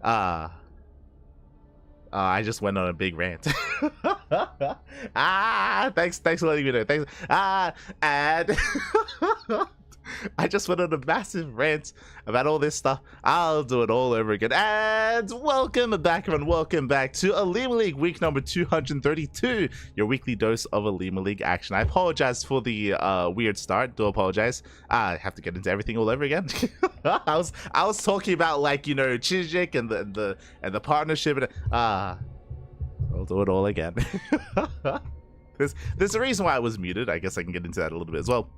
I just went on a big rant. Thanks for letting me know. Thanks. And I just went on a massive rant about all this stuff. I'll do it all over again. And welcome back, everyone. Welcome back to OlimoLeague week number 232, your weekly dose of OlimoLeague action. I apologize for the weird start. Do apologize. I have to get into everything all over again. I was talking about, like, you know, Chijik and the partnership, and I'll do it all again. There's a reason why I was muted. I guess I can get into that a little bit as well.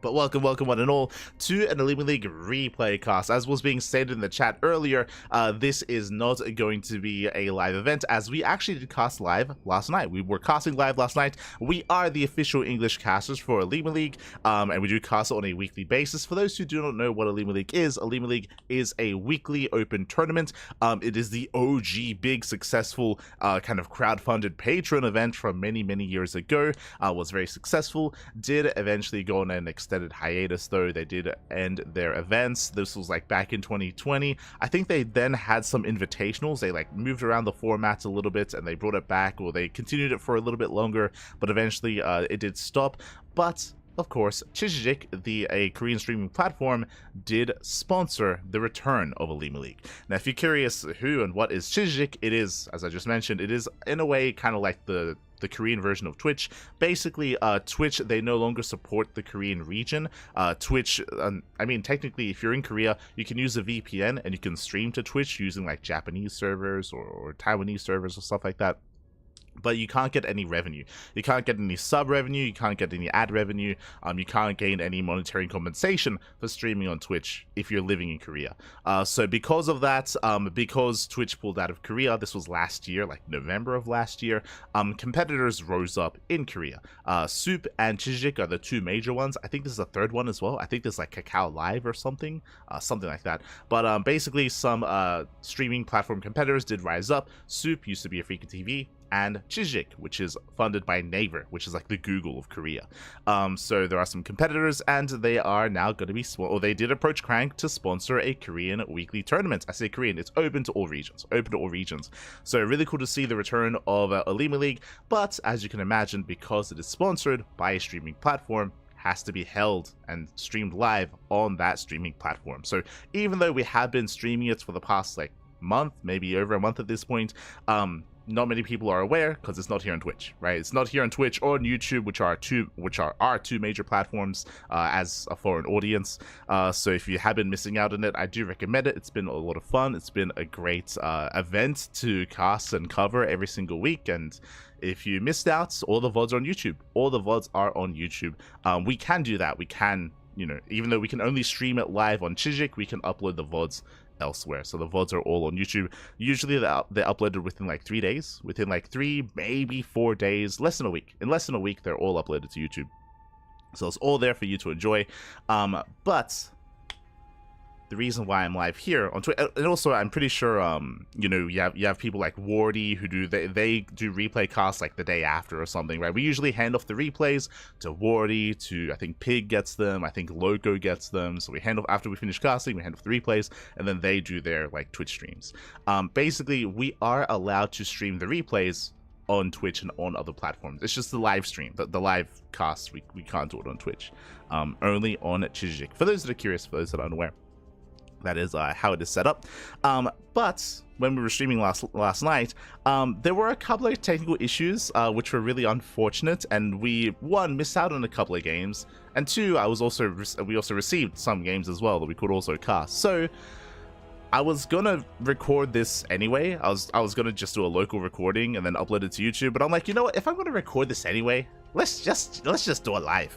But welcome one and all to an OlimoLeague replay cast. As was being stated in the chat earlier, this is not going to be a live event, as we actually did cast live last night. We were casting live last night. We are the official English casters for OlimoLeague, and we do cast it on a weekly basis. For those who do not know what OlimoLeague is a weekly open tournament. It is the OG big successful kind of crowdfunded Patreon event from many years ago. Was very successful. Did eventually go on an extended hiatus, though. They did end their events. This was like back in 2020. I think they then had some invitationals. They like moved around the formats a little bit and they brought it back, or they continued it for a little bit longer, but eventually it did stop. But of course, Chijik, a Korean streaming platform, did sponsor the return of OlimoLeague. Now, if you're curious who and what is Chijik, it is, as I just mentioned, it is in a way kind of like the Korean version of Twitch. Basically, Twitch, they no longer support the Korean region. Twitch, I mean, technically, if you're in Korea, you can use a VPN and you can stream to Twitch using like Japanese servers or Taiwanese servers or stuff like that. But you can't get any revenue. You can't get any sub revenue. You can't get any ad revenue. You can't gain any monetary compensation for streaming on Twitch if you're living in Korea. So because of that, because Twitch pulled out of Korea, this was last year, like November of last year, competitors rose up in Korea. Soup and Chijik are the two major ones. I think there's a third one as well. I think there's like Kakao Live or something, something like that. But basically, some streaming platform competitors did rise up. Soup used to be a Freakin' TV, and Chijik, which is funded by Naver, which is like the Google of Korea. So there are some competitors, and they are now going to be, or they did approach CranKy to sponsor a Korean weekly tournament. I say Korean, it's open to all regions, So really cool to see the return of OlimoLeague, but as you can imagine, because it is sponsored by a streaming platform, has to be held and streamed live on that streaming platform. So even though we have been streaming it for the past like month, maybe over a month at this point, not many people are aware because it's not here on Twitch, right? It's not here on Twitch or on YouTube, which are our two major platforms as a foreign audience. So if you have been missing out on it, I do recommend it. It's been a lot of fun. It's been a great event to cast and cover every single week. And if you missed out, all the VODs are on YouTube. All the VODs are on YouTube. We can do that. We can, you know, even though we can only stream it live on Chijik, we can upload the VODs elsewhere. So the VODs are all on YouTube. Usually they're uploaded within like 3 days, within like 3, maybe 4 days, less than a week. In less than a week, they're all uploaded to YouTube. So it's all there for you to enjoy. But the reason why I'm live here on Twitter, and also I'm pretty sure, you know, you have people like Wardy who they do replay casts like the day after or something, right? We usually hand off the replays to Wardy, to I think Pig gets them, I think Loco gets them. So we hand off after we finish casting, we hand off the replays, and then they do their like Twitch streams. Basically, we are allowed to stream the replays on Twitch and on other platforms. It's just the live stream, the live cast. We can't do it on Twitch. Only on Chijik. For those that are curious, for those that are unaware. That is how it is set up. But when we were streaming last night, there were a couple of technical issues which were really unfortunate, and we, one, missed out on a couple of games, and two, we also received some games as well that we could also cast. So I was gonna record this anyway. I was gonna just do a local recording and then upload it to YouTube, but I'm like, you know what, if I'm gonna record this anyway, let's just do it live.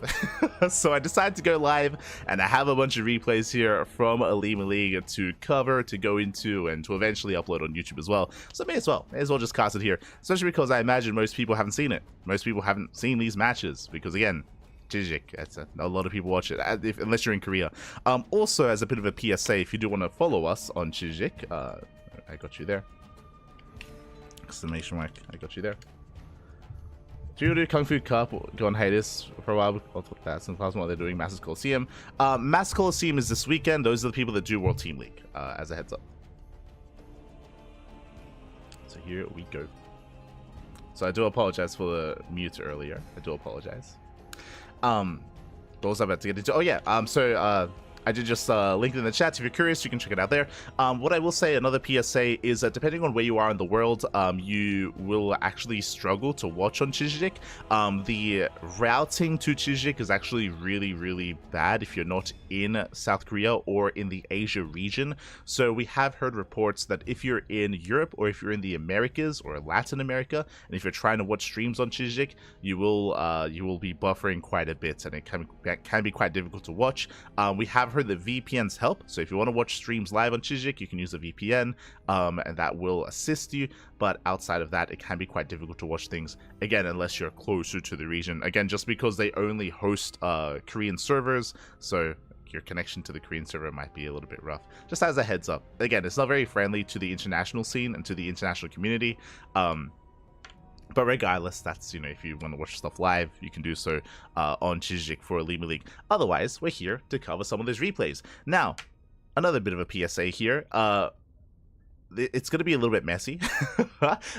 So I decided to go live, and I have a bunch of replays here from OlimoLeague to cover, to go into, and to eventually upload on YouTube as well. So may as well just cast it here, especially because I imagine most people haven't seen it. Most people haven't seen these matches because, again, Chijik, a lot of people watch it, unless you're in Korea. Also, as a bit of a PSA, if you do want to follow us on Chijik, I got you there. Exclamation mark, I got you there. Do you do Kung Fu Cup? Go on hiatus for a while. I'll talk that since last one they're doing Masters Coliseum. Masters Coliseum is this weekend. Those are the people that do World Team League, as a heads up. So here we go. So I do apologize for the mute earlier. I do apologize. What was I about to get into? Oh yeah. I did just link it in the chat. If you're curious, you can check it out there. What I will say, another PSA, is that depending on where you are in the world, you will actually struggle to watch on Chijik. The routing to Chijik is actually really, really bad if you're not in South Korea or in the Asia region. So we have heard reports that if you're in Europe or if you're in the Americas or Latin America, and if you're trying to watch streams on Chijik, you will be buffering quite a bit, and it can be quite difficult to watch. We have heard that VPNs help, so if you want to watch streams live on Chijik, you can use a VPN, and that will assist you. But outside of that, it can be quite difficult to watch things, again, unless you're closer to the region. Again, just because they only host Korean servers, so your connection to the Korean server might be a little bit rough. Just as a heads up. Again, it's not very friendly to the international scene and to the international community. But regardless, that's, you know, if you want to watch stuff live, you can do so on Chijik for OlimoLeague. Otherwise, we're here to cover some of those replays. Now, another bit of a PSA here. It's going to be a little bit messy.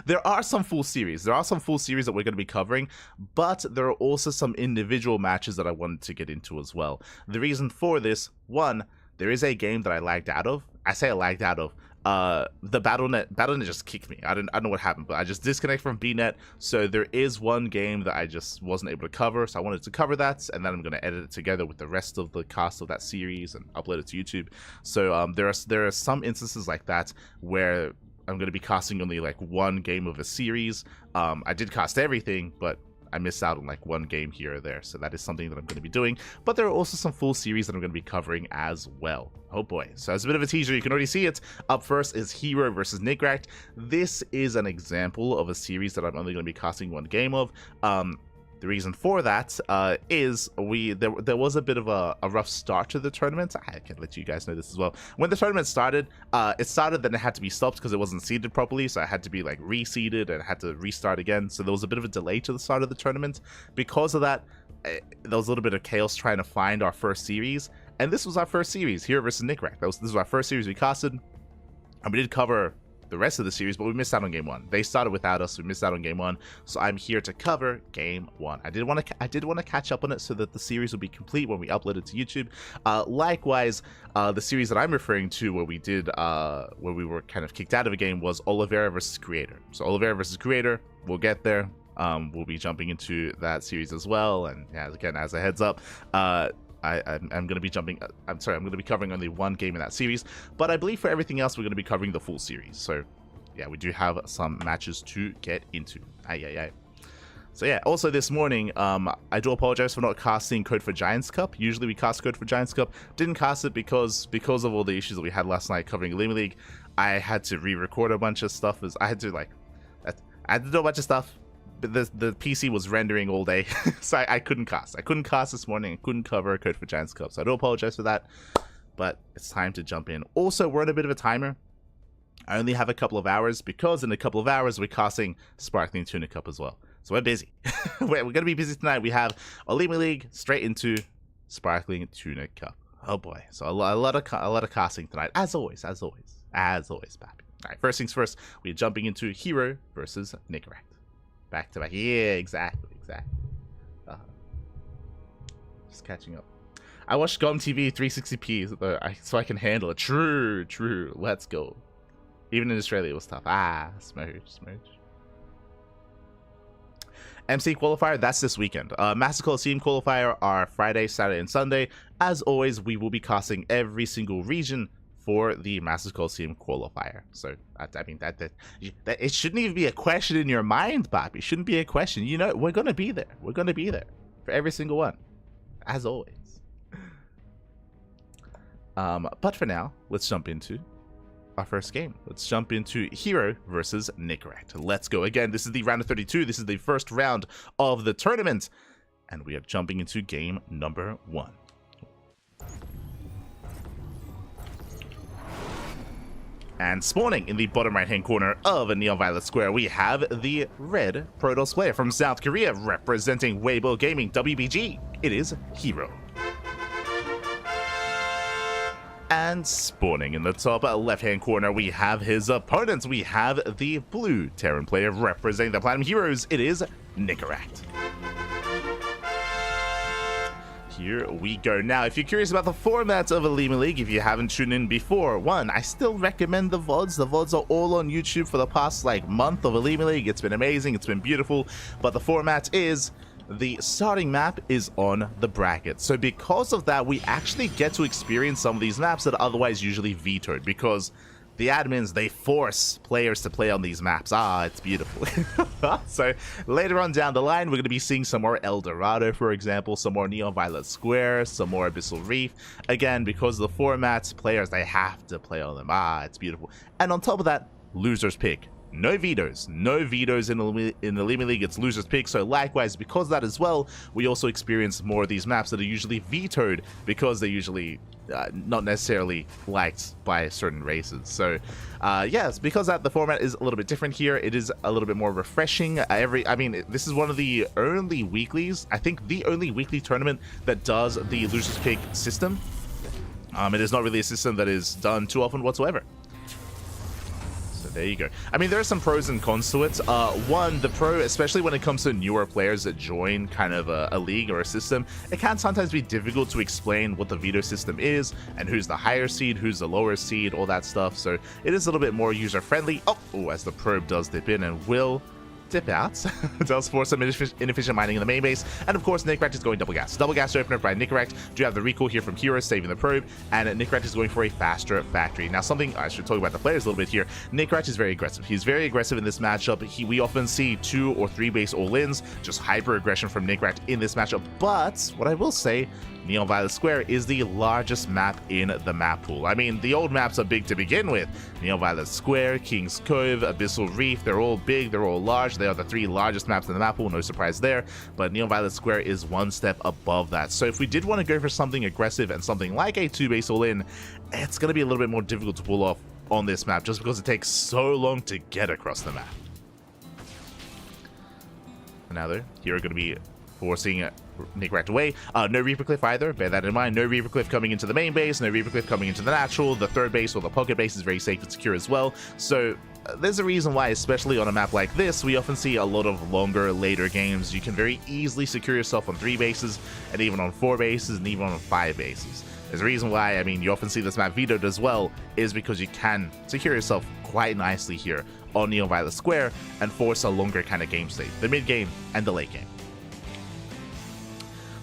There are some full series. There are some full series that we're going to be covering, but there are also some individual matches that I wanted to get into as well. The reason for this, one, there is a game that I lagged out of. I say I lagged out of. The Battle.net just kicked me. I don't know what happened, but I just disconnected from BNet. So there is one game that I just wasn't able to cover, so I wanted to cover that, and then I'm going to edit it together with the rest of the cast of that series and upload it to YouTube. So there are some instances like that where I'm going to be casting only like one game of a series. I did cast everything, but I missed out on like one game here or there, so that is something that I'm going to be doing. But there are also some full series that I'm going to be covering as well. Oh boy. So as a bit of a teaser, you can already see it. Up first is herO versus Nickrat. This is an example of a series that I'm only going to be casting one game of. The reason for that is there was a bit of a rough start to the tournament. I can let you guys know this as well. When the tournament started, then it had to be stopped because it wasn't seeded properly, so I had to be like reseeded and had to restart again. So there was a bit of a delay to the start of the tournament. Because of that, there was a little bit of chaos trying to find our first series, and this was our first series, herO versus Nickrat. This was our first series we casted, and we did cover the rest of the series, but we missed out on game one. They started without us. We missed out on game one, so I'm here to cover game one. I did want to catch up on it so that the series will be complete when we upload it to YouTube. Likewise, the series that I'm referring to, where we were kind of kicked out of a game, was Oliveira versus Creator. So Oliveira versus Creator, we'll get there. We'll be jumping into that series as well, and yeah, again, as a heads up, I'm going to be I'm going to be covering only one game in that series, but I believe for everything else, we're going to be covering the full series. So yeah, we do have some matches to get into. So yeah, also this morning, I do apologize for not casting Code for Giants Cup. Usually we cast Code for Giants Cup. Didn't cast it because of all the issues that we had last night covering OlimoLeague. I had to re-record a bunch of stuff. I had to do a bunch of stuff. The PC was rendering all day, so I couldn't cast. I couldn't cast this morning. I couldn't cover Code for Giants Cup, so I do apologize for that. But it's time to jump in. Also, we're on a bit of a timer. I only have a couple of hours because in a couple of hours we're casting Sparkling Tuna Cup as well. So we're busy. We're gonna be busy tonight. We have OlimoLeague straight into Sparkling Tuna Cup. Oh boy! So a lot of casting tonight, as always, Pappy. All right, first things first. We're jumping into herO versus Nickrat. Back to back. Yeah, exactly. Just catching up. I watched GOM TV 360p so I can handle it. True. Let's go. Even in Australia, it was tough. Smooch. MC qualifier, that's this weekend. Master Coliseum qualifier are Friday, Saturday, and Sunday. As always, we will be casting every single region for the Masters Coliseum qualifier. So I mean that it shouldn't even be a question in your mind, Bobby. It shouldn't be a question. You know, we're gonna be there. We're gonna be there for every single one, as always. But for now, let's jump into our first game. Let's jump into herO versus Nickrat. Let's go. Again, this is the round of 32. This is the first round of the tournament, and we are jumping into game number 1. And spawning in the bottom right-hand corner of a neon violet square, we have the red Protoss player from South Korea representing Weibo Gaming WBG. It is herO. And spawning in the top left-hand corner, we have his opponents. We have the blue Terran player representing the Platinum Heroes. It is Nickract. Here we go. Now, if you're curious about the format of OlimoLeague, if you haven't tuned in before, one, I still recommend the VODs. The VODs are all on YouTube for the past, month of OlimoLeague. It's been amazing. It's been beautiful. But the format is... the starting map is on the bracket. So because of that, we actually get to experience some of these maps that are otherwise usually vetoed, because the admins, they force players to play on these maps. It's beautiful. So later on down the line, we're going to be seeing some more El Dorado, for example, some more Neon Violet Square, some more Abyssal Reef. Again, because of the formats, players, they have to play on them. It's beautiful. And on top of that, losers pick. No vetoes in the OlimoLeague. It's losers pick. So likewise, because of that as well, we also experience more of these maps that are usually vetoed, because they're usually not necessarily liked by certain races. So yes, because that the format is a little bit different here, it is a little bit more refreshing. This is one of the only weeklies, I think the only weekly tournament that does the losers pick system. It is not really a system that is done too often whatsoever. There you go. There are some pros and cons to it. One, the pro, especially when it comes to newer players that join kind of a league or a system, it can sometimes be difficult to explain what the veto system is and who's the higher seed, who's the lower seed, all that stuff. So it is a little bit more user-friendly. As the probe does dip in and will dip out. It does force some inefficient mining in the main base. And of course, Nickract is going double gas. Double gas opener by Nickract. Do have the recall here from herO saving the probe, and Nickract is going for a faster factory. Now, something I should talk about the players a little bit here. Nickract is very aggressive. He's very aggressive in this matchup. We often see 2 or 3 base all-ins, just hyper aggression from Nickract in this matchup. But what I will say, Neon Violet Square is the largest map in the map pool. The old maps are big to begin with. Neon Violet Square, King's Cove, Abyssal Reef, they're all big, they're all large. They are the 3 largest maps in the map pool, no surprise there. But Neon Violet Square is one step above that. So if we did want to go for something aggressive and something like a 2-base all-in, it's going to be a little bit more difficult to pull off on this map, just because it takes so long to get across the map. Now though, here are going to be forcing Nickract away. No Reaper Cliff either, bear that in mind. No Reaper Cliff coming into the main base, no Reaper Cliff coming into the natural. The third base or the pocket base is very safe and secure as well. So there's a reason why, especially on a map like this, we often see a lot of longer, later games. You can very easily secure yourself on 3 bases, and even on 4 bases, and even on 5 bases. There's a reason why, you often see this map vetoed as well, is because you can secure yourself quite nicely here on Neon Violet Square and force a longer kind of game state, the mid game and the late game.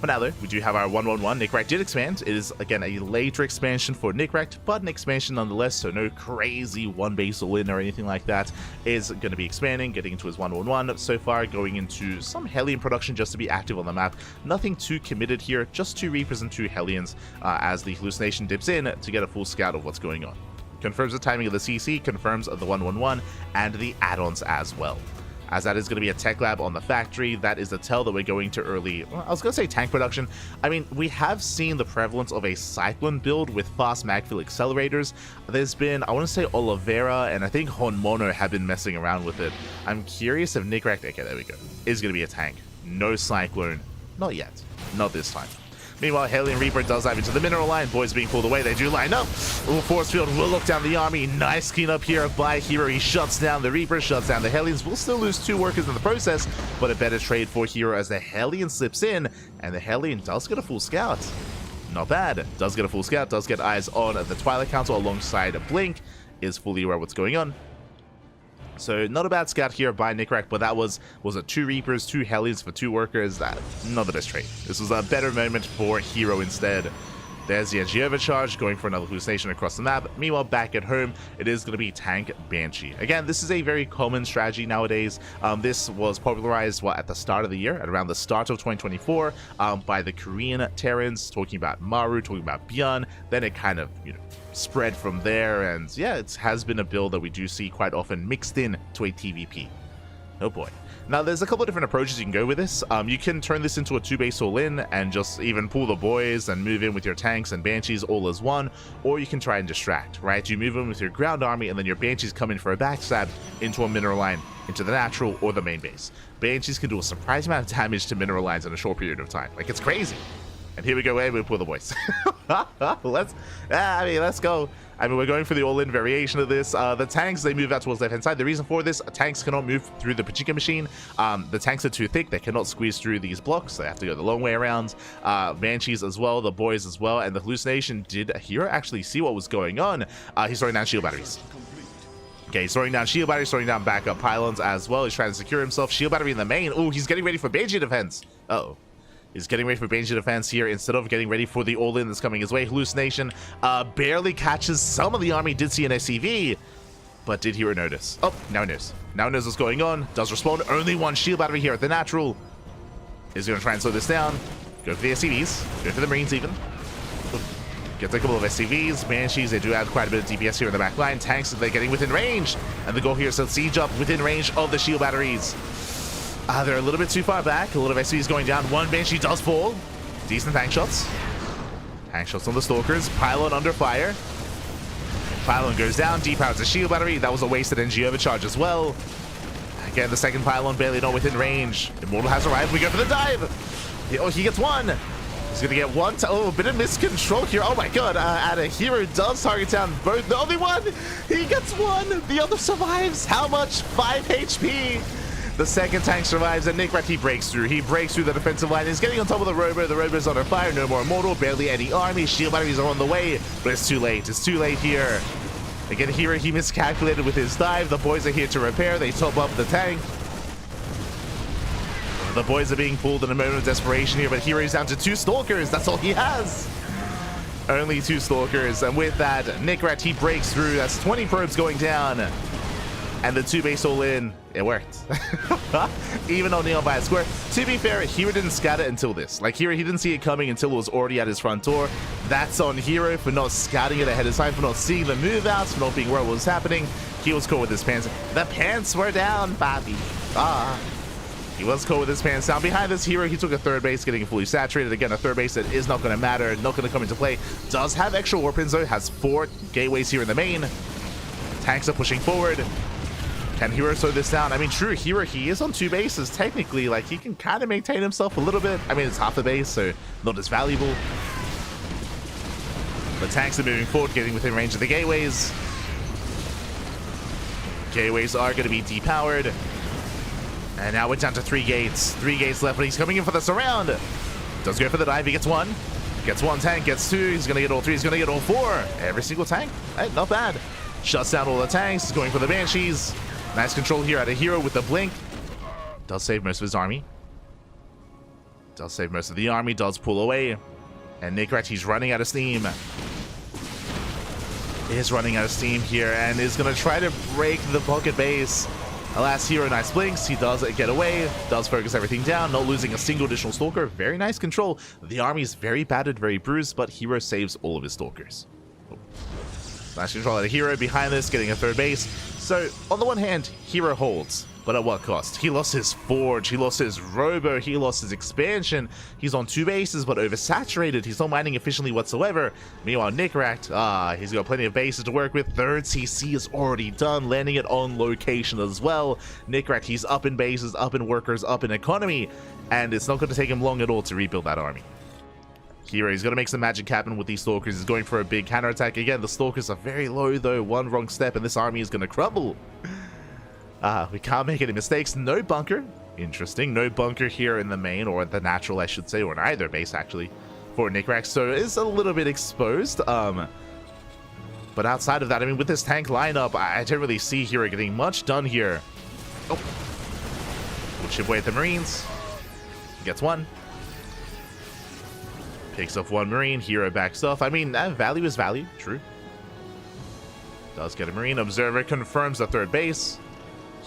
But now though, we do have our 1-1-1. Nickract did expand. It is, again, a later expansion for Nickract, but an expansion nonetheless, so no crazy 1-base all-in or anything like that. Is going to be expanding, getting into his 1-1-1 so far, going into some Hellion production just to be active on the map. Nothing too committed here, just 2 Reapers and 2 Hellions as the hallucination dips in to get a full scout of what's going on. Confirms the timing of the CC, confirms the 1-1-1, and the add-ons as well. As that is going to be a tech lab on the factory. That is the tell that we're going to early, well, I was going to say tank production. We have seen the prevalence of a Cyclone build with fast magfill accelerators. There's been, I want to say Oliveira, and I think Honmono have been messing around with it. I'm curious if Nickract, okay, there we go, is going to be a tank. No Cyclone, not yet, not this time. Meanwhile, Hellion Reaper does dive into the mineral line. Boys being pulled away. They do line up. Force field will look down the army. Nice clean up here by herO. He shuts down the Reaper, shuts down the Hellions. We'll still lose 2 workers in the process, but a better trade for herO as the Hellion slips in, and the Hellion does get a full scout. Not bad. Does get a full scout. Does get eyes on the Twilight Council alongside Blink. Is fully aware of what's going on. So not a bad scout here by Nickract, but that was it 2 Reapers, 2 Hellions for 2 workers. Not the best trade. This was a better moment for herO instead. There's the NG overcharge, going for another hallucination across the map. Meanwhile, back at home, it is going to be tank Banshee. Again, this is a very common strategy nowadays. This was popularized at the start of the year, at around the start of 2024, by the Korean Terrans, talking about Maru, talking about Byeon. Then it kind of, spread from there, and yeah, it has been a build that we do see quite often mixed in to a TVP. Oh boy. Now, there's a couple of different approaches you can go with this. You can turn this into a 2-base all-in and just even pull the boys and move in with your tanks and Banshees all as one, or you can try and distract, right? You move in with your ground army, and then your Banshees come in for a backstab into a mineral line, into the natural or the main base. Banshees can do a surprising amount of damage to mineral lines in a short period of time. It's crazy. And here we go, and we pull the boys. Let's go. I mean, we're going for the all-in variation of this. The tanks, they move out towards the left-hand side. The reason for this, tanks cannot move through the Pachinko machine. The tanks are too thick. They cannot squeeze through these blocks. They have to go the long way around. Banshees as well, the boys as well, and the hallucination. Did herO actually see what was going on? He's throwing down shield batteries. Okay, he's throwing down shield batteries, throwing down backup pylons as well. He's trying to secure himself. Shield battery in the main. Oh, he's getting ready for Banshee defense. Uh-oh. He's getting ready for Banshee defense here instead of getting ready for the all-in that's coming his way. Hallucination barely catches some of the army. Did see an SCV, but did herO notice? Oh, now he knows. Now he knows what's going on. Does respond. Only one shield battery here at the natural. Is going to try and slow this down. Go for the SCVs. Go for the Marines even. Gets a couple of SCVs. Banshees, they do add quite a bit of DPS here in the back line. Tanks, they're getting within range. And the goal here is to siege up within range of the shield batteries. They're a little bit too far back. A lot of SCVs going down. One Banshee does fall. Decent tank shots. Tank shots on the Stalkers. Pylon under fire. Pylon goes down. Depowers the shield battery. That was a wasted NG overcharge as well. Again, the second pylon barely not within range. Immortal has arrived. We go for the dive. Oh, he gets one. He's going to get one. Oh, a bit of miscontrol here. Oh my god. And a herO does target down both. The only one. He gets one. The other survives. How much? 5 HP. The second tank survives, and Nickrat, he breaks through. He breaks through the defensive line. He's getting on top of the Robo. The Robo's under fire. No more Immortal. Barely any army. Shield batteries are on the way, but it's too late. It's too late here. Again, herO, he miscalculated with his dive. The boys are here to repair. They top up the tank. The boys are being pulled in a moment of desperation here, but herO's down to 2 Stalkers. That's all he has. Only 2 Stalkers, and with that, Nickrat, he breaks through. That's 20 probes going down. And the 2 base all in, it worked. Even on Neon by a square. To be fair, herO didn't scatter until this. Like, herO, he didn't see it coming until it was already at his front door. That's on herO for not scouting it ahead of time, for not seeing the move outs, for not being aware of what was happening. He was caught with his pants. The pants were down, Bobby. He was caught with his pants down. Behind this, herO, he took a third base, getting fully saturated. Again, a third base that is not going to matter, not going to come into play. Does have extra warpins, though. Has 4 gateways here in the main. Tanks are pushing forward. Can herO slow this down? I mean, true, herO, he is on 2 bases. Technically, like, he can kind of maintain himself a little bit. I mean, it's half the base, so not as valuable. The tanks are moving forward, getting within range of the gateways. Gateways are going to be depowered. And now we're down to 3 gates. 3 gates left, but he's coming in for the surround. Does go for the dive. He gets 1. Gets 1 tank, gets 2. He's going to get all 3. He's going to get all 4. Every single tank. Hey, not bad. Shuts down all the tanks. He's going for the Banshees. Nice control here out of herO with the blink. Does save most of his army. Does save most of the army. Does pull away. And Nickrat, he's running out of steam. Is running out of steam here and is going to try to break the pocket base. Alas, herO, nice blinks. He does get away. Does focus everything down. Not losing a single additional Stalker. Very nice control. The army is very battered, very bruised, but herO saves all of his Stalkers. Nice control out of herO. Behind this, getting a third base. So, on the one hand, herO holds, but at what cost? He lost his Forge, he lost his Robo, he lost his Expansion. He's on 2 bases, but oversaturated. He's not mining efficiently whatsoever. Meanwhile, Nickrat, he's got plenty of bases to work with. Third CC is already done, landing it on location as well. Nickrat, he's up in bases, up in workers, up in economy, and it's not going to take him long at all to rebuild that army. herO, he's going to make some magic happen with these Stalkers. He's going for a big counterattack. Again, the Stalkers are very low, though. One wrong step, and this army is going to crumble. We can't make any mistakes. No bunker. Interesting. No bunker here in the main, or the natural, I should say, or in either base, actually, for Nickrat. So it's a little bit exposed. But outside of that, I mean, with this tank lineup, I don't really see herO getting much done here. Oh. We'll chip away at the Marines. Gets 1. Takes off 1 Marine. herO backs off. I mean, value is value. True. Does get a Marine. Observer confirms the third base.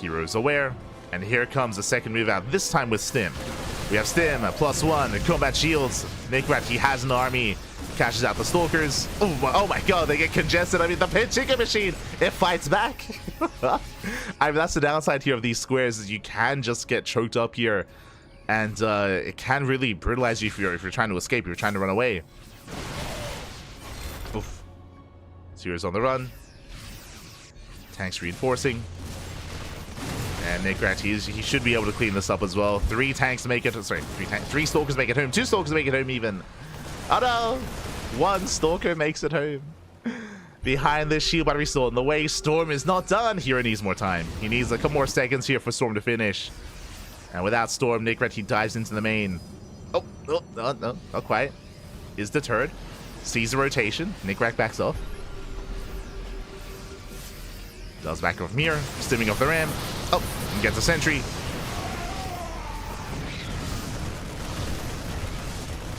herO's aware. And here comes the second move out. This time with Stim. We have Stim, +1. Combat shields. Nickrat, he has an army. Cashes out the Stalkers. Oh my god, they get congested. I mean, the Pachinko machine, it fights back. I mean, that's the downside here of these squares, is you can just get choked up here. And it can really brutalize you if you're trying to escape, if you're trying to run away. Oof. herO's on the run. Tanks reinforcing. And Nickrat, he should be able to clean this up as well. 3 tanks to make it. Sorry, 3 Stalkers make it home. 2 Stalkers make it home even. Oh no! One Stalker makes it home. Behind this shield battery still in the way. Storm is not done. herO needs more time. He needs a couple more seconds here for Storm to finish. And without Storm, Nickrat, he dives into the main. Oh, no, not quite. Is deterred. Sees the rotation. Nickrat backs off. Does back off Mirror. Stimming off the ram. Oh, and gets a sentry.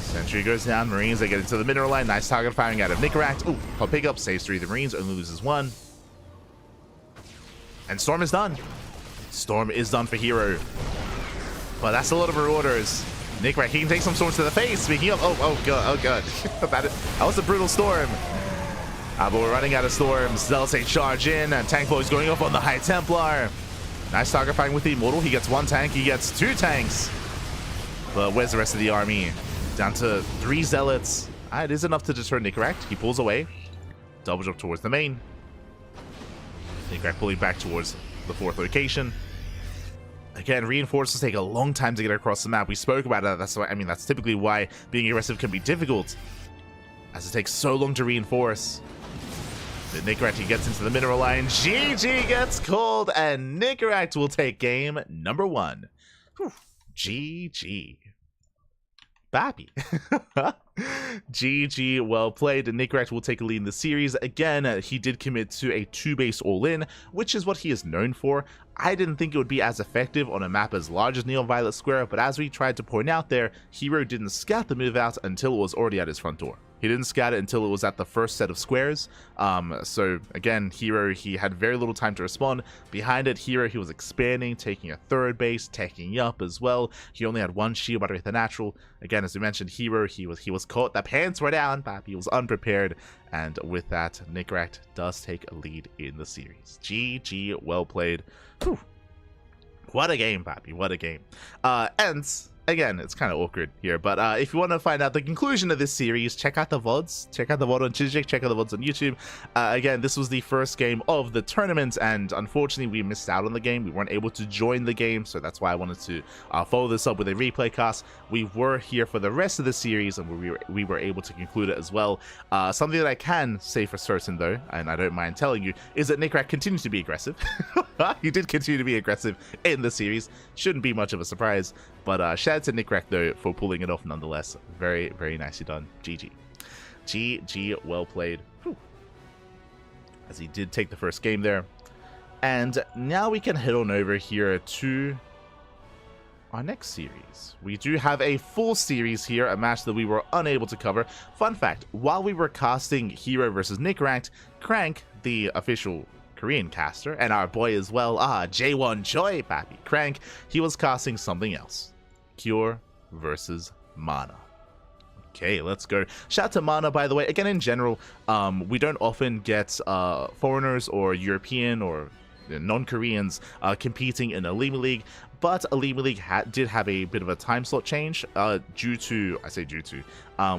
Sentry goes down. Marines, they get into the mineral line. Nice target firing out of Nickrat. Ooh, pop pickup. Saves 3 of the Marines. Only loses 1. And Storm is done. Storm is done for herO. Well, that's a lot of marauders. Nickrat, he can take some storms to the face. Speaking of, oh god. that was a brutal storm. But we're running out of storms. Zealots charge in, and Tank Boy's going up on the High Templar. Nice target fighting with the Immortal. He gets 1 tank, he gets 2 tanks. But where's the rest of the army? Down to 3 Zealots. It is enough to deter Nickrat. He pulls away. Double jump towards the main. Nickrat pulling back towards the 4th location. Again, reinforcements take a long time to get across the map. We spoke about that. That's why, I mean, that's typically why being aggressive can be difficult, as it takes so long to reinforce. The Nickrat, he gets into the mineral line. GG gets called, and Nickrat will take game number 1. Whew. GG. Bappy. GG, well played. Nickrat will take a lead in the series. Again, he did commit to a 2-base all-in, which is what he is known for. I didn't think it would be as effective on a map as large as Neon Violet Square, but as we tried to point out there, herO didn't scout the move out until it was already at his front door. He didn't scout it until it was at the first set of squares. So again, herO, he had very little time to respond. Behind it, herO, he was expanding, taking a 3rd base, taking up as well. He only had 1 shield battery with the natural. Again, as we mentioned, herO, he was caught. The pants were down. He was unprepared. And with that, Nickrat does take a lead in the series. GG, well played. Whew. What a game, Pappy. What a game. And again, it's kind of awkward here, but if you want to find out the conclusion of this series, check out the VODs. Check out the VOD on Chijik, check out the VODs on YouTube. Again, this was the first game of the tournament, and unfortunately, we missed out on the game. We weren't able to join the game, so that's why I wanted to follow this up with a replay cast. We were here for the rest of the series, and we were able to conclude it as well. Something that I can say for certain, though, and I don't mind telling you, is that Nickrat continues to be aggressive. He did continue to be aggressive in the series. Shouldn't be much of a surprise. But shout out to Nickrat, though, for pulling it off nonetheless. Very, very nicely done. GG. GG, well played. Whew. As he did take the first game there. And now we can head on over here to our next series. We do have a full series here, a match that we were unable to cover. Fun fact, while we were casting herO versus Nickrat, CranKy, the official Korean caster, and our boy as well, J1 Choi, Pappy CranKy, he was casting something else. Cure versus Mana. Okay, let's go. Shout out to Mana, by the way. Again, in general, we don't often get foreigners or European or non-Koreans competing in OlimoLeague, but OlimoLeague did have a bit of a time slot change due to,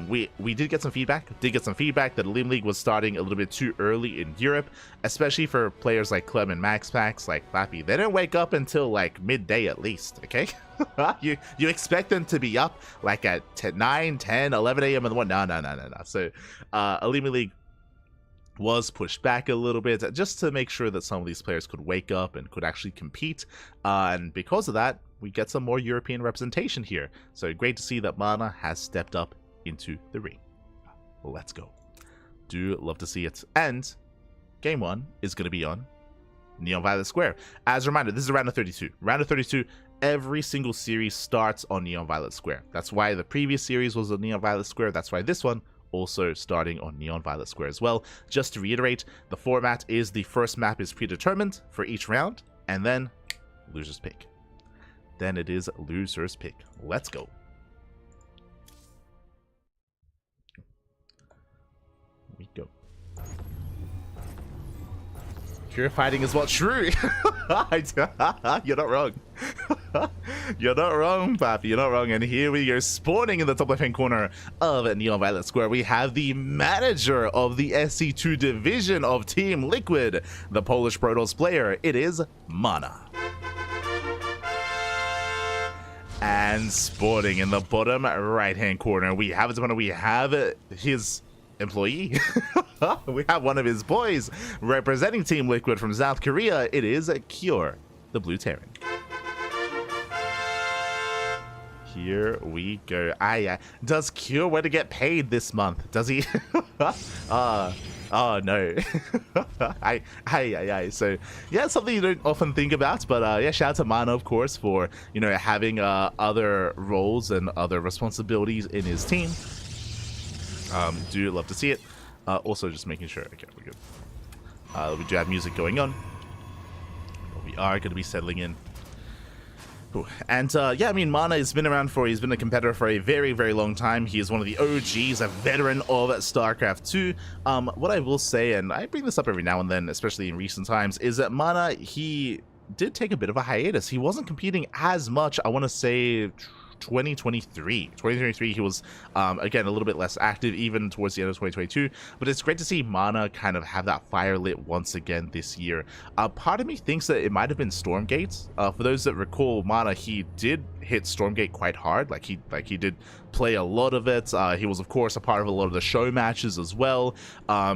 we did get some feedback that OlimoLeague was starting a little bit too early in Europe, especially for players like Clem and MaxPax, like Flappy. They didn't wake up until like midday at least, okay? you expect them to be up like at 9, 10, 11 a.m. in the morning. No. So OlimoLeague was pushed back a little bit just to make sure that some of these players could wake up and could actually compete, and because of that, we get some more European representation here. So great to see that Mana has stepped up into the ring. Let's go. Do love to see it. And game 1 is going to be on Neon Violet Square. As a reminder, this is a round of 32. Round of 32, every single series starts on Neon Violet Square. That's why the previous series was on Neon Violet Square. That's why this one also starting on Neon Violet Square as well. Just to reiterate, the format is the first map is predetermined for each round, and then loser's pick. Then it is loser's pick. Let's go. Here we go. You're fighting as well. True. You're not wrong. You're not wrong, Pappy. You're not wrong. And here we are, spawning in the top left-hand corner of Neon Violet Square. We have the manager of the SC2 division of Team Liquid, the Polish Protoss player. It is Mana. And sporting in the bottom right-hand corner, we have his employee. We have one of his boys representing Team Liquid from South Korea. It is Cure, the Blue Terran. Here we go. Does Cure want to get paid this month? Does he? Oh no. So yeah, something you don't often think about, but yeah, shout out to Mana, of course, for, you know, having other roles and other responsibilities in his team. Do love to see it. Also just making sure, okay, we're good. We do have music going on, but we are going to be settling in. Ooh. And yeah, I mean, Mana has been around he's been a competitor for a very, very long time. He is one of the OGs, a veteran of StarCraft 2. What I will say, and I bring this up every now and then, especially in recent times, is that Mana, he did take a bit of a hiatus. He wasn't competing as much, I want to say 2023 he was again a little bit less active even towards the end of 2022, but it's great to see Mana kind of have that fire lit once again this year. Part of me thinks that it might have been Stormgate. For those that recall, Mana, he did hit Stormgate quite hard. Like he did play a lot of it. He was of course a part of a lot of the show matches as well.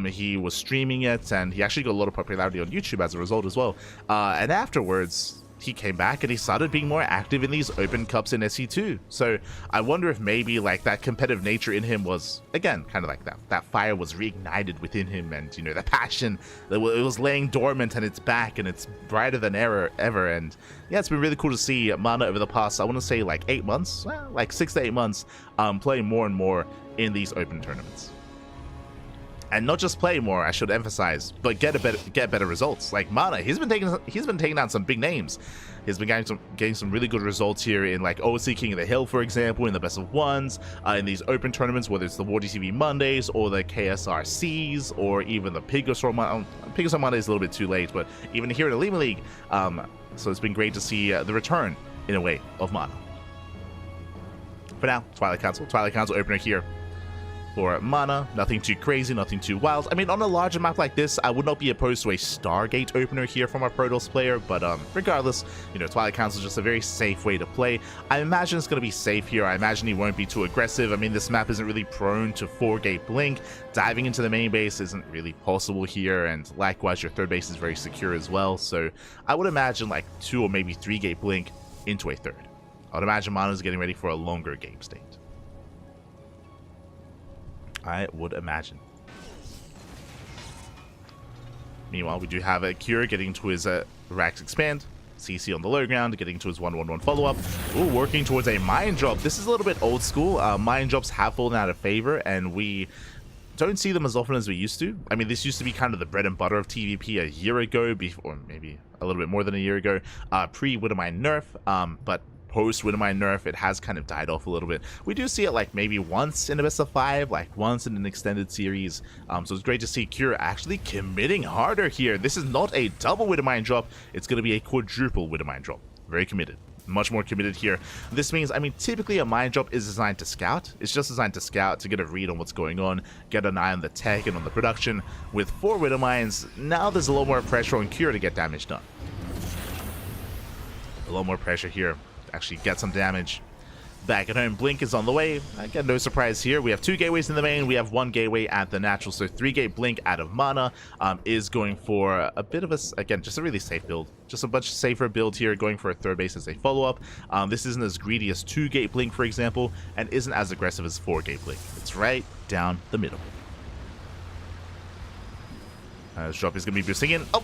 He was streaming it, and he actually got a lot of popularity on YouTube as a result as well. And afterwards he came back and he started being more active in these open cups in SE2. So I wonder if maybe like that competitive nature in him was, again, kind of like that fire was reignited within him, and, you know, the passion that it was laying dormant and it's back and it's brighter than ever. And yeah, it's been really cool to see Mana over the past, I want to say like 8 months, like 6 to 8 months, playing more and more in these open tournaments. And not just play more, I should emphasize, but get better results. Like Mana, he's been taking down some big names. He's been getting some really good results here in like OC King of the Hill, for example, in the best of ones, in these open tournaments, whether it's the War TV Mondays or the KSRCs or even the Pigasor Monday is a little bit too late, but even here in the OlimoLeague. So it's been great to see the return, in a way, of Mana. For now, Twilight Council opener here for Mana. Nothing too crazy, nothing too wild. I mean, on a larger map like this, I would not be opposed to a Stargate opener here from our Protoss player, but regardless, you know, Twilight Council is just a very safe way to play. I imagine it's going to be safe here. I imagine he won't be too aggressive. I mean, this map isn't really prone to 4-gate blink. Diving into the main base isn't really possible here, and likewise, your third base is very secure as well. So I would imagine like 2 or maybe 3-gate blink into a third. I would imagine Mana is getting ready for a longer game state. I would imagine. Meanwhile, we do have a Cure getting to his Rax Expand. CC on the low ground, getting to his 1-1-1 follow-up. Ooh, working towards a Mine Drop. This is a little bit old school. Mine Drops have fallen out of favor, and we don't see them as often as we used to. I mean, this used to be kind of the bread and butter of TVP a year ago, before maybe a little bit more than a year ago, pre-Widowmine nerf, but post Widowmine nerf, it has kind of died off a little bit. We do see it like maybe once in a best of 5, like once in an extended series. So it's great to see Cure actually committing harder here. This is not a double Widowmine drop, it's going to be a quadruple Widowmine drop. Very committed. Much more committed here. This means, I mean, typically a mine drop is designed to scout. It's just designed to scout, to get a read on what's going on, get an eye on the tech and on the production. With 4 Widowmines, now there's a lot more pressure on Cure to get damage done. A lot more pressure here. Actually get some damage. Back at home, Blink is on the way. Again, no surprise here. We have 2 gateways in the main. We have 1 gateway at the natural. So 3-gate Blink out of Mana is going for a bit of a, again, just a really safe build. Just a much safer build here, going for a third base as a follow-up. This isn't as greedy as 2-gate Blink, for example, and isn't as aggressive as 4-gate Blink. It's right down the middle. This drop is going to be boosting in. Oh!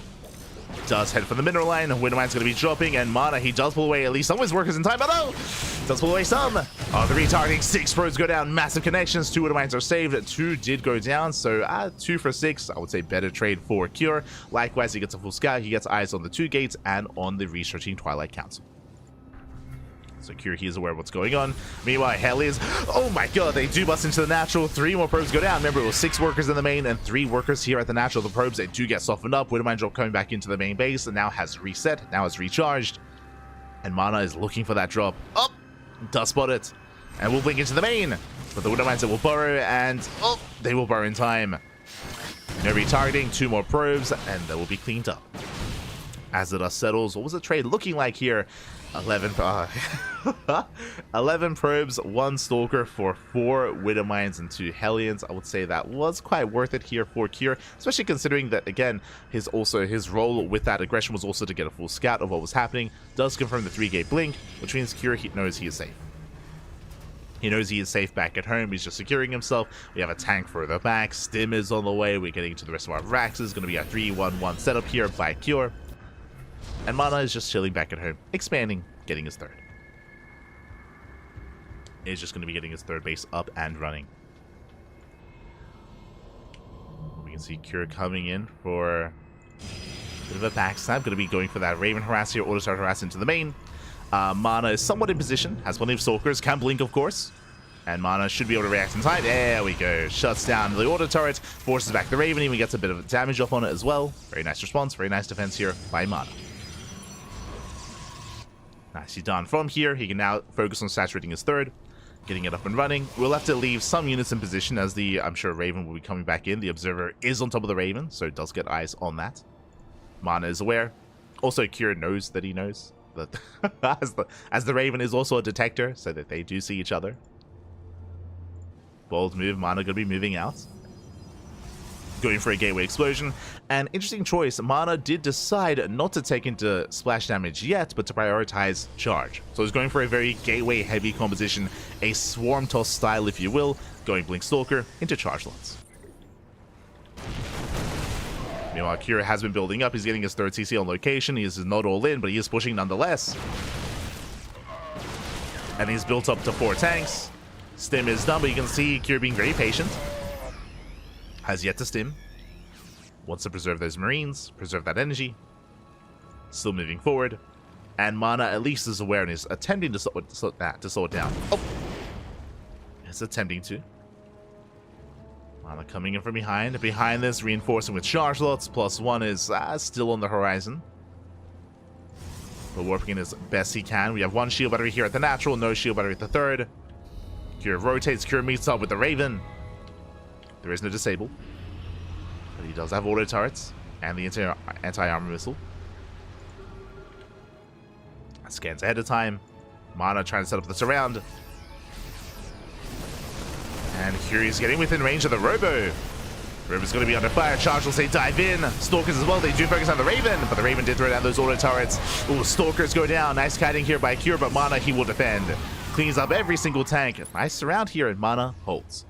Does head for the mineral line. Widowmine's going to be dropping, and Mana, he does pull away at least some of his workers in time, but no! Does pull away some. Oh, the retargeting, 6 probes go down, massive connections, 2 Widowmines are saved, 2 did go down, so 2 for 6, I would say better trade for Cure. Likewise, he gets a full scout, he gets eyes on the 2 gates and on the researching Twilight Council. So Cure, he is aware of what's going on. Meanwhile, Hell is, oh my god, they do bust into the natural. 3 more probes go down. Remember, it was 6 workers in the main and 3 workers here at the natural. The probes, they do get softened up. Widowmine drop coming back into the main base and now has reset, now has recharged. And Mana is looking for that drop. Oh, does spot it. And will blink into the main. But the Widowmines will burrow, and oh, they will burrow in time. No retargeting, 2 more probes, and they will be cleaned up. as the dust settles. What was the trade looking like here? 11 11 probes, 1 stalker for 4 widow mines and 2 hellions. I would say that was quite worth it here for Cure, especially considering that, again, his role with that aggression was also to get a full scout of what was happening. Does confirm the 3-gate blink, which means Cure knows he is safe. He knows he is safe back at home. He's just securing himself. We have a tank further back. Stim is on the way. We're getting to the rest of our racks. It's going to be a 3-1-1 setup here by Cure. And Mana is just chilling back at home, expanding, getting his 3rd. He's just going to be getting his 3rd base up and running. We can see Cure coming in for a bit of a backstab. Going to be going for that Raven harass here, auto start harass into the main. Mana is somewhat in position, has plenty of stalkers, can blink of course. And Mana should be able to react in time. There we go. Shuts down the auto turret, forces back the Raven, even gets a bit of damage off on it as well. Very nice response, very nice defense here by Mana. Nicely done. From here, he can now focus on saturating his 3rd, getting it up and running. We'll have to leave some units in position as I'm sure Raven will be coming back in. The Observer is on top of the Raven, so it does get eyes on that. Mana is aware. Also, Cure knows that he knows. That as the Raven is also a detector, so that they do see each other. Bold move. Mana going to be moving out. Going for a gateway explosion. An interesting choice. Mana did decide not to take into splash damage yet, but to prioritize charge. So he's going for a very gateway heavy composition, a swarm toss style if you will, going Blink Stalker into charge lots. Meanwhile, Cure has been building up. He's getting his 3rd CC on location. He is not all in, but he is pushing nonetheless. And he's built up to 4 tanks. Stim is done, but you can see Cure being very patient. Has yet to stim. Wants to preserve those marines, preserve that energy. Still moving forward. And Mana at least is aware and is attempting to slow it down. Oh! It's attempting to. Mana coming in from behind. Behind this, reinforcing with charge lots. +1 is still on the horizon. But working as best he can. We have 1 shield battery here at the natural, no shield battery at the 3rd. Cure rotates, Cure meets up with the Raven. There is no disable. But he does have auto turrets and the anti-armor missile. Scans ahead of time. Mana trying to set up the surround. And Cure is getting within range of the Robo. Robo's going to be under fire. Charge will say dive in. Stalkers as well. They do focus on the Raven, but the Raven did throw down those auto turrets. Ooh, Stalkers go down. Nice kiting here by Cure, but Mana, he will defend. Cleans up every single tank. Nice surround here, and Mana holds.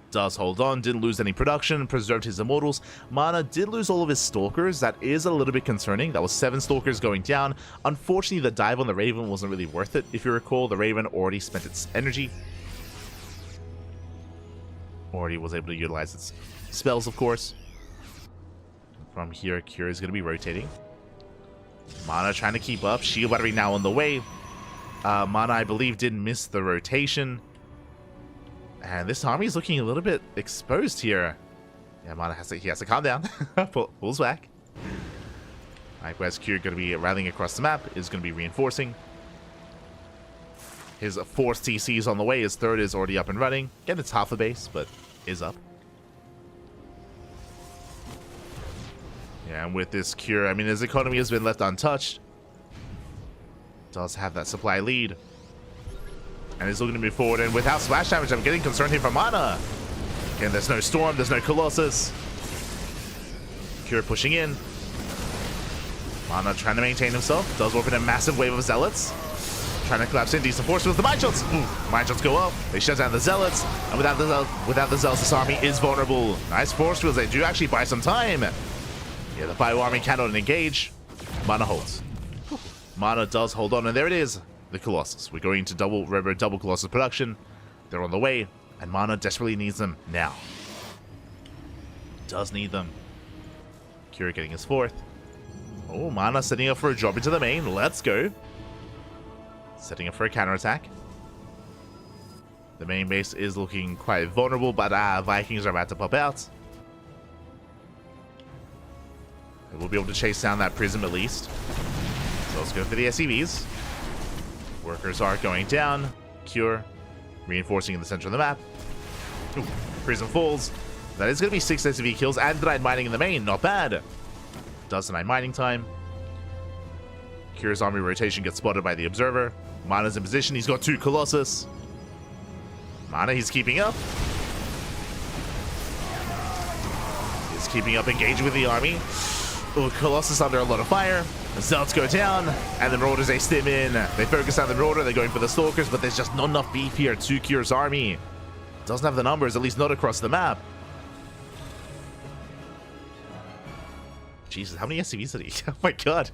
Does hold on, didn't lose any production, preserved his immortals. Mana did lose all of his stalkers. That is a little bit concerning. That was 7 stalkers going down. Unfortunately, the dive on the Raven wasn't really worth it. If you recall, the Raven already spent its energy. Already was able to utilize its spells, of course. From here, Cure is going to be rotating. Mana trying to keep up. Shield battery now on the way. Mana, I believe, did miss the rotation. And this army is looking a little bit exposed here. Yeah, Mana has to calm down. Pulls back. Likewise, Cure going to be rallying across the map. Is going to be reinforcing. His 4th TC is on the way. His 3rd is already up and running. Again, it's half a base, but is up. Yeah, and with this Cure, I mean, his economy has been left untouched. Does have that supply lead. And he's looking to move forward, and without splash damage, I'm getting concerned here for Mana. Again, there's no Storm, there's no Colossus. Cure pushing in. Mana trying to maintain himself. Does open a massive wave of Zealots. Trying to collapse in, decent force with the Mind Shots. Mind Shots go up. They shut down the Zealots. And without the Zealots, this army is vulnerable. Nice force fields. They do actually buy some time. Yeah, the Bio army cannot engage. Mana holds. Mana does hold on, and there it is. The Colossus. We're going to double Colossus production. They're on the way, and Mana desperately needs them now. Does need them. Cure getting his 4th. Oh, Mana setting up for a drop into the main. Let's go. Setting up for a counterattack. The main base is looking quite vulnerable, but Vikings are about to pop out. We'll be able to chase down that Prism at least. So let's go for the SCVs. Workers are going down. Cure reinforcing in the center of the map. Ooh, Prism falls. That is going to be 6 SCV kills and denied mining in the main. Not bad. Does deny mining time. Kira's army rotation gets spotted by the observer. Mana's in position. He's got 2 Colossus. Mana, he's keeping up. He's keeping up, engaging with the army. Oh, Colossus under a lot of fire. The Zealots go down, and the Marauders, they stim in. They focus on the Marauder. They're going for the Stalkers, but there's just not enough beef here to Kira's army. Doesn't have the numbers, at least not across the map. Jesus, how many SCVs did he? Oh my god.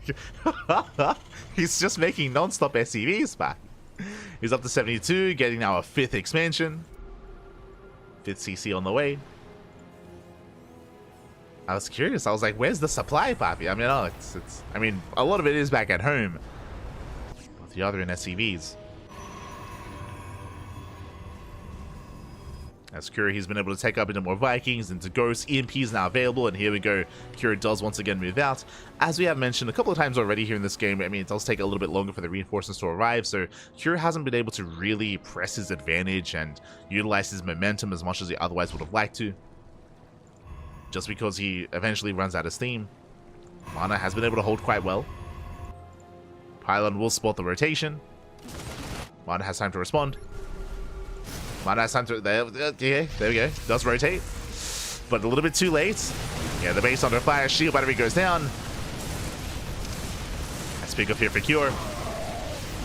He's just making non-stop SCVs back. He's up to 72, getting now a 5th expansion. 5th CC on the way. I was curious. I was like, where's the supply, Papi? I mean, oh, I mean, a lot of it is back at home. But the other in SCVs. As Kira, he's been able to take up into more Vikings, into Ghosts. EMP is now available, and here we go. Kira does once again move out. As we have mentioned a couple of times already here in this game, I mean, it does take a little bit longer for the reinforcements to arrive, so Kira hasn't been able to really press his advantage and utilize his momentum as much as he otherwise would have liked to. Just because he eventually runs out of steam. Mana has been able to hold quite well. Pylon will spot the rotation. Mana has time to respond. Mana has time to... There we go. Does rotate. But a little bit too late. Yeah, the base under fire. Shield battery goes down. I speak of here for Cure.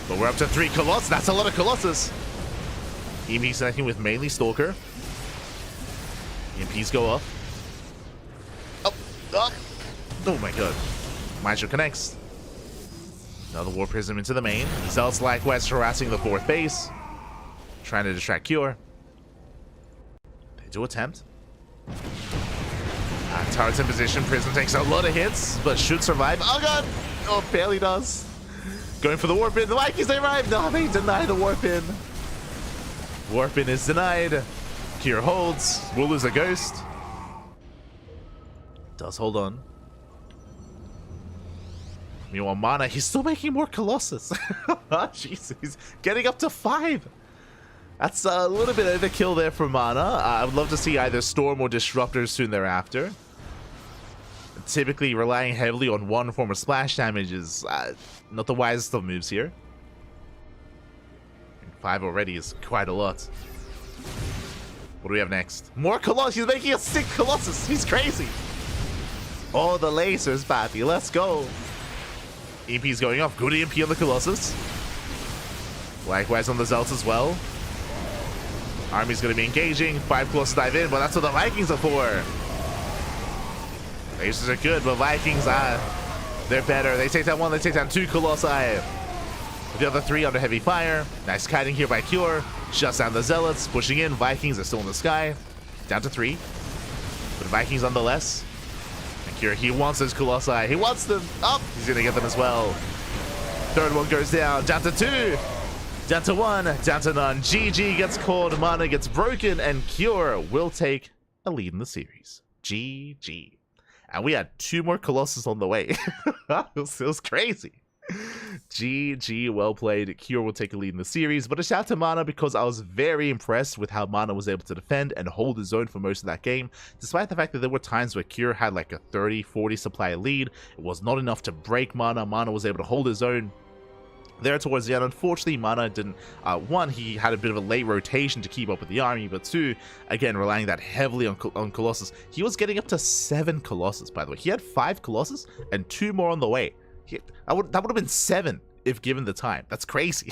But we're up to 3 Colossus. That's a lot of Colossus. EMP connecting with mainly Stalker. EMPs go off. Oh my god. Maestro connects. Another War Prism into the main. Zealots likewise harassing the 4th base. Trying to distract Cure. They do attempt. Turret's in position. Prism takes a lot of hits, but should survive. Oh god! Oh, barely does. Going for the Warpin. The Vikings, they arrive. No, they deny the Warpin. Warpin is denied. Cure holds. Will lose a Ghost. Does hold on. Meanwhile, Mana, he's still making more Colossus. Jeez, he's getting up to 5. That's a little bit overkill there for Mana. I would love to see either Storm or Disruptors soon thereafter. Typically, relying heavily on one form of splash damage is not the wisest of moves here. 5 already is quite a lot. What do we have next? More Colossus. He's making a 6 Colossus. He's crazy. Oh, the lasers, Pappy. Let's go. EMP's going off. Good EMP on the Colossus. Likewise on the Zealots as well. Army's going to be engaging. 5 Colossus dive in, but that's what the Vikings are for. Lasers are good, but Vikings, they're better. They take down 1, they take down 2 Colossi. The other 3 under heavy fire. Nice kiting here by Cure. Shuts down the Zealots. Pushing in. Vikings are still in the sky. Down to 3. But Vikings nonetheless. And Cure, he wants those Colossi. He wants them. Oh, he's going to get them as well. 3rd one goes down. Down to 2. Down to 1. Down to none. GG gets called. Mana gets broken. And Cure will take a lead in the series. GG. And we had 2 more Colossus on the way. It was crazy. GG, well played. Cure will take a lead in the series, but a shout out to Mana because I was very impressed with how Mana was able to defend and hold his own for most of that game, despite the fact that there were times where Cure had like a 30-40 supply lead. It was not enough to break Mana. Mana was able to hold his own there towards the end. Unfortunately, Mana didn't, 1, he had a bit of a late rotation to keep up with the army, but 2, again, relying that heavily on Colossus. He was getting up to 7 Colossus, by the way. He had 5 Colossus and 2 more on the way. That would have been 7 if given the time. That's crazy.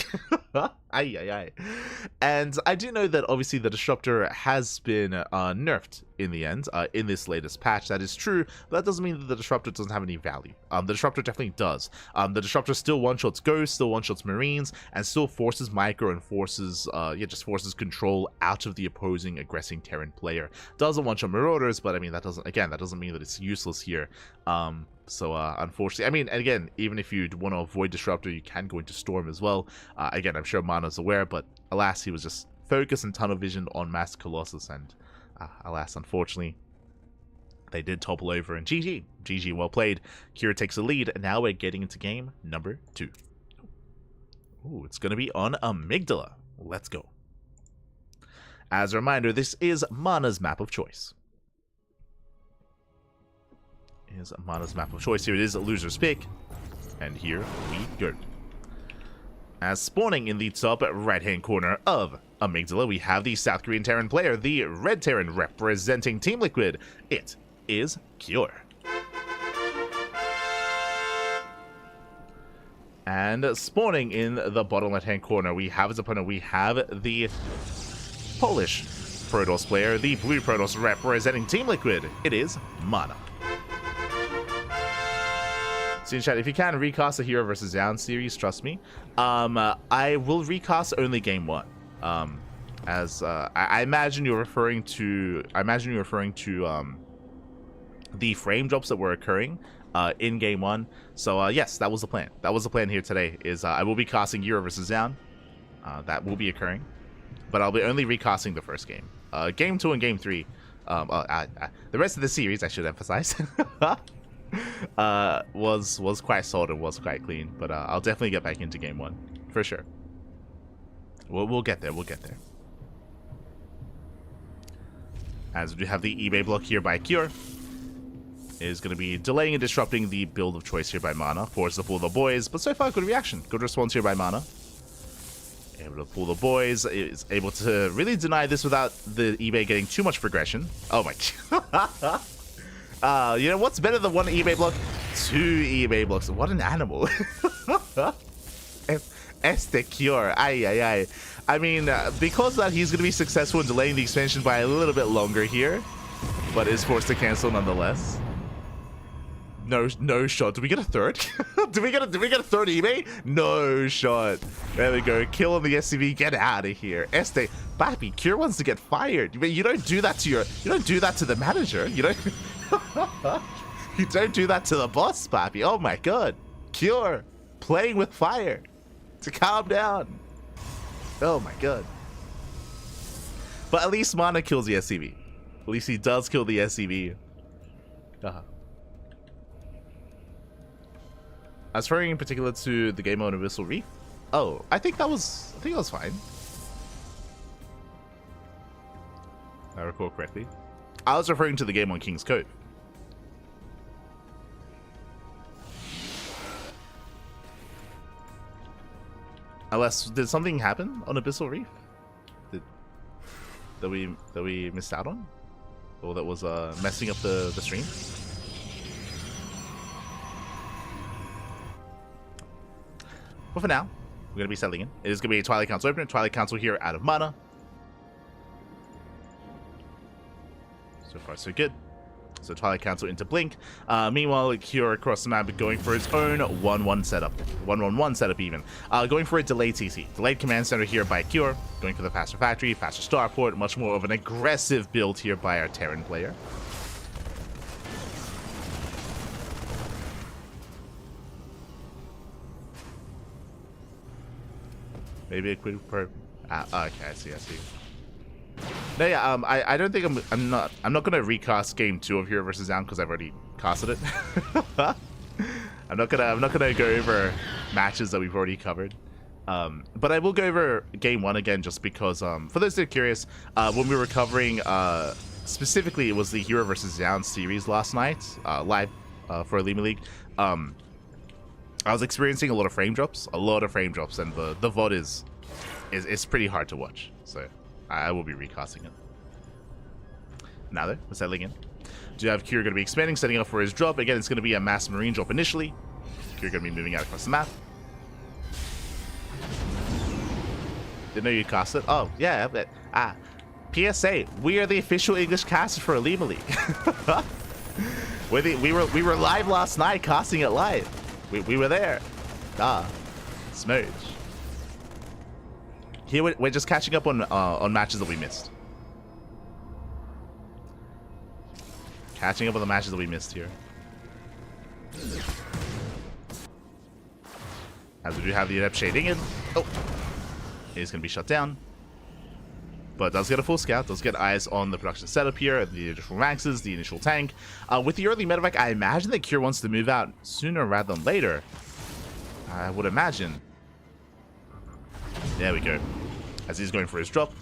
And I do know that obviously the Disruptor has been nerfed in the end, in this latest patch. That is true, but that doesn't mean that the Disruptor doesn't have any value. The Disruptor definitely does. The Disruptor still one-shots Ghosts, still one-shots Marines, and still forces Micro and forces, just forces control out of the opposing aggressing Terran player. Doesn't one-shot Marauders, but I mean, that doesn't mean that it's useless here. So unfortunately, I mean, again, even if you want to avoid Disruptor, you can go into Storm as well. Again, I'm sure Mana's aware, but alas, he was just focused and tunnel visioned on Mass Colossus, and alas, unfortunately, they did topple over, and GG, well played. Kira takes the lead, and now we're getting into game number 2. Ooh, it's going to be on Amygdala. Let's go. As a reminder, this is Mana's map of choice. Here's Mana's map of choice. Here it is, a loser's pick. And here we go. As spawning in the top right-hand corner of Amygdala, we have the South Korean Terran player, the Red Terran representing Team Liquid. It is herO. And spawning in the bottom left-hand corner, we have his opponent. We have the Polish Protoss player, the Blue Protoss representing Team Liquid. It is Mana. So in chat, if you can recast the herO versus Down series, trust me, I will recast only game 1. I imagine you're referring to. The frame drops that were occurring in game 1. So yes, that was the plan. That was the plan here today. Is I will be casting herO versus Down. That will be occurring, but I'll be only recasting the first game. Game 2 and game 3. The rest of the series, I should emphasize. was quite solid and was quite clean, but I'll definitely get back into game 1 for sure. We'll get there. We'll get there. As we have the eBay block here by herO, is going to be delaying and disrupting the build of choice here by Mana. Force to pull the boys, but so far good reaction, good response here by Mana. Able to pull the boys, is able to really deny this without the eBay getting too much progression. Oh my god. You know what's better than one eBay block? 2 eBay blocks. What an animal. Este herO. Ay. I mean, because of that, he's going to be successful in delaying the expansion by a little bit longer here, but is forced to cancel nonetheless. No shot. Do we get a third? do we get a third eBay? No shot. There we go. Kill on the SCV. Get out of here. Este, papi, herO wants to get fired. You don't do that to you don't do that to the manager. You don't. You don't do that to the boss, papi. Oh my god. herO playing with fire. To calm down. Oh my god. But at least Mana kills the SCV. At least he does kill the SCV. I was referring in particular to the game on Abyssal Reef. Oh, I think that was fine. If I recall correctly. I was referring to the game on King's Cove. Unless, did something happen on Abyssal Reef? That we missed out on? Or that was messing up the stream? But for now, we're going to be settling in. It is going to be a Twilight Council opener. Twilight Council here out of Mana. So far, so good. So Twilight Council into Blink. Meanwhile, herO across the map going for his own 1-1 setup. 1-1-1 setup even. Going for a delayed TC. Delayed command center here by herO. Going for the faster factory, faster starport. Much more of an aggressive build here by our Terran player. Maybe a quick per. Okay, I see. No, yeah. I don't think I'm not gonna recast game 2 of herO versus Down because I've already casted it. I'm not gonna go over matches that we've already covered. But I will go over game 1 again just because for those that are curious, when we were covering specifically it was the herO versus Down series last night live for OlimoLeague. I was experiencing a lot of frame drops, and the VOD is pretty hard to watch, so I will be recasting it. Now though, we're settling in. Do you have herO going to be expanding, setting up for his drop? Again, it's going to be a mass marine drop initially. herO going to be moving out across the map. Didn't know you'd cast it. Oh, yeah, but PSA, we are the official English caster for OlimoLeague. we were live last night, casting it live. We were there. Smooch. Here we're just catching up on matches that we missed. Catching up on the matches that we missed here. As we do have the adept shading in. Oh, he's gonna be shut down. But does get a full scout, does get eyes on the production setup here, the initial Maxes, the initial tank. With the early medevac, I imagine that herO wants to move out sooner rather than later. I would imagine. There we go. As he's going for his drop.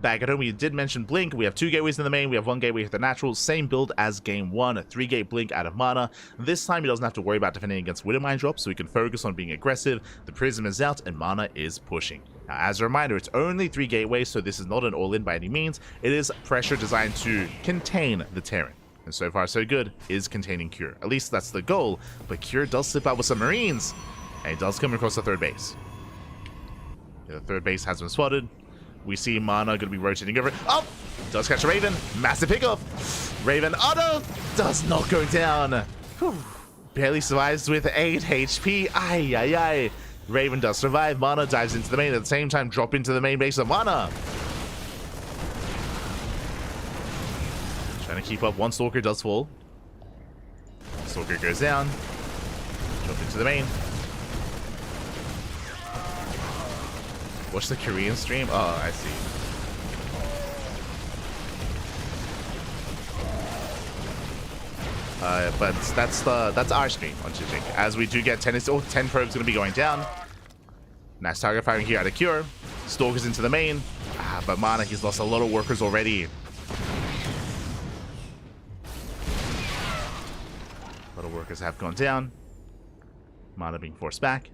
Back at home, we did mention Blink. We have 2 gateways in the main. We have 1 gateway with the natural. Same build as game 1. A 3-gate Blink out of mana. This time, he doesn't have to worry about defending against Widowmine drops, so he can focus on being aggressive. The Prism is out, and mana is pushing. Now, as a reminder, it's only 3 gateways, so this is not an all-in by any means. It is pressure designed to contain the Terran. And so far, so good, is containing Cure. At least that's the goal, but Cure does slip out with some Marines, and it does come across the 3rd base. The 3rd base has been spotted. We see Mana going to be rotating over. Oh! Does catch a Raven. Massive pickup. Raven auto does not go down. Whew. Barely survives with 8 HP. Ay, ay, ay. Raven does survive. Mana dives into the main. At the same time, drop into the main base of Mana. Trying to keep up. 1 Stalker does fall. Stalker goes down. Drop into the main. Watch the Korean stream? Oh, I see. But that's our stream on Chijing. As we do get 10 probes going to be going down. Nice target firing here out of Cure. Stalkers into the main. But Mana, he's lost a lot of workers already. A lot of workers have gone down. Mana being forced back.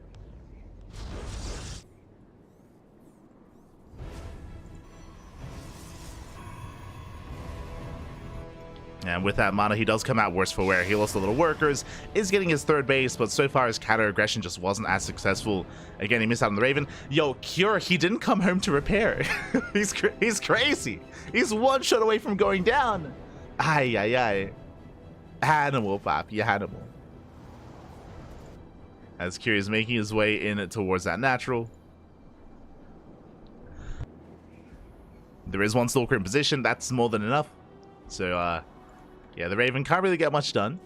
And with that Mana, he does come out worse for wear. He lost a little workers, is getting his 3rd base, but so far his counter aggression just wasn't as successful. Again, he missed out on the Raven. Yo, Cure, he didn't come home to repair. He's crazy. He's 1 shot away from going down. Ay, ay, ay. Animal, Papi, animal. As Cure is making his way in towards that natural. There is 1 Stalker in position. That's more than enough. So, yeah, the Raven can't really get much done.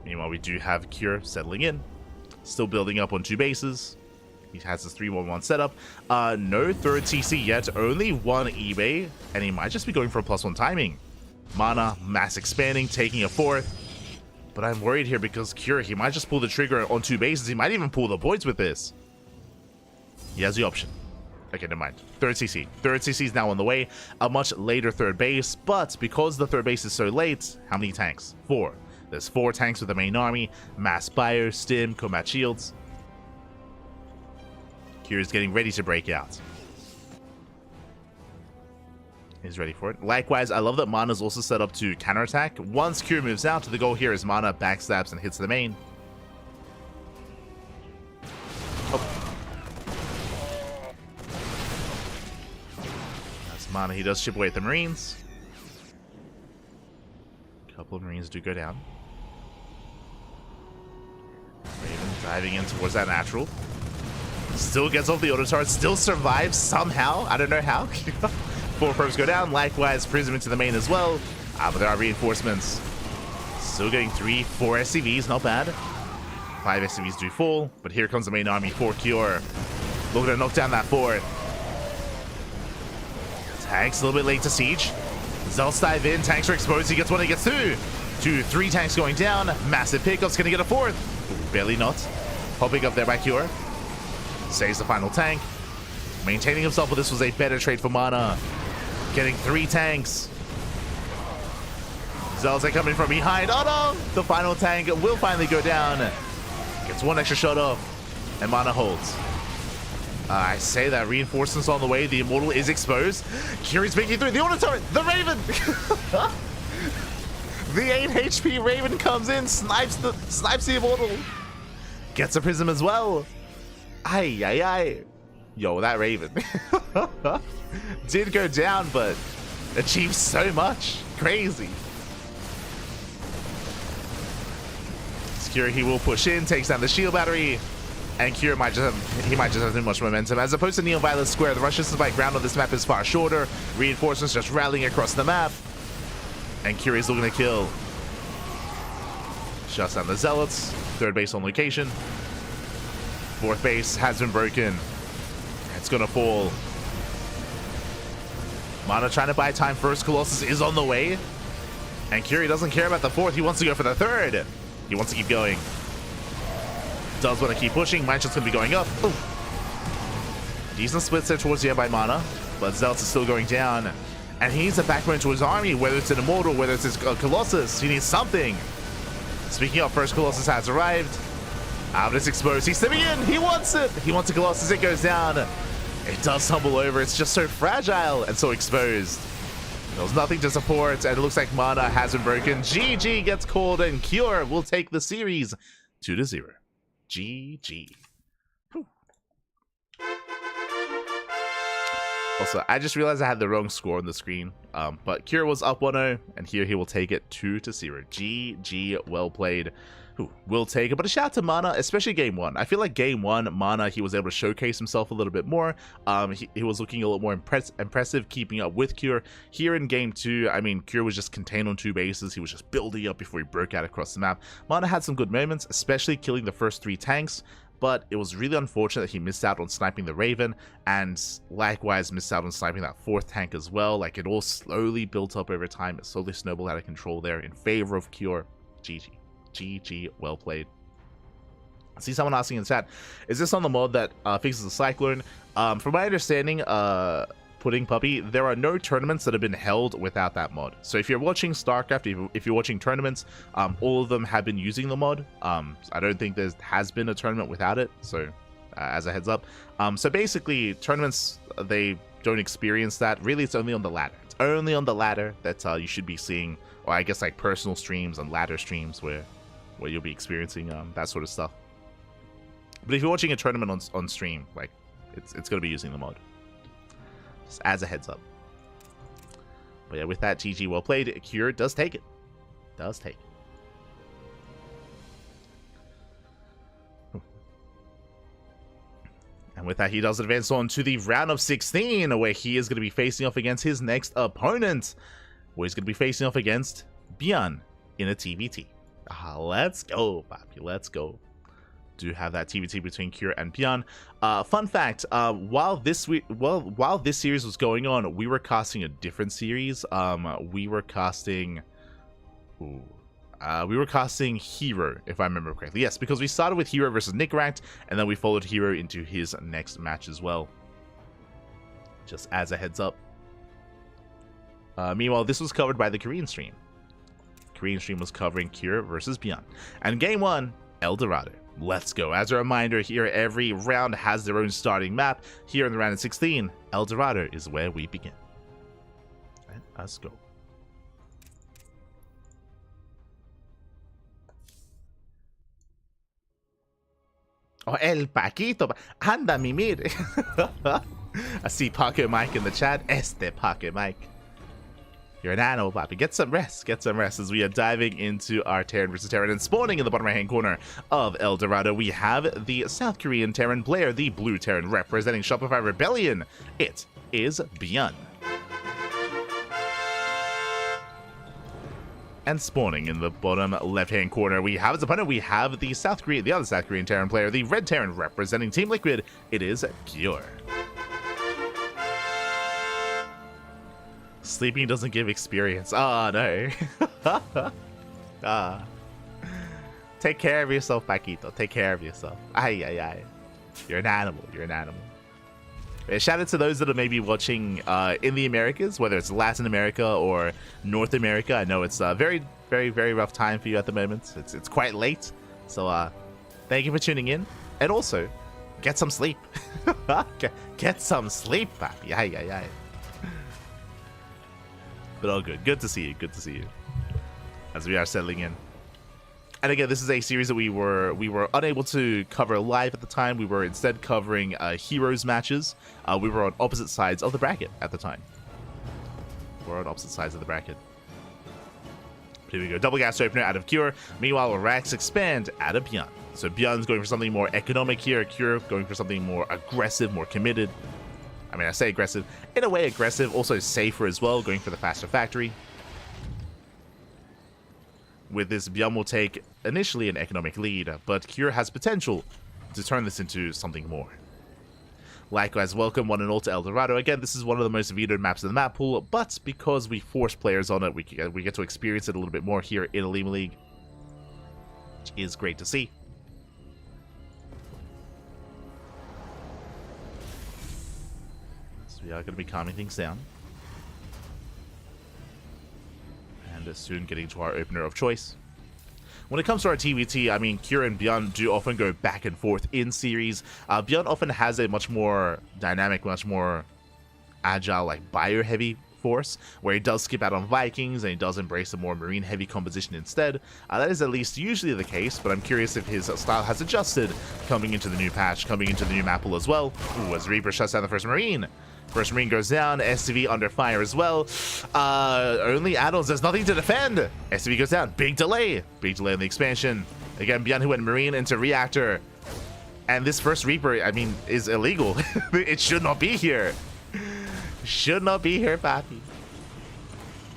Meanwhile, we do have Cure settling in. Still building up on 2 bases. He has his 3-1-1 setup. No 3rd TC yet. Only 1 eBay. And he might just be going for a +1 timing. Mana, mass expanding, taking a 4th. But I'm worried here because Cure, he might just pull the trigger on 2 bases. He might even pull the voids with this. He has the option. Okay, never mind. 3rd CC. 3rd CC is now on the way. A much later 3rd base, but because the 3rd base is so late, how many tanks? 4. There's 4 tanks with the main army. Mass Bio, Stim, Combat Shields. Cure is getting ready to break out. He's ready for it. Likewise, I love that Mana's also set up to counterattack. Once Cure moves out, the goal here is Mana backstabs and hits the main. Mana, he does chip away at the Marines. A couple of Marines do go down. Raven diving in towards that natural. Still gets off the auto turret, still survives somehow. I don't know how. 4 probes go down. Likewise, Prism into the main as well. But there are reinforcements. Still getting 3, 4 SCVs, not bad. 5 SCVs do fall, but here comes the main army for Cure. Looking to knock down that 4th. Tanks a little bit late to siege. Zelts dive in. Tanks are exposed. He gets 1. He gets 2. 2, 3 tanks going down. Massive pickups. Gonna get a 4th. Ooh, barely not. Popping up there by Cure. Saves the final tank. Maintaining himself, but this was a better trade for Mana. Getting 3 tanks. Zelts are coming from behind. Oh no! The final tank will finally go down. Gets 1 extra shot off. And Mana holds. I say that reinforcements on the way. The Immortal is exposed. Cure's making through the auto turret. The Raven. The 8 HP Raven comes in, snipes the Immortal. Gets a Prism as well. Ay, ay, ay. Yo, that Raven did go down, but achieved so much. Crazy. Cure, he will push in, takes down the shield battery. And Cure might just have too much momentum. As opposed to Neon Violet Square, the rush distance by ground on this map is far shorter. Reinforcements just rallying across the map. And Cure is looking to kill. Shuts down the Zealots. 3rd base on location. 4th base has been broken. It's gonna fall. Mana trying to buy time. First Colossus is on the way. And Cure doesn't care about the 4th. He wants to go for the 3rd. He wants to keep going. Does want to keep pushing. Might just gonna be going up. Ooh. Decent splits there towards the end by Mana, but Zelt's is still going down. And he needs a backbone to his army, whether it's an Immortal, whether it's his Colossus. He needs something. Speaking of, first Colossus has arrived. It's exposed. He's stepping in. He wants it. He wants a Colossus. It goes down. It does tumble over. It's just so fragile and so exposed. There's nothing to support, and it looks like Mana has been broken. GG gets called, and Cure will take the series 2-0. GG. Whew. Also, I just realized I had the wrong score on the screen, but Cure was up 1-0, and here he will take it 2-0. GG, well played. Will take it, but a shout out to Mana, especially game 1. I feel like game 1, Mana, he was able to showcase himself a little bit more. He was looking a little more impressive, keeping up with Cure. Here in game 2, I mean, Cure was just contained on 2 bases. He was just building up before he broke out across the map. Mana had some good moments, especially killing the first 3 tanks, but it was really unfortunate that he missed out on sniping the Raven, and likewise missed out on sniping that 4th tank as well. Like, it all slowly built up over time. It slowly snowballed out of control there in favor of Cure. GG. GG, well played. I see someone asking in the chat, is this on the mod that fixes the Cyclone? From my understanding, Pudding Puppy, there are no tournaments that have been held without that mod. So if you're watching StarCraft, if you're watching tournaments, all of them have been using the mod. I don't think there has been a tournament without it, so as a heads up. So basically, tournaments, they don't experience that. Really, it's only on the ladder. It's only on the ladder that you should be seeing, or I guess like personal streams and ladder streams where you'll be experiencing that sort of stuff. But if you're watching a tournament on stream, like, it's going to be using the mod. Just as a heads up. But yeah, with that, GG, well played. Cure does take it. Does take it. And with that, he does advance on to the round of 16, where he is going to be facing off against his next opponent, where he's going to be facing off against Bjorn in a TVT. Let's go, Papi. Let's go. Do have that TVT between Cure and Bjorn. Fun fact: while this series was going on, we were casting a different series. We were casting herO, if I remember correctly. Yes, because we started with herO versus Nick ranked, and then we followed herO into his next match as well. Just as a heads up. Meanwhile, this was covered by the Korean stream. Korean stream was covering Cure versus Bjorn. And game 1, El Dorado. Let's go. As a reminder, here every round has their own starting map. Here in the round of 16, El Dorado is where we begin. Let us go. Oh, El Paquito. Anda, mimir. I see Paco Mike in the chat. Este Paco Mike. You're an animal, Papi. Get some rest. Get some rest as we are diving into our Terran versus Terran. And spawning in the bottom right-hand corner of El Dorado, we have the South Korean Terran player, the blue Terran representing Shopify Rebellion. It is Bjorn. And spawning in the bottom left-hand corner, we have his opponent. We have the other South Korean Terran player, the red Terran representing Team Liquid. It is Cure. Sleeping doesn't give experience. Oh, no. Take care of yourself, Paquito. Take care of yourself. Ay, ay, ay. You're an animal. You're an animal. Shout out to those that are maybe watching in the Americas, whether it's Latin America or North America. I know it's a very, very, very rough time for you at the moment. It's quite late. So thank you for tuning in. And also, get some sleep. Get some sleep, papi. Ay, ay, ay. But all good. Good to see you. Good to see you. As we are settling in. And again, this is a series that we were unable to cover live at the time. We were instead covering herO's matches. We were on opposite sides of the bracket at the time. We're on opposite sides of the bracket. Here we go. Double gas opener out of Cure. Meanwhile, Rax expand out of Bjorn. So Bjorn's going for something more economic here. Cure going for something more aggressive, more committed. I mean, I say aggressive. In a way, aggressive. Also safer as well, going for the faster factory. With this, Bjorn will take initially an economic lead, but Cure has potential to turn this into something more. Likewise, welcome one and all to El Dorado. Again, this is one of the most vetoed maps in the map pool, but because we force players on it, we get to experience it a little bit more here in OlimoLeague, which is great to see. We are going to be calming things down. And soon getting to our opener of choice. When it comes to our TVT, I mean, Kira and Bjorn do often go back and forth in series. Bjorn often has a much more dynamic, much more agile, like bio-heavy force, where he does skip out on Vikings and he does embrace a more marine-heavy composition instead. That is at least usually the case, but I'm curious if his style has adjusted coming into the new patch, coming into the new map pool as well. Ooh, as Reaper shuts down the first Marine. First Marine goes down, SCV under fire as well. Only add-ons, there's nothing to defend. SCV goes down, big delay. Big delay on the expansion. Again, Bjorn who went Marine into Reactor. And this first Reaper, I mean, is illegal. It should not be here. Should not be here, Pappy.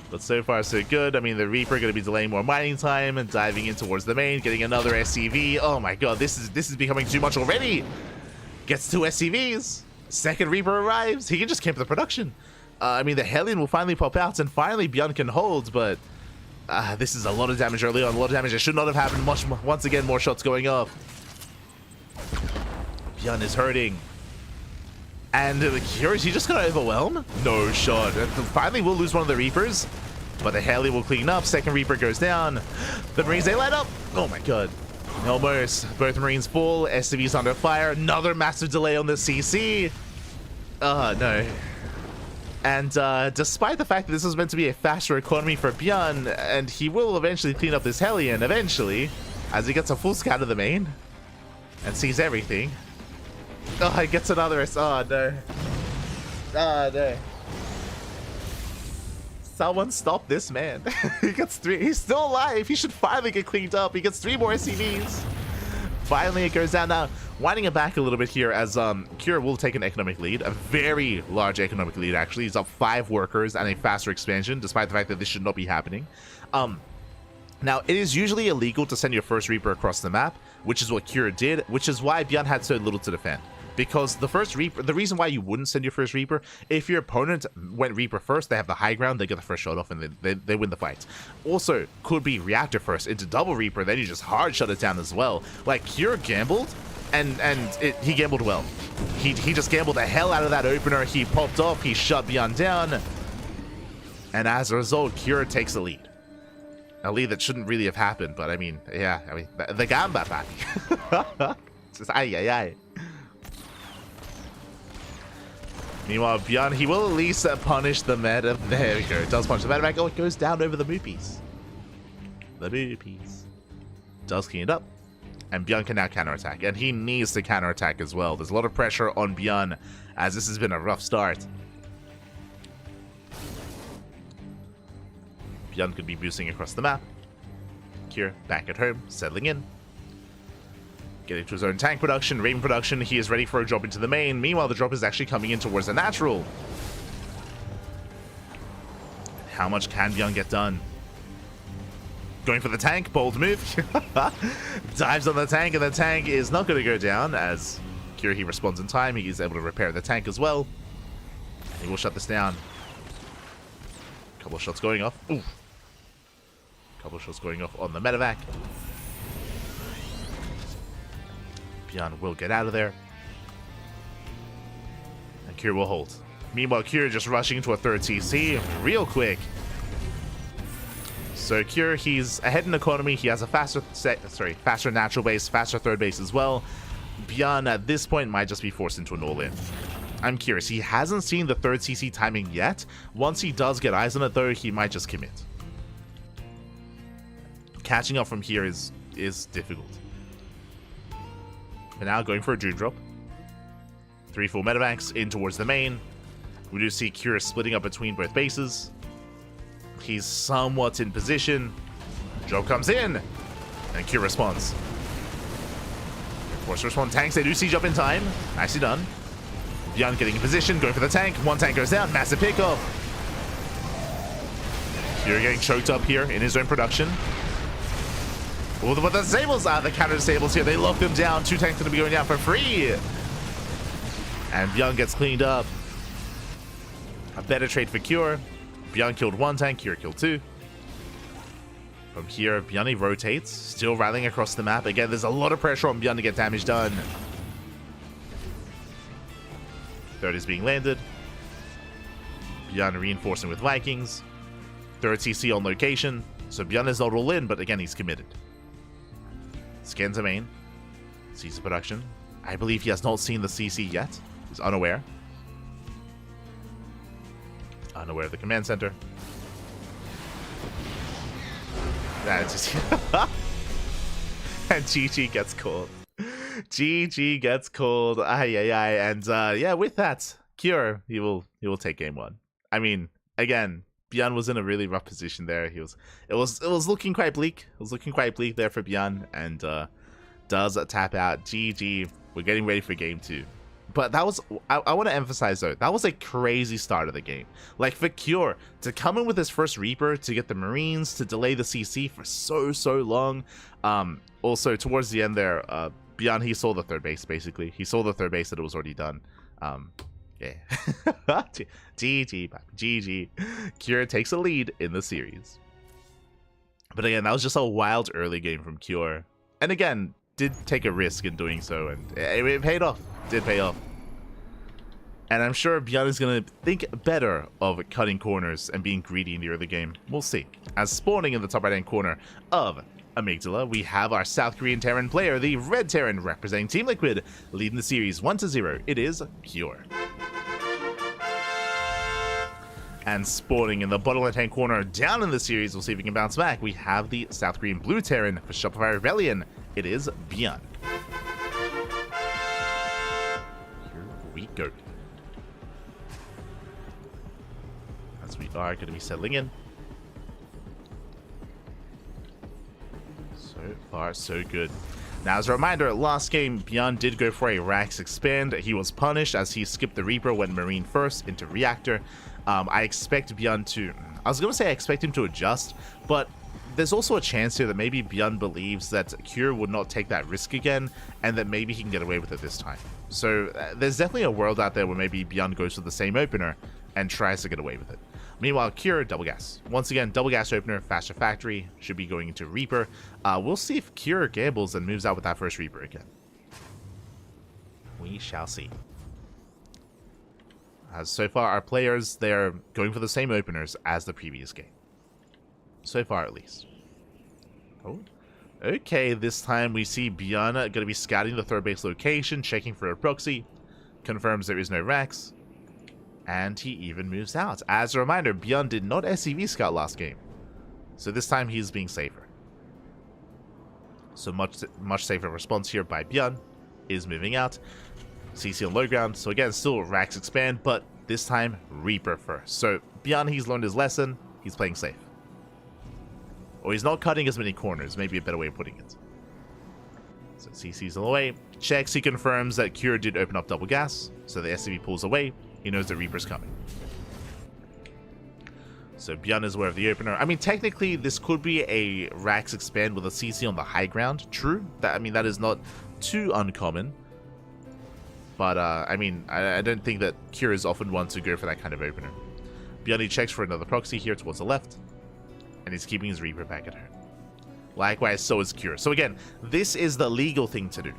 But so far, so good. I mean, the Reaper going to be delaying more mining time and diving in towards the main, getting another SCV. Oh my god, this is becoming too much already. Gets 2 SCVs. Second Reaper arrives. He can just camp the production. I mean, the Hellion will finally pop out, and finally Bjorn can hold, but this is a lot of damage early on. A lot of damage that should not have happened. Once again, more shots going off. Bjorn is hurting. And Kira, is he just gonna overwhelm? No shot. Finally, we'll lose one of the Reapers, but the Hellion will clean up. Second Reaper goes down. The Marines, they light up. Oh my god. Almost. Both Marines fall. SCV's under fire. Another massive delay on the CC. No. And despite the fact that this was meant to be a faster economy for Bjorn, and he will eventually clean up this Hellion, eventually, as he gets a full scout of the main and sees everything. Oh, he gets another Oh, no. Oh, no. Someone stop this man. He gets 3. He's still alive. He should finally get cleaned up. He gets 3 more SCVs. Finally, it goes down. Now, winding it back a little bit here as Kira will take an economic lead. A very large economic lead, actually. He's up 5 workers and a faster expansion, despite the fact that this should not be happening. Now, it is usually illegal to send your first Reaper across the map, which is what Kira did, which is why Bjorn had so little to defend. Because the first Reaper, the reason why you wouldn't send your first Reaper, if your opponent went Reaper first, they have the high ground, they get the first shot off, and they win the fight. Also, could be Reactor first into double Reaper, then you just hard shut it down as well. Like, Kira gambled, and he gambled well. He just gambled the hell out of that opener, he popped off, he shut Bjorn down, and as a result, Kira takes the lead. A lead that shouldn't really have happened, but I mean, yeah, I mean, the gamba, Pappy. Just ay. Meanwhile, Bjorn, he will at least punish the meta. There we go. It does punish the meta back. Oh, it goes down over the moopies. The moopies. Does clean it up. And Bjorn can now counterattack. And he needs to counterattack as well. There's a lot of pressure on Bjorn, as this has been a rough start. Bjorn could be boosting across the map. Kira back at home, settling in. Getting to his own tank production, Raven production. He is ready for a drop into the main. Meanwhile, the drop is actually coming in towards the natural. How much can Bjorn get done? Going for the tank, bold move. Dives on the tank, and the tank is not going to go down as Kira, he responds in time. He is able to repair the tank as well. He will shut this down. Couple of shots going off. Ooh. Couple of shots going off on the medevac. Bjorn will get out of there. And Kira will hold. Meanwhile, Kira just rushing into a third TC real quick. So Kira, he's ahead in economy. He has a faster natural base, faster third base as well. Bjorn at this point might just be forced into an all-in. I'm curious. He hasn't seen the third CC timing yet. Once he does get eyes on it, though, he might just commit. Catching up from here is difficult. But now going for a Doom drop. 3 full medevacs in towards the main. We do see Kira splitting up between both bases. He's somewhat in position. Drop comes in. And Kira responds. Force respawn tanks. They do siege up in time. Nicely done. Bjorn getting in position. Going for the tank. One tank goes down. Massive pickoff. Kira getting choked up here in his own production. Oh, but the disables are the counter disables here. They lock them down. 2 tanks going to be going down for free. And Bjorn gets cleaned up. A better trade for Kira. Bjorn killed 1 tank. Kira killed 2. From here, Bjorn rotates. Still rallying across the map. Again, there's a lot of pressure on Bjorn to get damage done. Third is being landed. Bjorn reinforcing with Vikings. Third CC on location. So Bjorn is not all in, but again, he's committed. Scans the main. Sees the production. I believe he has not seen the CC yet. He's unaware. Unaware of the command center. That's just... and GG gets called. GG gets called. Ay, ay, ay. And yeah, with that, Cure, he will take game one. I mean, again, Bjorn was in a really rough position there. It was looking quite bleak. It was looking quite bleak there for Bjorn, and does tap out. GG. We're getting ready for game two. But that was, I want to emphasize though, that was a crazy start of the game. Like for Cure, to come in with his first Reaper, to get the Marines, to delay the CC for so long. Also, towards the end there, Bjorn, he saw the third base, basically. He saw the third base that it was already done. Yeah. GG, GG. Cure takes a lead in the series. But again, that was just a wild early game from Cure. And again, did take a risk in doing so, and it paid off. Did pay off. And I'm sure Bjorn is going to think better of cutting corners and being greedy in the early game. We'll see. As spawning in the top right-hand corner of Amygdala, we have our South Korean Terran player, the Red Terran, representing Team Liquid, leading the series 1-0. It is Cure. And spawning in the bottom left-hand corner, down in the series, we'll see if we can bounce back. We have the South Korean Blue Terran for Shopify Rebellion. It is Bjorn. We go. As we are going to be settling in. So far, so good. Now, as a reminder, last game, Bjorn did go for a Rax Expand. He was punished as he skipped the Reaper, went Marine first into Reactor. I expect Bjorn to... I was going to say I expect him to adjust, but there's also a chance here that maybe Bjorn believes that Cure would not take that risk again, and that maybe he can get away with it this time. So there's definitely a world out there where maybe Bjorn goes for the same opener and tries to get away with it. Meanwhile, Cure, double gas. Once again, double gas opener, faster factory, should be going into Reaper. We'll see if Cure gambles and moves out with that first Reaper again. We shall see. As so far, our players, they're going for the same openers as the previous game. So far, at least. Oh, okay. This time we see Bjorn going to be scouting the third base location, checking for a proxy, confirms there is no Rex, and he even moves out. As a reminder, Bjorn did not SCV scout last game, so this time he's being safer. So much safer response here by Bjorn is moving out. CC on low ground. So again, still Rax Expand, but this time Reaper first. So Bjorn, he's learned his lesson. He's playing safe. Or he's not cutting as many corners, maybe a better way of putting it. So CC's on the way. Checks, he confirms that Cure did open up double gas. So the SCV pulls away. He knows the Reaper's coming. So Bjorn is aware of the opener. I mean, technically, this could be a Rax Expand with a CC on the high ground. True. I mean, that is not too uncommon. But, I mean, I don't think that Cure is often one to go for that kind of opener. Bjorn, he checks for another proxy here towards the left. And he's keeping his Reaper back at home. Likewise, so is Cure. So again, this is the legal thing to do.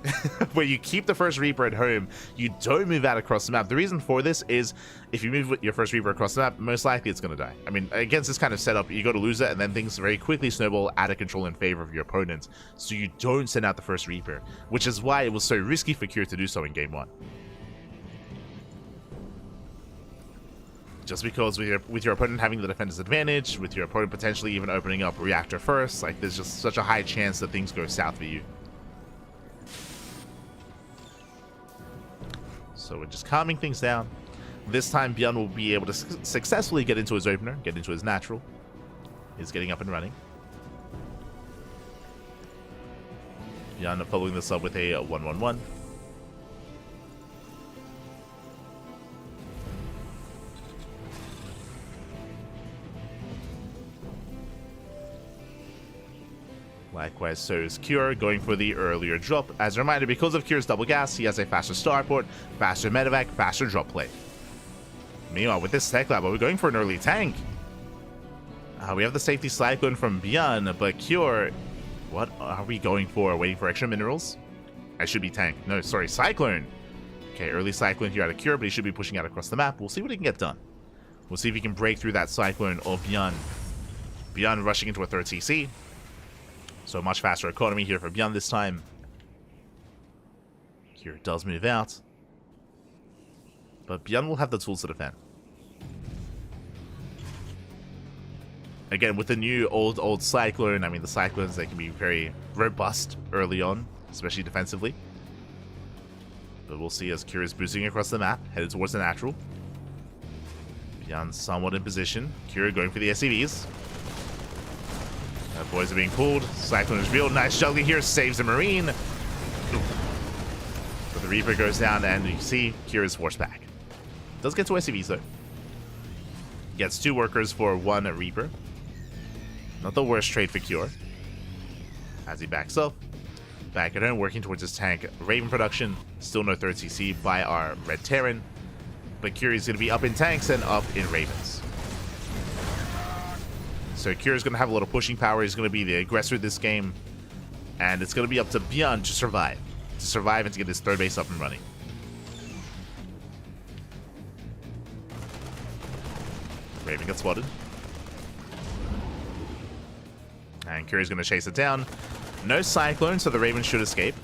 Where you keep the first Reaper at home, you don't move out across the map. The reason for this is, if you move your first Reaper across the map, most likely it's going to die. I mean, against this kind of setup, you got to lose it, and then things very quickly snowball out of control in favor of your opponent. So you don't send out the first Reaper, which is why it was so risky for Cure to do so in game one. Just because with your opponent having the defender's advantage, with your opponent potentially even opening up Reactor first, like there's just such a high chance that things go south for you. So we're just calming things down. This time Bjorn will be able to successfully get into his opener, get into his natural. He's getting up and running. Bjorn following this up with a 1-1-1. Likewise, so is Cure, going for the earlier drop. As a reminder, because of Cure's double gas, he has a faster starport, faster medevac, faster drop play. Meanwhile, with this tech lab, we're going for an early tank. We have the safety cyclone from Bjorn, but Cure, what are we going for? Waiting for extra minerals? I should be tank. No, sorry, cyclone. Okay, early cyclone here out of Cure, but he should be pushing out across the map. We'll see what he can get done. We'll see if he can break through that Cyclone or Bjorn. Bjorn rushing into a third CC. So much faster economy here for Bjorn this time. Here does move out. But Bjorn will have the tools to defend. Again, with the new old Cyclone, I mean, the Cyclones, they can be very robust early on, especially defensively. But we'll see as Kira's boosting across the map, headed towards the natural. Bjorn somewhat in position. Kira going for the SCVs. Boys are being pulled. Cyclone is real nice juggling here, saves the Marine. But the Reaper goes down, and you see Kira's forced back. Does get to SCVs though. Gets 2 workers for 1 Reaper. Not the worst trade for Cure. As he backs up. Back at home, working towards his tank Raven production. Still no 3rd CC by our Red Terran. But Cure is going to be up in tanks and up in Ravens. So Cure is going to have a lot of pushing power. He's going to be the aggressor this game. And it's going to be up to Bjorn to survive. To survive and to get this 3rd base up and running. Raven gets spotted. And Curie's going to chase it down. No Cyclone, so the Raven should escape.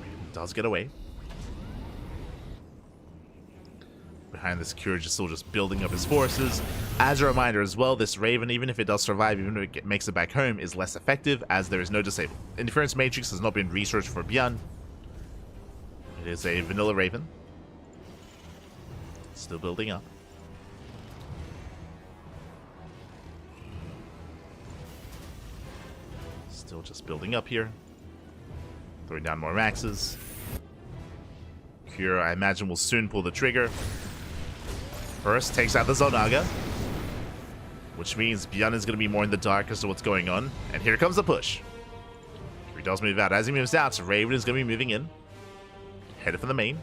Raven does get away. Behind this, Curie still just building up his forces. As a reminder as well, this Raven, even if it does survive, even if it makes it back home, is less effective as there is no disable. Interference Matrix has not been researched for Bjorn. It is a vanilla Raven. Still building up. Still just building up here. Throwing down more maxes. Cure, I imagine, will soon pull the trigger. First, takes out the Zonaga. Which means Bjorn is going to be more in the dark as to what's going on. And here comes the push. He does move out. As he moves out, Raven is going to be moving in. Headed for the main.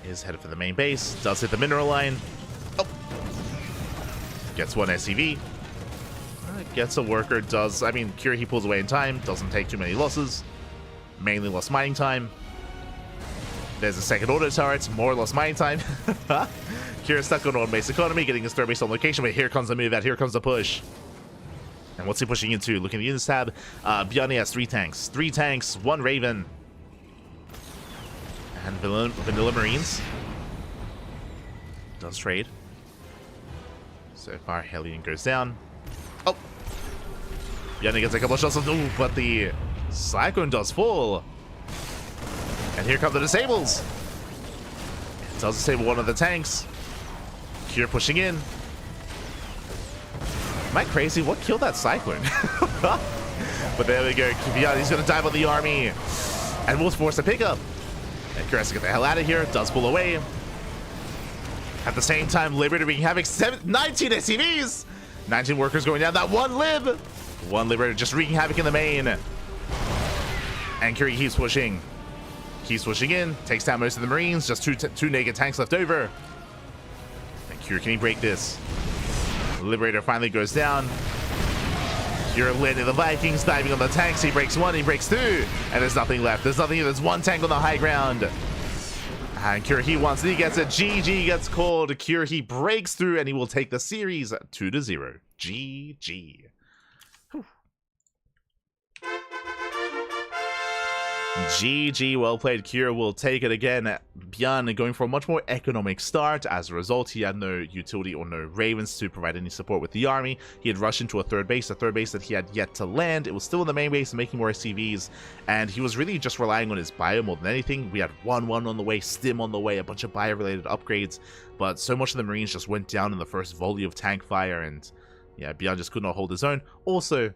Is headed for the main base. Does hit the mineral line. Oh! Gets 1 SCV. Gets a worker. Does, I mean, Cure, he pulls away in time. Doesn't take too many losses. Mainly lost mining time. There's a second auto turret. More lost mining time. Cure stuck on on-base economy, getting his 3rd base on location. But here comes the move out. Here comes the push. And what's he pushing into? Looking at the units tab. Bjorn has 3 tanks. 3 tanks, 1 Raven. And vanilla Marines. Does trade. So far, Hellion goes down. Oh! Bjorn gets a couple of shots. Ooh, but the Cyclone does fall. And here come the disables. It does disable 1 of the tanks. Cure pushing in. Am I crazy? What killed that Cyclone? But there we go. Bjorn, he's going to dive on the army. And will force a pickup. And Cure has to get the hell out of here. Does pull away. At the same time, Liberator being having 19 SCVs. 19 workers going down. That 1 lib. 1 Liberator just wreaking havoc in the main. And Cure keeps pushing. Keeps pushing in. Takes down most of the Marines. Just two naked tanks left over. And Cure, can he break this? Liberator finally goes down. Cure led in the Vikings, diving on the tanks. He breaks 1, he breaks 2. And there's nothing left. There's nothing. There's 1 tank on the high ground. And Cure, he wants it. He gets it. GG gets called. Cure, he breaks through, and he will take the series 2-0. GG. GG, well played. Cure will take it again. Bjorn going for a much more economic start. As a result, he had no utility or no Ravens to provide any support with the army. He had rushed into a 3rd base, that he had yet to land. It was still in the main base, making more SCVs, and he was really just relying on his bio more than anything. We had 1-1 on the way, Stim on the way, a bunch of bio-related upgrades, but so much of the Marines just went down in the first volley of tank fire, and yeah, Bjorn just could not hold his own. Also,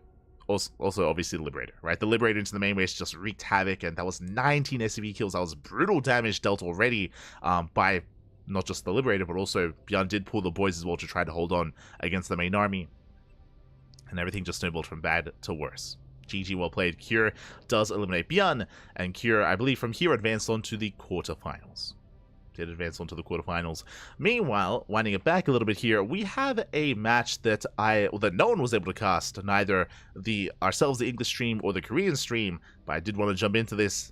obviously, the Liberator, right? The Liberator into the main base just wreaked havoc, and that was 19 SCV kills. That was brutal damage dealt already by not just the Liberator, but also Bjorn did pull the boys as well to try to hold on against the main army. And everything just snowballed from bad to worse. GG, well played. Cure does eliminate Bjorn, and Cure, I believe, from here advanced on to the quarterfinals. did advance on to the quarterfinals. Meanwhile, winding it back a little bit here, we have a match that no one was able to cast, neither ourselves, the English stream, or the Korean stream, but I did want to jump into this.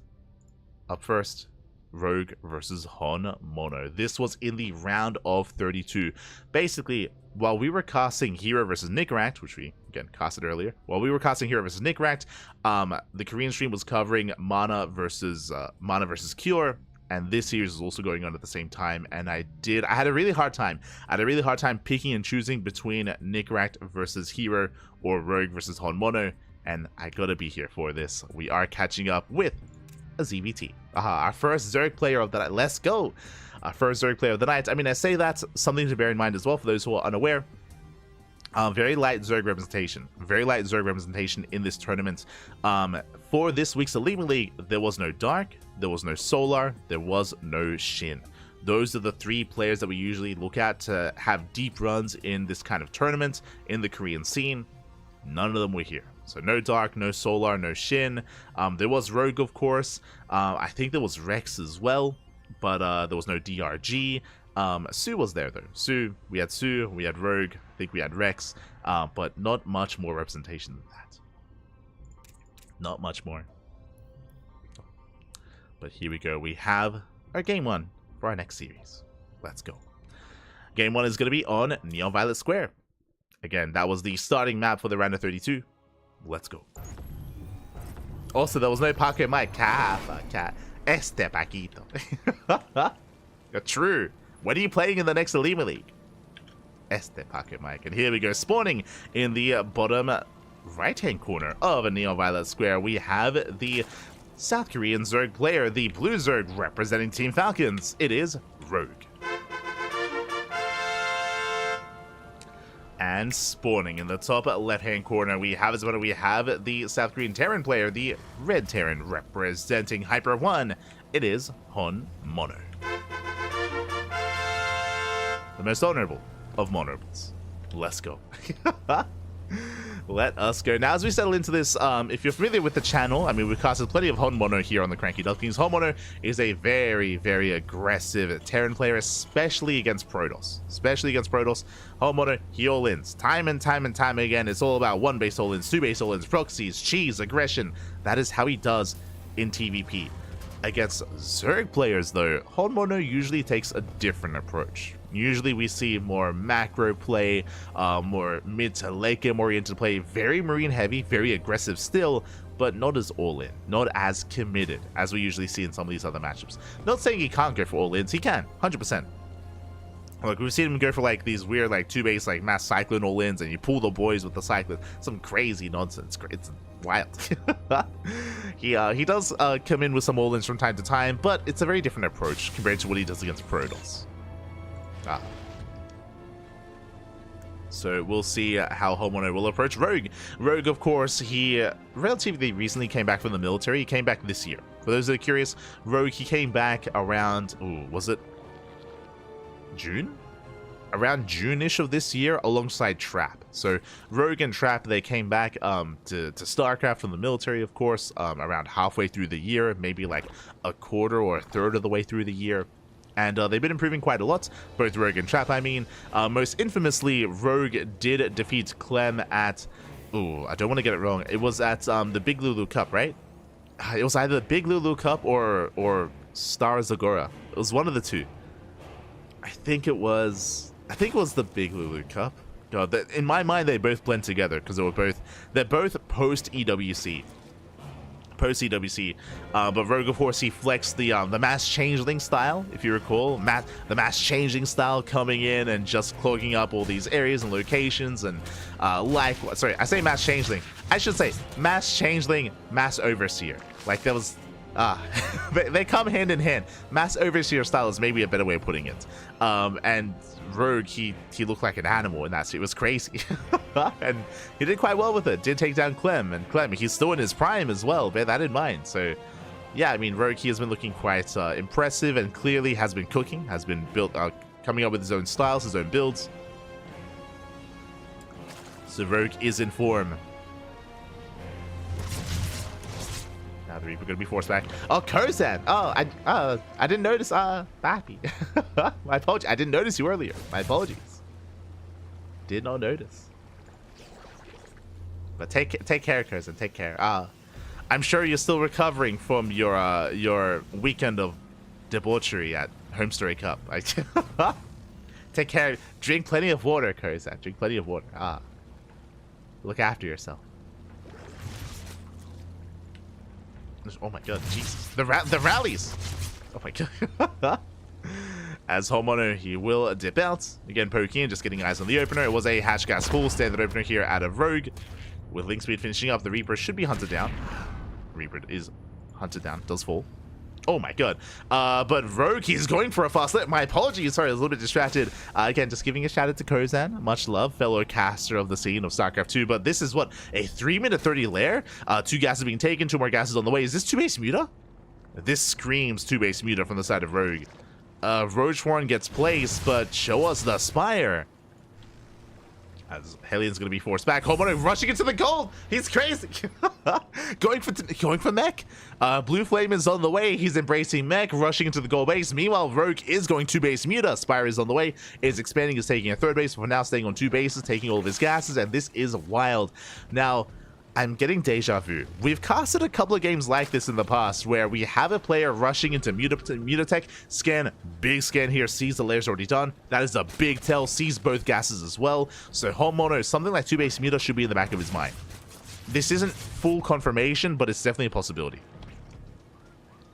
Up first, Rogue versus herO. This was in the round of 32. Basically, while we were casting herO versus Nickeract, which we, again, casted earlier, while we were casting herO versus Nickeract, the Korean stream was covering Mana versus Cure, and this series was also going on at the same time, and I had a really hard time. I had a really hard time picking and choosing between Nickeract versus herO or Rogue versus herO, and I gotta be here for this. We are catching up with a ZVT. Our first Zerg player of the night. Let's go! Our first Zerg player of the night. I mean, I say that's something to bear in mind as well for those who are unaware. Very light Zerg representation. Very light Zerg representation in this tournament. For this week's OlimoLeague, there was no Dark, there was no Solar, there was no Shin. Those are the three players that we usually look at to have deep runs in this kind of tournament in the Korean scene. None of them were here. So no Dark, no Solar, no Shin. There was Rogue, of course. I think there was Rex as well, but there was no DRG. Su was there though. We had Rogue, I think we had Rex, but not much more representation than that. Not much more. But here we go. We have our game 1 for our next series. Let's go. Game 1 is going to be on Neon Violet Square. Again, that was the starting map for the round of 32. Let's go. Also, there was no Paco Mike. Este Paquito. True. When are you playing in the next OlimoLeague? Este Paco Mike. And here we go. Spawning in the bottom right-hand corner of a Neon Violet Square, we have the South Korean Zerg player, the Blue Zerg representing Team Falcons. It is Rogue. And spawning in the top left-hand corner, we have the South Korean Terran player, the Red Terran representing Hyper 1. It is herO. The most honorable of honorables. Let's go. Let us go. Now, as we settle into this, if you're familiar with the channel, I mean, we've casted plenty of herO here on the CranKy Ducklings. herO is a very, very aggressive Terran player, especially against Protoss. herO, he all-ins. Time and time again, it's all about 1 base all-ins, 2 base all-ins, proxies, cheese, aggression. That is how he does in TVP. Against Zerg players, though, herO usually takes a different approach. Usually we see more macro play, more mid to late game oriented play, very marine heavy, very aggressive still, but not as all-in, not as committed as we usually see in some of these other matchups. Not saying he can't go for all-ins, he can, 100%. Like, we've seen him go for like these weird like 2 base like mass cyclone all-ins, and you pull the boys with the cyclone, some crazy nonsense. It's wild. He does come in with some all-ins from time to time, but it's a very different approach compared to what he does against Protoss. So we'll see how herO will approach Rogue. Rogue, of course, he relatively recently came back from the military. He came back this year. For those that are curious, Rogue, he came back around, was it June? Around June-ish of this year, alongside Trap. So Rogue and Trap, they came back to StarCraft from the military, of course, around halfway through the year, maybe like a quarter or a third of the way through the year. And they've been improving quite a lot, both Rogue and Trap, I mean. Most infamously, Rogue did defeat Clem at... Ooh, I don't want to get it wrong. It was at the Big Lulu Cup, right? It was either the Big Lulu Cup or Star Zagora. It was one of the two. I think it was the Big Lulu Cup. God, in my mind, they both blend together because they're both post EWC. But Rogue, of course, he flexed the mass changeling style, if you recall. The mass changing style coming in and just clogging up all these areas and locations, and sorry, I say mass changeling. I should say mass changeling, mass overseer. Like, there was they come hand in hand. Mass overseer style is maybe a better way of putting it. And Rogue, he looked like an animal in that suit. It was crazy. And he did quite well with it. Did take down Clem, and Clem, he's still in his prime as well. Bear that in mind. So yeah, I mean, Rogue, he has been looking quite impressive, and clearly has been cooking, has been built, coming up with his own styles, his own builds. So Rogue is in form. Now The Reaper gonna be forced back. Oh, Kozan! Oh, I didn't notice, Bappy. My apologies. I didn't notice you earlier. My apologies. Did not notice. But take care, Kozan. Take care. I'm sure you're still recovering from your weekend of debauchery at Homestory Cup. Take care. Drink plenty of water, Kozan. Drink plenty of water. Look after yourself. Oh my god, Jesus. The rallies! Oh my god. As Homeowner, he will dip out. Again, poking in, just getting eyes on the opener. It was a Hatch Gas full standard opener here out of Rogue. With Link Speed finishing up, the Reaper should be hunted down. Reaper is hunted down, does fall. Oh my god. But Rogue, he's going for a fast lit. My apologies, sorry, I was a little bit distracted. Again, just giving a shout out to Kozan. Much love, fellow caster of the scene of StarCraft 2. But this is what, a 3-minute 30 lair? 2 gases being taken, 2 more gases on the way. Is this 2-base Muta? This screams 2-base Muta from the side of Rogue. Roachworn gets placed, but show us the Spire. As Helion's gonna be forced back. Homeowner rushing into the gold. He's crazy. going for mech. Blue Flame is on the way. He's embracing mech, rushing into the gold base. Meanwhile, Rogue is going 2-base Muta. Spire is on the way. Is expanding. Is taking a 3rd base. For now, staying on 2 bases, taking all of his gases, and this is wild. Now, I'm getting deja vu. We've casted a couple of games like this in the past where we have a player rushing into Mutatech, scan, big scan here, sees the layer's already done. That is a big tell, sees both gases as well. So Homeowner, something like 2-base Muta should be in the back of his mind. This isn't full confirmation, but it's definitely a possibility.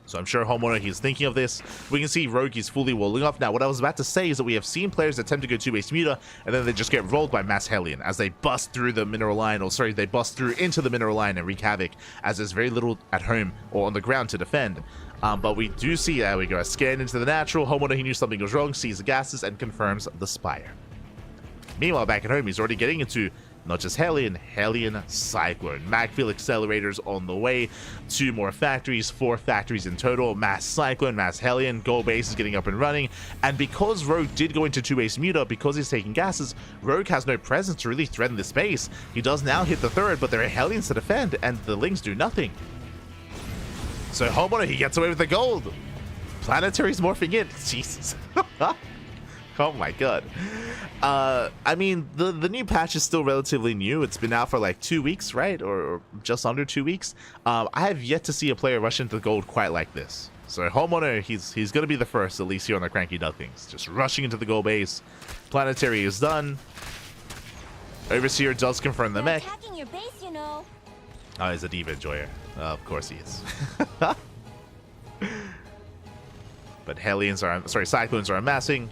So I'm sure Homeowner, he's thinking of this. We can see Rogue, he's fully walling off. Now, what I was about to say is that we have seen players attempt to go 2-base Muta, and then they just get rolled by Mass Hellion as they bust through the mineral line, or sorry, they bust through into the mineral line and wreak havoc, as there's very little at home or on the ground to defend. But we do see, there we go, a scan into the natural. Homeowner, he knew something was wrong, sees the gases, and confirms the Spire. Meanwhile, back at home, he's already getting into not just Hellion, Cyclone. Magfield accelerators on the way. 2 more factories, 4 factories in total. Mass Cyclone, Mass Hellion, gold base is getting up and running. And because Rogue did go into 2-base Muta, because he's taking gases, Rogue has no presence to really threaten this base. He does now hit the 3rd, but there are Hellions to defend, and the Lings do nothing. So Homeowner, he gets away with the gold. Planetary's morphing in. Jesus. Oh my god. I mean, the new patch is still relatively new. It's been out for like 2 weeks, right? Or just under 2 weeks. I have yet to see a player rush into gold quite like this. So Homeowner, he's going to be the first, at least here on the CranKy Ducklings. Just rushing into the gold base. Planetary is done. Overseer does confirm the mech. Attacking your base, you know. Oh, he's a Diva Enjoyer. Of course he is. But Cyclones are amassing.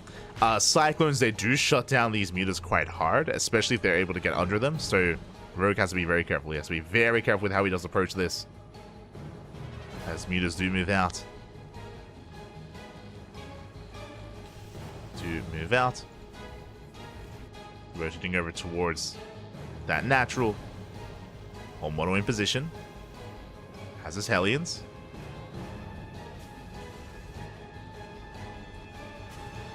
Cyclones, they do shut down these Mutas quite hard, especially if they're able to get under them. So Rogue has to be very careful. He has to be very careful with how he does approach this, as Mutas do move out. Rotating over towards that natural. Homeowner in position. Has his Hellions.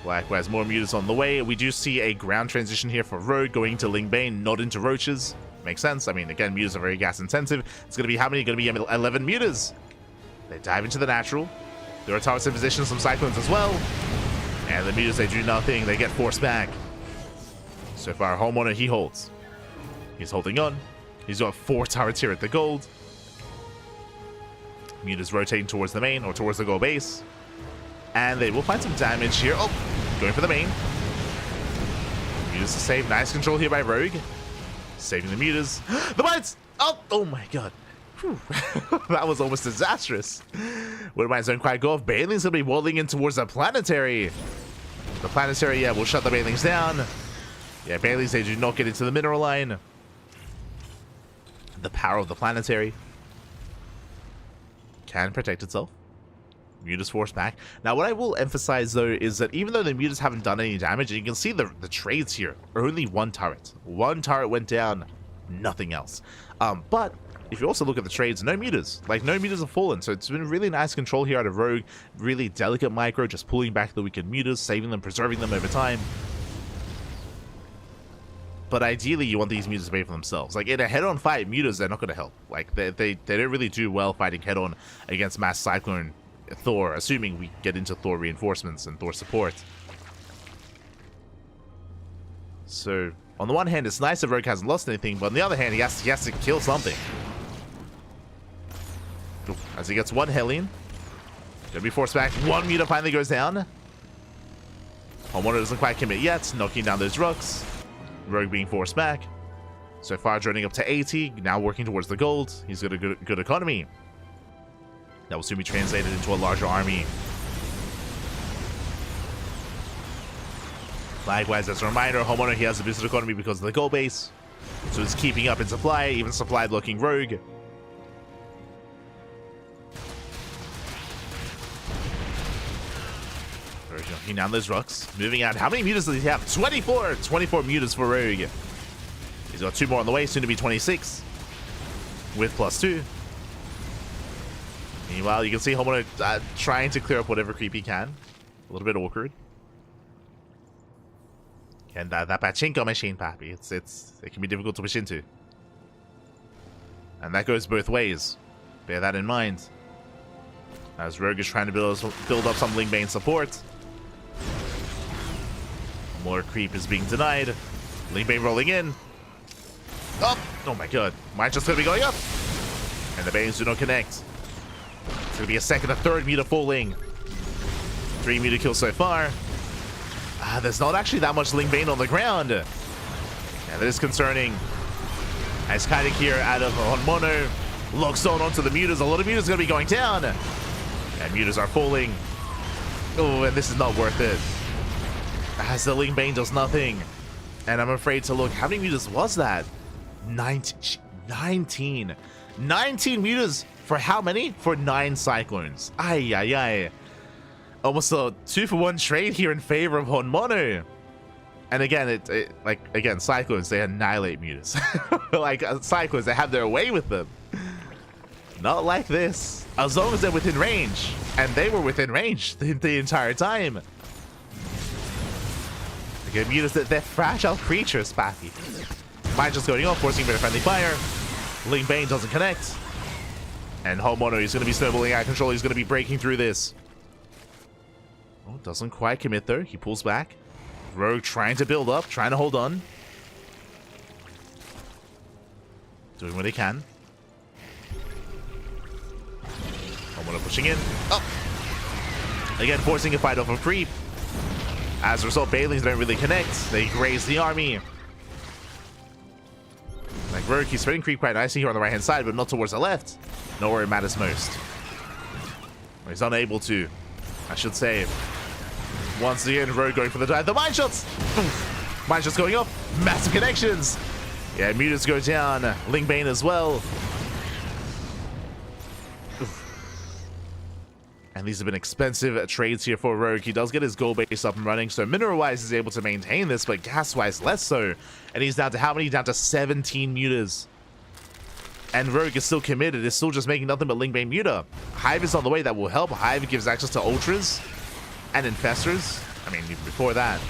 Likewise, more Mutas on the way. We do see a ground transition here for Rogue, going into Lingbane, not into Roaches. Makes sense. I mean, again, Mutas are very gas intensive. It's going to be how many? Going to be 11 Mutas. They dive into the natural. There are targets in position, some Cyclones as well. And the Mutas, they do nothing. They get forced back. So far, Homeowner, he holds. He's holding on. He's got 4 turrets here at the gold. Mutas rotating towards the main, or towards the gold base. And they will find some damage here. Oh, going for the main. Mutas to save. Nice control here by Rogue. Saving the Mutas. The bites! Oh my god. That was almost disastrous. Wouldn't mind zone quite go off. Baneling's going to be walling in towards the Planetary. The Planetary, yeah, will shut the Banelings down. Yeah, Banelings, they do not get into the mineral line. The power of the Planetary can protect itself. Mutas forced back. Now, what I will emphasize, though, is that even though the Mutas haven't done any damage, and you can see the trades here, only 1 turret. 1 turret went down, nothing else. But if you also look at the trades, no Mutas. Like, no Mutas have fallen, so it's been really nice control here out of Rogue. Really delicate micro, just pulling back the weakened Mutas, saving them, preserving them over time. but ideally you want these mutas to pay for themselves. Like in a head-on fight, mutas, they're not going to help. Like they don't really do well fighting head-on against Mass Cyclone Thor, assuming we get into Thor reinforcements and Thor support. So on the one hand, it's nice that Rogue hasn't lost anything, but on the other hand, he has to kill something. Ooh, as he gets one Hellion. Gonna be forced back. One muta finally goes down. Homeowner doesn't quite commit yet, knocking down those rocks. Rogue being forced back. So far, droning up to 80, now working towards the gold. He's got a good economy. That will soon be translated into a larger army. Likewise, as a reminder, Homeowner, he has a boosted economy because of the gold base. So he's keeping up in supply, even supply blocking Rogue. Knocking down those rocks. Moving out. How many mutas does he have? 24! 24 mutas for Rogue. He's got 2 more on the way, soon to be 26. With +2. Meanwhile, you can see Homeowner trying to clear up whatever creep he can. A little bit awkward. And that pachinko machine, papi. It can be difficult to push into. And that goes both ways. Bear that in mind. As Rogue is trying to build up some Lingbane support. More creep is being denied. Lingbane rolling in. Up! Oh my god. Might just gonna be going up. And the Banes do not connect. It's gonna be a second, a third muta falling. 3 muta kills so far. There's not actually that much Lingbane on the ground. Yeah, that is concerning. As Kaidek here out of Honmono locks on onto the mutas. A lot of mutas are gonna be going down. And mutas are falling. Oh, and this is not worth it. As the Lingbane does nothing. And I'm afraid to look. How many mutas was that? 19. 19 mutas for how many? For 9 Cyclones. Ay, ay, ay. Almost a 2-for-1 trade here in favor of Honmono. And again, again, Cyclones, they annihilate mutas. Like, Cyclones, they have their way with them. Not like this. As long as they're within range. And they were within range the entire time. Again, mutas, they're fragile creatures, Pappy. Mine just going off, forcing a bit of friendly fire. Lingbane doesn't connect. And Homeowner is going to be snowballing out of control. He's going to be breaking through this. Oh, doesn't quite commit though. He pulls back. Rogue trying to build up, trying to hold on. Doing what he can. Homeowner pushing in. Oh! Again, forcing a fight off of creep. As a result, Banelings don't really connect. They graze the army. Like Rogue, he's spreading creep quite nicely here on the right-hand side, but not towards the left. Not where it matters most. He's unable to, I should say. Once again, Rogue going for the dive. The mine shots! Mine shots going up. Massive connections. Yeah, mutas go down. Lingbane as well. And these have been expensive trades here for Rogue. He does get his gold base up and running, so mineral-wise he's able to maintain this, but gas-wise less so. And he's down to how many? Down to 17 mutas. And Rogue is still committed. It's still just making nothing but Lingbane muta. Hive is on the way. That will help. Hive gives access to Ultras and Infestors. I mean, even before that.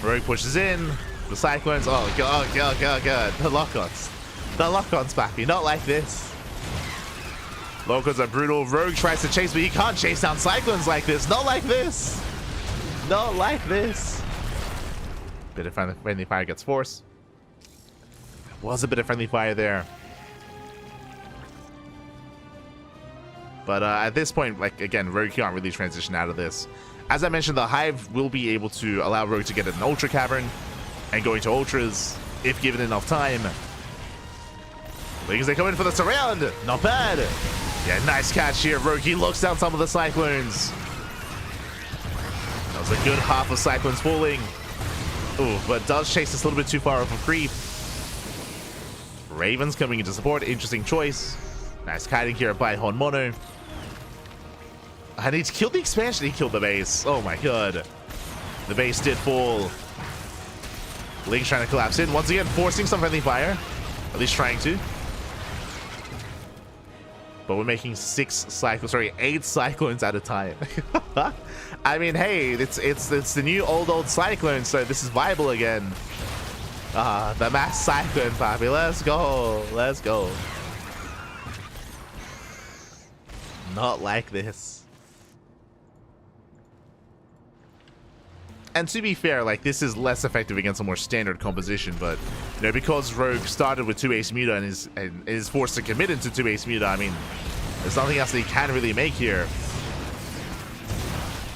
Rogue pushes in. The Cyclones. Oh, God, God, God, God. The lock-ons. The lock-ons, Pappy. Not like this. Lock-ons are brutal. Rogue tries to chase, but he can't chase down Cyclones like this. Not like this. Not like this. Bit of friendly fire gets forced. Was a bit of friendly fire there. But at this point, like, again, Rogue can't really transition out of this. As I mentioned, the Hive will be able to allow Rogue to get an Ultra Cavern and go into Ultras if given enough time. Because they come in for the surround. Not bad. Yeah, nice catch here. Rogue, he locks down some of the Cyclones. That was a good half of Cyclones falling. Ooh, but does chase this a little bit too far off of creep. Ravens coming into support. Interesting choice. Nice kiting here by Honmono. And he killed the expansion. He killed the base. Oh my god. The base did fall. Link's trying to collapse in. Once again, forcing some friendly fire. At least trying to. But we're making 8 Cyclones at a time. I mean, hey, it's the new old Cyclone, so this is viable again. The mass cyclone, Poppy. Let's go. Let's go. Not like this. And to be fair, like, this is less effective against a more standard composition, but, you know, because Rogue started with 2 Ace Muta and is forced to commit into 2 Ace Muta, I mean, there's nothing else that he can really make here.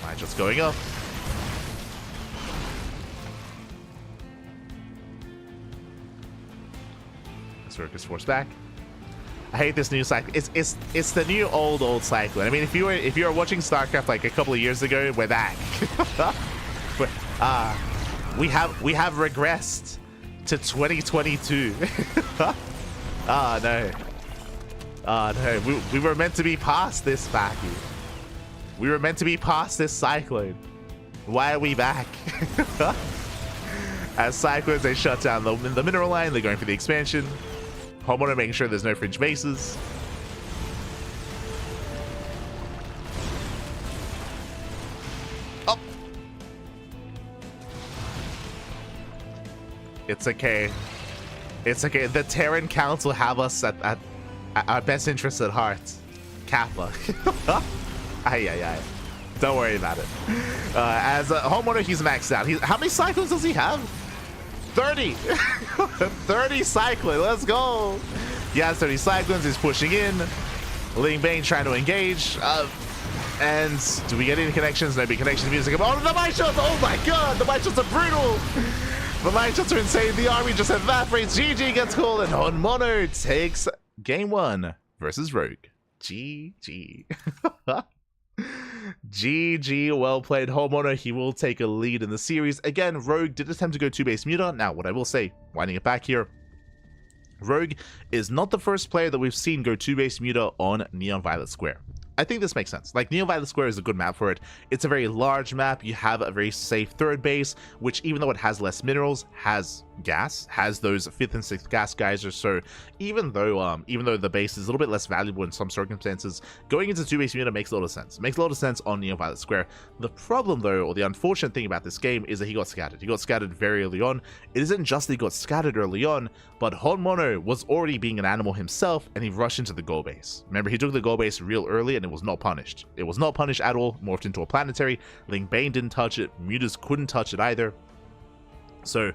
Alright, just going up. Zerg is forced back. I hate this new cycle. It's the new old cyclone. I mean, if you were watching StarCraft like a couple of years ago, we're back. But we have regressed to 2022. Oh no. Oh no. We were meant to be past this, Baki. We were meant to be past this cyclone. Why are we back? As Cyclones, they shut down the mineral line. They're going for the expansion. Homeowner making sure there's no fringe bases. Oh. It's okay. It's okay. The Terran Council have us at our best interests at heart. Kappa. Ay. Don't worry about it. As a homeowner, he's maxed out. How many cyclones does he have? 30. 30 cyclones. Let's go. He has 30 cyclones. He's pushing in. Ling Bane trying to engage. And do we get any connections? No big connection music. Oh, the mine shots. Oh my god. The mine shots are brutal. The mine shots are insane. The army just evaporates. GG gets called. And Honmono takes game 1 versus Rogue. GG. GG, well played, Homeowner. He will take a lead in the series. Again, Rogue did attempt to go 2 base Muta. Now, what I will say, winding it back here, Rogue is not the first player that we've seen go 2 base Muta on Neon Violet Square. I think this makes sense. Like, Neon Violet Square is a good map for it. It's a very large map. You have a very safe third base, which, even though it has less minerals, has gas, has those 5th and 6th gas geysers. So even though the base is a little bit less valuable in some circumstances, going into 2 base Muta makes a lot of sense. Makes a lot of sense on Neon Violet Square. The problem, though, or the unfortunate thing about this game is that he got scattered. He got scattered very early on. It isn't just that he got scattered early on, but Honmono was already being an animal himself, and he rushed into the goal base. Remember, he took the goal base real early, and it was not punished. It was not punished at all. Morphed into a planetary. Ling Bane didn't touch it. Mutas couldn't touch it either. So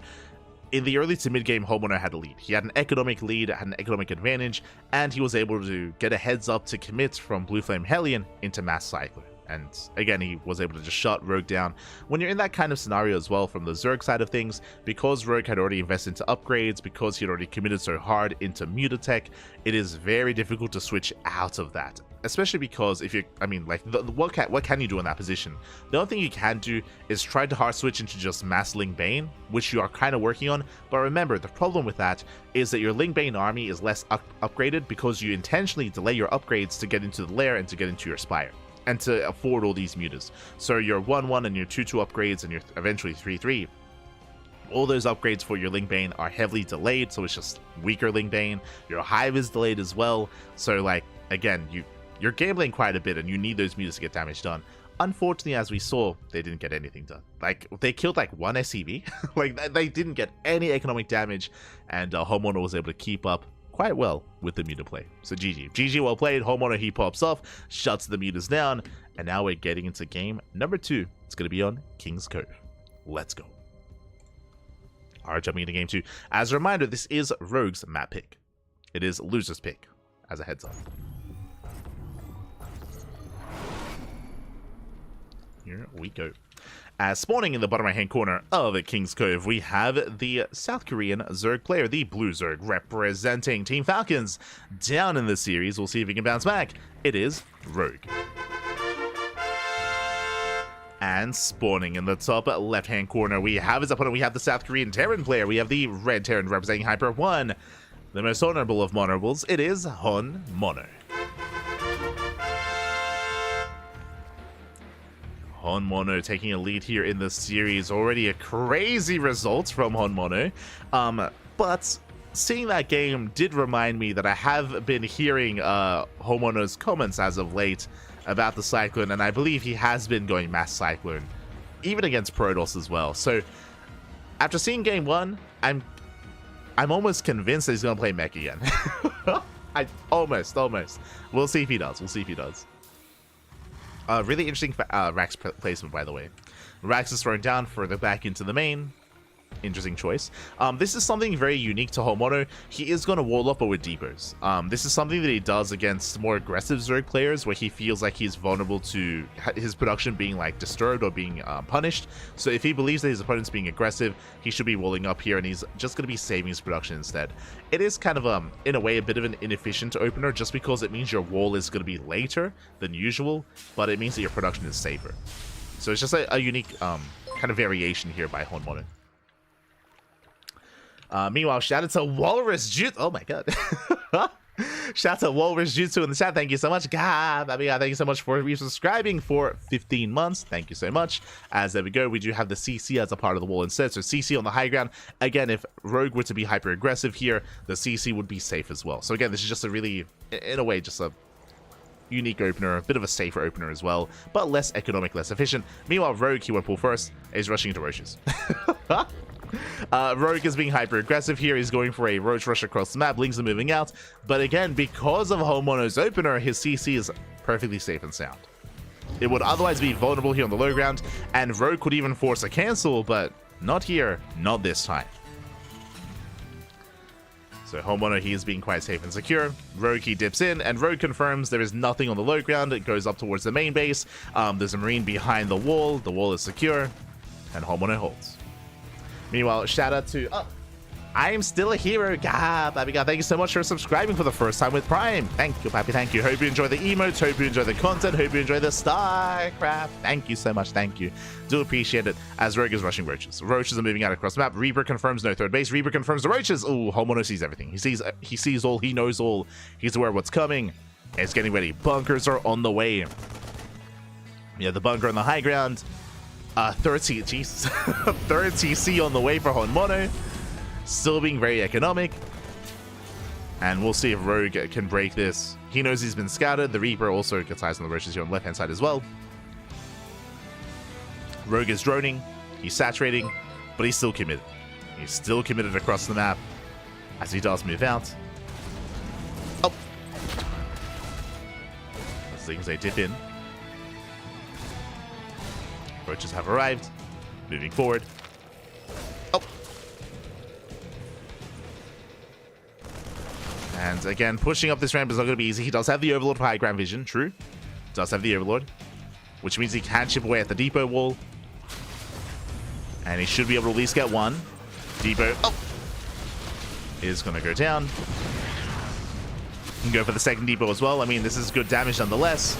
in the early to mid game, Homeowner had a lead. He had an economic lead, had an economic advantage, and he was able to get a heads up to commit from Blue Flame Hellion into Mass Cyclone. And again, he was able to just shut Rogue down. When you're in that kind of scenario as well, from the Zerg side of things, because Rogue had already invested into upgrades, because he had already committed so hard into Mutatech, it is very difficult to switch out of that. Especially because if you, I mean, like, what can you do in that position? The only thing you can do is try to hard switch into just Mass Ling Bane, which you are kind of working on. But remember, the problem with that is that your Ling Bane army is less upgraded because you intentionally delay your upgrades to get into the lair and to get into your Spire, and to afford all these mutas. So your 1-1 and your 2-2 upgrades and your eventually 3-3, all those upgrades for your Ling Bane are heavily delayed, so it's just weaker Ling Bane. Your Hive is delayed as well. So, like, again, you're gambling quite a bit and you need those mutas to get damage done. Unfortunately, as we saw, they didn't get anything done. Like, they killed like 1 SCV. Like, they didn't get any economic damage, and Homeowner was able to keep up quite well with the muta play. So GG well played. Homeowner, he pops off, shuts the mutas down, and now we're getting into game number 2. It's going to be on King's Cove. Let's go. Alright, jumping into game 2. As a reminder, this is Rogue's map pick. It is loser's pick, as a heads up. Here we go. As spawning in the bottom right hand corner of King's Cove, we have the South Korean Zerg player, the Blue Zerg, representing Team Falcons. Down in the series, we'll see if he can bounce back. It is Rogue. And spawning in the top left hand corner, we have his opponent. We have the South Korean Terran player. We have the Red Terran representing Hyper 1. The most honorable of honorables, it is Honmono. Honmono taking a lead here in the series. Already a crazy result from Honmono. But seeing that game did remind me that I have been hearing Honmono's comments as of late about the Cyclone, and I believe he has been going Mass Cyclone, even against Protoss as well. So after seeing game 1, I'm I'm almost convinced that he's going to play mech again. Almost. We'll see if he does. Really interesting Rax placement, by the way. Rax is thrown down further back into the main. Interesting choice. This is something very unique to herO. He is going to wall up, but with deepers. This is something that he does against more aggressive Zerg players, where he feels like he's vulnerable to his production being like disturbed or being punished. So if he believes that his opponent's being aggressive, he should be walling up here, and he's just going to be saving his production instead. It is kind of in a way a bit of an inefficient opener, just because it means your wall is going to be later than usual, but it means that your production is safer. So it's just a unique kind of variation here by herO. Meanwhile, shout out to Walrus Jutsu. Oh my god. Shout out to Walrus Jutsu in the chat. Thank you so much. God, thank you so much for resubscribing for 15 months. Thank you so much. As there we go, we do have the CC as a part of the wall instead. So CC on the high ground. Again, if Rogue were to be hyper aggressive here, the CC would be safe as well. So again, this is just a really, in a way, just a unique opener, a bit of a safer opener as well, but less economic, less efficient. Meanwhile, Rogue, he won't pull first, is rushing into Roaches. Rogue is being hyper aggressive here. He's going for a Roach rush across the map. Lings are moving out, but again, because of herO's opener, his CC is perfectly safe and sound. It would otherwise be vulnerable here on the low ground, and Rogue could even force a cancel, but not here, not this time. So herO, he is being quite safe and secure. Rogue, he dips in, and Rogue confirms there is nothing on the low ground. It goes up towards the main base. There's a Marine behind the wall. The wall is secure, and herO holds. Meanwhile, shout out to... Oh, I am still a hero. God, baby God, thank you so much for subscribing for the first time with Prime. Thank you, Pappy, thank you. Hope you enjoy the emotes. Hope you enjoy the content. Hope you enjoy the StarCraft. Thank you so much. Thank you. Do appreciate it. As Rogue is rushing Roaches. Roaches are moving out across the map. Reaper confirms no third base. Reaper confirms the Roaches. Oh, herO sees everything. He sees all. He knows all. He's aware of what's coming. It's getting ready. Bunkers are on the way. Yeah, the bunker on the high ground. Third TC on the way for herO. Still being very economic. And we'll see if Rogue can break this. He knows he's been scouted. The Reaper also gets eyes on the Roaches here on the left-hand side as well. Rogue is droning. He's saturating. But he's still committed. He's still committed across the map as he does move out. Oh! Those things, they dip in. Roaches have arrived. Moving forward. Oh! And again, pushing up this ramp is not going to be easy. He does have the Overlord for high ground vision. True. Does have the Overlord. Which means he can chip away at the depot wall. And he should be able to at least get one. Depot. Oh! Is going to go down. Can go for the second depot as well. I mean, this is good damage nonetheless.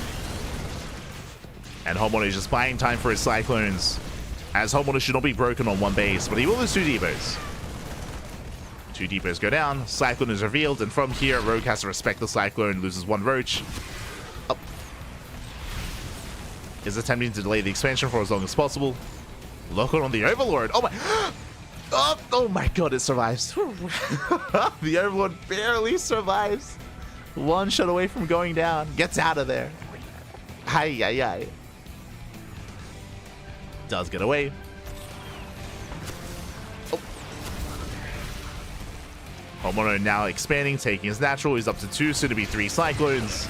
And herO is just buying time for his Cyclones, as herO should not be broken on one base, but he will lose two depots. Two depots go down, Cyclone is revealed, and from here, Rogue has to respect the Cyclone, loses one Roach. Oh. Is attempting to delay the expansion for as long as possible. Lock on the Overlord. Oh my... Oh my god, it survives. The Overlord barely survives. One shot away from going down. Gets out of there. Hi, hi, hi. Does get away. Oh. herO now expanding, taking his natural. He's up to 2, soon to be 3 Cyclones.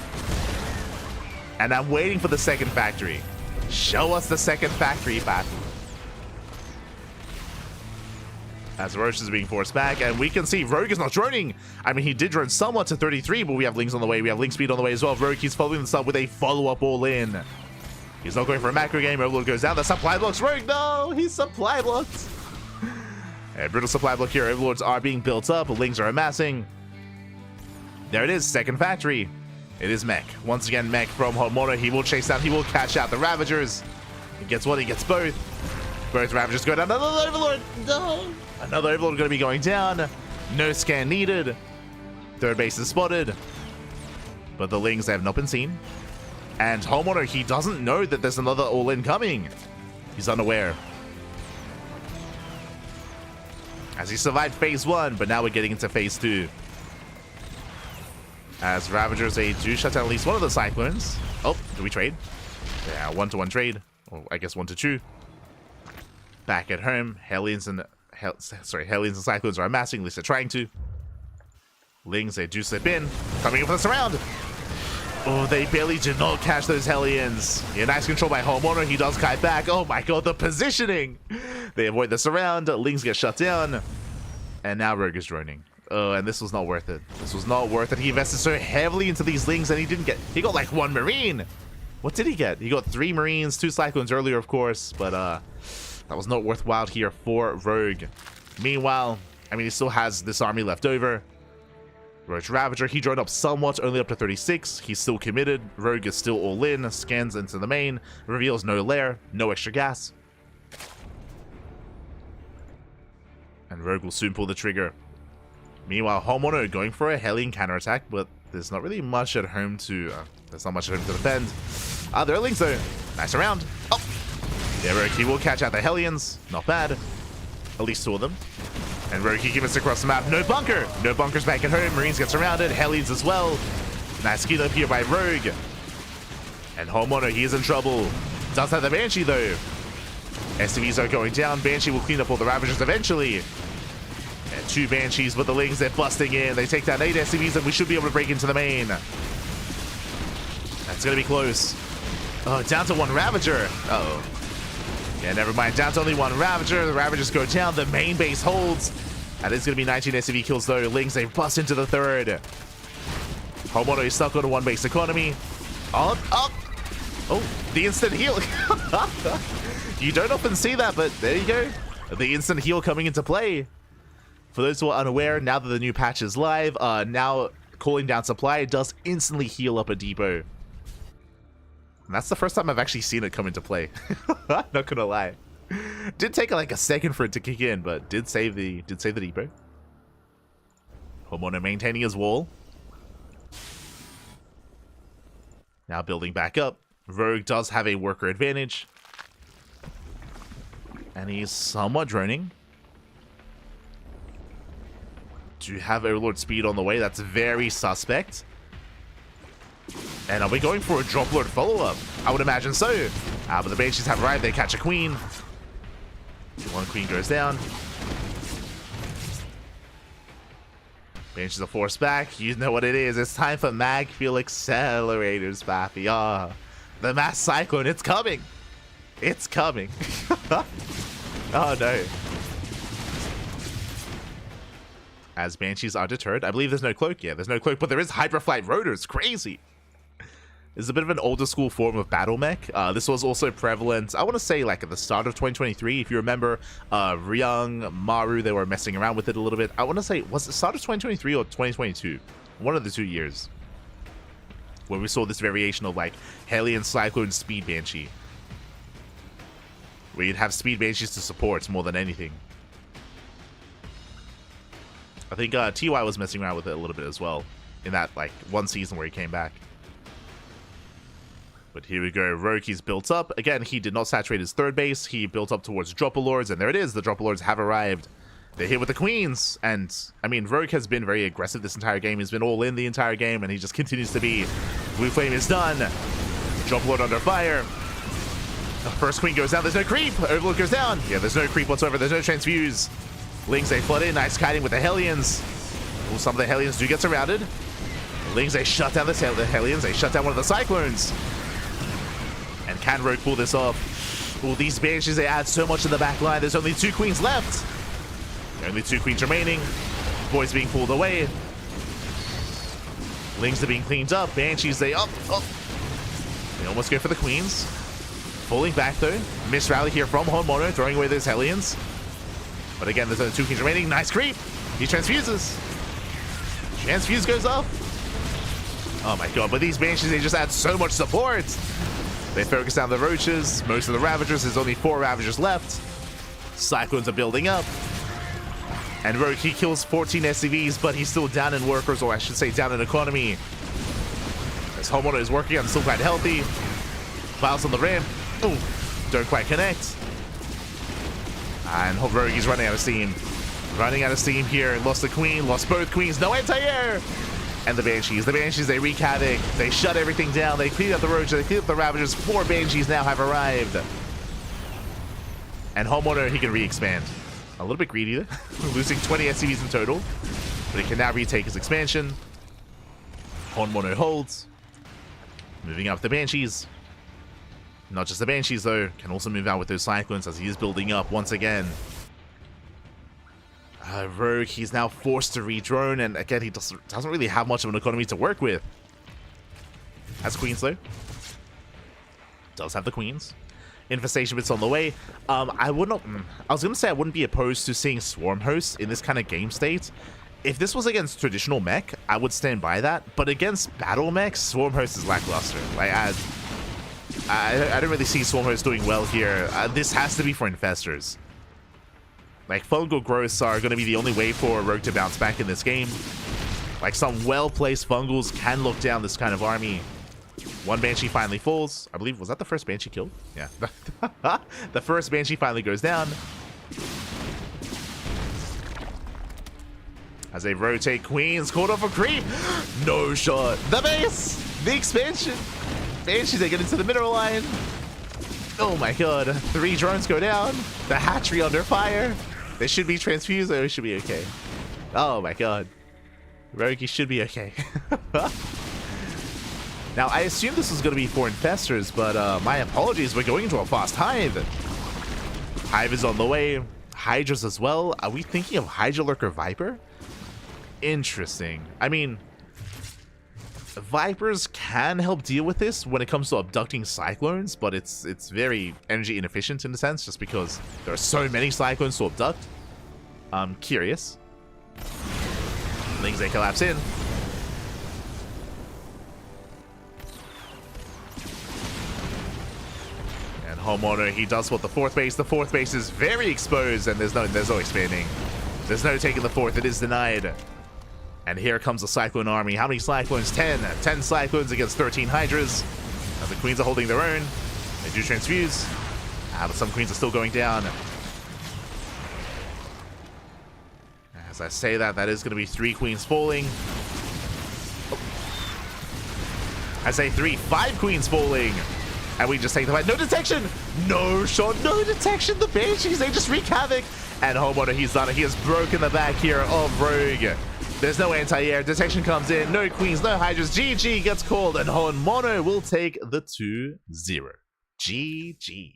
And I'm waiting for the second factory. Show us the second factory, Pat. As Roach is being forced back, and we can see Rogue is not droning. I mean, he did drone somewhat to 33, but we have Lings on the way. We have Link speed on the way as well. Rogue, he's following this up with a follow-up all-in. He's not going for a macro game. Overlord goes down. The supply blocks Rogue. No, he's supply blocked. A brutal supply block here. Overlords are being built up. Lings are amassing. There it is. Second factory. It is Mech. Once again, Mech from herO. He will chase down. He will catch out the Ravagers. He gets one. He gets both. Both Ravagers go down. Another Overlord. No. Another Overlord going to be going down. No scan needed. Third base is spotted. But the Lings have not been seen. And herO, he doesn't know that there's another all-in coming. He's unaware. As he survived phase 1, but now we're getting into phase 2. As Ravagers, they do shut down at least one of the Cyclones. Oh, do we trade? Yeah, 1-to-1 trade. Or I guess 1-to-2. Back at home, Hellions Hellions and Cyclones are amassing, at least they're trying to. Lings, they do slip in, coming in for the surround. Oh, they barely did not catch those Hellions. Yeah, nice control by herO. He does kite back. Oh my god, the positioning. They avoid the surround. Lings get shut down. And now rogue is droning. Oh, and this was not worth it. This was not worth it. He invested so heavily into these Lings and he didn't get... He got like 1 Marine. What did he get? He got 3 Marines, 2 Cyclones earlier, of course. But that was not worthwhile here for rogue. Meanwhile, I mean, he still has this army left over. Roach Ravager, he droned up somewhat, only up to 36. He's still committed. Rogue is still all in. Scans into the main. Reveals no lair. No extra gas. And Rogue will soon pull the trigger. Meanwhile, herO going for a Hellion counterattack, but there's not really much at home to... there's not much at home to defend. The Earthlings, though. Nice around. Oh! Yeah, Rogue, he will catch out the Hellions. Not bad. At least 2 of them. And Rogue, he gives us across the map. No bunker. No bunkers back at home. Marines get surrounded. Hellions as well. Nice skill up here by Rogue. And herO, he is in trouble. Does have the Banshee, though. SCVs are going down. Banshee will clean up all the Ravagers eventually. And 2 Banshees, but the Lings, they're busting in. They take down 8 SCVs, and we should be able to break into the main. That's going to be close. Oh, down to 1 Ravager. Uh-oh. Yeah, never mind. Down to only 1 Ravager. The Ravagers go down. The main base holds. And it's going to be 19 SCV kills, though. Lings, they bust into the 3rd. herO is stuck on a 1 base economy. Up. Oh, the instant heal. You don't often see that, but there you go. The instant heal coming into play. For those who are unaware, now that the new patch is live, now calling down supply does instantly heal up a depot. And that's the first time I've actually seen it come into play. Not gonna lie. Did take like a second for it to kick in, but did save the depot. herO maintaining his wall. Now building back up. Rogue does have a worker advantage. And he's somewhat droning. Do have Overlord speed on the way. That's very suspect. And are we going for a Drop Lord follow-up? I would imagine so. But the Banshees have arrived. They catch a Queen. 1 Queen goes down. Banshees are forced back. You know what it is. It's time for Mag Fuel Accelerators, Bappy. Ah, the Mass Cyclone. It's coming. It's coming. Oh, no. As Banshees are deterred. I believe there's no cloak. Yeah, there's no cloak, but there is Hyperflight Rotors. Crazy. It's a bit of an older school form of battle mech. This was also prevalent, I want to say, like at the start of 2023. If you remember, Ryung, Maru, they were messing around with it a little bit. I want to say, was it start of 2023 or 2022? One of the 2 years. When we saw this variation of like Hellion Cyclone Speed Banshee. Where you'd have Speed Banshees to support more than anything. I think TY was messing around with it a little bit as well. In that like 1 season where he came back. But here we go. Rogue, he's built up. Again, he did not saturate his 3rd base. He built up towards Dropper Lords, and there it is. The Dropper Lords have arrived. They're here with the Queens. And, I mean, Rogue has been very aggressive this entire game. He's been all in the entire game, and he just continues to be. Blue Flame is done. Dropper Lord under fire. The first Queen goes down. There's no creep. Overlord goes down. Yeah, there's no creep whatsoever. There's no transfuse. Lings, they flood in. Nice kiting with the Hellions. Ooh, some of the Hellions do get surrounded. Lings, they shut down the Hellions. They shut down one of the Cyclones. And can Rogue pull this off? Well, these Banshees, they add so much in the back line. There's only 2 Queens left. Only 2 Queens remaining. Boys being pulled away. Lings are being cleaned up. Banshees, they up. They almost go for the Queens. Falling back, though. Miss rally here from herO, throwing away those Hellions. But again, there's only 2 Queens remaining. Nice creep. He transfuses. Transfuse goes up. Oh my god, but these Banshees, they just add so much support. They focus down the Roaches. Most of the Ravagers. There's only 4 Ravagers left. Cyclones are building up. And Rogue, he kills 14 SCVs, but he's still down in workers, or I should say down in economy. As herO is working on, still quite healthy. Files on the ramp. Ooh, don't quite connect. And Rogue, he's running out of steam. Running out of steam here. Lost the Queen, lost both Queens. No anti-air! And the Banshees, they wreak havoc. They shut everything down. They clean up the Roaches. They clean up the Ravagers. 4 Banshees now have arrived. And herO, he can re-expand. A little bit greedy there. Losing 20 SCVs in total. But he can now retake his expansion. Mono holds. Moving up the Banshees. Not just the Banshees, though. Can also move out with those Cyclones as he is building up once again. Rogue, he's now forced to re-drone, and again, he doesn't really have much of an economy to work with. Has Queens, though. Does have the Queens. Infestation bits on the way. I was going to say I wouldn't be opposed to seeing Swarm Hosts in this kind of game state. If this was against traditional mech, I would stand by that. But against battle mechs, Swarm Host is lackluster. Like, I don't really see Swarm Host doing well here. This has to be for Infestors. Like, fungal growths are going to be the only way for a Rogue to bounce back in this game. Like, some well-placed fungals can look down this kind of army. One Banshee finally falls. I believe, was that the first Banshee killed? Yeah. The first Banshee finally goes down. As they rotate Queens, called off a creep. No shot. The base! The expansion! Banshees, they get into the mineral line. Oh my god. 3 drones go down. The hatchery under fire. They should be transfused, or it should be okay. Oh my god. Rogue, you should be okay. Now, I assume this is going to be for Infestors, but my apologies, we're going into a fast Hive. Hive is on the way. Hydras as well. Are we thinking of Hydra Lurker Viper? Interesting. I mean, Vipers can help deal with this when it comes to abducting Cyclones, but it's very energy inefficient in a sense, just because there are so many Cyclones to abduct. I'm curious. Things they collapse in. And Homeowner, he does spot the 4th base. The 4th base is very exposed, and there's no expanding. There's no taking the 4th. It is denied. And here comes the Cyclone army. How many Cyclones? 10. 10 Cyclones against 13 Hydras. And the Queens are holding their own. They do transfuse. But some Queens are still going down. As I say that, that is going to be 3 Queens falling. Oh. I say 5 Queens falling. And we just take the fight. No detection! No shot, no detection! The Banshees, they just wreak havoc. And Homeowner, he's done it. He has broken the back here of Rogue. There's no anti-air. Detection comes in. No Queens, no Hydras. GG gets called. And Mono will take the 2-0. GG.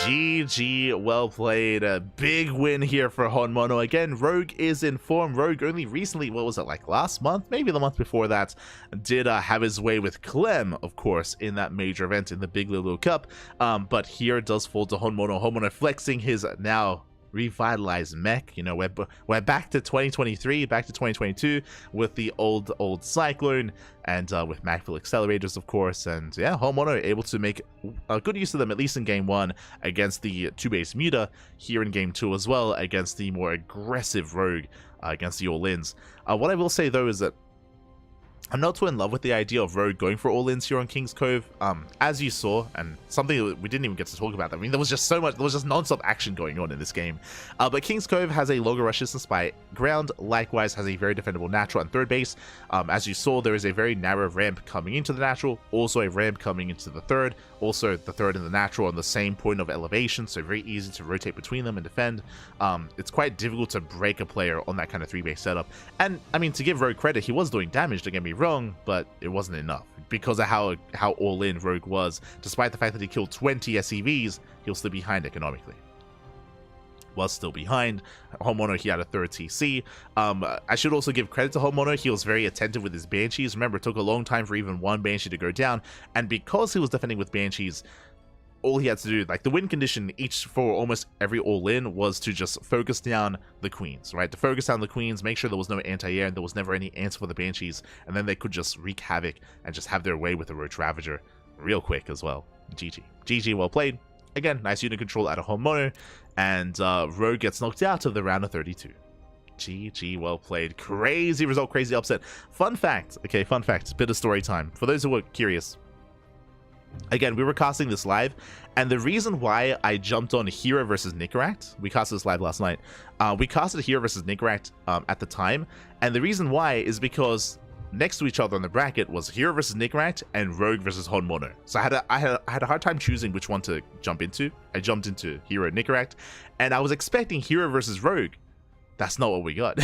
GG, well played. A big win here for Mono. Again, Rogue is in form. Rogue only recently, what was it, like last month? Maybe the month before that, did have his way with Clem, of course, in that major event in the Big Little Cup. But here it does fall to Mono. Mono flexing his now revitalized mech. You know, we're back to 2023, back to 2022 with the old Cyclone and with Macville accelerators, of course. And yeah, Mono able to make a good use of them, at least in game 1 against the 2-base Muta, here in game 2 as well against the more aggressive Rogue against the all-ins. What I will say though is that I'm not too in love with the idea of Rogue going for all-ins here on King's Cove. As you saw, and something that we didn't even get to talk about. I mean, there was just so much, there was just non-stop action going on in this game. But King's Cove has a longer rush distance by ground, likewise has a very defendable natural and 3rd base. As you saw, there is a very narrow ramp coming into the natural, also a ramp coming into the 3rd, also the 3rd and the natural on the same point of elevation, so very easy to rotate between them and defend. It's quite difficult to break a player on that kind of 3-base setup. And I mean, to give Rogue credit, he was doing damage, don't get me wrong, but it wasn't enough because of how all-in Rogue was. Despite the fact that he killed 20 SCVs, he was still behind economically. Was still behind. Homeowner, he had a 3rd TC. I should also give credit to Homeowner. He was very attentive with his Banshees. Remember, it took a long time for even one Banshee to go down, and because he was defending with Banshees, all he had to do, like the win condition each for almost every all-in, was to just focus down the Queens, right? To focus down the Queens, make sure there was no anti-air and there was never any answer for the Banshees, and then they could just wreak havoc and just have their way with the Roach Ravager real quick as well. GG. GG, well played. Again, nice unit control out of Homeowner, and Rogue gets knocked out of the round of 32. GG, well played. Crazy result, crazy upset. Fun fact, okay, fun fact, bit of story time. For those who are curious, again, we were casting this live, and the reason why I jumped on herO versus Nicaract, we casted this live last night, we casted herO versus Nicaract at the time, and the reason why is because next to each other in the bracket was herO versus Nickrat and Rogue versus Honmono. So I had a hard time choosing which one to jump into. I jumped into herO Nickrat, and I was expecting herO versus Rogue. That's not what we got.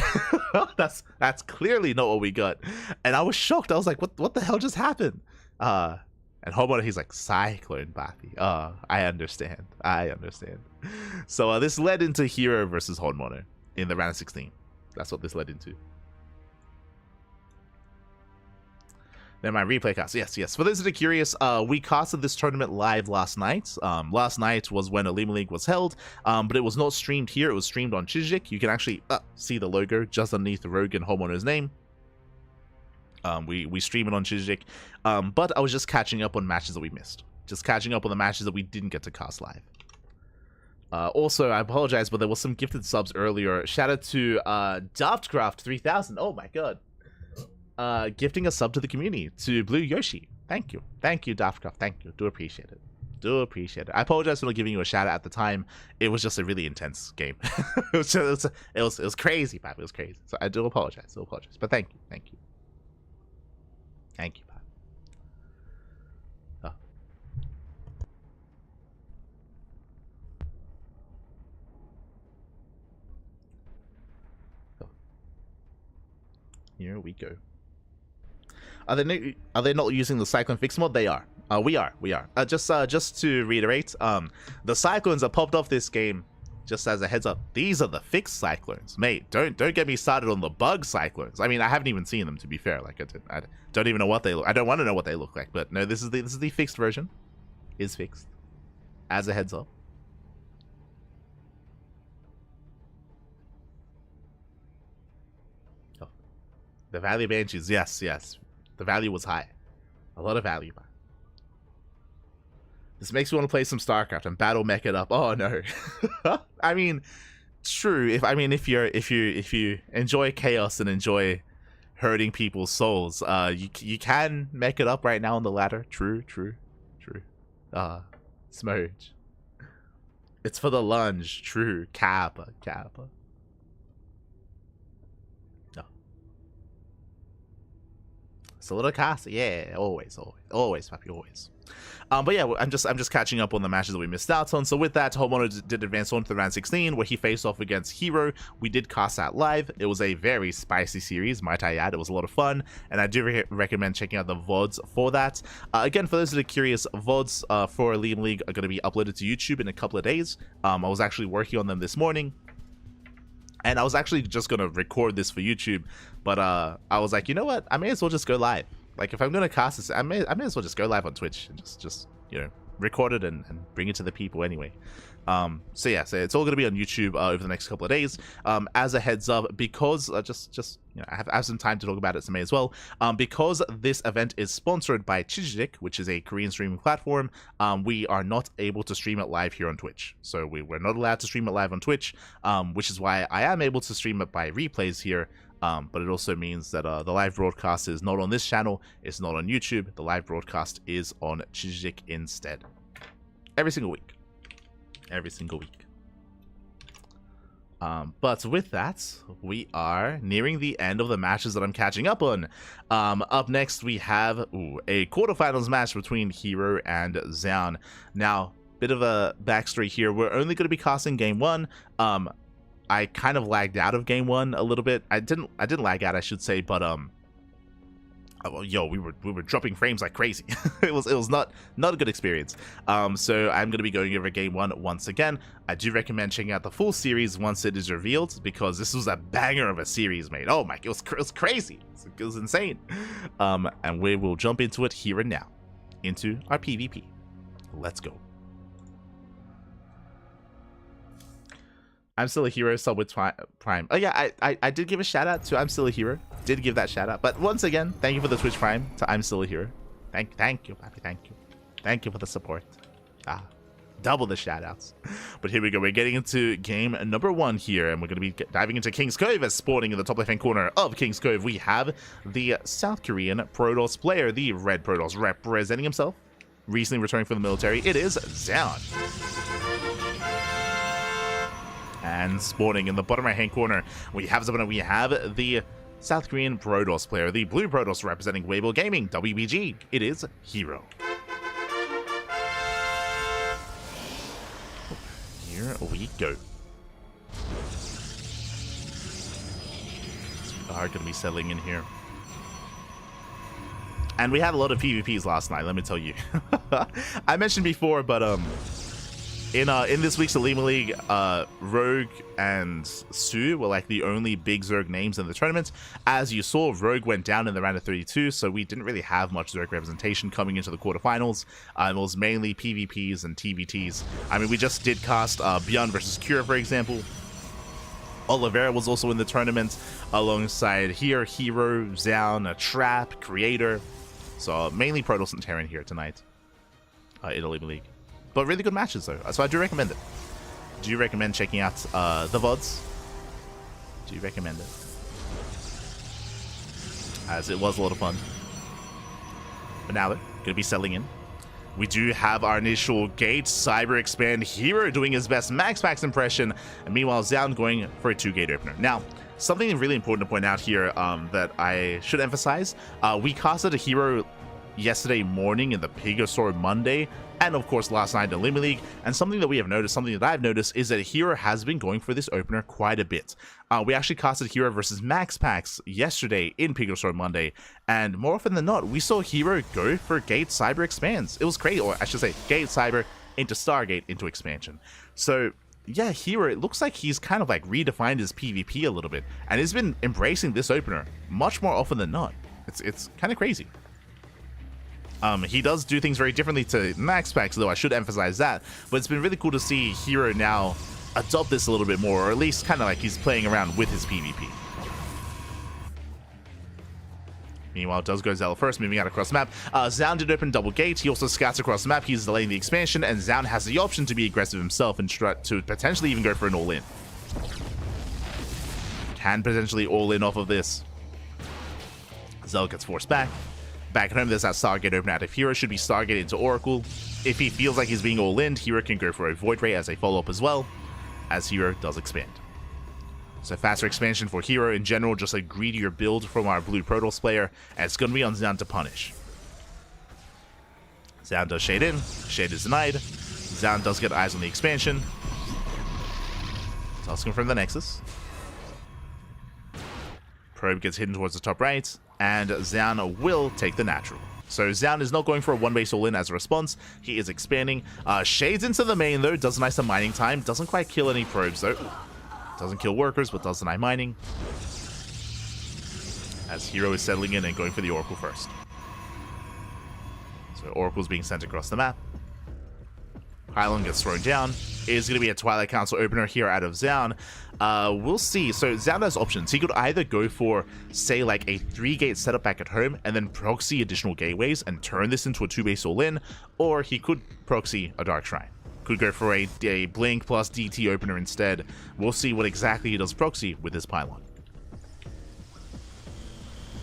that's clearly not what we got, and I was shocked. I was like, what the hell just happened? And Honmono, he's like, Cyclone Bappy. I understand. So this led into herO versus Honmono in the round of 16. That's what this led into. Then my replay cast. Yes. For those that are curious, we casted this tournament live last night. Last night was when OlimoLeague was held, but it was not streamed here. It was streamed on Chijik. You can actually see the logo just underneath Rogue and Honmono's name. We stream it on Chijik, but I was just catching up on matches that we missed. Just catching up on the matches that we didn't get to cast live. Also, I apologize, but there was some gifted subs earlier. Shout out to Daftcraft 3000. Oh my god. Gifting a sub to the community, to Blue Yoshi. Thank you, Daftcraft. Thank you. Do appreciate it. I apologize for not giving you a shout out at the time. It was just a really intense game. it was crazy, Pap. It was crazy. So I do apologize. But thank you. Thank you, Pap. Oh. Here we go. Are they not using the Cyclone Fix mod? They are. We are. Just to reiterate, the Cyclones that popped off this game, just as a heads up, these are the fixed Cyclones, mate. Don't get me started on the bug Cyclones. I mean, I haven't even seen them, to be fair. Like I don't even know what they look. I don't want to know what they look like. But no, this is the fixed version. Is fixed. As a heads up. Oh. The value of Banshees, yes. The value was high. A lot of value. This makes me want to play some StarCraft and battle mech it up. Oh no. I mean, true. If you enjoy chaos and enjoy hurting people's souls, you can mech it up right now on the ladder. True. Smurge. It's for the lunge. True. Kappa. It's a little cast, yeah, always, Pappy, always. But yeah, I'm just catching up on the matches that we missed out on. So with that, Honmono did advance on to the round 16, where he faced off against herO. We did cast that live. It was a very spicy series, might I add. It was a lot of fun, and I do recommend checking out the VODs for that. Again, for those that are curious, VODs for OlimoLeague are going to be uploaded to YouTube in a couple of days. I was actually working on them this morning. And I was actually just going to record this for YouTube, but I was like, you know what? I may as well just go live. Like, if I'm going to cast this, I may as well just go live on Twitch and just you know, record it and bring it to the people anyway. So yeah, so it's all going to be on YouTube over the next couple of days. As a heads up, because just you know, I have some time to talk about it, so may as well. Because this event is sponsored by Chijik, which is a Korean streaming platform, we are not able to stream it live here on Twitch. So we're not allowed to stream it live on Twitch, which is why I am able to stream it by replays here. But it also means that the live broadcast is not on this channel, it's not on YouTube. The live broadcast is on Chijik instead. Every single week. But with that, we are nearing the end of the matches that I'm catching up on. Up next, we have a quarterfinals match between herO and Xian. Now, bit of a backstory here. We're only going to be casting game 1. I kind of lagged out of game 1 a little bit. I didn't lag out, I should say, but yo, we were dropping frames like crazy. it was not a good experience. So I'm going to be going over game 1 once again. I do recommend checking out the full series once it is revealed, because this was a banger of a series, mate. Oh my, it was crazy. It was insane. And we will jump into it here and now, into our PvP. Let's go. I'm still a herO sub with Prime. Oh yeah, I did give a shout out to I'm still a herO. Did give that shout out. But once again, thank you for the Twitch Prime to I'm still a herO. Thank you, Pappy. Thank you. Thank you for the support. Double the shout outs. But here we go. We're getting into game number 1 here, and we're going to be diving into King's Cove. As spawning in the top left-hand corner of King's Cove, we have the South Korean Protoss player, the Red Protoss, representing himself, recently returning from the military. It is Xian. And spawning in the bottom right-hand corner, we have the South Korean Protoss player, the blue Protoss representing Weibo Gaming, WBG. It is herO. Here we go. We are going to be settling in here. And we had a lot of PvPs last night, let me tell you. I mentioned before, but in this week's OlimoLeague, Rogue and Su were like the only big Zerg names in the tournament. As you saw, Rogue went down in the round of 32, so we didn't really have much Zerg representation coming into the quarterfinals. It was mainly PvPs and TVTs. I mean, we just did cast Beyond versus Cure, for example. Oliveira was also in the tournament, alongside here, herO, Zaun, Trap, Creator. So mainly Protoss and Terran here tonight in OlimoLeague. But really good matches though, so I do recommend it. Do you recommend checking out the VODs? Do you recommend it? As it was a lot of fun. But now they're going to be settling in. We do have our initial gate, Cyber Expand, herO doing his best max packs impression, and meanwhile Zaun going for a 2-gate opener. Now, something really important to point out here that I should emphasize, we casted a herO yesterday morning in the Pigosor Monday, and of course last night in OlimoLeague, and something that we have noticed, something that I've noticed, is that herO has been going for this opener quite a bit. We actually casted herO versus Max Packs yesterday in Pigosor Monday, and more often than not, we saw herO go for Gate Cyber Expands. It was crazy, or I should say Gate Cyber into Stargate into Expansion. So yeah, herO, it looks like he's kind of like redefined his PvP a little bit, and he's been embracing this opener much more often than not. It's kind of crazy. He does do things very differently to Max Packs, though I should emphasize that, but it's been really cool to see herO now adopt this a little bit more, or at least kind of like he's playing around with his PvP. Meanwhile, it does go Zella first, moving out across the map. Zaun did open double gate. He also scouts across the map. He's delaying the expansion, and Zaun has the option to be aggressive himself and to potentially even go for an all-in. Can potentially all-in off of this. Zella gets forced back. Back at home, there's that Stargate open out. If herO should be Stargate into Oracle, if he feels like he's being all-in, herO can go for a Void Ray as a follow-up as well, as herO does expand. So faster expansion for herO in general, just a greedier build from our blue Protoss player, and it's going to be on Zaun to punish. Zaun does shade in, shade is denied. Zaun does get eyes on the expansion. Tasking from the Nexus. Probe gets hidden towards the top right, and Zaun will take the natural. So Zaun is not going for a one-base all-in as a response. He is expanding. Shades into the main, though. Does deny some mining time. Doesn't quite kill any probes, though. Doesn't kill workers, but does deny mining. As herO is settling in and going for the Oracle first. So Oracle's being sent across the map. Pylon gets thrown down. It is going to be a Twilight Council opener here out of Zaun. We'll see. So Zaun has options. He could either go for, say, like a 3-gate setup back at home and then proxy additional gateways and turn this into a 2-base all-in, or he could proxy a Dark Shrine. Could go for a Blink plus DT opener instead. We'll see what exactly he does proxy with his Pylon.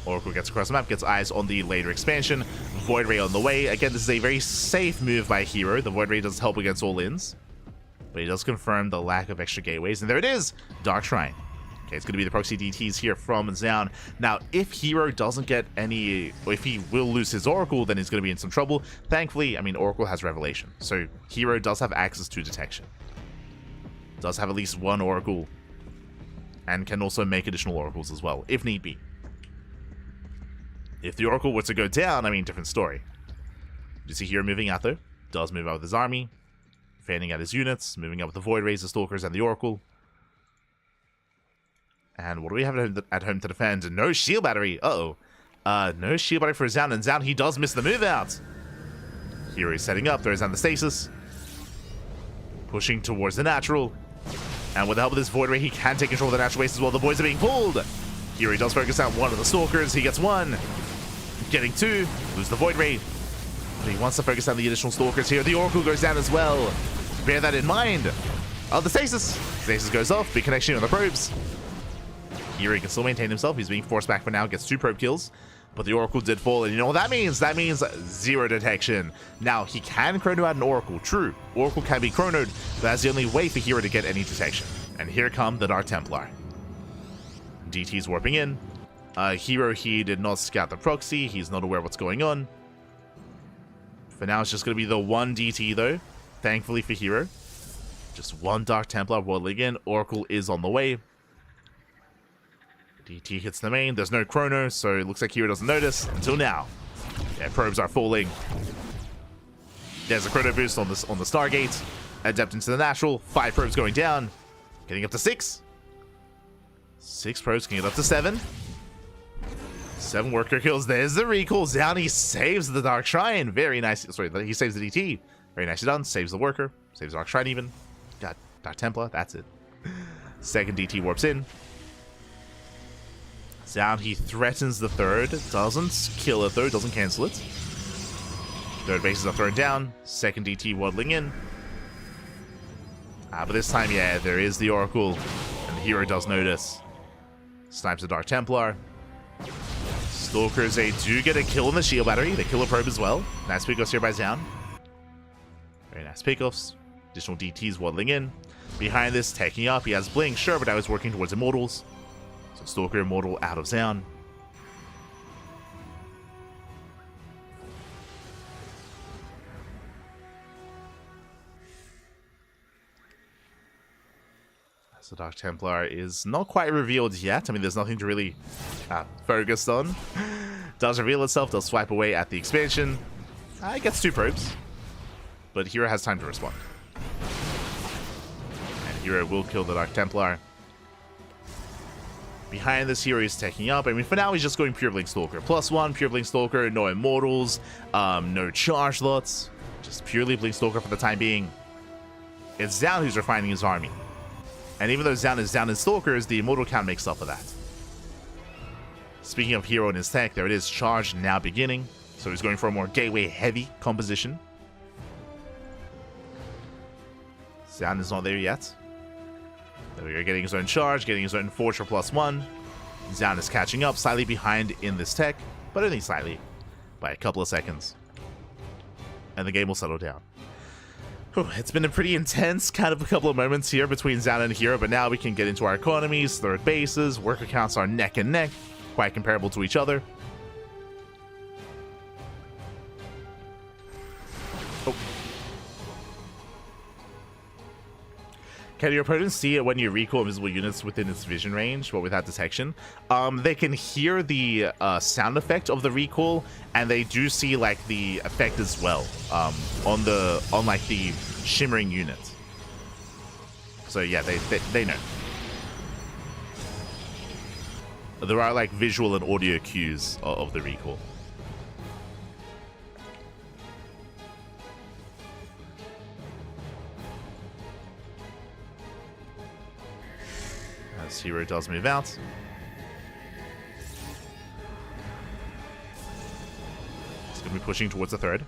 Oracle gets across the map, gets eyes on the later expansion. Void Ray on the way. Again, this is a very safe move by herO. The Void Ray does help against all-ins, but he does confirm the lack of extra gateways. And there it is! Dark Shrine. Okay, it's going to be the proxy DTs here from Zaun. Now, if herO doesn't get any, or if he will lose his Oracle, then he's going to be in some trouble. Thankfully, I mean, Oracle has Revelation, so herO does have access to detection. Does have at least one Oracle, and can also make additional Oracles as well, if need be. If the Oracle were to go down, I mean, different story. You see herO moving out, though. Does move out with his army. Fanning out his units. Moving out with the Void Rays, the Stalkers, and the Oracle. And what do we have at home to defend? No shield battery. Uh-oh. No shield battery for Zaun. And Zaun, he does miss the move out. herO is setting up. Throws down the stasis. Pushing towards the natural. And with the help of this Void Ray, he can take control of the natural base as well. The boys are being pulled. herO does focus out one of the Stalkers. He gets one. Getting two. Lose the Void Ray. But he wants to focus on the additional Stalkers here. The Oracle goes down as well. Bear that in mind. Oh, the stasis. Stasis goes off. Big connection on the probes. herO can still maintain himself. He's being forced back for now. Gets 2 probe kills. But the Oracle did fall. And you know what that means? That means 0 detection. Now, he can chrono out an Oracle. True. Oracle can be chronoed. But that's the only way for herO to get any detection. And here come the Dark Templar. DT's warping in. herO here did not scout the proxy. He's not aware of what's going on. For now, it's just going to be the one DT, though. Thankfully for herO. Just one Dark Templar waddling in. Oracle is on the way. DT hits the main. There's no chrono, so it looks like herO doesn't notice until now. Yeah, probes are falling. There's a chrono boost on the Stargate. Adept into the natural. 5 probes going down. Getting up to 6. 6 probes can get up to 7. 7 worker kills. There's the recall. Zhao saves the Dark Shrine. Very nice. Sorry, he saves the DT. Very nicely done. Saves the worker. Saves the Dark Shrine even. Got Dark Templar. That's it. Second DT warps in. Zhao, he threatens the third. Doesn't kill it though. Doesn't cancel it. Third bases are thrown down. Second DT waddling in. But this time, yeah, there is the Oracle. And the herO does notice. Snipes the Dark Templar. Stalkers, they do get a kill on the shield battery. They kill a probe as well. Nice pickoffs here by Zhao. Very nice pickoffs. Additional DTs waddling in. Behind this, taking up. He has Blink, sure, but now he's working towards Immortals. So Stalker Immortal out of Zhao. So Dark Templar is not quite revealed yet. I mean, there's nothing to really focus on. Does reveal itself, does swipe away at the expansion. It gets 2 probes. But herO has time to respond. And herO will kill the Dark Templar. Behind this, herO is taking up. I mean, for now, he's just going Pure Blink Stalker. +1, Pure Blink Stalker, no Immortals, no charge lots. Just purely Blink Stalker for the time being. It's Zhao who's refining his army. And even though Zhao is down in Stalkers, the Immortal count makes up for that. Speaking of herO and his tech, there it is, charge now beginning. So he's going for a more gateway-heavy composition. Zhao is not there yet. There we go, getting his own charge, getting his own Forge for +1. Zhao is catching up, slightly behind in this tech, but only slightly, by a couple of seconds. And the game will settle down. It's been a pretty intense kind of a couple of moments here between Zhao and herO, but now we can get into our economies, third bases, worker counts are neck and neck, quite comparable to each other. Can your opponent see it when you recall invisible units within its vision range, but without detection? They can hear the sound effect of the recall, and they do see like the effect as well on like the shimmering unit. So yeah, they know. There are like visual and audio cues of the recall. As herO does move out. He's going to be pushing towards the third.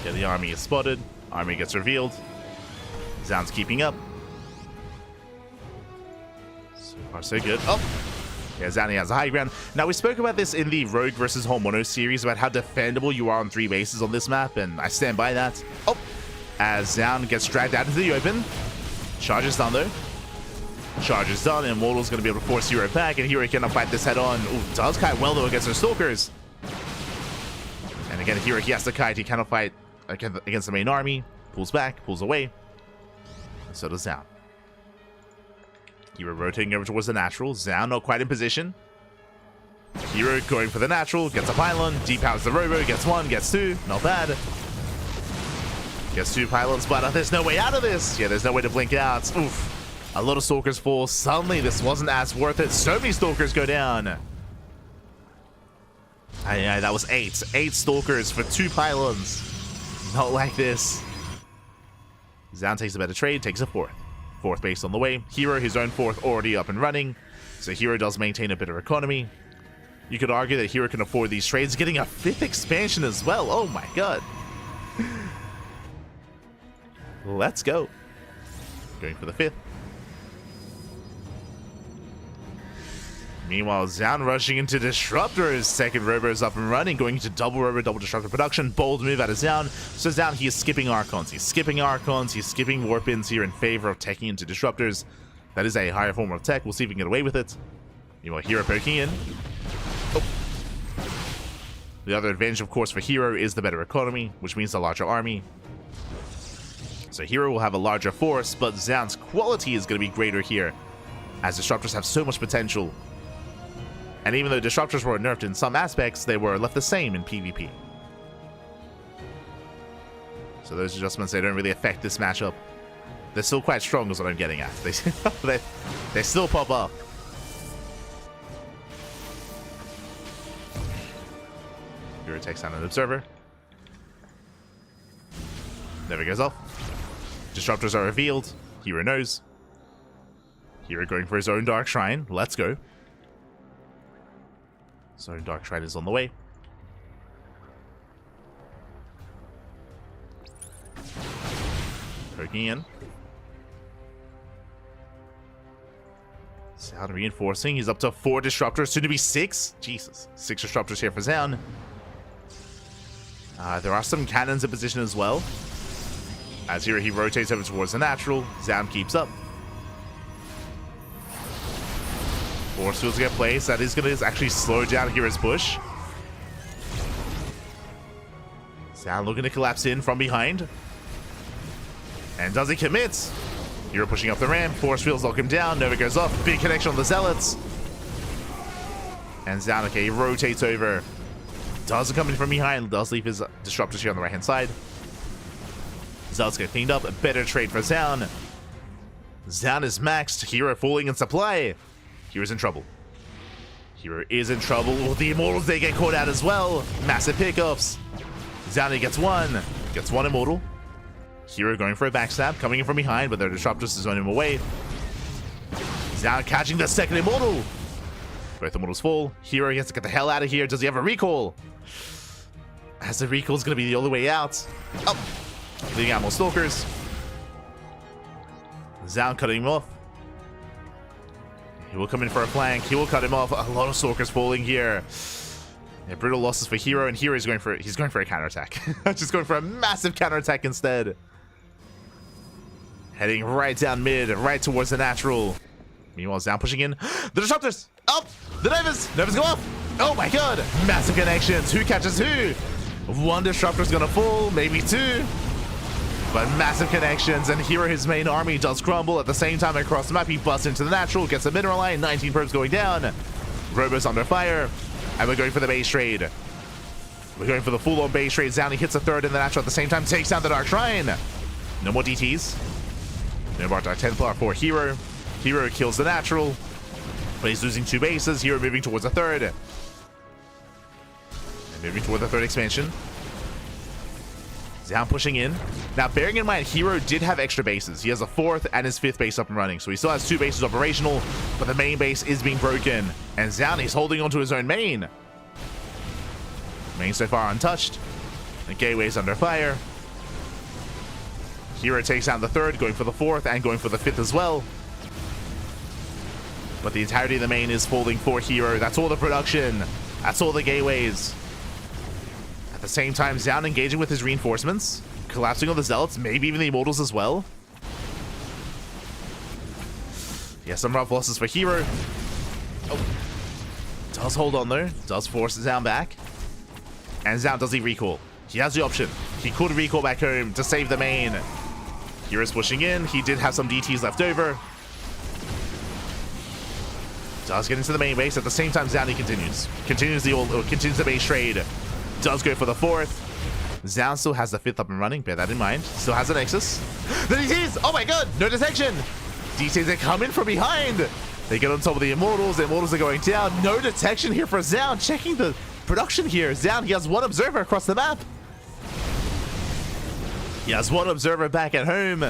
Yeah, the army is spotted. Army gets revealed. Zhao's keeping up. So far, so good. Oh! Yeah, Zhao has a high ground. Now, we spoke about this in the Rogue vs. Whole Mono series about how defendable you are on 3 bases on this map, and I stand by that. Oh! As Zhao gets dragged out into the open. Charge is done, though. Charge is done, and Immortal's going to be able to force herO back, and herO cannot fight this head-on. Ooh, does kite well, though, against her Stalkers. And again, herO, he has to kite. He cannot fight against the main army. Pulls back, pulls away. And so does Zhao. herO rotating over towards the natural. Zhao not quite in position. herO going for the natural. Gets a pylon. Depowers the robo. Gets 1. Gets 2. Not bad. Gets 2 pylons, but there's no way out of this. Yeah, there's no way to blink out. Oof. A lot of Stalkers fall. Suddenly, this wasn't as worth it. So many Stalkers go down. Aye, that was 8. 8 Stalkers for 2 pylons. Not like this. Zhao takes a better trade. Takes a 4th. 4th base on the way. herO, his own 4th already up and running. So herO does maintain a bit of economy. You could argue that herO can afford these trades, getting a 5th expansion as well. Oh my god. Let's go. Going for the 5th. Meanwhile, Zan rushing into Disruptors. Second Robo is up and running, going into double Robo, double Disruptor production. Bold move out of Zan. So Zan, he is skipping Archons. He's skipping Archons. He's skipping Warpins here in favor of teching into Disruptors. That is a higher form of tech. We'll see if we can get away with it. Meanwhile, herO poking in. Oh. The other advantage, of course, for herO is the better economy, which means the larger army. So herO will have a larger force, but Zan's quality is going to be greater here, as Disruptors have so much potential. And even though Disruptors were nerfed in some aspects, they were left the same in PvP. So those adjustments, they don't really affect this matchup. They're still quite strong is what I'm getting at. They still pop up. herO takes down an Observer. Never goes off. Disruptors are revealed. herO knows. herO going for his own Dark Shrine. Let's go. So Dark Shrine is on the way. Poking in. Zan reinforcing. He's up to 4 Disruptors, soon to be 6. Jesus. 6 Disruptors here for Zan. There are some cannons in position as well. As here he rotates over towards the natural. Zan keeps up. Force fields get placed. That is going to actually slow down hero's push. Zan looking to collapse in from behind. And does he commit? herO pushing up the ramp. Force fields lock him down. Nova goes off. Big connection on the Zealots. And Zan, okay, he rotates over. Doesn't come in from behind. Does leave his Disruptors here on the right hand side. Zealots get cleaned up. A better trade for Zan. Zan is maxed. herO falling in supply. herO's in trouble. herO is in trouble. The Immortals, they get caught out as well. Massive pickups. Zan gets one. Gets one Immortal. herO going for a backstab. Coming in from behind, but their Disruptors is running him away. Zan catching the second Immortal. Both Immortals fall. herO has to get the hell out of here. Does he have a recall? As the recall is going to be the only way out. Oh. Leaving out more Stalkers. Zan cutting him off. He will come in for a flank. He will cut him off. A lot of Stalkers falling here. Yeah, brutal losses for herO, and herO is going for a counterattack. Just going for a massive counterattack instead. Heading right down mid, right towards the natural. Meanwhile, Zan pushing in. The Disruptors! Up! The Novas! Novas go up! Oh my god! Massive connections. Who catches who? One Disruptor's gonna fall, maybe 2. But massive connections, and herO, his main army, does crumble. At the same time, across the map, he busts into the natural, gets a mineral line, 19 probes going down. Robo's under fire, and we're going for the base trade. We're going for the full-on base trade. Zan hits a third in the natural at the same time, takes down the Dark Shrine. No more DTs. No more Dark Templar for herO. herO kills the natural, but he's losing 2 bases. herO moving towards a third. And moving toward the third expansion. Zan pushing in. Now, bearing in mind, herO did have extra bases. He has a 4th and his 5th base up and running. So he still has 2 bases operational, but the main base is being broken. And Zan is holding onto his own main. Main so far untouched. The gateway's under fire. herO takes down the 3rd, going for the 4th, and going for the 5th as well. But the entirety of the main is falling for herO. That's all the production. That's all the gateways. At the same time, Zan engaging with his reinforcements, collapsing on the Zealots, maybe even the Immortals as well. Yeah, some rough losses for herO. Oh. Does hold on though. Does force Zan back. And Zan, does he recall? He has the option. He could recall back home to save the main. herO's pushing in. He did have some DTs left over. Does get into the main base. At the same time, Zan continues. Continues the base trade. Does go for the 4th. Zan still has the 5th up and running. Bear that in mind. Still has a Nexus. The DTs! Oh my god! No detection! DTs, they come in from behind. They get on top of the Immortals. The Immortals are going down. No detection here for Zan. Checking the production here. Zan, he has 1 observer across the map. He has 1 observer back at home.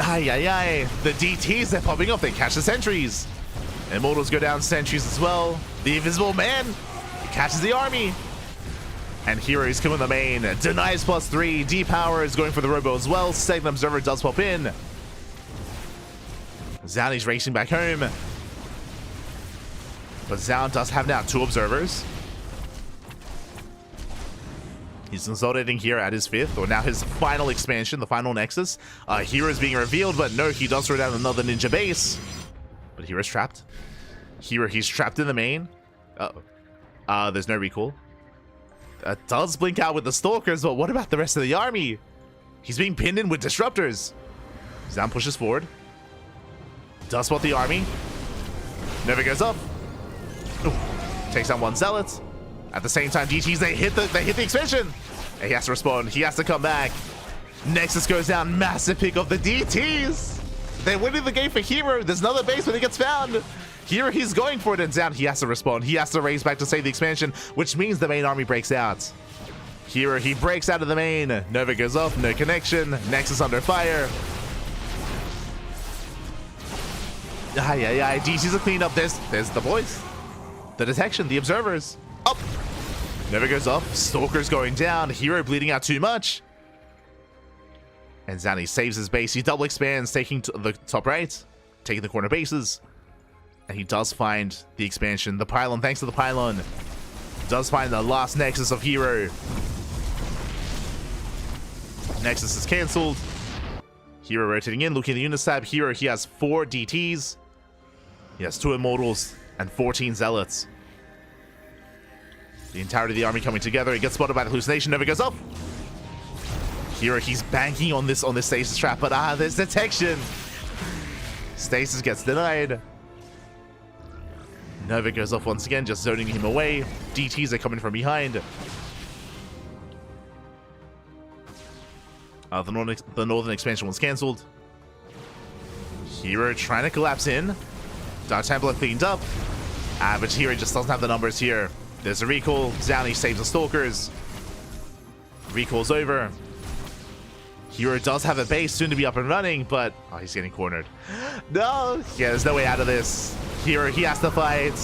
Ay, ay, ay. The DTs, they're popping off. They catch the sentries. Immortals go down sentries as well. The Invisible Man, he catches the army. And herO's killing the main. Denies +3. D-Power is going for the Robo as well. Second Observer does pop in. Zan is racing back home. But Zaun does have now 2 observers. He's consolidating here at his 5th, or now his final expansion, the final Nexus. herO is being revealed, but no, he does throw down another ninja base. But hero's trapped. herO, he's trapped in the main. Uh-oh. There's no recall. Does blink out with the Stalkers, but what about the rest of the army? He's being pinned in with Disruptors. Zaun pushes forward. Does spot the army. Never goes up. Ooh. Takes down 1 Zealot. At the same time, DTs, they hit the expansion. And he has to respond. He has to come back. Nexus goes down. Massive pick of the DTs. They're winning the game for herO. There's another base when he gets found. herO, he's going for it, and Zaun, he has to respond. He has to raise back to save the expansion, which means the main army breaks out. herO, he breaks out of the main. Nova goes off. No connection. Nexus under fire. DTs are cleaned up. There's the boys. The detection, the observers. Up. Never goes off. Stalker's going down. herO bleeding out too much. And Zaun, he saves his base. He double expands, taking the top right, taking the corner bases. And he does find the expansion. The pylon, thanks to the pylon, does find the last Nexus of herO. Nexus is cancelled. herO rotating in, looking at the Unistab. herO, he has 4 DTs. He has 2 Immortals and 14 Zealots. The entirety of the army coming together. He gets spotted by the hallucination. Never goes up. herO, he's banking on this stasis trap, but there's detection. Stasis gets denied. Nova goes off once again, just zoning him away. DTs are coming from behind. The northern expansion was cancelled. herO trying to collapse in. Dark Templar cleaned up. But herO just doesn't have the numbers here. There's a recall. Zaun saves the Stalkers. Recall's over. herO does have a base soon to be up and running, but he's getting cornered. No! Yeah, there's no way out of this. herO, he has to fight.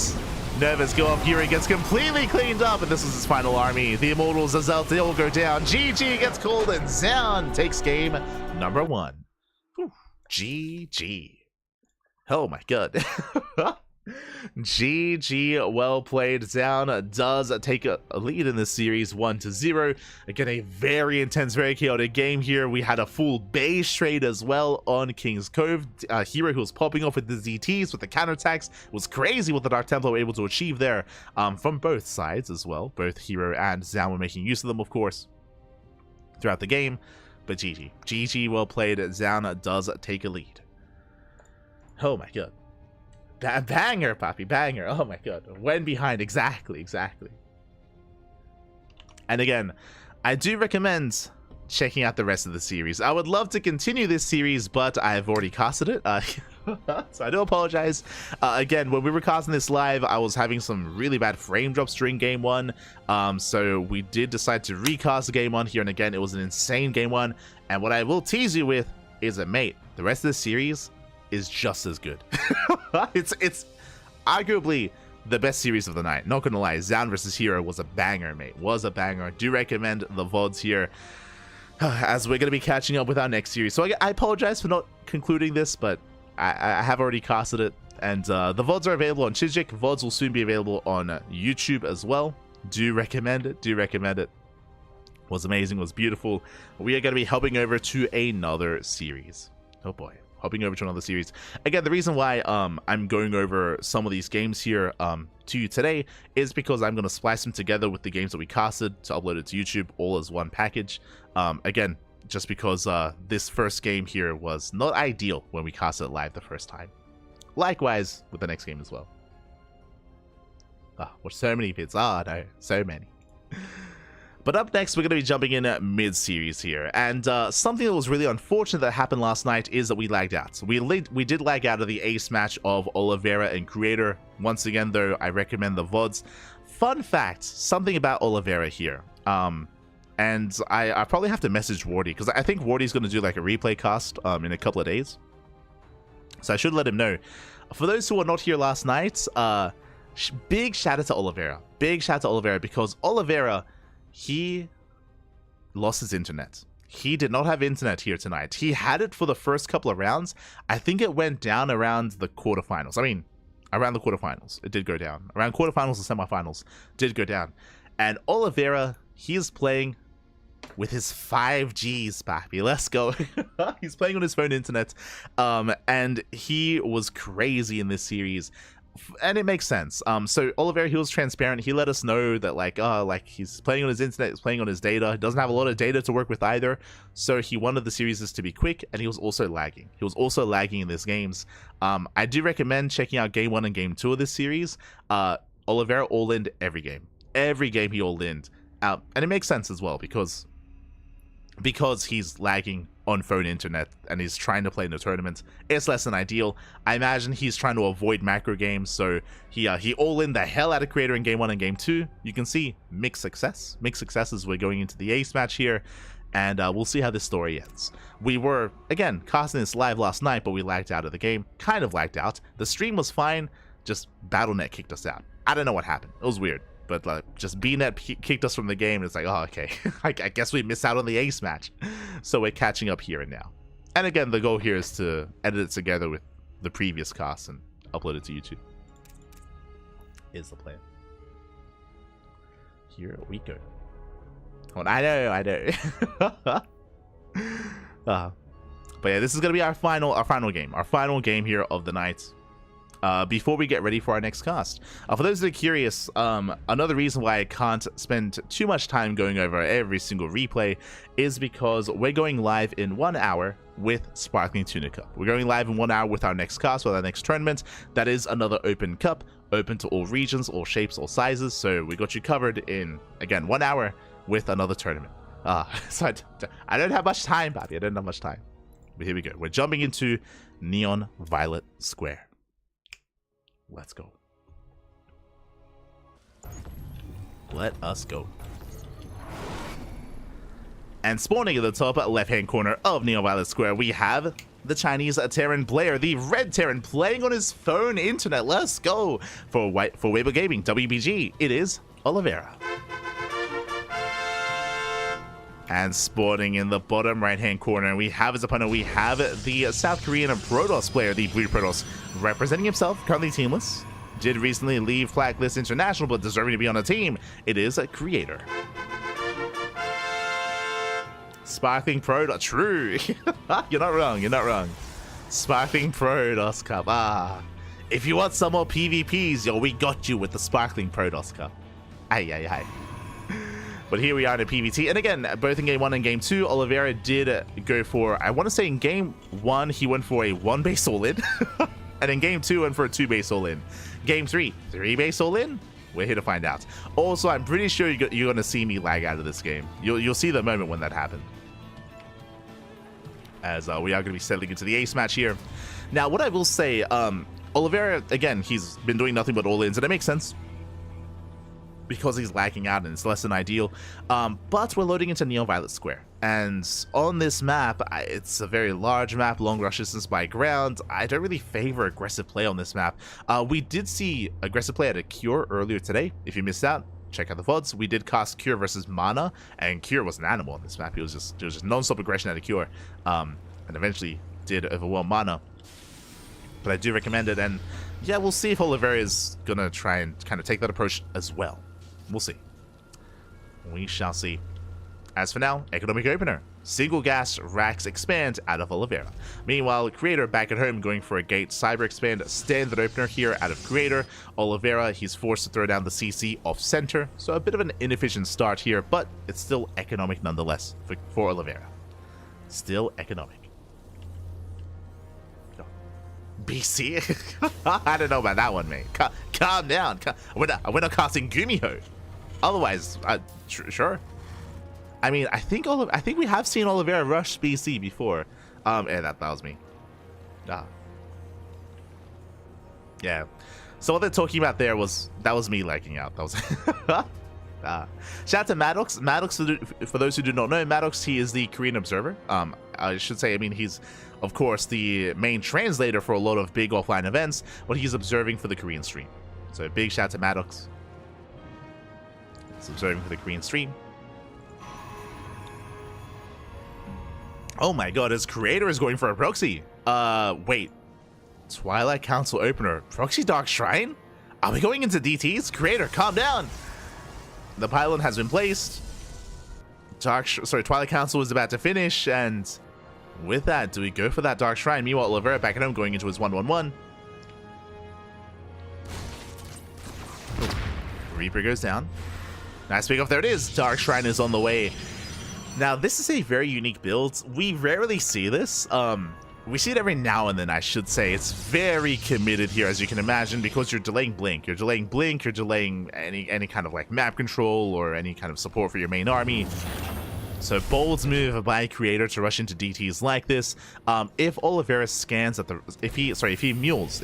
Nervous go up. herO gets completely cleaned up, and this is his final army. The Immortals, the Zealots, they all go down. GG gets called, and Zaun takes game number 1. Whew. GG. Oh my god. GG, well played. Zaun does take a lead in this series 1-0. Again, a very intense, very chaotic game here. We had a full base trade as well on King's Cove. herO, who was popping off with the ZTs, with the counterattacks. It was crazy what the Dark Templar were able to achieve there from both sides as well. Both herO and Zaun were making use of them, of course, throughout the game. But GG. GG, well played. Zaun does take a lead. Oh my god. Banger, Poppy, banger. Oh my god. When behind, exactly. And again, I do recommend checking out the rest of the series. I would love to continue this series, but I've already casted it. So I do apologize. Again, when we were casting this live, I was having some really bad frame drops during game 1. So we did decide to recast game 1 here, and again, it was an insane game 1. And what I will tease you with is that, mate, the rest of the series is just as good. It's arguably the best series of the night. Not gonna lie, Zaun versus herO was a banger, mate. Was a banger. Do recommend the VODs here, as we're gonna be catching up with our next series. So I apologize for not concluding this, but I have already casted it, and the VODs are available on Chijik. VODs will soon be available on YouTube as well. Do recommend it. Do recommend it. Was amazing. Was beautiful. We are gonna be helping over to another series. Oh boy. Hopping over to another series. Again, the reason why I'm going over some of these games here to you today is because I'm going to splice them together with the games that we casted to upload it to YouTube all as one package. Again, just because this first game here was not ideal when we casted it live the first time. Likewise with the next game as well. With so many vids. No, so many. But up next, we're going to be jumping in at mid-series here, and something that was really unfortunate that happened last night is that we lagged out. So we did lag out of the ace match of Oliveira and Creator. Once again, though, I recommend the VODs. Fun fact, something about Oliveira here, and I probably have to message Wardy, because I think Wardy's going to do like a replay cast in a couple of days. So I should let him know. For those who were not here last night, big shout out to Oliveira. Big shout out to Oliveira, because Oliveira, he lost his internet. He did not have internet here tonight. He had it for the first couple of rounds. I think it went down around the quarterfinals. I mean, around the quarterfinals. It did go down. Around quarterfinals and semifinals, did go down. And Oliveira, he is playing with his 5Gs, papi. Let's go. He's playing on his phone internet. And he was crazy in this series. And it makes sense. So Oliveira, he was transparent. He let us know that like he's playing on his internet, he's playing on his data. He doesn't have a lot of data to work with either. So he wanted the series to be quick, and he was also lagging. He was also lagging in these games. I do recommend checking out Game 1 and Game 2 of this series. Oliveira all-ined every game. Every game he all-ined. And it makes sense as well because he's lagging on phone internet and he's trying to play in the tournament. It's less than ideal. I imagine he's trying to avoid macro games, so he all-in the hell out of Creator in Game 1 and Game 2. You can see mixed success. Mixed successes. We're going into the ace match here, and we'll see how this story ends. We were, again, casting this live last night, but we lagged out of the game. Kind of lagged out. The stream was fine, just BattleNet kicked us out. I don't know what happened. It was weird. But just BNet kicked us from the game. It's like, oh, okay. I guess we missed out on the ace match. So we're catching up here and now. And again, the goal here is to edit it together with the previous cast and upload it to YouTube. Is the plan. Here we go. Oh, I know. But yeah, this is gonna be our final game here of the night. Before we get ready for our next cast. For those that are curious, another reason why I can't spend too much time going over every single replay is because we're going live in 1 hour with Sparkling Tuna Cup. We're going live in 1 hour with our next cast, with our next tournament. That is another open cup, open to all regions, all shapes, all sizes. So we got you covered in, again, 1 hour with another tournament. So I don't have much time, Bobby. I don't have much time. But here we go. We're jumping into Neon Violet Square. Let's go. Let us go. And spawning at the top left-hand corner of Neon Violet Square, we have the Chinese Terran player, the red Terran, playing on his phone internet. Let's go. For Weibo Gaming, WBG, it is Oliveira. And spawning in the bottom right-hand corner, we have his opponent. We have the South Korean Protoss player, the Blue Protoss, representing himself, currently teamless. Did recently leave Flaglist International, but deserving to be on a team. It is a Creator. Sparkling Protoss, true. You're not wrong, you're not wrong. Sparkling Protoss Cup. If you want some more PvPs, yo, we got you with the Sparkling Protoss Cup. Aye. But here we are in a PvT, and again, both in Game 1 and Game 2, Oliveira did go for, I want to say in Game 1, he went for a 1-base all-in, and in Game 2, went for a 2-base all-in. Game 3, 3-base all-in? We're here to find out. Also, I'm pretty sure you're going to see me lag out of this game. You'll see the moment when that happened. As we are going to be settling into the ace match here. Now, what I will say, Oliveira, again, he's been doing nothing but all-ins, and it makes sense, because he's lagging out and it's less than ideal. But we're loading into Neon Violet Square, and on this map, it's a very large map, long rush distance by ground. I don't really favor aggressive play on this map. We did see aggressive play at a Cure earlier today. If you missed out, check out the VODs. We did cast Cure versus Mana, and Cure was an animal on this map. It was just non-stop aggression at a Cure, and eventually did overwhelm Mana. But I do recommend it, and yeah, we'll see if Oliveira is gonna try and kind of take that approach as well. We'll see. We shall see. As for now, economic opener. Single gas racks expand out of Oliveira. Meanwhile, Creator back at home going for a gate cyber expand standard opener here out of Creator. Oliveira, he's forced to throw down the CC off center, so a bit of an inefficient start here, but it's still economic nonetheless for Oliveira. Still economic. BC? I don't know about that one, mate. Calm down. We're not casting Gumiho. Otherwise, sure. I mean, I think we have seen Oliveira rush BC before. Yeah, that was me. Yeah. So what they're talking about there was me lagging out. That was. Shout out to Maddox. Maddox, for those who do not know, Maddox, he is the Korean observer. I should say, I mean, he's of course the main translator for a lot of big offline events, but he's observing for the Korean stream. So big shout out to Maddox. He's observing for the Korean stream. Oh my god, his Creator is going for a proxy. Wait. Twilight Council opener. Proxy Dark Shrine? Are we going into DTs? Creator, calm down. The pylon has been placed. Twilight Council is about to finish, and with that, do we go for that Dark Shrine? Meanwhile, Oliveira back at home going into his 1-1-1. Reaper goes down. Nice pick off. There it is. Dark Shrine is on the way. Now, this is a very unique build. We rarely see this. We see it every now and then, I should say. It's very committed here, as you can imagine, because you're delaying Blink. You're delaying Blink, you're delaying any kind of like map control or any kind of support for your main army. So bold move by Creator to rush into DTs like this. If Oliveira scans at the if he mules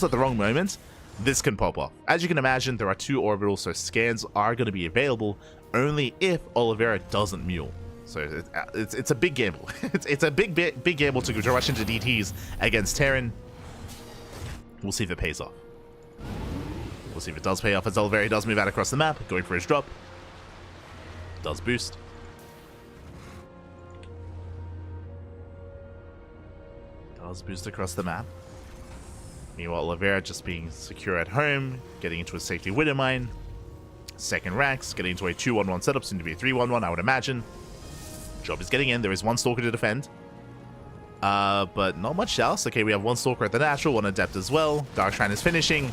at the wrong moment, this can pop off. As you can imagine, there are 2 orbitals, so scans are going to be available only if Oliveira doesn't mule. So it's a big gamble. it's a big gamble to rush into DTs against Terran. We'll see if it pays off. We'll see if it does pay off as Oliveira does move out across the map, going for his drop. Does boost. Does boost across the map. Meanwhile, Oliveira just being secure at home, getting into a safety widow mine. Second racks, getting into a 2-1-1 setup, soon to be a 3-1-1, I would imagine. Job is getting in. There is 1 Stalker to defend. But not much else. Okay, we have 1 Stalker at the natural, 1 Adept as well. Dark Shrine is finishing.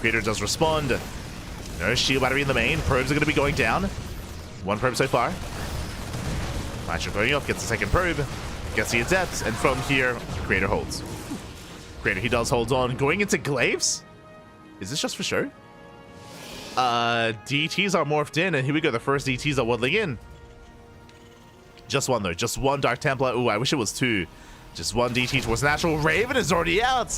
Creator does respond. No shield battery in the main. Probes are going to be going down. 1 probe so far. Nitro going off, gets the second probe. Gets the Adept, and from here, Creator holds. Creator, he does hold on. Going into Glaives? Is this just for show? DTs are morphed in, and here we go. The first DTs are waddling in. Just 1 though, just 1 Dark Templar. Ooh, I wish it was 2. Just 1 DT towards natural. Raven is already out.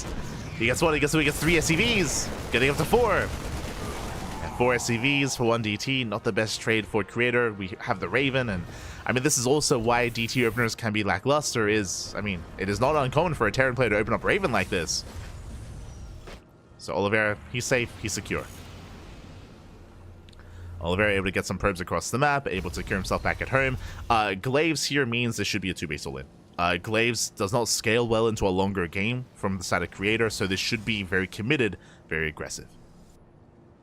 He gets 1, he gets 3 SCVs. Getting up to 4. And 4 SCVs for 1 DT. Not the best trade for Creator. We have the Raven, and I mean, this is also why DT openers can be lackluster. I mean, it is not uncommon for a Terran player to open up Raven like this. So Oliveira, he's safe, he's secure. Oliveira able to get some probes across the map, able to secure himself back at home. Glaives here means this should be a 2-base all-in. Glaives does not scale well into a longer game from the side of Creator, so this should be very committed, very aggressive.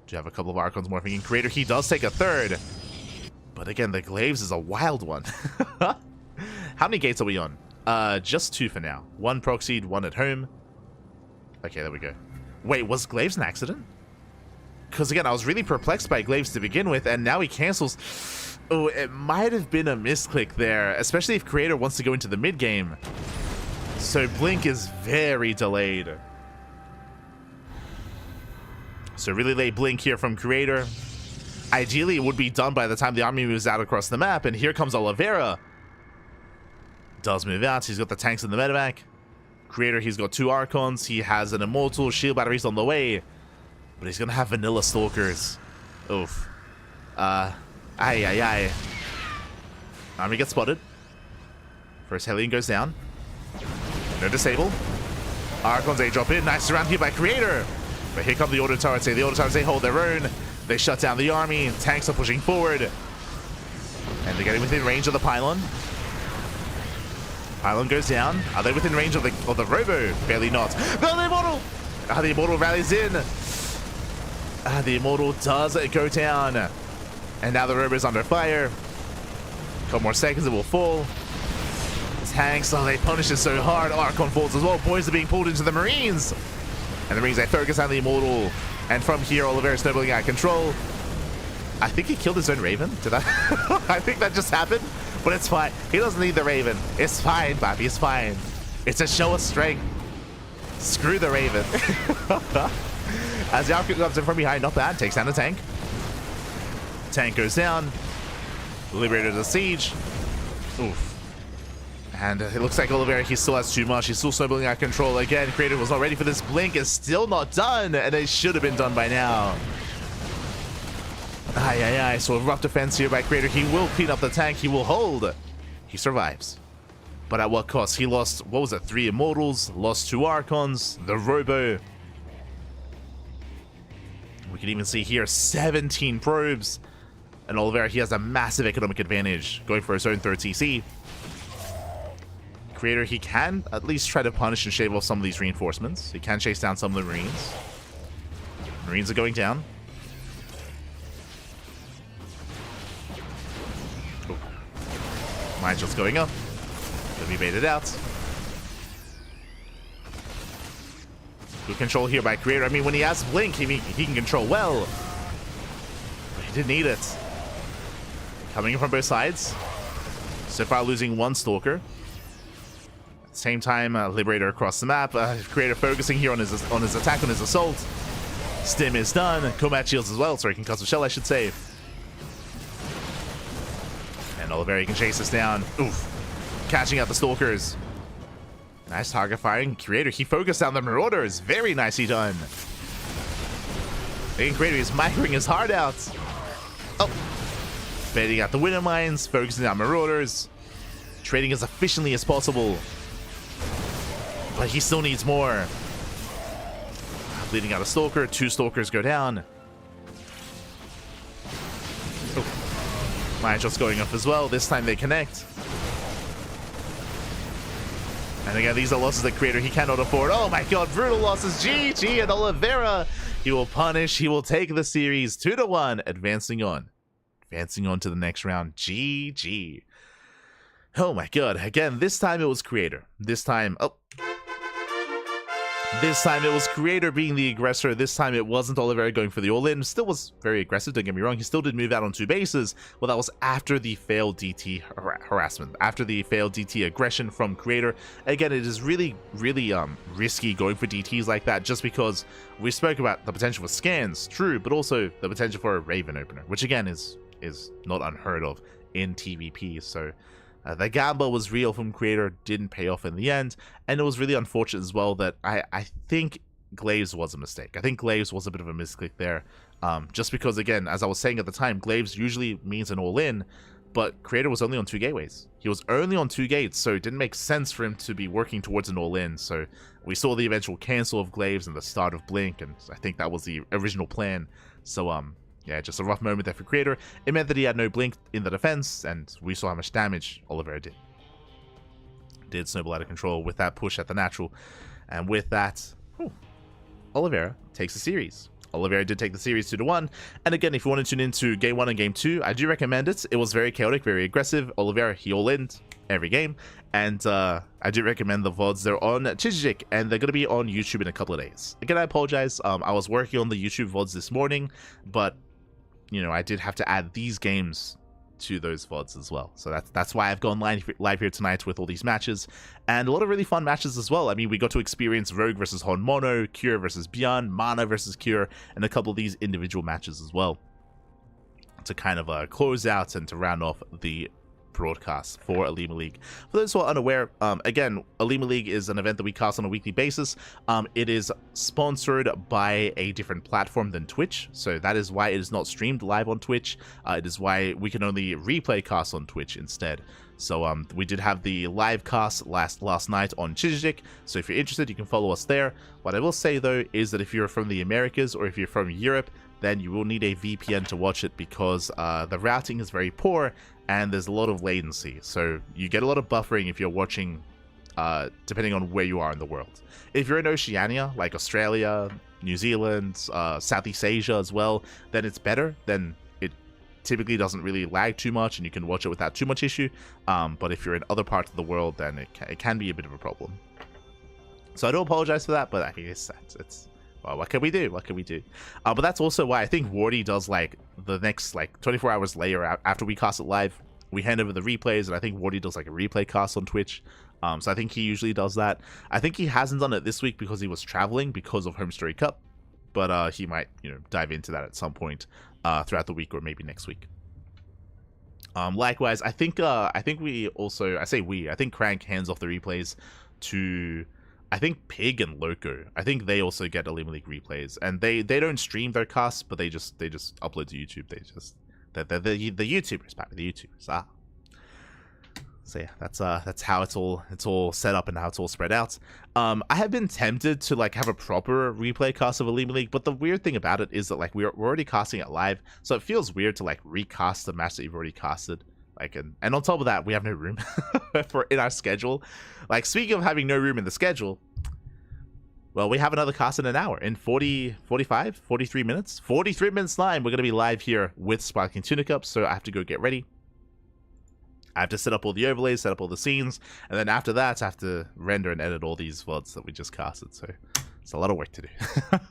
Do you have a couple of Archons morphing in Creator? He does take a 3rd. But again, the Glaives is a wild one. How many gates are we on? Just 2 for now. 1 proxied, 1 at home. Okay, there we go. Wait, was Glaives an accident? Because again, I was really perplexed by Glaives to begin with, and now he cancels. Oh, it might have been a misclick there, especially if Creator wants to go into the mid game. So Blink is very delayed. So really late Blink here from Creator. Ideally, it would be done by the time the army moves out across the map, and here comes Oliveira. Does move out, he's got the tanks in the medevac. Creator, he's got 2 Archons, he has an Immortal, shield batteries on the way. But he's gonna have vanilla Stalkers. Oof. Army gets spotted. First Hellion goes down. No disable. Archons, they drop in. Nice surround here by Creator. But here come the Auto Turrets. The Auto Turrets, they hold their own. They shut down the army. Tanks are pushing forward. And they're getting within range of the pylon. Pylon goes down. Are they within range of the Robo? Barely not. No, the Immortal! The Immortal rallies in. The Immortal does go down. And now the Robo is under fire. Couple more seconds, it will fall. Tanks, they punish it so hard. Archon falls as well. Boys are being pulled into the Marines. And the Marines, they focus on the Immortal. And from here, Oliveira snowballing out of control. I think he killed his own Raven. Did I? I think that just happened. But it's fine. He doesn't need the Raven. It's fine, Bobby. It's fine. It's a show of strength. Screw the Raven. As the Archon comes in from behind, not bad. Takes down the tank. Tank goes down. Liberator the siege. Oof. And it looks like Oliveira, he still has too much. He's still snowballing out of control. Again, Creator was not ready for this. Blink is still not done. And it should have been done by now. So a rough defense here by Creator. He will clean up the tank. He will hold. He survives. But at what cost? He lost, what was it, 3 Immortals, lost 2 Archons, the Robo. We can even see here 17 probes. And Oliveira, he has a massive economic advantage, going for his own 3rd CC. Creator, he can at least try to punish and shave off some of these reinforcements. He can chase down some of the Marines. Marines are going down. Oh. Mine shot's going up. Gonna be baited out. Good control here by Creator. I mean, when he has Blink, he can control well. But he didn't need it. Coming in from both sides. So far losing one Stalker. At the same time, Liberator across the map. Creator focusing here on his attack, on his assault. Stim is done. Combat shields as well. Sorry, concussive shell, I should say. And Oliveira can chase this down. Oof. Catching out the Stalkers. Nice target firing. Creator, he focused on the Marauders. Very nicely done. And Creator is microing his heart out. Oh. Baiting out the winter mines. Focusing on Marauders. Trading as efficiently as possible. But he still needs more. Bleeding out a Stalker. 2 Stalkers go down. Oh. Mine shot's going off as well. This time they connect. And again, these are losses that Creator he cannot afford. Oh my god, brutal losses. GG, and Oliveira, he will punish, he will take the series 2-1, advancing on to the next round. GG. Oh my god, again, this time it was Creator. This time it was Creator being the aggressor. This time it wasn't Oliveira going for the all-in. Still was very aggressive, don't get me wrong. He still did move out on 2 bases. Well, that was after the failed DT harassment. After the failed DT aggression from Creator. Again, it is really, really risky going for DTs like that, just because we spoke about the potential for scans, true, but also the potential for a Raven opener, which again is not unheard of in TVP. So the gamble was real from Creator, didn't pay off in the end, and it was really unfortunate as well that I think Glaives was a mistake. I think Glaives was a bit of a misclick there, just because, again, as I was saying at the time, Glaives usually means an all-in, but Creator was only on 2 gateways. He was only on 2 gates, so it didn't make sense for him to be working towards an all-in, so we saw the eventual cancel of Glaives and the start of Blink, and I think that was the original plan. So, yeah, just a rough moment there for Creator. It meant that he had no Blink in the defense, and we saw how much damage Oliveira did. Did snowball out of control with that push at the natural. And with that, Oliveira takes the series. Oliveira did take the series 2-1. And again, if you want to tune into Game 1 and Game 2, I do recommend it. It was very chaotic, very aggressive. Oliveira, he all-in every game. And I do recommend the VODs. They're on Chijik, and they're going to be on YouTube in a couple of days. Again, I apologize. I was working on the YouTube VODs this morning, but you know, I did have to add these games to those VODs as well. So that's why I've gone live here tonight with all these matches. And a lot of really fun matches as well. I mean, we got to experience Rogue versus Hon Mono, Cure versus Beyond, Mana versus Cure, and a couple of these individual matches as well, to kind of close out and to round off the broadcast for OlimoLeague. For those who are unaware, again, OlimoLeague is an event that we cast on a weekly basis. It is sponsored by a different platform than Twitch, so that is why it is not streamed live on Twitch. It is why we can only replay cast on Twitch instead. So we did have the live cast last night on Chijik, so if you're interested, you can follow us there. What I will say though is that if you're from the Americas or if you're from Europe, then you will need a VPN to watch it, because the routing is very poor and there's a lot of latency. So you get a lot of buffering if you're watching, depending on where you are in the world. If you're in Oceania, like Australia, New Zealand, Southeast Asia as well, then it's better. Then it typically doesn't really lag too much and you can watch it without too much issue. But if you're in other parts of the world, then it can be a bit of a problem. So I do apologize for that, but I guess it's well, what can we do? What can we do? But that's also why I think Wardy does, like, the next, like, 24 hours later after we cast it live, we hand over the replays, and I think Wardy does, like, a replay cast on Twitch. So I think he usually does that. I think he hasn't done it this week because he was traveling because of Home Story Cup, but he might, you know, dive into that at some point throughout the week or maybe next week. Likewise, I think we also, I think Crank hands off the replays to, I think, Pig and Loco. I think they also get OlimoLeague replays, and they don't stream their casts, but they just upload to YouTube. They're the YouTubers, back the YouTubers. So yeah, that's how it's all set up and how it's all spread out. I have been tempted to, like, have a proper replay cast of OlimoLeague, but the weird thing about it is that, like, we're already casting it live, so it feels weird to, like, recast the match that you've already casted. Like, and on top of that, we have no room for in our schedule. Like, speaking of having no room in the schedule, well, we have another cast in an hour. In 43 minutes? 43 minutes time, we're going to be live here with Sparkling Tuna Cup, so I have to go get ready. I have to set up all the overlays, set up all the scenes, and then after that, I have to render and edit all these VODs that we just casted, so it's a lot of work to do.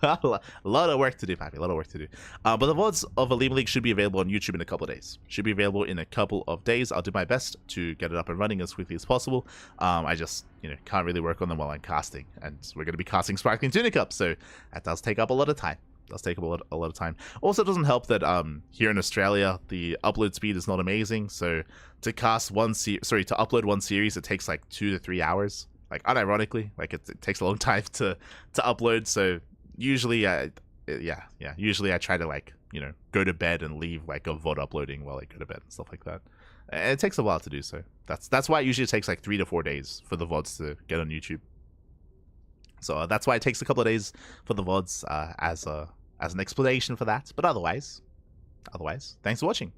A lot of work to do, Pappy, a lot of work to do. But the VODs of OlimoLeague should be available on YouTube in a couple of days. Should be available in a couple of days. I'll do my best to get it up and running as quickly as possible. I just, can't really work on them while I'm casting, and we're going to be casting Sparkling Tuna Cup, so that does take up a lot of time. Does take a lot of time. Also, it doesn't help that here in Australia the upload speed is not amazing. So to cast to upload one series, it takes like 2 to 3 hours. Like, unironically, like it takes a long time to upload. So usually, usually I try to like go to bed and leave like a VOD uploading while I go to bed and stuff like that. And it takes a while to do so. That's why it usually takes like 3 to 4 days for the VODs to get on YouTube. So that's why it takes a couple of days for the VODs as an explanation for that. But otherwise, thanks for watching.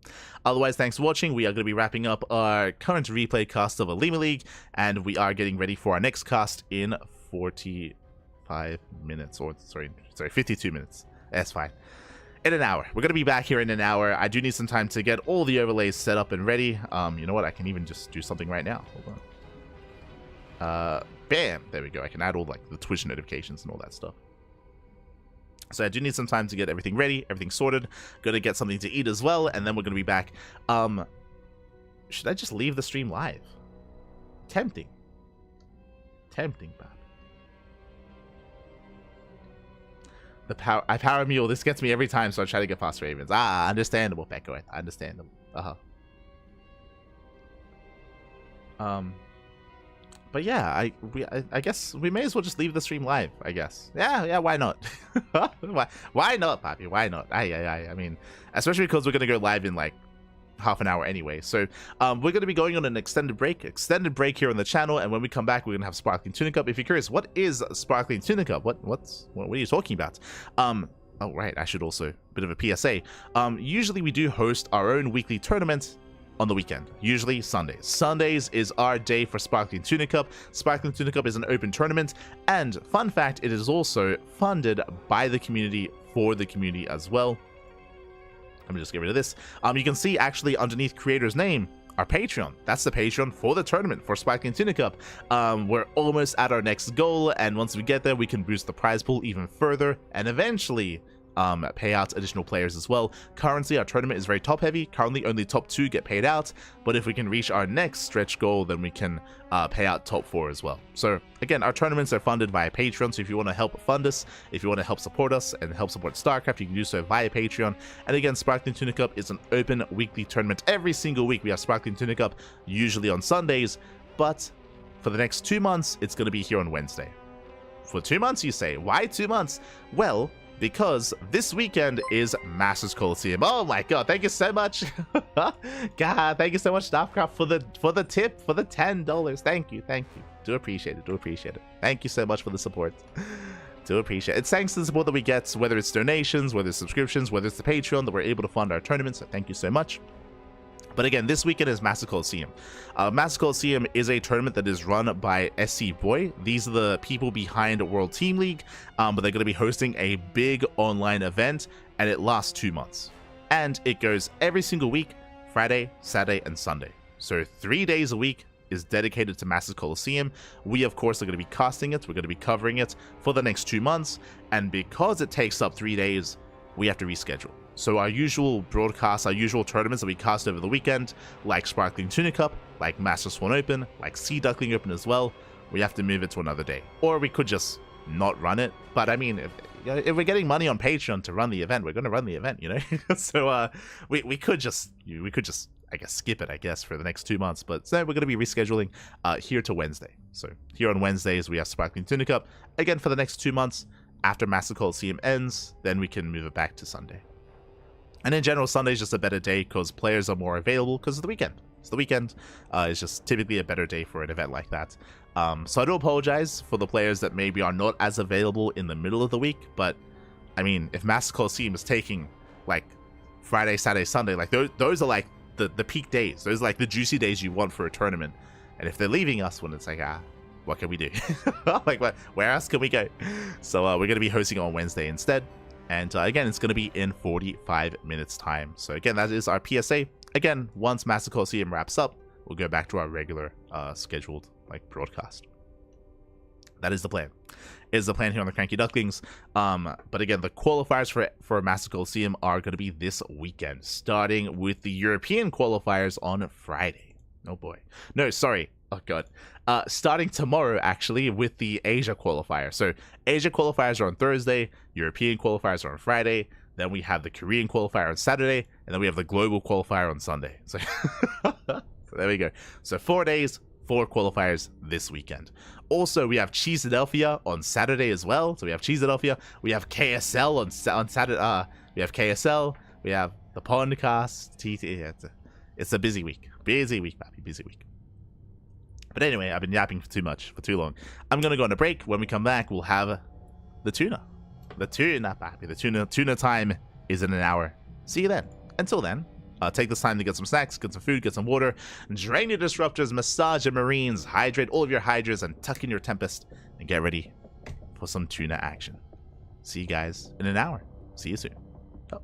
We are going to be wrapping up our current replay cast of OlimoLeague, and we are getting ready for our next cast in 45 minutes, or sorry, 52 minutes. That's fine. In an hour. We're going to be back here in an hour. I do need some time to get all the overlays set up and ready. You know what? I can even just do something right now. Hold on. Bam! There we go. I can add all like the Twitch notifications and all that stuff. So I do need some time to get everything ready, everything sorted. Gonna get something to eat as well, and then we're gonna be back. Should I just leave the stream live? Tempting, Bob. I power mule. This gets me every time, so I try to get past Ravens. Understandable, Pecco. Understandable. But yeah, I guess we may as well just leave the stream live, I guess. Yeah, why not? Why not, Papi? Why not? I mean, especially because we're going to go live in like half an hour anyway. So we're going to be going on an extended break here on the channel, and when we come back, we're going to have Sparkling Tuna Cup. If you're curious, what is Sparkling Tuna Cup? What are you talking about? Oh, right, I should also, bit of a PSA. Usually we do host our own weekly tournament on the weekend, usually Sundays. Sundays is our day for Sparkling Tuna Cup. Sparkling Tuna Cup is an open tournament, and fun fact, it is also funded by the community for the community as well. Let me just get rid of this. You can see actually underneath creator's name, our Patreon. That's the Patreon for the tournament for Sparkling Tuna Cup. We're almost at our next goal, and once we get there, we can boost the prize pool even further, and eventually pay out additional players as well. Currently, our tournament is very top heavy. Currently, only top 2 get paid out, but if we can reach our next stretch goal, then we can pay out top 4 as well. So again, our tournaments are funded via Patreon, so if you want to help fund us, if you want to help support us and help support StarCraft, you can do so via Patreon. And again, Sparkling Tuna Cup is an open weekly tournament. Every single week we have Sparkling Tuna Cup, usually on Sundays, but for the next 2 months, it's going to be here on Wednesday. For 2 months, you say? Why 2 months? Well, because this weekend is Masters Coliseum. Oh my god, thank you so much. God, thank you so much, StarCraft, for the tip, for the $10. Thank you. Do appreciate it. Thank you so much for the support. Do appreciate it. It's thanks to the support that we get, whether it's donations, whether it's subscriptions, whether it's the Patreon, that we're able to fund our tournaments. So thank you so much. But again, this weekend is Master Coliseum. Master Coliseum is a tournament that is run by SC Boy. These are the people behind World Team League, but they're going to be hosting a big online event, and it lasts 2 months. And it goes every single week, Friday, Saturday, and Sunday. So 3 days a week is dedicated to Master Coliseum. We, of course, are going to be casting it. We're going to be covering it for the next 2 months. And because it takes up 3 days, we have to reschedule. So our usual broadcasts, our usual tournaments that we cast over the weekend, like Sparkling Tuna Cup, like Master Swan Open, like Sea Duckling Open as well, we have to move it to another day. Or we could just not run it. But I mean, if we're getting money on Patreon to run the event, we're going to run the event, So we could just, I guess, skip it, I guess, for the next 2 months. But so we're going to be rescheduling here to Wednesday. So here on Wednesdays, we have Sparkling Tuna Cup. Again, for the next 2 months, after Master Coliseum ends, then we can move it back to Sunday. And in general, Sunday is just a better day because players are more available because of the weekend. So the weekend is just typically a better day for an event like that. So I do apologize for the players that maybe are not as available in the middle of the week. But, I mean, if Master Coliseum is taking, like, Friday, Saturday, Sunday, like, those are, like, the peak days. Those are like the juicy days you want for a tournament. And if they're leaving us, when it's like, what can we do? Like, where else can we go? So we're going to be hosting on Wednesday instead. And again, it's going to be in 45 minutes time. So again, that is our PSA. Again, once Master Colosseum wraps up, we'll go back to our regular scheduled like broadcast. That is the plan. Is the plan here on the CranKy Ducklings. But again, the qualifiers for Master Colosseum are going to be this weekend, starting with the European qualifiers on Friday. Oh boy. No, sorry. Oh god. Starting tomorrow, actually, with the Asia qualifier. So Asia qualifiers are on Thursday, European qualifiers are on Friday, then we have the Korean qualifier on Saturday, and then we have the global qualifier on Sunday. So, so there we go. So 4 days, 4 qualifiers this weekend. Also, we have Cheeseadelphia on Saturday as well. So we have Cheeseadelphia. We have KSL on Saturday. We have KSL. We have the podcast. It's a busy week. Busy week, Pappy. Busy week. But anyway, I've been yapping for too long. I'm going to go on a break. When we come back, we'll have the tuna. The tuna, Pappy. The tuna time is in an hour. See you then. Until then, take this time to get some snacks, get some food, get some water, drain your disruptors, massage your marines, hydrate all of your hydras, and tuck in your tempest, and get ready for some tuna action. See you guys in an hour. See you soon. Oh.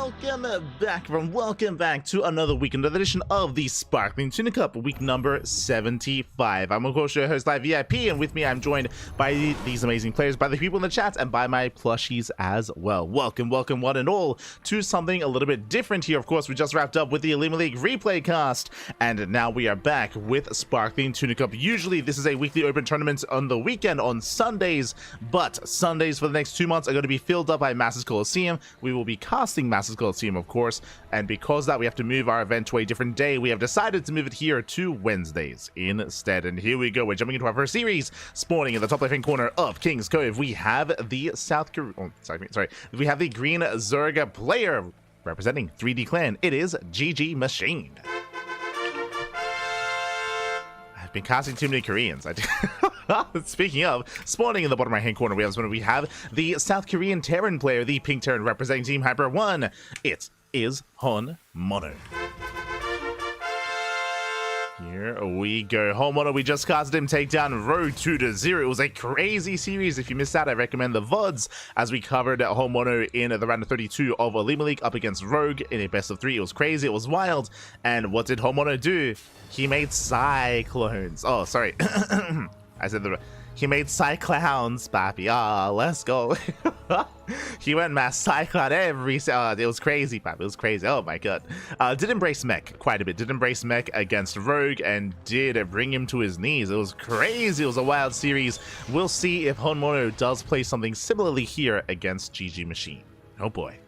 welcome back to another week, another edition of the Sparkling Tuna Cup, week number 75. I'm of course your host, Live VIP, and with me I'm joined by these amazing players, by the people in the chat, and by my plushies as well. Welcome one and all to something a little bit different here. Of course, we just wrapped up with the OlimoLeague replay cast, and now we are back with Sparkling Tuna Cup. Usually this is a weekly open tournament on the weekend on Sundays, but Sundays for the next 2 months are going to be filled up by Masters Coliseum. We will be casting Masters Coliseum, of course, and because that we have to move our event to a different day, we have decided to move it here to Wednesdays instead. And here we go, we're jumping into our first series. Spawning in the top left-hand corner of King's Cove, we have the we have the green Zerga player representing 3D Clan. It is GG Machine. I've been casting too many Koreans. Speaking of, spawning in the bottom right-hand corner, we have the South Korean Terran player, the Pink Terran representing Team Hyper 1. It is herO. Here we go. herO, we just casted him take down herO 2-0. It was a crazy series. If you missed out, I recommend the VODs, as we covered herO in the round of 32 of OlimoLeague up against Rogue in a best of 3. It was crazy. It was wild. And what did herO do? He made Cyclones. Oh, sorry. I said he made Cyclowns, papi. Ah, let's go. He went mass Cyclone every... it was crazy, papi. It was crazy. Oh, my God. Did embrace mech quite a bit. Did embrace mech against Rogue and did bring him to his knees. It was crazy. It was a wild series. We'll see if herO does play something similarly here against GG Machine. Oh, boy.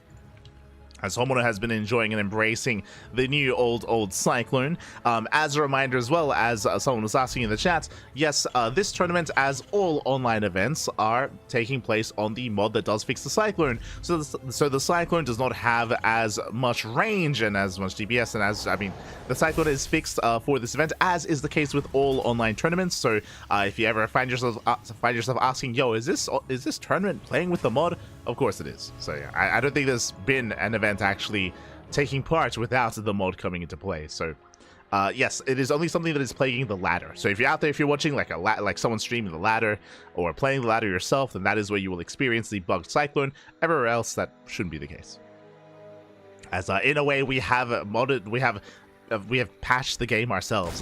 As herO has been enjoying and embracing the new old Cyclone. As a reminder as well, as someone was asking in the chat, yes, this tournament, as all online events, are taking place on the mod that does fix the Cyclone. So the Cyclone does not have as much range and as much DPS, and the Cyclone is fixed for this event, as is the case with all online tournaments. So if you ever find yourself asking, yo, is this tournament playing with the mod? Of course it is. So yeah, I don't think there's been an event actually taking part without the mod coming into play. So yes, it is only something that is plaguing the ladder. So if you're out there, if you're watching like someone streaming the ladder or playing the ladder yourself, then that is where you will experience the bugged Cyclone. Everywhere else, that shouldn't be the case. As in a way, we have modded, we have patched the game ourselves.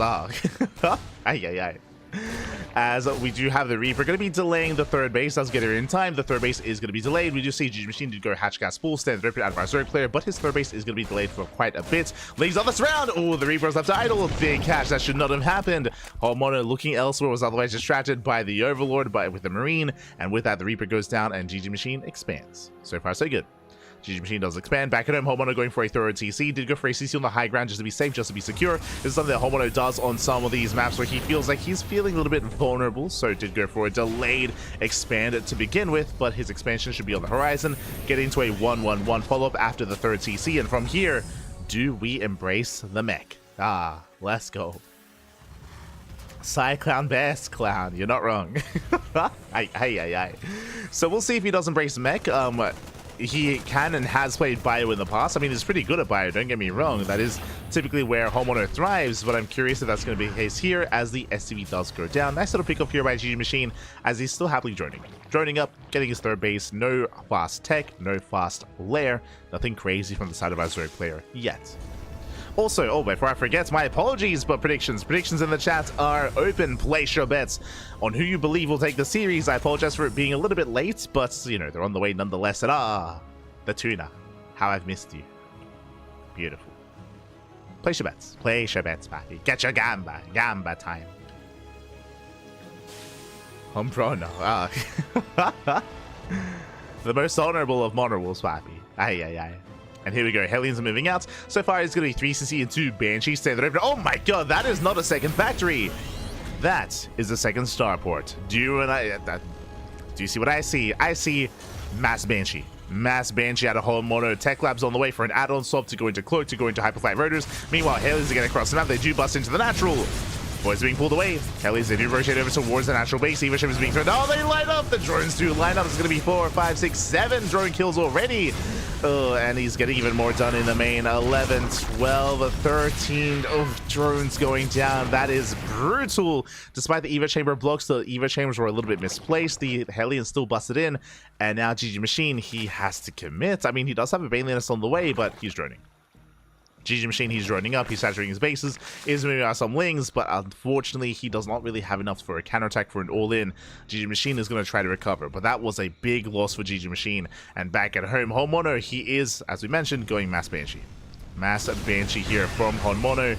As we do have the Reaper going to be delaying the third base. Let's get here in time. The third base is going to be delayed. We do see GG Machine did go hatch gas full stand rip it out of our Zerg player, but his third base is going to be delayed for quite a bit. Leaves on this round. Oh, the Reaper's left idle. Big catch. That should not have happened. herO looking elsewhere, was otherwise distracted by the Overlord, with the Marine, and with that the Reaper goes down and GG Machine expands. So far so good. GG Machine does expand. Back at home, herO going for a thorough TC. Did go for a CC on the high ground just to be safe, just to be secure. This is something that herO does on some of these maps where he feels like he's feeling a little bit vulnerable. So did go for a delayed expand to begin with, but his expansion should be on the horizon. Getting to a 1-1-1 follow-up after the third TC. And from here, do we embrace the mech? Ah, let's go. Cyclown best clown. You're not wrong. So we'll see if he does embrace mech. He can and has played bio in the past. He's pretty good at bio, don't get me wrong. That is typically where herO thrives, but I'm curious if that's going to be the case here as the SCV does go down. Nice little pick up here by GG Machine as he's still happily droning. Droning up, getting his third base. No fast tech, no fast lair. Nothing crazy from the side of our Zerg player yet. Also, before I forget, my apologies, but predictions in the chat are open. Place your bets on who you believe will take the series. I apologize for it being a little bit late, but, they're on the way nonetheless. And the Tuna. How I've missed you. Beautiful. Place your bets. Place your bets, papi. Get your gamba. Gamba time. Homprono. The most honorable of monorables, papi. And here we go. Hellions are moving out. So far, it's going to be 3 CC and 2 Banshee. Stay there. Oh my God, that is not a second factory. That is a second starport. Do you see what I see? I see Mass Banshee. Mass Banshee out of herO. Tech Labs on the way for an add-on swap to go into Cloak, to go into Hyperflight Rotors. Meanwhile, Hellions are getting across the map. They do bust into the natural. Boys are being pulled away. Hellions, they do rotate over towards the natural base. Eva ship is being thrown. Oh, they line up. The drones do line up. It's going to be 4, 5, 6, 7 drone kills already. Oh, and he's getting even more done in the main. 11, 12, 13 of drones going down. That is brutal. Despite the Eva Chamber blocks, the Eva Chambers were a little bit misplaced. The Hellion still busted in. And now GG Machine, he has to commit. I mean, he does have a Baneliness on the way, but he's droning. GG Machine, he's droning up, he's saturating his bases, is moving out some lings, but unfortunately he does not really have enough for a counterattack for an all-in. GG Machine is going to try to recover, but that was a big loss for GG Machine. And back at home, herO, he is, as we mentioned, going Mass Banshee. Mass Banshee here from herO.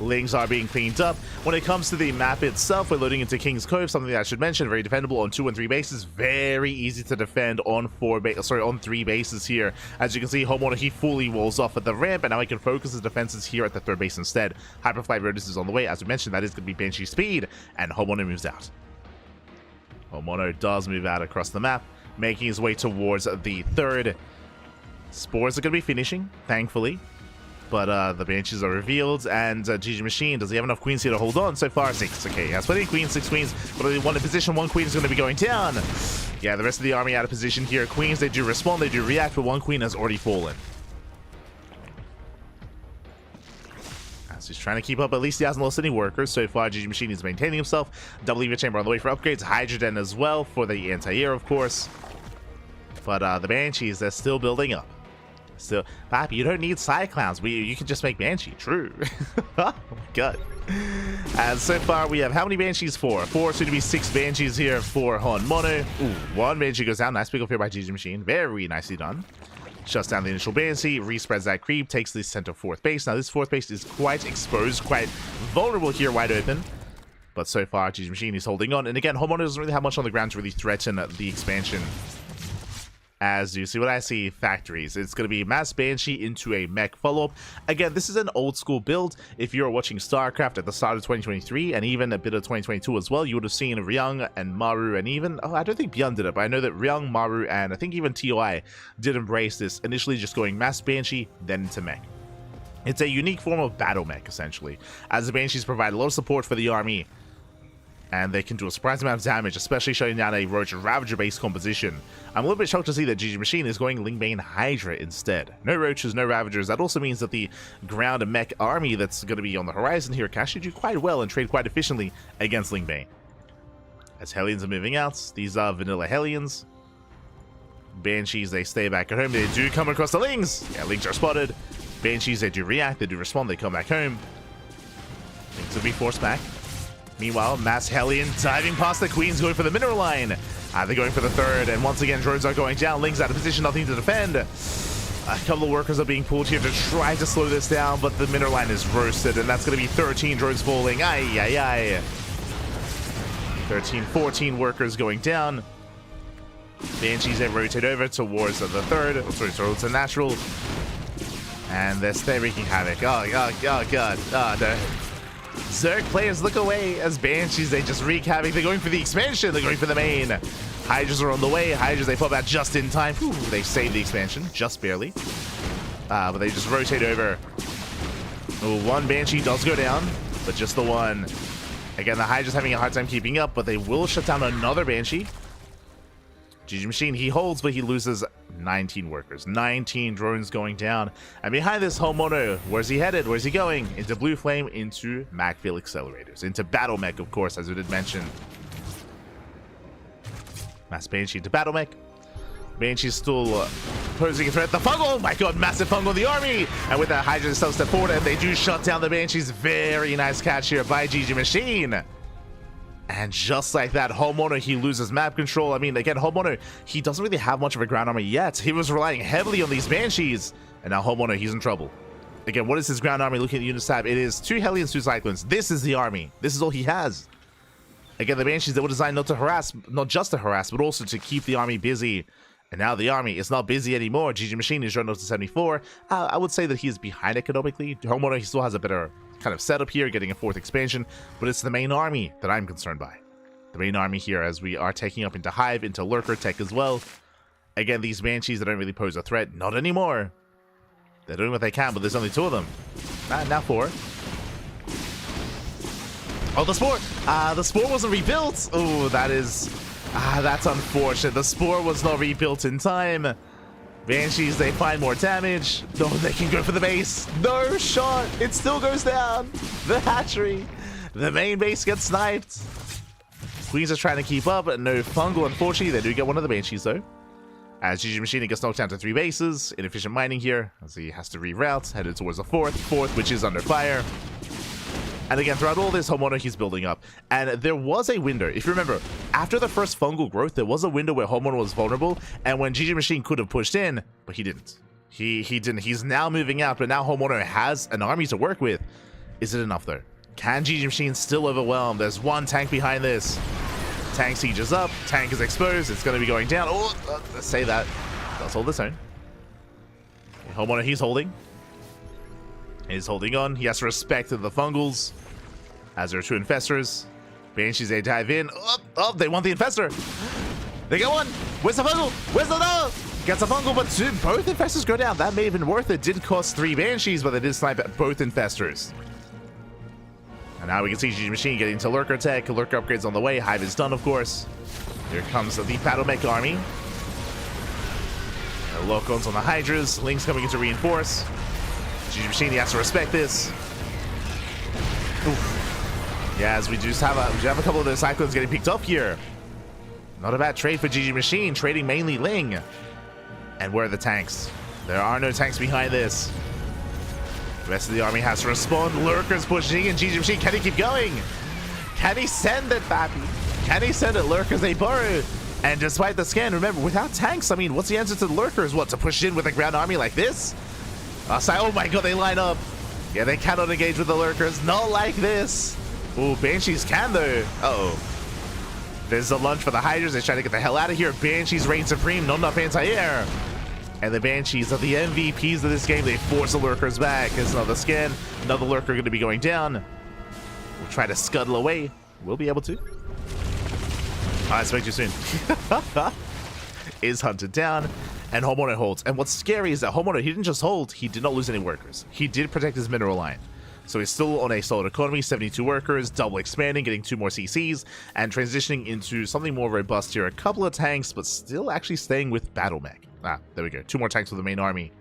Lings are being cleaned up. When it comes to the map itself, we're loading into King's Cove, something that I should mention, very defendable on 2 and 3 bases, very easy to defend on 3 bases here. As you can see, herO, he fully walls off at the ramp, and now he can focus his defenses here at the 3rd base instead. Hyperflight Rodus is on the way. As we mentioned, that is going to be Banshee speed, and herO moves out. herO does move out across the map, making his way towards the 3rd. Spores are going to be finishing, thankfully. But the Banshees are revealed, and GG Machine, does he have enough queens here to hold on? So far, 6. Okay, he has plenty of queens, 6 queens, but only 1 in position. 1 queen is going to be going down. Yeah, the rest of the army out of position here. Queens, they do respond, they do react, but 1 queen has already fallen. As he's trying to keep up, at least he hasn't lost any workers. So far, GG Machine is maintaining himself. Double Eva Chamber on the way for upgrades. Hydrogen as well for the anti-air, of course. But the Banshees, they're still building up. So, Pappy, you don't need Cyclowns. You can just make Banshee. True. Oh my god. And so far, we have how many Banshees? 4. 4, soon to be 6 Banshees here for herO. Ooh, 1 Banshee goes down. Nice pick up here by GG Machine. Very nicely done. Shuts down the initial Banshee, respreads that creep, takes the center 4th base. Now, this 4th base is quite exposed, quite vulnerable here, wide open. But so far, GG Machine is holding on. And again, herO doesn't really have much on the ground to really threaten the expansion. As you see what I see, factories. It's going to be Mass Banshee into a mech follow-up. Again, this is an old school build. If you're watching StarCraft at the start of 2023 and even a bit of 2022 as well, you would have seen Ryung and Maru and even, oh, I don't think Byun did it, but I know that Ryung, Maru, and I think even TOI did embrace this, initially just going Mass Banshee, then into mech. It's a unique form of battle mech, essentially, as the Banshees provide a lot of support for the army. And they can do a surprising amount of damage, especially shutting down a Roach Ravager-based composition. I'm a little bit shocked to see that GG Machine is going Lingbane Hydra instead. No Roaches, no Ravagers. That also means that the ground and mech army that's going to be on the horizon here can actually do quite well and trade quite efficiently against Lingbane. As Hellions are moving out, these are vanilla Hellions. Banshees, they stay back at home. They do come across the Lings. Yeah, Lings are spotted. Banshees, they do react, they do respond, they come back home. Lings will be forced back. Meanwhile, Mass Hellion diving past the Queens, going for the mineral line. They're going for the 3rd, and once again, drones are going down. Lings out of position, nothing to defend. A couple of workers are being pulled here to try to slow this down, but the mineral line is roasted, and that's going to be 13 drones falling. Ay, ay, ay. 13, 14 workers going down. Banshees, they rotate over towards the 3rd, sorry, towards the natural. And they're wreaking havoc. Oh, god. Oh, no. Zerg players look away as Banshees, they just wreak havoc. They're going for the expansion, they're going for the main. Hydras are on the way. Hydras, they pop out just in time. Whew, they save the expansion, just barely. But they just rotate over. Ooh, 1 Banshee does go down, but just the 1. Again, the Hydra's having a hard time keeping up, but they will shut down another Banshee. GG Machine, he holds, but he loses 19 workers. 19 drones going down. And behind this, herO, where's he headed? Where's he going? Into Blue Flame, into Macfield Accelerators. Into Battle Mech, of course, as we did mention. Mass Banshee into Battle Mech. Banshee's still posing a threat. The fungal! Oh my god, massive fungal in the army! And with that, Hydra themselves step forward, and they do shut down the Banshees. Very nice catch here by GG Machine. And just like that, herO, he loses map control. I mean, again, herO, he doesn't really have much of a ground army yet. He was relying heavily on these Banshees. And now herO, he's in trouble. Again, what is his ground army? Looking at the units tab, it is 2 Hellions, 2 Cyclones. This is the army. This is all he has. Again, the Banshees, they were designed not just to harass, but also to keep the army busy. And now the army is not busy anymore. GG Machine is running up to 74. I would say that he is behind economically. herO, he still has a better kind of setup here, getting a 4th expansion, but it's the main army that I'm concerned by. The main army here, as we are taking up into Hive, into Lurker Tech as well. Again, these Banshees that don't really pose a threat, not anymore. They're doing what they can, but there's only 2 of them. Now 4. Oh, the Spore! The Spore wasn't rebuilt! Oh, that's unfortunate. The Spore was not rebuilt in time. Banshees, they find more damage. No, they can go for the base. No shot. It still goes down. The hatchery. The main base gets sniped. Queens are trying to keep up. No fungal, unfortunately. They do get one of the Banshees, though. As GG Machine gets knocked down to 3 bases. Inefficient mining here, as he has to reroute. Headed towards the fourth, which is under fire. And again, throughout all this, herO he's building up. And there was a window. If you remember, after the first fungal growth, there was a window where herO was vulnerable. And when GG Machine could have pushed in, but he didn't. He didn't. He's now moving out, but now herO has an army to work with. Is it enough, though? Can GG Machine still overwhelm? There's one tank behind this. Tank siege is up. Tank is exposed. It's going to be going down. Oh, let's say that. Does hold its own. herO, he's holding. He's holding on. He has to respect the fungals. As there are 2 infestors. Banshees, they dive in. Oh, they want the infestor. They get one. Where's the fungal? Where's the no? Gets a fungal, but both infestors go down. That may have been worth it. Did cost 3 Banshees, but they did snipe at both infestors. And now we can see GG Machine getting into Lurker tech. Lurker upgrades on the way. Hive is done, of course. Here comes the Battle Mech army. Lock-ons on the Hydras. Link's coming in to reinforce. GG Machine, he has to respect this. Oof. Yeah, as we just have a couple of the Cyclones getting picked up here. Not a bad trade for GG Machine, trading mainly Ling. And where are the tanks? There are no tanks behind this. The rest of the army has to respond. Lurkers pushing in. GG Machine, can he keep going? Can he send it, Bappy? Can he send it? Lurkers, they burrow. And despite the scan, remember, without tanks, I mean, what's the answer to the Lurkers? What, to push in with a ground army like this? Oh my god, they line up. Yeah, they cannot engage with the Lurkers. Not like this. Ooh, Banshees can, though. Uh-oh. There's a lunge for the Hydras. They try to get the hell out of here. Banshees reign supreme. Not enough anti-air. And the Banshees are the MVPs of this game. They force the Lurkers back. There's another scan. Another Lurker going to be going down. We'll try to scuttle away. We'll be able to. I'll speak to you soon. Is hunted down. And herO holds. And what's scary is that herO, he didn't just hold. He did not lose any workers. He did protect his mineral line. So he's still on a solid economy, 72 workers, double expanding, getting 2 more CCs, and transitioning into something more robust here. A couple of tanks, but still actually staying with Battle Mech. Ah, there we go. 2 more tanks for the main army.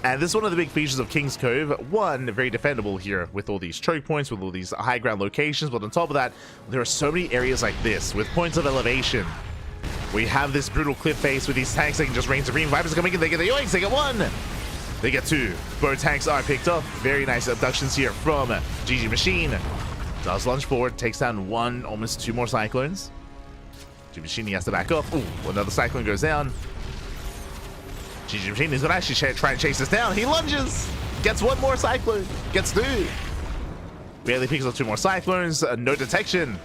And this is one of the big features of King's Cove. One, very defendable here with all these choke points, with all these high ground locations. But on top of that, there are so many areas like this with points of elevation. We have this brutal cliff face with these tanks that can just reign supreme. Vipers coming in, they get the yoinks, they get 1. They get 2. Both tanks are picked up. Very nice abductions here from GG Machine. Does lunge forward, takes down 1, almost 2 more Cyclones. GG Machine, he has to back up. Ooh, another Cyclone goes down. GG Machine is going to actually try and chase this down. He lunges. Gets 1 more Cyclone. Gets 2. Barely picks up 2 more Cyclones. No detection.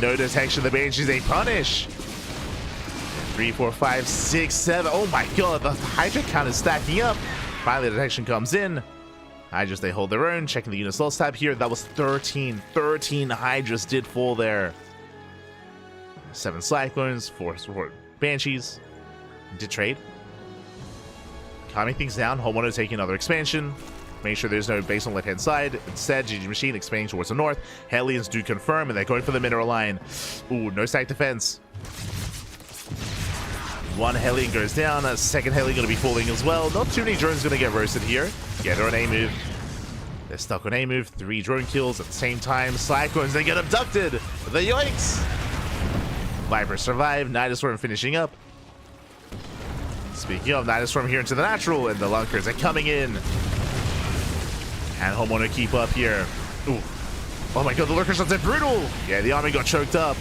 No detection. The Banshees, they punish. 3, 4, 5, 6, 7. Oh my god, the Hydra count is stacking up. Finally, the detection comes in. Hydras, they hold their own. Checking the unit slow tab here. That was 13. 13 Hydras did fall there. 7 Cyclones, 4 Banshees. Did trade. Calming things down. herO taking another expansion. Make sure there's no base on the left-hand side. Instead, GG Machine expanding towards the north. Hellions do confirm, and they're going for the mineral line. Ooh, no stack defense. 1 Hellion goes down. A 2nd Hellion going to be falling as well. Not too many drones going to get roasted here. Get her on A move. They're stuck on A move. 3 drone kills at the same time. Cyclones, they get abducted. The yoinks. Viper survive. Nidastorm finishing up. Speaking of, Nidastorm here into the natural, and the Lunkers are coming in. And herO keep up here. Ooh. Oh my god, the Lurkers are dead brutal. Yeah, the army got choked up.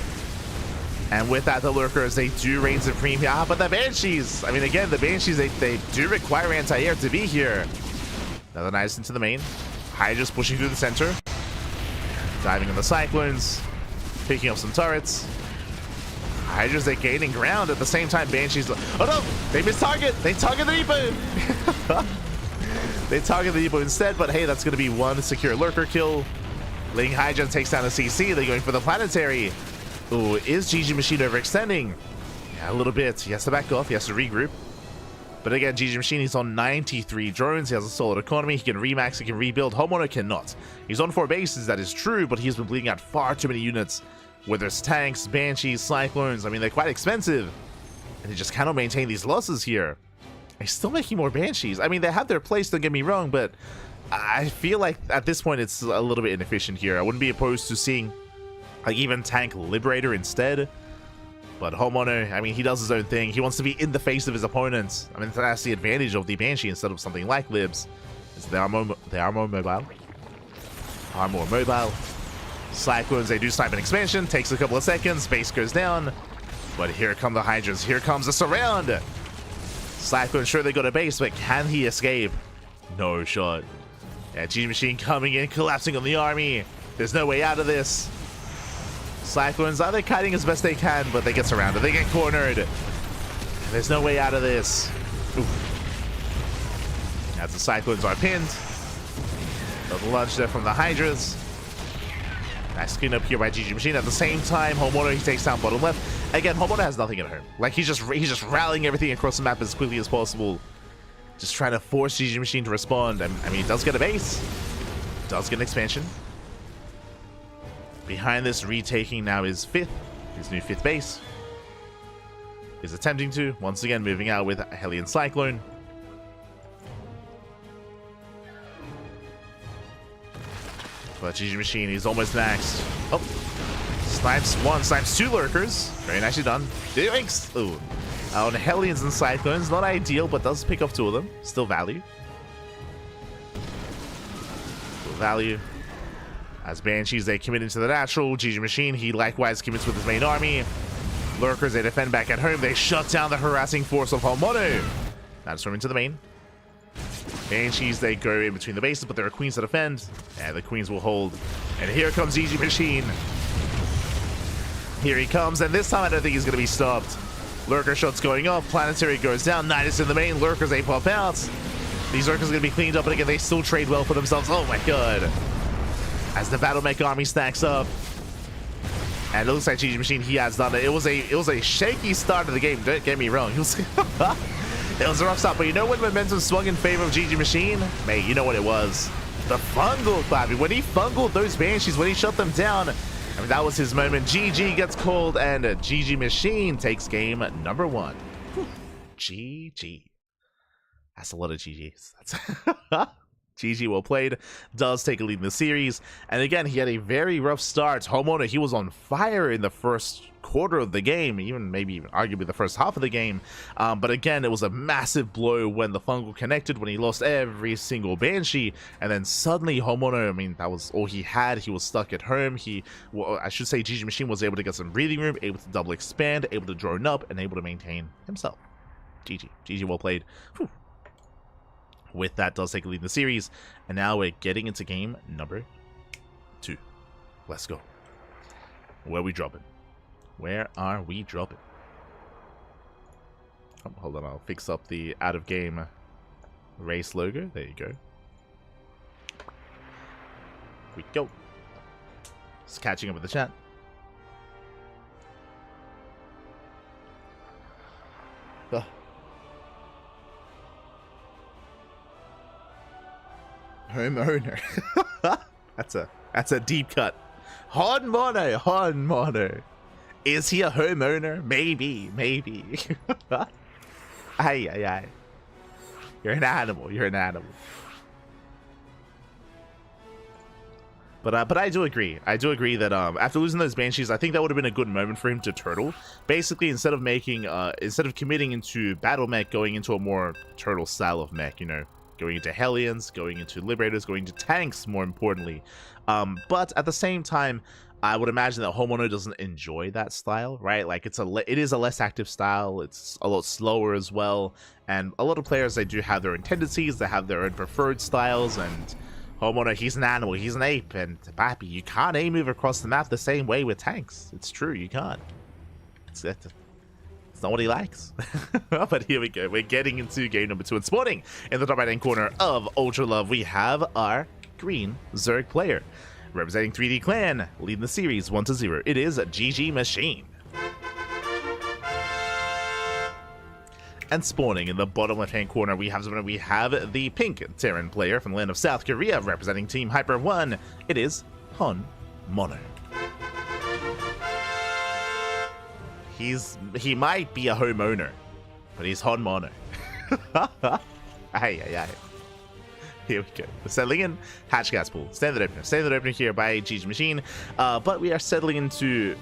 And with that, the Lurkers, they do reign supreme here. Ah, but the Banshees, I mean, again, the Banshees, they do require anti-air to be here. Another nice into the main. Hydra's pushing through the center. Diving on the Cyclones. Picking up some turrets. Hydras, they're gaining ground at the same time. Banshees, oh no, they missed target. They target the depot. They target the depot instead, but hey, that's going to be 1 secure Lurker kill. Ling Hydra takes down the CC. They're going for the planetary. Ooh, is GG Machine overextending? Yeah, a little bit. He has to back off. He has to regroup. But again, GG Machine, he's on 93 drones. He has a solid economy. He can remax. He can rebuild. herO cannot. He's on 4 bases. That is true, but he's been bleeding out far too many units. Whether it's tanks, Banshees, Cyclones. I mean, they're quite expensive. And they just cannot maintain these losses here. They're still making more Banshees. I mean, they have their place, don't get me wrong, but I feel like at this point it's a little bit inefficient here. I wouldn't be opposed to seeing like even tank Liberator instead. But herO, I mean, he does his own thing. He wants to be in the face of his opponents. I mean, that's the advantage of the Banshee instead of something like Libs. They are more mobile. Are more mobile. Cyclones, they do snipe an expansion. Takes a couple of seconds. Base goes down. But here come the Hydras. Here comes the surround. Cyclone, sure they got a base, but can he escape? No shot. Yeah, GG Machine coming in, collapsing on the army. There's no way out of this. Cyclones, are they kiting as best they can, but they get surrounded. They get cornered. There's no way out of this. Oof. As the Cyclones are pinned. The launch there from the Hydras. Nice clean up here by GG Machine. At the same time, herO, he takes down bottom left. Again, herO has nothing at home. Like, he's just rallying everything across the map as quickly as possible. Just trying to force GG Machine to respond. I mean, he does get a base. Does get an expansion. Behind this, retaking now his new fifth base. He's attempting to, once again, moving out with Hellion Cyclone. But GG Machine, he's almost maxed. Oh, snipes one, snipes two lurkers. Very nicely done. Yoinks! Ooh. On Hellions and Cyclones, not ideal, but does pick up two of them. Still value. Still value. As Banshees, they commit into the natural. GG Machine, he likewise commits with his main army. Lurkers, they defend back at home. They shut down the harassing force of herO. Now just from into the main. Banshees, they go in between the bases, but there are queens to defend. And the queens will hold. And here comes GG Machine. Here he comes, and this time I don't think he's going to be stopped. Lurker shots going off. Planetary goes down. Nidus in the main. Lurkers, they pop out. These lurkers are going to be cleaned up, and again, they still trade well for themselves. Oh my god. As the Battle Mech army stacks up. And it looks like GG Machine, he has done it. It was a shaky start of the game, don't get me wrong. It was a rough start, but you know when momentum swung in favor of GG Machine? Mate, you know what it was. The fungal clapping. When he fungled those Banshees, when he shut them down, I mean, that was his moment. GG gets called, and GG Machine takes game number one. Whew. GG. That's a lot of GGs. That's GG, well played. Does take a lead in the series. And again, he had a very rough start. herO, he was on fire in the first quarter of the game, maybe even arguably the first half of the game. But again, it was a massive blow when the fungal connected, when he lost every single Banshee. And then suddenly herO, I mean, that was all he had. He was stuck at home. I should say GG Machine was able to get some breathing room, able to double expand, able to drone up, and able to maintain himself. GG. GG, well played. Whew. With that, does take a lead in the series. And now we're getting into game number 2. Let's go. Where are we dropping? Where are we dropping? Oh, hold on, I'll fix up the out-of-game race logo. There you go. Here we go. Just catching up with the chat. Ugh. Homeowner. That's a deep cut. herO. Is he a homeowner? Maybe. Aye. You're an animal. But I do agree. That after losing those Banshees, I think that would have been a good moment for him to turtle. Basically, instead of committing into battle mech, going into a more turtle style of mech, you know. Going into Hellions, going into Liberators, going into tanks, more importantly. But at the same time, I would imagine that herO doesn't enjoy that style, right? Like, it is a less active style. It's a lot slower as well. And a lot of players, they do have their own tendencies. They have their own preferred styles. And herO, he's an animal. He's an ape. And Bappy, you can't A-move across the map the same way with tanks. It's true, you can't. It's not what he likes. But here we go. We're getting into game number 2 and spawning in the top right hand corner of Ultra Love. We have our green Zerg player representing 3D Clan, leading the series 1-0. It is GG Machine. And spawning in the bottom left hand corner, we have the pink Terran player from the land of South Korea representing Team Hyper 1. It is herO. He might be a homeowner, but he's Honmono. Ay. Here we go. We're settling in. Hatch gas pool. Standard opener. Standard opener here by GG Machine. But we are settling into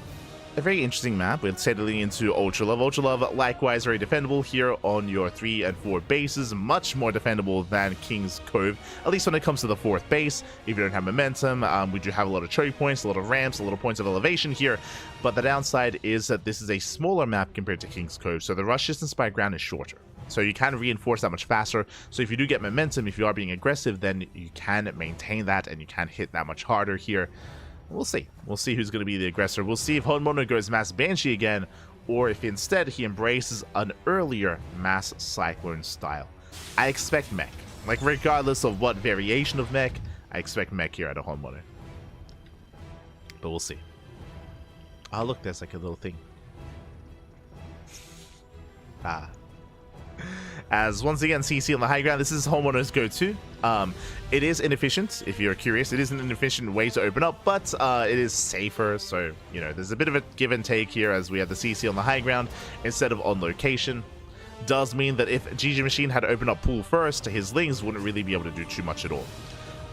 a very interesting map. We're settling into Ultra Love. Ultra Love, likewise, very defendable here on your 3 and 4 bases. Much more defendable than King's Cove, at least when it comes to the 4th base. If you don't have momentum, we do have a lot of choke points, a lot of ramps, a lot of points of elevation here. But the downside is that this is a smaller map compared to King's Cove, so the rush distance by ground is shorter. So you can reinforce that much faster. So if you do get momentum, if you are being aggressive, then you can maintain that and you can hit that much harder here. We'll see. We'll see who's going to be the aggressor. We'll see if Honmono goes Mass Banshee again, or if instead he embraces an earlier Mass Cyclone style. I expect mech. Like, regardless of what variation of mech, I expect mech here at a Honmono. But we'll see. Oh, look, there's like a little thing. As once again, CC on the high ground, this is Honmono's go-to. It is inefficient, if you're curious. It is an inefficient way to open up, but it is safer. So, you know, there's a bit of a give and take here as we have the CC on the high ground instead of on location. Does mean that if GG Machine had opened up pool first, his Lings wouldn't really be able to do too much at all.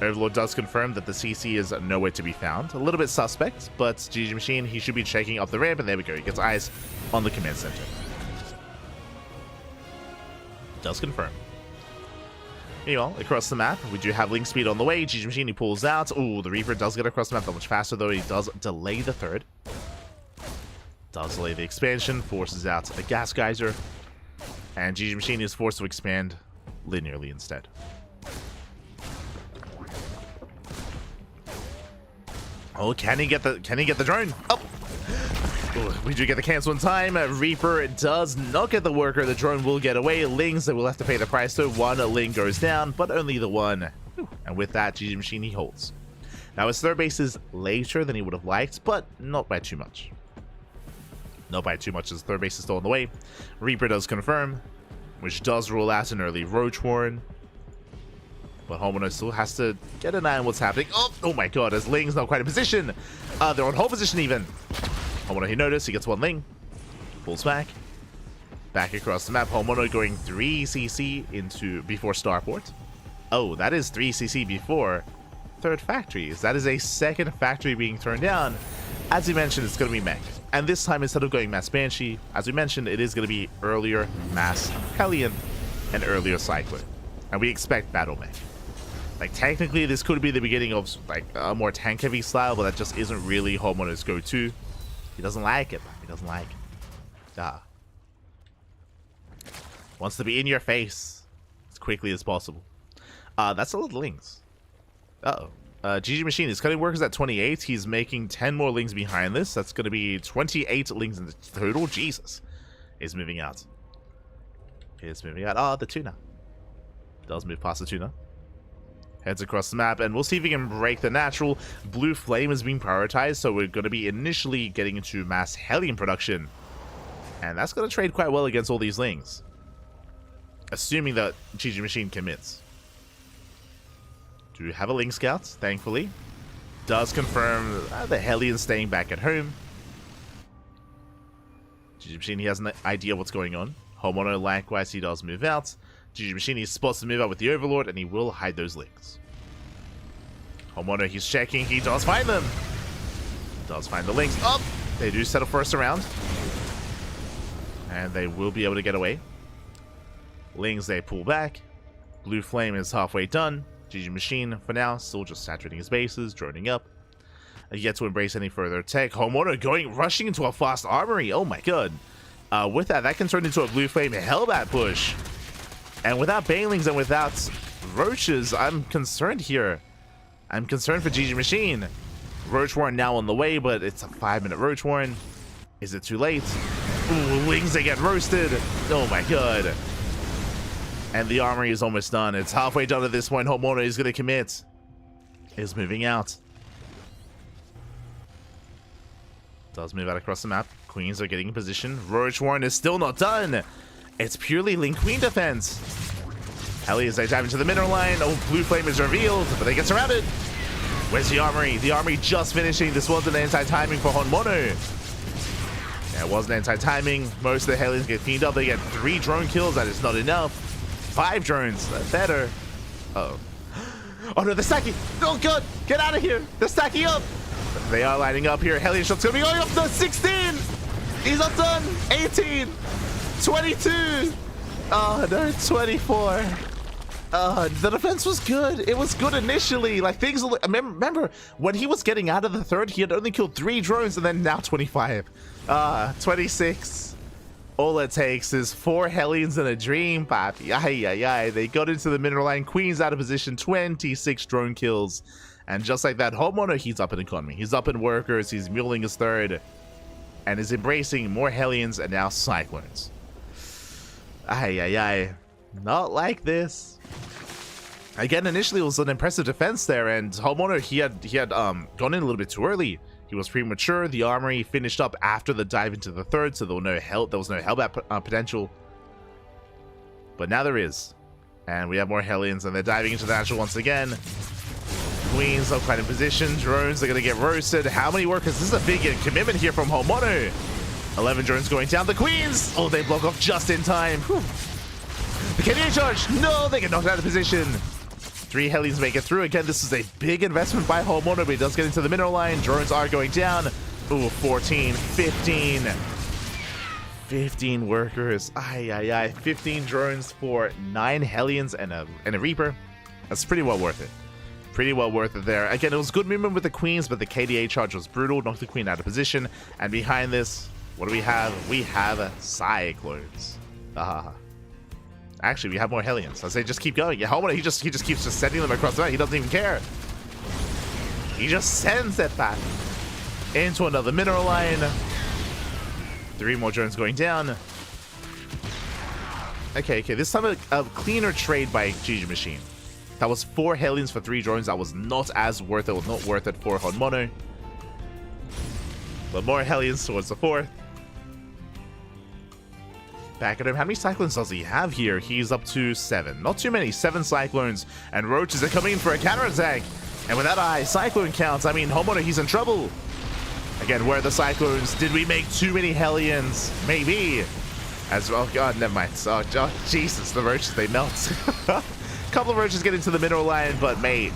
Overlord does confirm that the CC is nowhere to be found. A little bit suspect, but GG Machine, he should be checking up the ramp, and there we go. He gets eyes on the command center. Does confirm. Meanwhile, across the map, we do have Link Speed on the way. GG Machine, he pulls out. Ooh, the Reaper does get across the map that much faster, though. He does delay the 3rd. Does delay the expansion, forces out a Gas Geyser. And GG Machine is forced to expand linearly instead. Oh, can he get the drone? Oh! Ooh, we do get the cancel in time. Reaper does not get the worker. The drone will get away. Lings, they will have to pay the price. So one Ling goes down, but only the one. And with that, GG Machine, he holds. Now his 3rd base is later than he would have liked, but not by too much. Not by too much. His 3rd base is still on the way. Reaper does confirm, which does rule out an early Roach Warren. But Honmono still has to get an eye on what's happening. Oh my god, as Ling's not quite in position. They're on hold position even. Honmono, he noticed, he gets 1 Ling. Pulls back. Back across the map. Honmono going 3 CC into before Starport. Oh, that is 3 CC before 3rd factories. That is a 2nd factory being thrown down. As we mentioned, it's going to be mech. And this time, instead of going Mass Banshee, as we mentioned, it is going to be earlier Mass Hellion and earlier Cyclone. And we expect Battle Mech. Like, technically, this could be the beginning of, like, a more tank-heavy style, but that just isn't really Honmono's go-to. He doesn't like it. He doesn't like it. Wants to be in your face as quickly as possible. That's a lot of Lings. Uh-oh. GG Machine is cutting workers at 28. He's making 10 more Lings behind this. That's going to be 28 Lings in the total. Jesus. He's moving out. He's moving out. Oh, the Tuna. Does move past the Tuna. Heads across the map, and we'll see if we can break the natural. Blue Flame is being prioritized, so we're going to be initially getting into Mass Hellion production. And that's going to trade quite well against all these Lings. Assuming that GG Machine commits. Do have a Ling Scout, thankfully. Does confirm the Hellion staying back at home. GG Machine, he has an idea what's going on. Honmono, likewise, he does move out. GG Machine, he's supposed to move out with the Overlord, and he will hide those Lings. Honmono, he's checking. He does find them. Does find the Lings. Oh! They do settle first around. And they will be able to get away. Lings, they pull back. Blue Flame is halfway done. GG Machine, for now, still just saturating his bases, droning up. Yet to embrace any further attack. Honmono rushing into a fast armory. Oh my god. With that can turn into a Blue Flame Hellbat push. And without Banelings and without Roaches, I'm concerned here. I'm concerned for GG Machine. Roach Warren now on the way, but it's a 5-minute Roach Warren. Is it too late? Ooh, Lings, they get roasted. Oh my god. And the armory is almost done. It's halfway done at this point. Honmono is going to commit. Is moving out. Does move out across the map. Queens are getting in position. Roach Warren is still not done. It's purely Link Queen defense. Helly as they dive into the middle line. Oh, Blue Flame is revealed, but they get surrounded. Where's the armory? The armory just finishing. This wasn't anti-timing for Honmono. It wasn't anti-timing. Most of the Hellions get cleaned up. They get 3 drone kills. That is not enough. 5 drones. Better. Uh-oh. Oh no, they're stacking. Oh god, get out of here. They're stacking up. They are lining up here. Hellion shot's gonna be going up to 16. He's not done. 18. 22. Oh no, 24. The defense was good. It was good initially. Like things. Remember when he was getting out of the third, he had only killed 3 drones, and then now 25. 26. All it takes is 4 Hellions and a dream, papi. Ay, ay, ay. They got into the mineral line. Queen's out of position. 26 drone kills. And just like that, homeowner, he's up in economy. He's up in workers. He's muling his third. And is embracing more Hellions and now Cyclones. Ay, ay, ay. Not like this. Again, initially it was an impressive defense there. And homeowner, he had gone in a little bit too early. He was premature. The armory finished up after the dive into the third, so there was no hellbat potential. But now there is. And we have more Hellions, and they're diving into the natural once again. Queens are quite in position. Drones are going to get roasted. How many workers? This is a big commitment here from Homono. 11 drones going down. The Queens! Oh, they block off just in time. Whew. The KDA charge! No, they get knocked out of position. 3 Hellions make it through. Again, this is a big investment by Homeowner, but he does get into the mineral line. Drones are going down. Ooh, 14, 15. 15 workers. Ay, ay, ay. 15 drones for 9 Hellions and a Reaper. That's pretty well worth it. Pretty well worth it there. Again, it was good movement with the Queens, but the KDA charge was brutal. Knocked the Queen out of position. And behind this, what do we have? We have Cyclones. Actually, we have more Hellions. I say just keep going. Yeah, Homeowner, he just keeps just sending them across the map. He doesn't even care. He just sends it back into another mineral line. 3 more drones going down. Okay, this time a cleaner trade by GG Machine. That was 4 Hellions for 3 drones. That was not as worth it. Was not worth it for Honmono. But more Hellions towards the 4th. Back at him. How many Cyclones does he have here? He's up to 7. Not too many. 7 Cyclones. And Roaches are coming in for a counterattack. And with that high Cyclone counts, I mean, Homeowner, he's in trouble. Again, where are the Cyclones? Did we make too many Hellions? Maybe. As well. Oh, God, never mind. Oh, Jesus. The Roaches, they melt. Couple of Roaches get into the mineral line, but mate,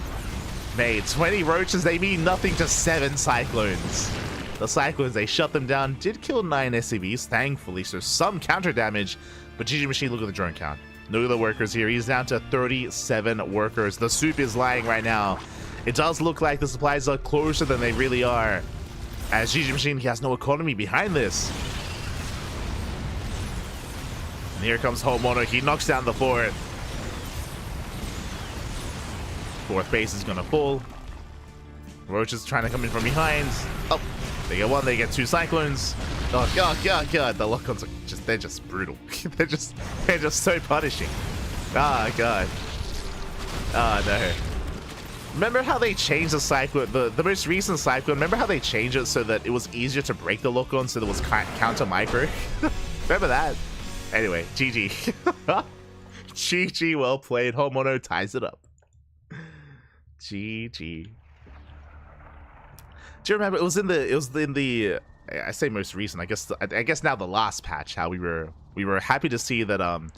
20 Roaches, they mean nothing to 7 Cyclones. The Cyclones, they shut them down. Did kill 9 SCVs, thankfully, so some counter damage. But GG Machine, look at the drone count. Look at the workers here. He's down to 37 workers. The soup is lying right now. It does look like the supplies are closer than they really are. As GG Machine, he has no economy behind this. And here comes Homeowner. He knocks down the 4th. 4th base is gonna fall. Roach is trying to come in from behind. Oh, they get 1, they get 2 Cyclones. Oh god, the lock-ons are they're just brutal. they're just so punishing. Ah, god. Ah, no. Remember how they changed the Cyclone, the most recent Cyclone, remember how they changed it so that it was easier to break the lock-on, so there was counter micro? Remember that? Anyway, GG. GG, well played. Homeowner ties it up. GG. Do you remember it was in the I say most recent, I guess now the last patch, how we were happy to see that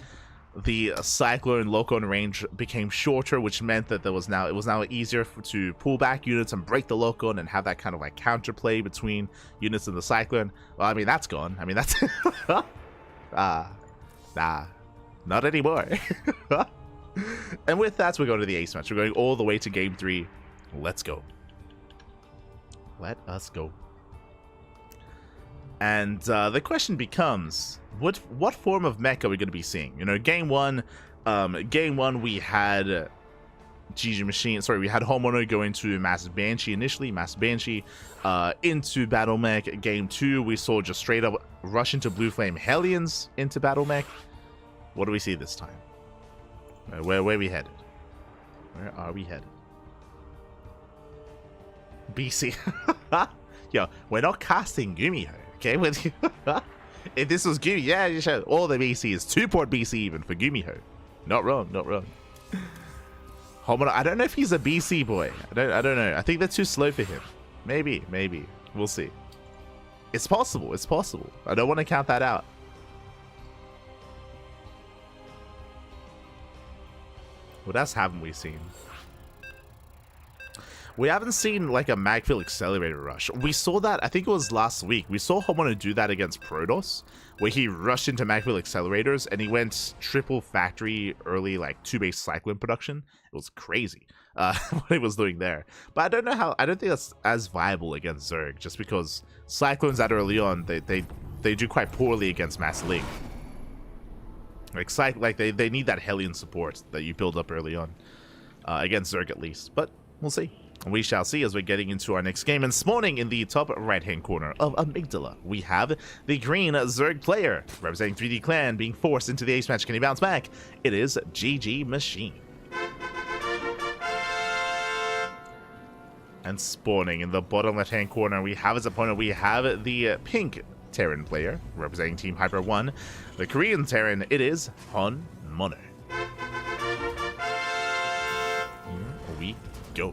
the Cyclone lock-on range became shorter, which meant that it was now easier to pull back units and break the lock-on and have that kind of like counterplay between units in the Cyclone. Well, I mean that's gone. I mean that's nah, not anymore. And with that, we're going to the ace match. We're going all the way to game 3. Let's go. Let us go. And the question becomes, what form of mech are we going to be seeing? You know, game one we had GG Machine. Sorry, we had Homeowner go into Massive Banshee initially. Massive Banshee into Battle Mech. Game 2, we saw just straight up rush into Blue Flame Hellions into Battle Mech. What do we see this time? Where are we headed? Where are we headed? BC. Yo, we're not casting Gumiho, okay? If this was Gumi, yeah, you should. All the BCs, 2-port BC even for Gumiho. Not wrong, not wrong. Homono, I don't know if he's a BC boy. I don't know. I think they're too slow for him. Maybe. We'll see. It's possible. It's possible. I don't want to count that out. What else haven't we seen? We haven't seen like a Magfield accelerator rush. We saw that, I think it was last week. We saw herO do that against Protoss, where he rushed into Magfield accelerators and he went triple factory early, like 2-base cyclone production. It was crazy what he was doing there. But I don't know how, I don't think that's as viable against Zerg, just because cyclones that early on, they do quite poorly against Master League. Like they need that Hellion support that you build up early on, against Zerg at least. But we'll see. We shall see as we're getting into our next game. And spawning in the top right-hand corner of Amygdala, we have the green Zerg player, representing 3D Clan, being forced into the ace match. Can he bounce back? It is GG Machine. And spawning in the bottom left-hand corner, we have his opponent. We have the pink Terran player, representing Team Hyper 1. The Korean Terran, it is herO. Here we go.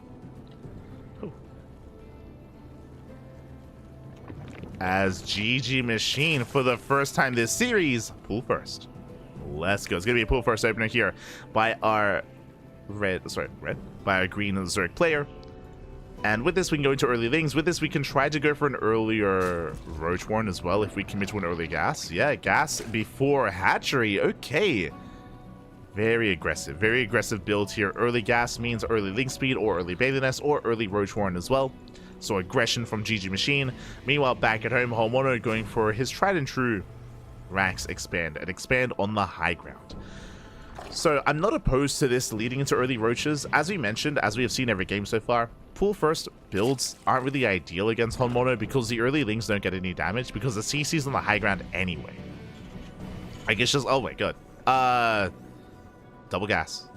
As GG Machine, for the first time this series, pool first. Let's go. It's going to be a pool first opener here by our by our green Zerg player. And with this, we can go into early things. With this, we can try to go for an earlier Roach Warren as well if we commit to an early gas. Yeah, gas before hatchery. Okay. Very aggressive build here. Early gas means early link speed or early Bailey Nest or early Roach Warren as well. So aggression from GG Machine. Meanwhile, back at home, herO going for his tried and true Rax expand and expand on the high ground. So I'm not opposed to this leading into early roaches. As we mentioned, as we have seen every game so far, pool first builds aren't really ideal against herO because the early links don't get any damage because the CC's on the high ground anyway. I guess just, oh my god. Double gas.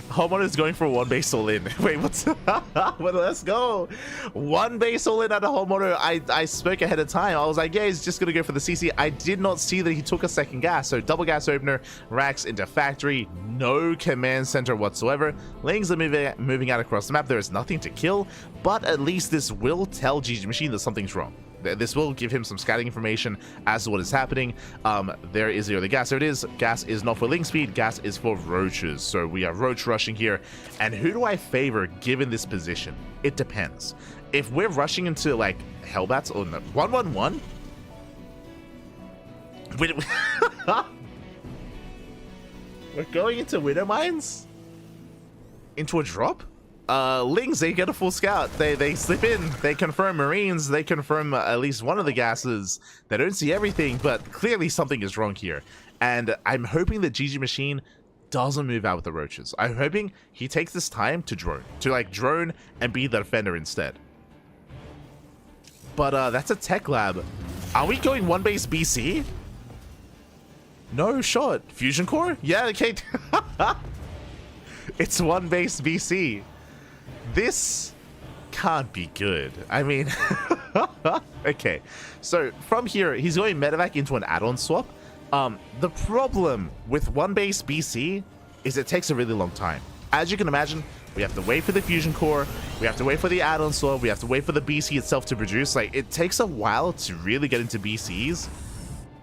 herO is going for 1 base all in. Wait, what's well, let's go. 1 base all in at a herO. I spoke ahead of time. I was like, yeah, he's just gonna go for the CC. I did not see that he took a second gas. So double gas opener, Rax into factory, no command center whatsoever. Lings are moving out across the map. There is nothing to kill, but at least this will tell GG Machine that something's wrong. This will give him some scouting information as to what is happening. There is the early gas. There it is. Gas is not for link speed. Gas is for roaches. So we are roach rushing here. And who do I favor given this position? It depends. If we're rushing into like Hellbats or no, 1-1-1. We're going into Widow Mines? Into a drop? Lings, they get a full scout. They slip in. They confirm Marines. They confirm at least one of the gases. They don't see everything, but clearly something is wrong here. And I'm hoping that GG Machine doesn't move out with the roaches. I'm hoping he takes this time to drone and be the defender instead. But that's a tech lab. Are we going 1 base BC? No shot. Fusion core? Yeah, okay. It's 1 base BC. This can't be good. I mean, okay. So from here, he's going medevac into an add-on swap. The problem with 1 base BC is it takes a really long time. As you can imagine, we have to wait for the fusion core. We have to wait for the add-on swap. We have to wait for the BC itself to produce. Like, it takes a while to really get into BCs.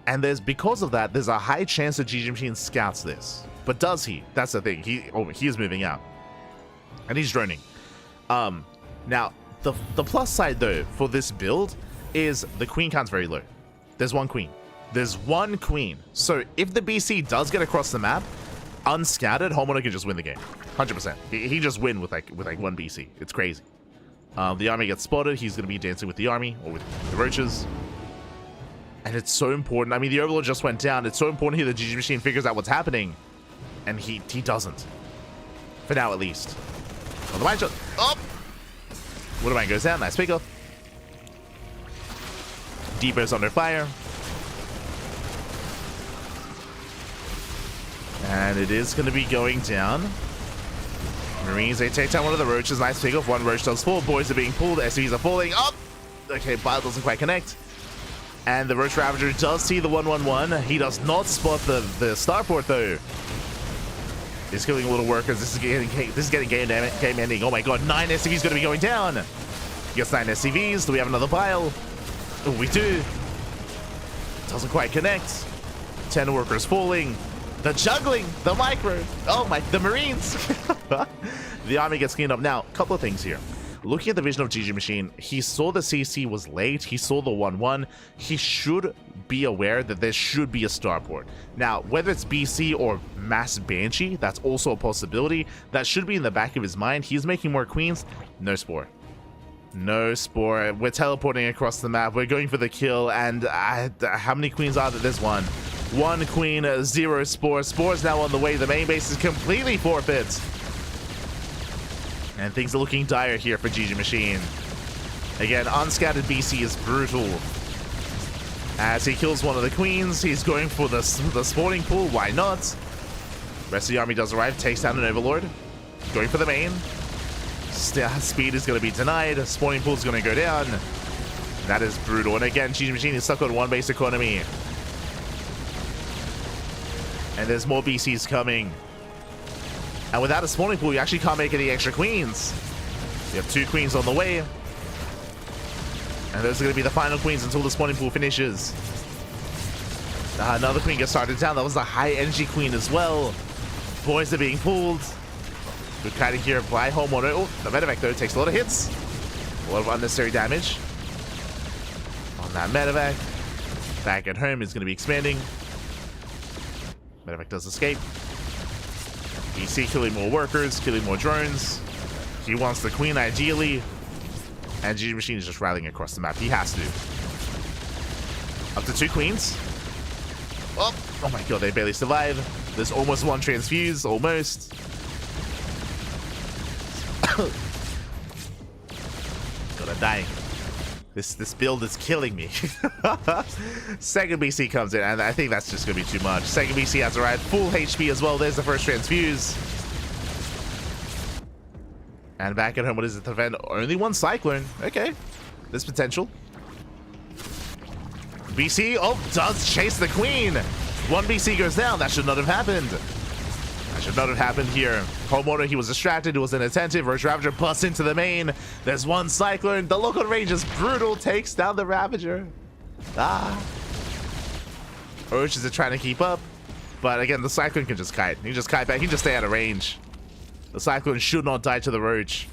And because of that, there's a high chance that GG Machine scouts this. But does he? That's the thing. He is moving out. And he's droning. Now, the plus side, though, for this build is the queen count's very low. There's 1 queen. There's 1 queen. So if the BC does get across the map, unscouted, herO can just win the game. 100%. He just win with like 1 BC. It's crazy. The army gets spotted. He's going to be dancing with the army or with the roaches. And it's so important. I mean, the Overlord just went down. It's so important here that GG Machine figures out what's happening. And he doesn't. For now, at least. Oh, the mine shot. Oh! Widow Mine goes down. Nice pick off. Depot's under fire. And it is going to be going down. Marines, they take down one of the roaches. Nice pick off. 1 roach does fall. Boys are being pulled. SCVs are falling. Up. Oh! Okay, Bile doesn't quite connect. And the Roach Ravager does see the 1-1-1. He does not spot the starport, though. He's killing a little workers. This is getting game ending. Oh my god, 9 SCVs going to be going down. Gets 9 SCVs. Do we have another pile? Oh, we do. Doesn't quite connect. 10 workers falling. The juggling, the micro. Oh my, the Marines. The army gets cleaned up. Now, a couple of things here. Looking at the vision of GG Machine, he saw the CC was late. He saw the 1-1. He should be aware that there should be a starport. Now, whether it's BC or Mass Banshee, that's also a possibility. That should be in the back of his mind. He's making more queens. No spore. No spore. We're teleporting across the map. We're going for the kill. And how many queens are there? There's one. One queen, 0 spore. Spore's now on the way. The main base is completely forfeit. And things are looking dire here for GG Machine. Again, unscattered BC is brutal. As he kills one of the queens, he's going for the spawning pool. Why not? Rest of the army does arrive, takes down an overlord. Going for the main. Speed is going to be denied. Spawning pool is going to go down. That is brutal. And again, GG Machine is stuck on one base economy. And there's more BCs coming. And without a spawning pool, you actually can't make any extra queens. You have 2 queens on the way. And those are going to be the final queens until the spawning pool finishes. Another queen gets started down. That was a high energy queen as well. Boys are being pulled. Good kiting here by herO. Oh, the medevac though takes a lot of hits. A lot of unnecessary damage. On that medevac. Back at home is going to be expanding. Medevac does escape. BC killing more workers, killing more drones. He wants the queen ideally. And GG Machine is just rallying across the map. He has to. Up to 2 queens. Oh my god, they barely survive. There's almost 1 transfuse, almost. God, I'm dying. This build is killing me. Second BC comes in, and I think that's just going to be too much. Second BC has arrived, full HP as well. There's the first transfuse. And back at home, what is it? The event? Only 1 cyclone. Okay, there's potential. BC, oh, does chase the queen. 1 BC goes down. That should not have happened. That should not have happened here. herO, he was distracted, he was inattentive. Roach Ravager busts into the main. There's 1 cyclone. The local range is brutal. Takes down the Ravager. Roaches are trying to keep up. But again, the cyclone can just kite. He can just kite back. He can just stay out of range. The cyclone should not die to the Roach.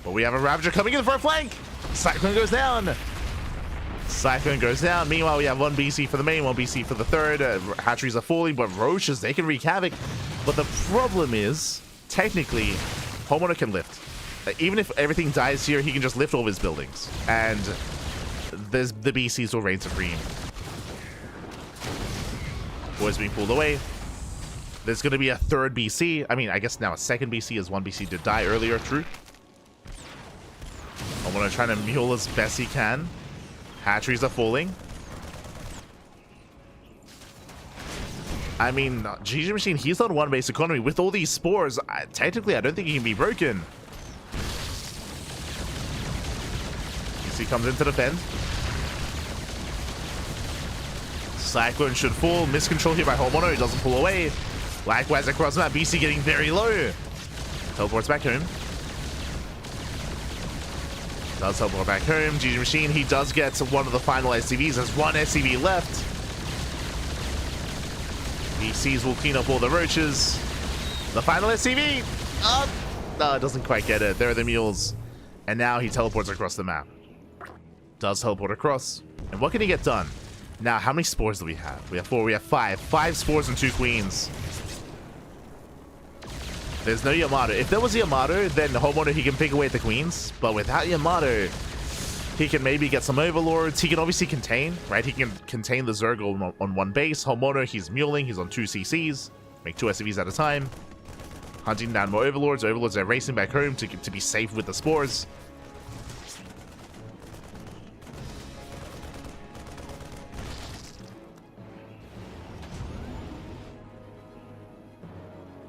But we have a Ravager coming in for a flank. Cyclone goes down. Cyclone goes down. Meanwhile, we have 1 BC for the main, 1 BC for the third. Hatcheries are falling, but Roaches, they can wreak havoc. But the problem is, technically, herO can lift. Even if everything dies here, he can just lift all of his buildings. And the BCs will reign supreme. Boys being pulled away. There's going to be a 3rd BC. I mean, I guess now a 2nd BC, as 1 BC did die earlier. True. herO trying to mule as best he can. Hatcheries are falling. I mean, GG Machine, he's on 1 base economy. With all these spores, technically, I don't think he can be broken. BC comes in to defend. Cyclone should fall. Miscontrol here by herO. He doesn't pull away. Likewise, across the map, BC getting very low. Teleports back home. Does teleport back home. GG Machine, he does get to 1 of the final SCVs. There's 1 SCV left. BCs will clean up all the roaches. The final SCV! Oh, no, it doesn't quite get it. There are the mules. And now he teleports across the map. Does teleport across. And what can he get done? Now, how many spores do we have? We have 4, we have 5. 5 spores and 2 queens. There's no Yamato. If there was Yamato, then herO, he can pick away at the queens. But without Yamato, he can maybe get some overlords. He can obviously contain, right? He can contain the Zerg on 1 base. herO, he's muling. He's on 2 CCs. Make 2 SCVs at a time. Hunting down more overlords. Overlords are racing back home to be safe with the spores.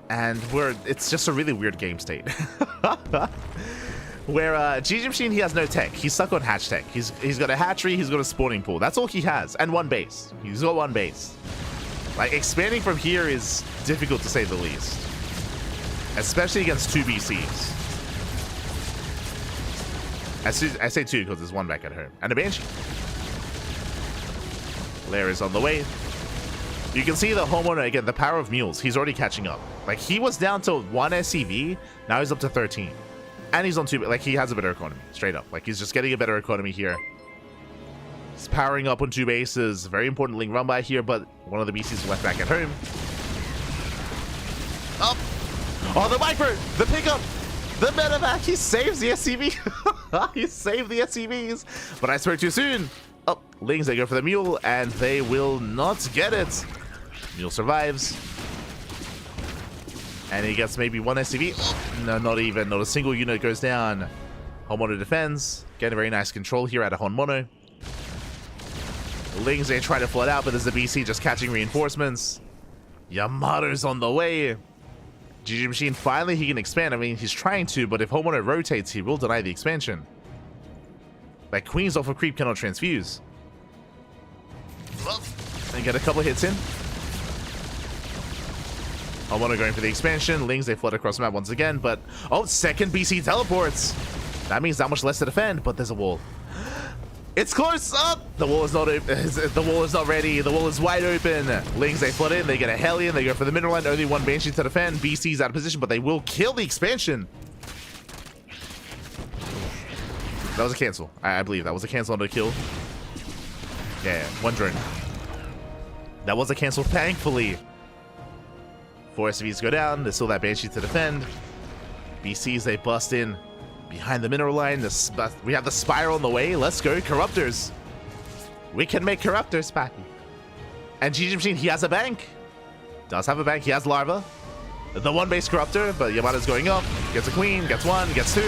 And it's just a really weird game state. Where GG Machine, he has no tech. He's stuck on hatch tech. He's got a hatchery, he's got a spawning pool. That's all he has. And 1 base. He's got 1 base. Like, expanding from here is difficult to say the least. Especially against 2 BCs. I say 2 because there's 1 back at home. And a Banshee. Lair is on the way. You can see the homeowner, again, the power of mules. He's already catching up. Like, he was down to 1 SCV. Now he's up to 13. And he's on 2. Like, he has a better economy. Straight up. Like, he's just getting a better economy here. He's powering up on 2 bases. Very important link run by here, but one of the BCs left back at home. Up. Oh, the Viper! The pickup! The medevac! He saves the SCV! He saved the SCVs! But I spoke too soon! Oh, Lings, they go for the mule, and they will not get it. Mule survives. And he gets maybe 1 SCV. Oh, no, not even. Not a single unit goes down. Honmono defends. Getting a very nice control here at a Honmono. Lings, they try to flood out, but there's the BC just catching reinforcements. Yamato's on the way. GG Machine, finally he can expand. I mean, he's trying to, but if Honmono rotates, he will deny the expansion. Like, Queens off of creep cannot transfuse. Well, and get a couple hits in. Honmono going for the expansion. Lings, they flood across the map once again, but... Oh, second BC teleports! That means that much less to defend, but there's a wall. It's close up! The wall is not open. The wall is not ready. The wall is wide open. Lings, they flood in. They get a Hellion. They go for the mineral line. Only 1 Banshee to defend. BC's out of position, but they will kill the expansion. That was a cancel. I believe that was a cancel on the kill. Yeah, 1 drone. That was a cancel, thankfully. 4 SCVs go down. There's still that Banshee to defend. BCs, they bust in behind the mineral line. We have the Spiral on the way. Let's go, Corruptors. We can make Corruptors, Pappy. And GG Machine, he has a bank. Does have a bank. He has Larva. The 1 base Corruptor, but Yamato's going up. Gets a Queen, gets 1, gets 2.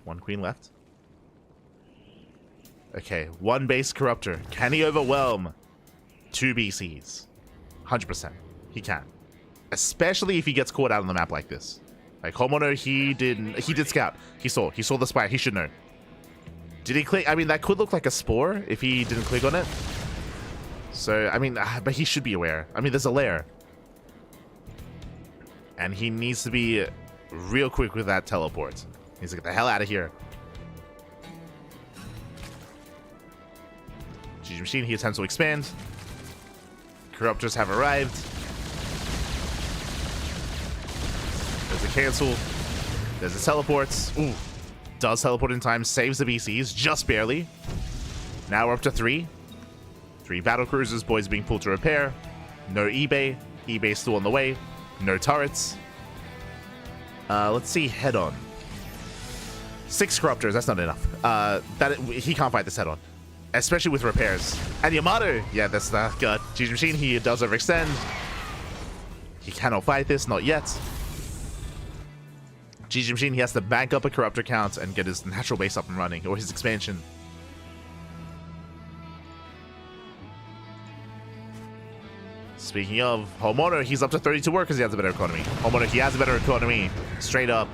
1 Queen left. Okay, 1 base Corruptor. Can he overwhelm 2 BCs? 100%. He can. Especially if he gets caught out on the map like this. Like, Honmono, he did scout. He saw the spire. He should know. Did he click? I mean, that could look like a spore if he didn't click on it. So, I mean, but he should be aware. I mean, there's a lair. And he needs to be real quick with that teleport. He needs to get the hell out of here. GG Machine, he attempts to expand. Corruptors have arrived. There's a cancel. There's a teleport. Ooh. Does teleport in time. Saves the BCs. Just barely. Now we're up to 3. 3 battle cruisers. Boys being pulled to repair. No eBay. eBay still on the way. No turrets. Let's see. Head on. 6 Corruptors. That's not enough. He can't fight this head on. Especially with repairs. And Yamato. Yeah, that's not good. GG Machine. He does overextend. He cannot fight this. Not yet. GG Machine, he has to bank up a Corruptor count and get his natural base up and running, or his expansion. Speaking of, Honmono, he's up to 32 work because he has a better economy. Honmono, he has a better economy. Straight up.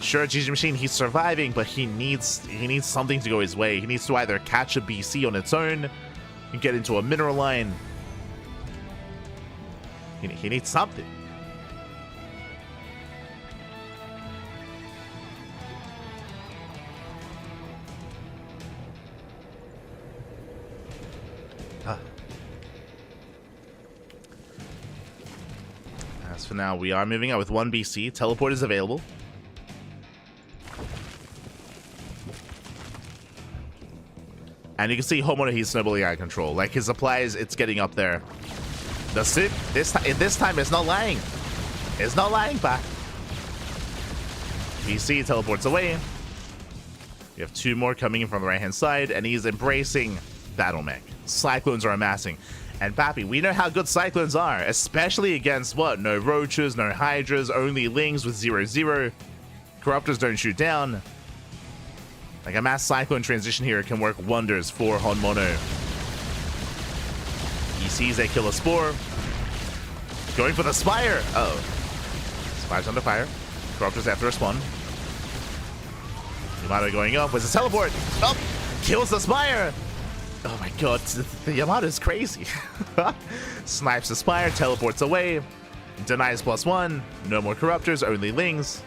Sure, GG Machine, he's surviving, but he needs something to go his way. He needs to either catch a BC on its own and get into a mineral line. He needs something. As for now, we are moving out with 1 BC. Teleport is available. And you can see Honmono, he's snowballing out of control. Like, his supplies, it's getting up there. The Sip, this time, it's not lying. It's not lying back. BC teleports away. We have 2 more coming in from the right-hand side, and he's embracing Battle Mech. Cyclones are amassing. And Pappy, we know how good Cyclones are, especially against what? No Roaches, no Hydras, only Lings with 0/0. Corruptors don't shoot down. Like, a mass Cyclone transition here can work wonders for Honmono. He sees a Killer Spore. Going for the Spire. Uh oh. Spire's under fire. Corruptors have to respond. Yamato going up with a teleport. Up! Kills the Spire! Oh my god, the Yamato is crazy. Snipes the Spire, teleports away. Denies +1. No more Corruptors, only Lings.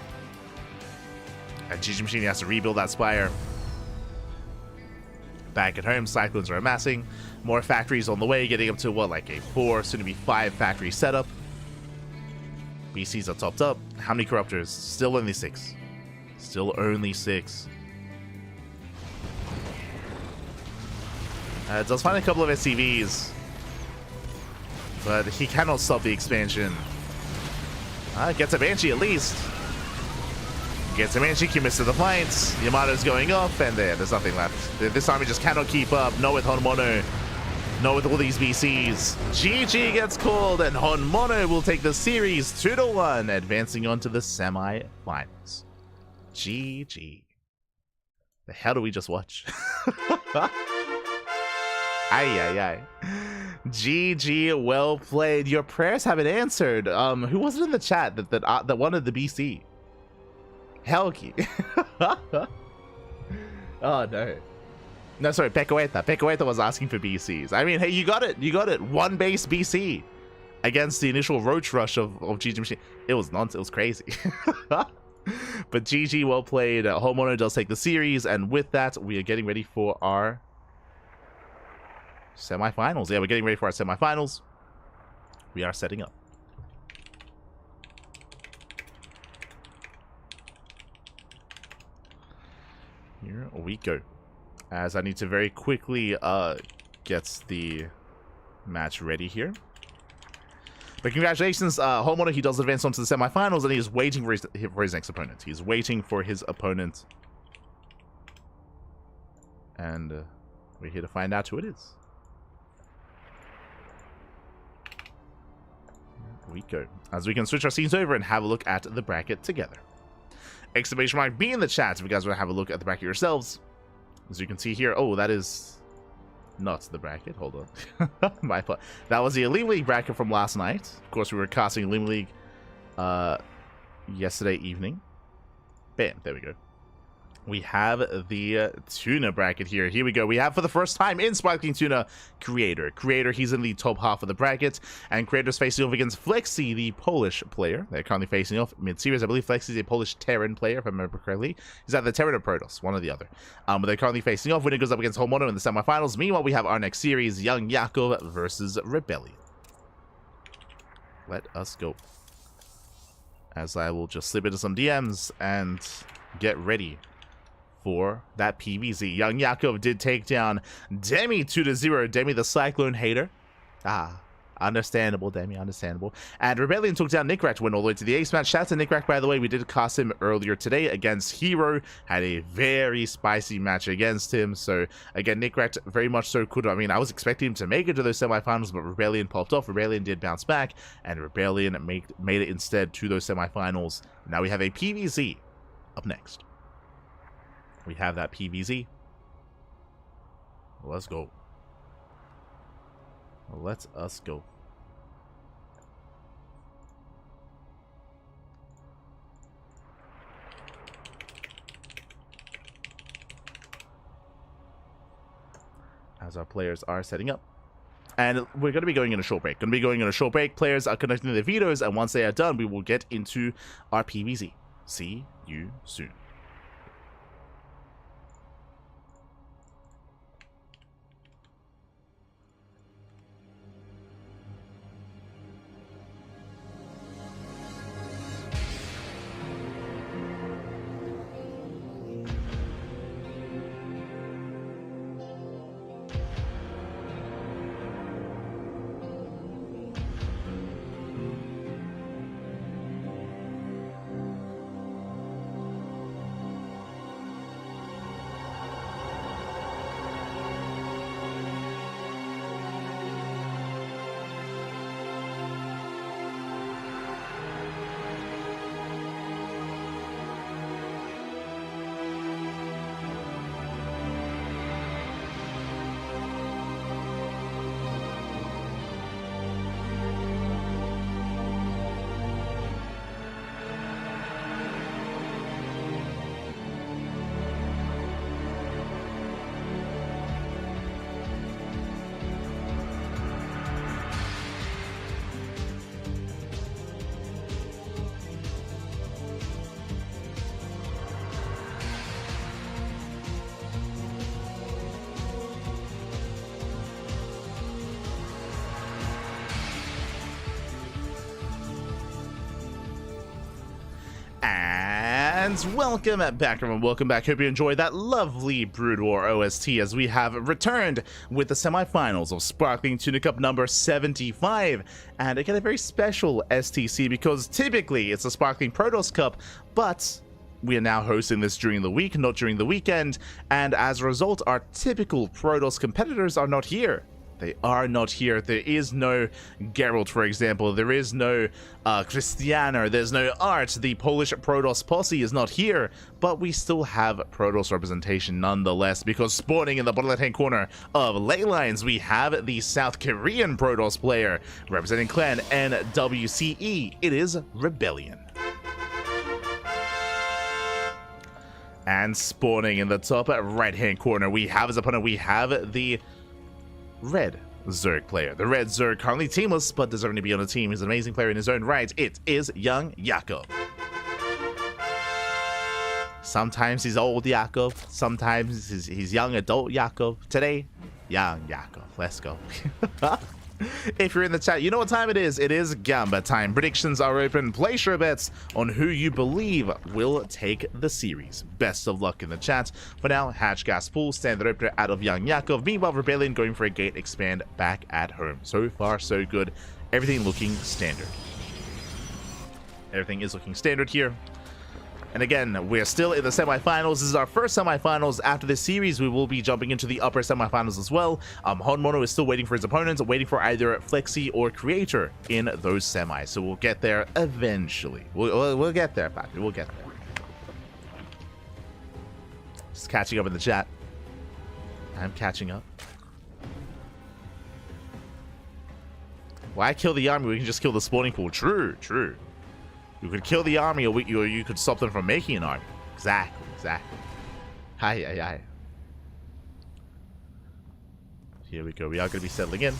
And GG Machine has to rebuild that spire. Back at home, Cyclones are amassing. More factories on the way, getting up to what, like a 4, soon to be 5 factory setup. BCs are topped up. How many Corruptors? Still only 6. Still only 6. Does find a couple of SCVs, but he cannot stop the expansion. Gets a Banshee at least. Gets a Banshee, commits to the flanks. Yamato's going off, and there's nothing left. This army just cannot keep up. Not with Honmono. Not with all these BCs. GG gets called, and Honmono will take the series 2-1, advancing on to the semi-finals. GG. The hell do we just watch? Ay. GG, well played. Your prayers have been answered. Who was it in the chat that wanted the BC? Helgi. Oh no. No, sorry, Pecoeta. Pecoeta was asking for BCs. I mean, hey, you got it. You got it. 1 base BC against the initial roach rush of GG Machine. It was nonsense. It was crazy. But GG, well played. Homeowner does take the series, and with that, we are getting ready for our semifinals. Yeah, we're getting ready for our semifinals. We are setting up. Here we go. As I need to very quickly get the match ready here. But congratulations, Homeowner. He does advance on to the semifinals, and he is waiting for his next opponent. He's waiting for his opponent. And we're here to find out who it is. Here we go. As we can switch our scenes over and have a look at the bracket together. Exclamation mark B in the chat if you guys want to have a look at the bracket yourselves. As you can see here, oh, that is not the bracket. Hold on. My fault. That was the OlimoLeague bracket from last night. Of course, we were casting OlimoLeague yesterday evening. Bam, there we go. We have the Tuna bracket here. Here we go. We have, for the first time in Sparkling Tuna, Creator. Creator, he's in the top half of the bracket. And Creator's facing off against Flexi, the Polish player. They're currently facing off mid-series. I believe Flexi is a Polish Terran player, if I remember correctly. He's either Terran or Protoss, one or the other. But they're currently facing off. Winner goes up against Homemono in the semifinals. Meanwhile, we have our next series, Young Yakov versus Rebellion. Let us go. As I will just slip into some DMs and get ready for that PvZ. Young Yakov did take down Demi 2-0. Demi, the Cyclone hater. Understandable, Demi, understandable. And Rebellion took down Nickrat, went all the way to the ace match. Shout out to Nickrat, by the way. We did cast him earlier today against herO. Had a very spicy match against him. So, again, Nickrat very much so could. I mean, I was expecting him to make it to those semifinals, but Rebellion popped off. Rebellion did bounce back, and Rebellion made it instead to those semifinals. Now we have a PvZ up next. We have that PvZ. Let's go. Let us go. As our players are setting up. And we're going to be going in a short break. Players are conducting their vetoes, and once they are done, we will get into our PvZ. See you soon. And welcome back, everyone. Welcome back. Hope you enjoyed that lovely Brood War OST as we have returned with the semifinals of Sparkling Tuna Cup number 75. And again, a very special STC because typically it's a Sparkling Protoss Cup, but we are now hosting this during the week, not during the weekend. And as a result, our typical Protoss competitors are not here. They are not here. There is no Geralt, for example. There is no Christiana. There's no Art. The Polish Protoss posse is not here. But we still have Protoss representation nonetheless, because spawning in the bottom left-hand corner of ley lines, we have the South Korean Protoss player representing clan NWCE. It is Rebellion. And spawning in the top right-hand corner, we have as opponent, we have the Red Zerg player. The Red Zerg currently teamless, but deserving to be on the team. He's an amazing player in his own right. It is young Yakov. Sometimes he's old Yakov. Sometimes he's young adult Yakov. Today, young Yakov. Let's go. If you're in the chat, you know what time it is. It is Gamba time. Predictions are open. Place your bets on who you believe will take the series. Best of luck in the chat. For now, Hatch Gas Pool, standard opener out of Young Yakov. Meanwhile, Rebellion going for a gate expand back at home. So far, so good. Everything looking standard. Everything is looking standard here. And again, we're still in the semifinals. This is our first semifinals. After this series, we will be jumping into the upper semifinals as well. Honmono is still waiting for his opponents, waiting for either Flexi or Creator in those semis. So we'll get there eventually. We'll get there, Patrick. We'll get there. Just catching up in the chat. I'm catching up. Why kill the army? We can just kill the spawning pool. True, true. You could kill the army, or you could stop them from making an army. Exactly, exactly. Hi. Here we go. We are going to be settling in.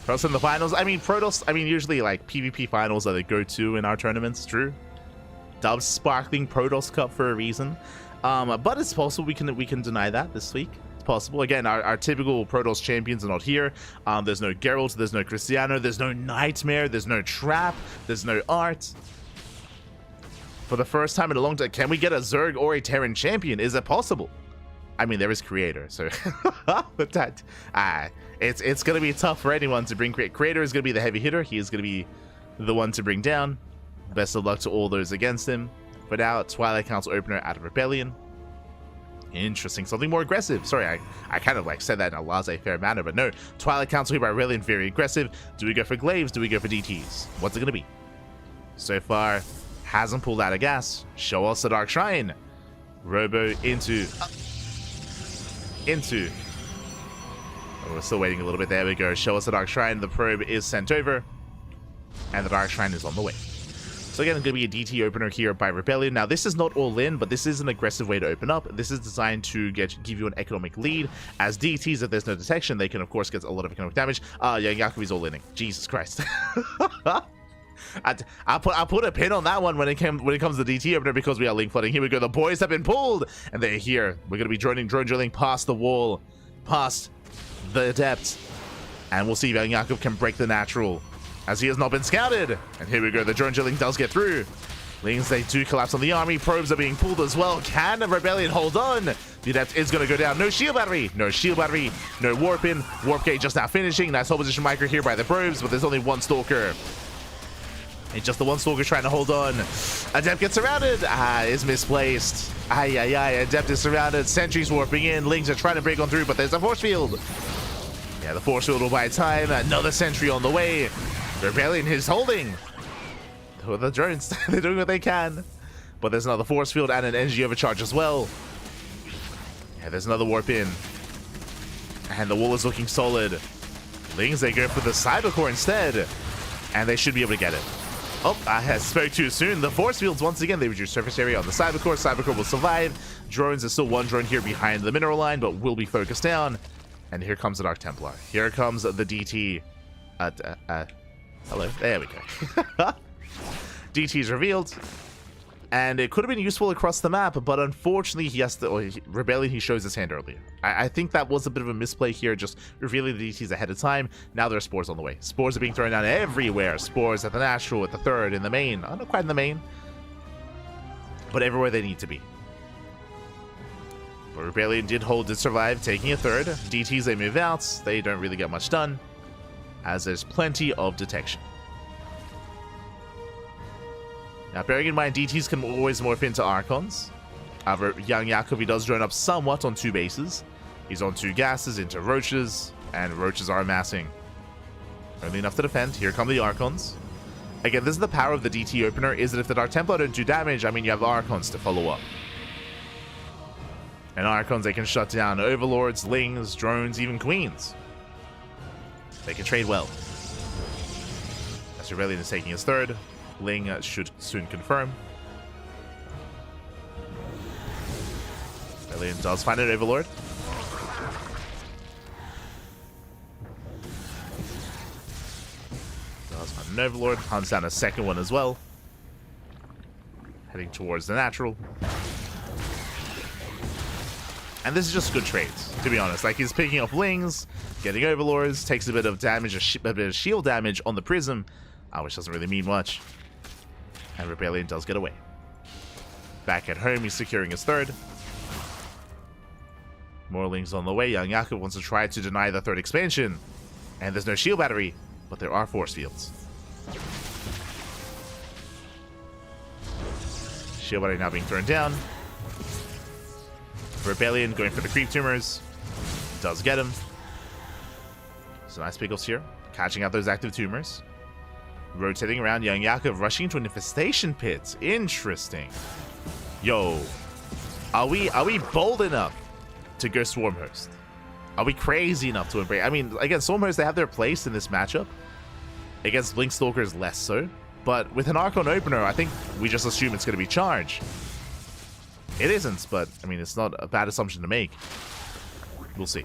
Protoss in the finals. I mean, Protoss, usually like PvP finals are the go-to in our tournaments. True. Dubbed Sparkling Protoss Cup for a reason. But it's possible we can deny that this week. Possible. Again, our typical Protoss champions are not here. There's no Geralt, there's no Cristiano, there's no Nightmare, there's no Trap, there's no Art. For the first time in a long time, can we get a Zerg or a Terran champion? Is it possible? I mean, there is Creator, so but that it's gonna be tough for anyone to bring Creator. Creator is gonna be the heavy hitter. He is gonna be the one to bring down. Best of luck to all those against him. For now, Twilight Council opener out of Rebellion. Interesting. Something more aggressive. Sorry, I kind of like said that in a laissez-faire manner, but no. Twilight Council here by Rebellion, very aggressive. Do we go for Glaives? Do we go for DTs? What's it going to be? So far, hasn't pulled out of gas. Show us the Dark Shrine. Robo into... Oh, we're still waiting a little bit. There we go. Show us the Dark Shrine. The probe is sent over. And the Dark Shrine is on the way. So again, it's going to be a DT opener here by Rebellion. Now, this is not all in, but this is an aggressive way to open up. This is designed to give you an economic lead. As DTs, if there's no detection, they can, of course, get a lot of economic damage. Yeah, Yakubi's all inning. Jesus Christ. I'll put a pin on that one when it comes to DT opener because we are link flooding. Here we go. The boys have been pulled, and they're here. We're going to be drone drilling past the wall, past the Adept, and we'll see if Young Yakov can break the natural, as he has not been scouted. And here we go, the drone drilling does get through. Lings, they do collapse on the army. Probes are being pulled as well. Can Rebellion hold on? The Adept is going to go down. No shield battery. No shield battery. No warp in. Warp gate just now finishing. Nice hold position micro here by the probes, but there's only one stalker. It's just the one stalker trying to hold on. Adept gets surrounded. Is misplaced. Adept is surrounded. Sentries warping in. Lings are trying to break on through, but there's a force field. Yeah, the force field will buy time. Another sentry on the way. Rebellion is holding. The drones, they're doing what they can. But there's another force field and an energy overcharge as well. Yeah, there's another warp in. And the wall is looking solid. Lings, they go for the Cybercore instead. And they should be able to get it. Oh, I spoke too soon. The force fields, once again, they reduce surface area on the Cybercore. Cybercore will survive. Drones, there's still one drone here behind the mineral line, but will be focused down. And here comes the Dark Templar. Here comes the DT. Hello. There we go. DT's revealed. And it could have been useful across the map, but unfortunately he has to, Rebellion, he shows his hand earlier. I think that was a bit of a misplay here, just revealing the DTs ahead of time. Now there are spores on the way. Spores are being thrown down everywhere. Spores at the natural, at the third, in the main. Oh, not quite in the main, but everywhere they need to be. But Rebellion did survive, taking a third. DTs, they move out. They don't really get much done, as there's plenty of detection. Now, bearing in mind, DTs can always morph into Archons. However, young Jakob, he does drone up somewhat on 2 bases. He's on 2 gases into Roaches, and Roaches are amassing. Only enough to defend. Here come the Archons. Again, this is the power of the DT opener, is that if the Dark Templar don't do damage, I mean, you have Archons to follow up. And Archons, they can shut down Overlords, Lings, Drones, even Queens. They can trade well. As Rebellion is taking his third. Ling should soon confirm. Rebellion does find an Overlord. Does find an Overlord. Hunts down a second one as well. Heading towards the natural. And this is just good trades, to be honest. Like, he's picking up Lings, getting Overlords, takes a bit of damage, a bit of shield damage on the Prism, which doesn't really mean much. And Rebellion does get away. Back at home, he's securing his third. More Lings on the way. Young Jakob wants to try to deny the third expansion. And there's no shield battery, but there are force fields. Shield battery now being thrown down. Rebellion going for the creep tumors. Does get him. So nice pickups here. Catching out those active tumors. Rotating around, young Jakob rushing into an infestation pit. Interesting. Yo, are we bold enough to go Swarm Host? Are we crazy enough to embrace? I mean, again, Swarm Host, they have their place in this matchup. Against Blink Stalkers, less so. But with an Archon opener, I think we just assume it's going to be charge. It isn't, but I mean, it's not a bad assumption to make. We'll see.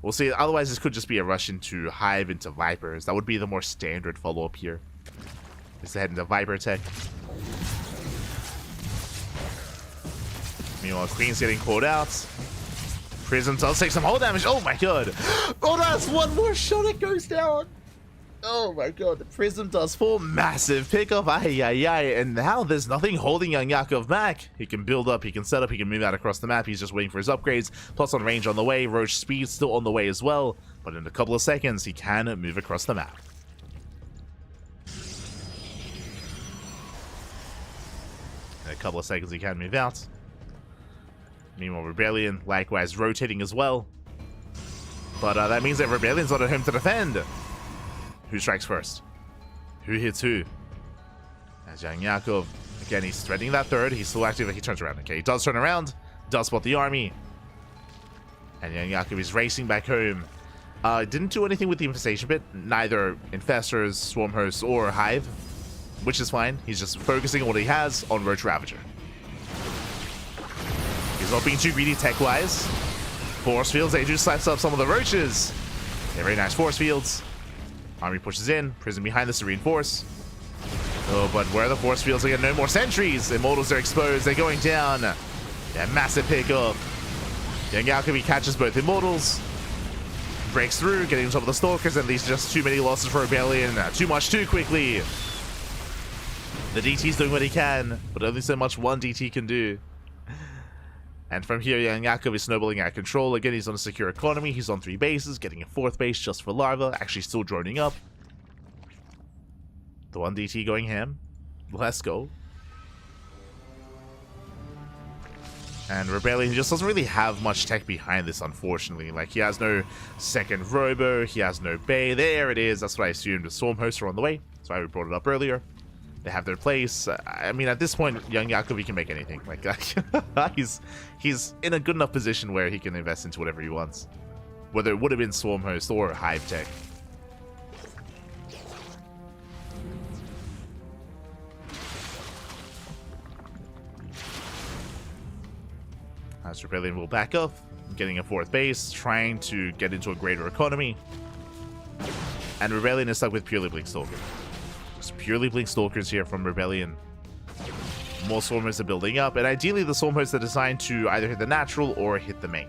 We'll see. Otherwise, this could just be a rush into Hive, into Vipers. That would be the more standard follow-up here. Is to head into Viper tech. Meanwhile, Queen's getting called out. Prism does take some hull damage. Oh my god. Oh, that's one more shot. It goes down. Oh my god. The Prism does fall. Massive pickup. Ay, ay, ay. And now there's nothing holding young Jakob back. He can build up. He can set up. He can move out across the map. He's just waiting for his upgrades. Plus on range on the way. Roach speed still on the way as well. But in a couple of seconds, he can move across the map. In a couple of seconds, he can move out. Meanwhile, Rebellion likewise rotating as well. But that means that Rebellion's not at home to defend. Who strikes first? Who hits who? As young Jakob, again, he's threading that third. He's still active. He turns around. Okay, he does turn around. Does spot the army. And young Jakob is racing back home. Didn't do anything with the infestation bit. Neither infestors, swarm hosts, or hive. Which is fine. He's just focusing on what he has on Roach Ravager. He's not being too greedy tech-wise. Force fields, they do slice up some of the roaches. They're very nice force fields. Army pushes in. Prism behind this to reinforce. Oh, but where are the force fields? Again, no more sentries. Immortals are exposed. They're going down. Yeah, massive pickup. Young Jakob catches both Immortals. Breaks through, getting on top of the Stalkers, and these just too many losses for Rebellion. Too much too quickly. The DT's doing what he can, but only so much one DT can do. And from here, young Jakob is snowballing out of control. Again, he's on a secure economy. He's on 3 bases, getting a 4th base just for Larva. Actually still droning up. The 1 DT going ham. Let's go. And Rebellion just doesn't really have much tech behind this, unfortunately. Like, he has no second Robo. He has no Bay. There it is. That's what I assumed. The Swarm Hosts are on the way. That's why we brought it up earlier. They have their place. I mean, at this point, young Jakob, he can make anything. Like, he's in a good enough position where he can invest into whatever he wants. Whether it would have been Swarm Host or Hive Tech. As Rebellion will back up, getting a 4th base, trying to get into a greater economy. And Rebellion is stuck with purely Blink Stalker. Just purely Blink Stalkers here from Rebellion. More Swarmers are building up, and ideally the Swarmers are designed to either hit the natural or hit the main.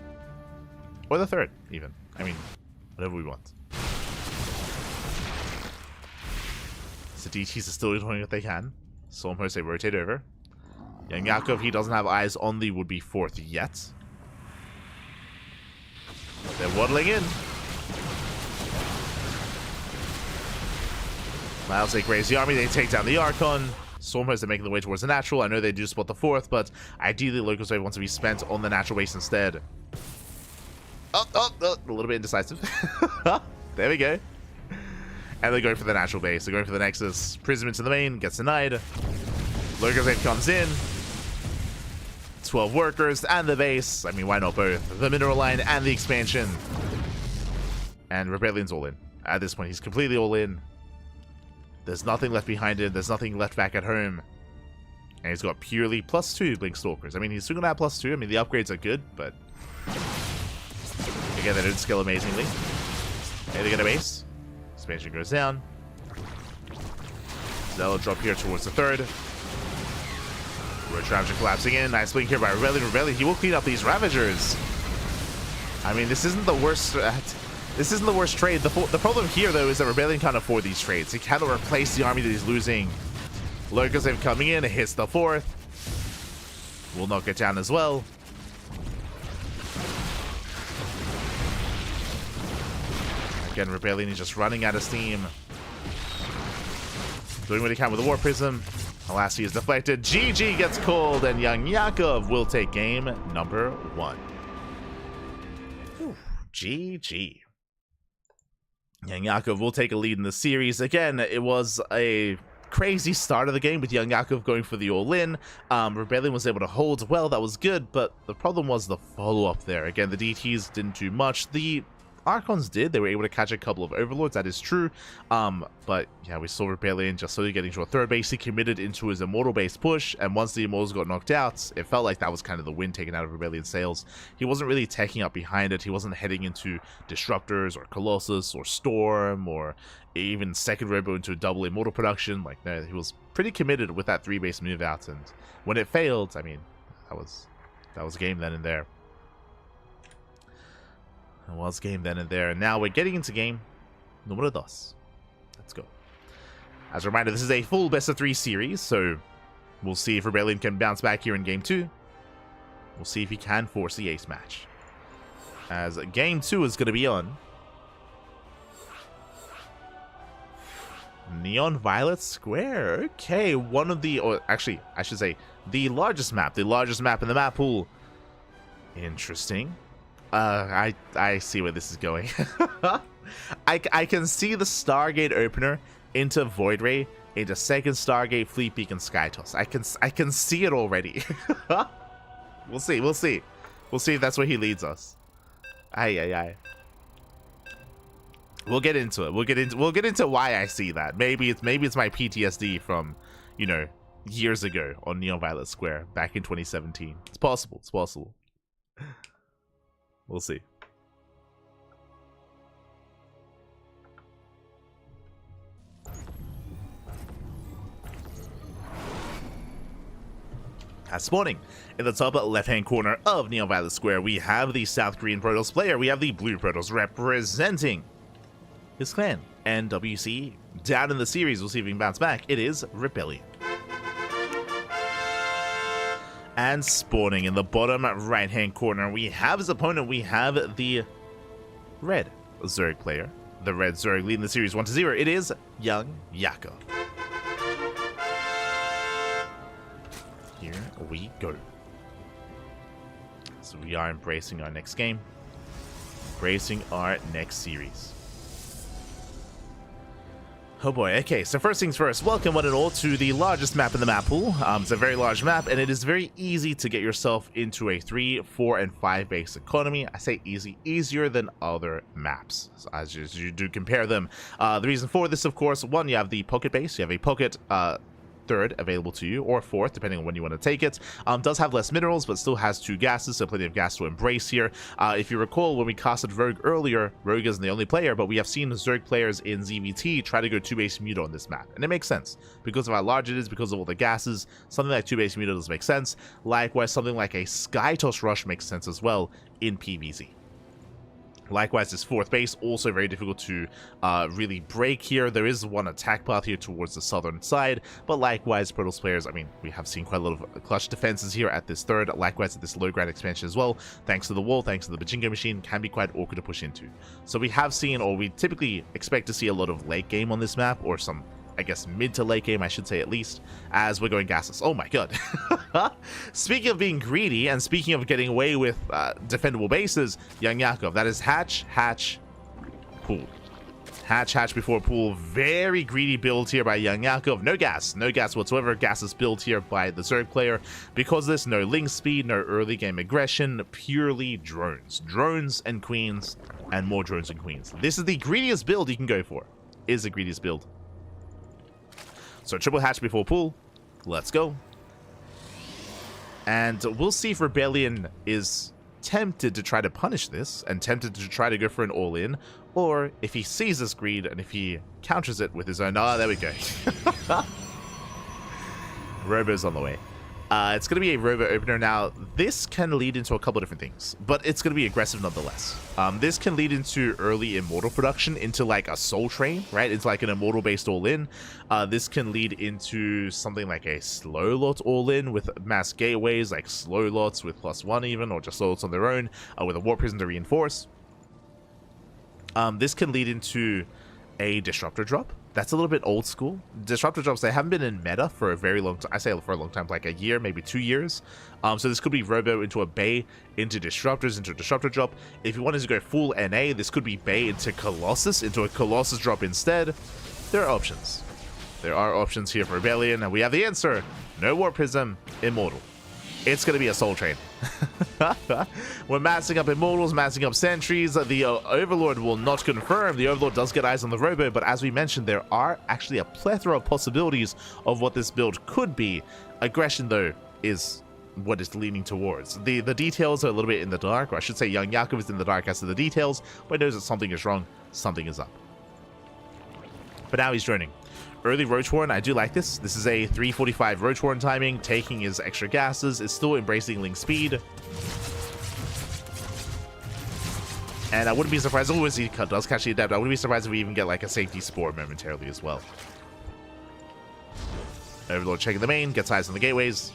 Or the third, even. I mean, whatever we want. So DTs are still doing what they can. Swarmers, they rotate over. Young Yakov, he doesn't have eyes on the would-be fourth yet. They're waddling in. Miles, they graze the army, they take down the Archon. Stormers are making their way towards the natural. I know they do spot the fourth, but ideally Locust Wave wants to be spent on the natural base instead. Oh, a little bit indecisive. There we go. And they're going for the natural base. They're going for the Nexus. Prism into the main, gets denied. Locust Wave comes in. 12 workers and the base. I mean, why not both? The mineral line and the expansion. And Rebellion's all in. At this point, he's completely all in. There's nothing left behind him. There's nothing left back at home. And he's got purely +2 Blink Stalkers. I mean, he's still going to have +2. I mean, the upgrades are good, but... Again, they don't scale amazingly. Okay, they get a base. Expansion goes down. Zella drop here towards the third. Roach Ravager collapsing in. Nice blink here by Rebellion. Rebellion, he will clean up these Ravagers. I mean, this isn't the worst... This isn't the worst trade. The problem here, though, is that Rebellion can't afford these trades. He cannot replace the army that he's losing. Locust Wave coming in. It hits the fourth. Will knock it down as well. Again, Rebellion is just running out of steam. Doing what he can with the War Prism. Alas, he is deflected. GG gets called, and Young Yakov will take game number 1. Whew. GG. Young Yakov will take a lead in the series. Again, it was a crazy start of the game with Young Yakov going for the all-in. Rebellion was able to hold well. That was good, but the problem was the follow-up there. Again, the DTs didn't do much. The Archons did. They were able to catch a couple of Overlords. That is true. But yeah, we saw Rebellion just slowly getting to a third base. He committed into his Immortal base push, and once the Immortals got knocked out, it felt like that was kind of the wind taken out of Rebellion's sails. He wasn't really taking up behind it. He wasn't heading into Disruptors or Colossus or Storm or even second Robo into a double Immortal production. Like, no, he was pretty committed with that 3-base move out, and when it failed, I mean, that was game then and there. It was game then and there, and now we're getting into game number 2. Let's go. As a reminder, this is a full best-of-3 series, so we'll see if Rebellion can bounce back here in game 2. We'll see if he can force the ace match. As game 2 is going to be on Neon Violet Square. Okay, one of the, or actually, I should say, the largest map in the map pool. Interesting. I see where this is going. I can see the Stargate opener into Void Ray, into second Stargate, Fleet Peak, and Sky Toss. I can see it already. We'll see. We'll see if that's where he leads us. Aye. We'll get into it. We'll get into why I see that. Maybe it's my PTSD from, you know, years ago on Neon Violet Square back in 2017. It's possible. It's possible. We'll see. As spawning in the top left-hand corner of Neon Violet Square, we have the South Green Protoss player. We have the Blue Protoss representing his clan, NWC. Down in the series, we'll see if he can bounce back. It is Rebellion. And spawning in the bottom right-hand corner, we have his opponent. We have the red Zerg player. The red Zerg leading the series 1-0. It is Young Yakov. Here we go. So we are embracing our next game. Embracing our next series. Oh boy, okay, so first things first, welcome one and all to the largest map in the map pool. It's a very large map, and it is very easy to get yourself into a 3, 4, and 5 base economy. I say easy, easier than other maps, so as you do compare them. The reason for this, of course, one, you have the pocket base, you have a pocket 30 third available to you, or fourth, depending on when you want to take it. Does have less minerals, but still has 2 gases, so plenty of gas to embrace here. If you recall, when we casted Rogue earlier, Rogue isn't the only player, but we have seen Zerg players in ZVT try to go 2-base Muta on this map, and it makes sense. Because of how large it is, because of all the gases, something like 2-base Muta does make sense. Likewise, something like a Skytoss Rush makes sense as well in PvZ. Likewise, this 4th base, also very difficult to really break here. There is one attack path here towards the southern side, but likewise, Protoss players, I mean, we have seen quite a lot of clutch defenses here at this 3rd. Likewise, at this low ground expansion as well, thanks to the wall, thanks to the Bajingo machine, can be quite awkward to push into. So we have seen, or we typically expect to see a lot of late game on this map, or some, I guess, mid to late game, I should say at least, as we're going gasless. Oh my god. Speaking of being greedy, and speaking of getting away with defendable bases, Young Yakov, that is hatch, hatch, pool. Hatch, hatch before pool. Very greedy build here by Young Yakov. No gas whatsoever. Gas is built here by the Zerg player. Because of this, no link speed, no early game aggression, purely drones. Drones and queens, and more drones and queens. This is the greediest build you can go for. Is the greediest build. So triple hatch before pool. Let's go. And we'll see if Rebellion is tempted to try to punish this and tempted to try to go for an all-in, or if he sees this greed and if he counters it with his own. Ah, there we go. Robo's on the way. It's going to be a Robo opener now. This can lead into a couple of different things, but it's going to be aggressive nonetheless. This can lead into early Immortal production, into like a Soul Train, right? It's like an Immortal based all-in. This can lead into something like a Slow Lot all-in with mass gateways, like Slow Lots with +1 even, or just Slow Lots on their own, with a Warp Prism to reinforce. This can lead into a Disruptor drop. That's a little bit old school. Disruptor drops, they haven't been in meta for a very long time. I say for a long time, like a year, maybe 2 years. So this could be Robo into a Bay, into Disruptors, into a Disruptor drop. If you wanted to go full NA, this could be Bay into Colossus, into a Colossus drop instead. There are options. There are options here for Rebellion, and we have the answer. No Warp Prism, Immortal. It's going to be a Soul Train. We're massing up Immortals, massing up Sentries. The Overlord will not confirm. The Overlord does get eyes on the Robo, but as we mentioned, there are actually a plethora of possibilities of what this build could be. Aggression, though, is what it's leaning towards. The details are a little bit in the dark, or I should say Young Yakov is in the dark as to the details, but knows that something is wrong, something is up. But now he's droning. Early Roach Horn, I do like this. This is a 345 Roach Horn timing, taking his extra gases, is still embracing link speed. And I wouldn't be surprised, oh, as he does catch the Adept, I wouldn't be surprised if we even get like a safety spore momentarily as well. Overlord checking the main, gets eyes on the gateways.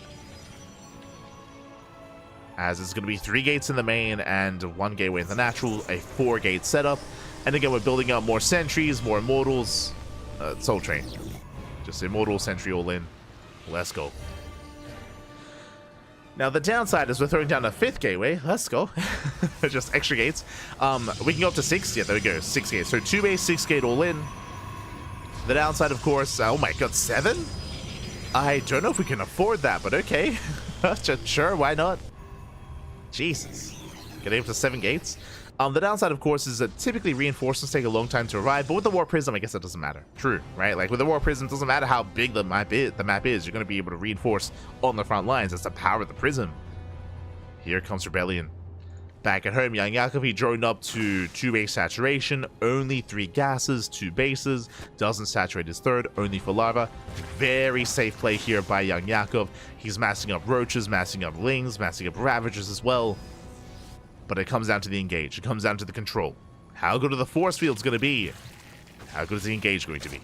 As it's going to be 3 gates in the main and 1 gateway in the natural, a 4-gate setup. And again, we're building up more sentries, more immortals. Soul Train. Just Immortal Sentry all in. Let's go. Now the downside is we're throwing down a 5th gateway. Let's go. Just extra gates. We can go up to 6. Yeah, there we go. 6 gates. So 2 base, 6 gate all in. The downside, of course, oh my god, 7? I don't know if we can afford that, but okay. Sure, why not? Jesus. Getting up to 7 gates. The downside, of course, is that typically reinforcements take a long time to arrive, but with the Warp Prism, I guess that doesn't matter. True, right? Like, with the Warp Prism, it doesn't matter how big the map is, you're going to be able to reinforce on the front lines. That's the power of the Prism. Here comes Rebellion. Back at home, Young Yakov, he droned up to 2 base saturation, only 3 gases, 2 bases, doesn't saturate his 3rd, only for Larva. Very safe play here by Young Yakov. He's massing up Roaches, massing up Lings, massing up Ravagers as well. But it comes down to the engage. It comes down to the control. How good are the force fields going to be? How good is the engage going to be?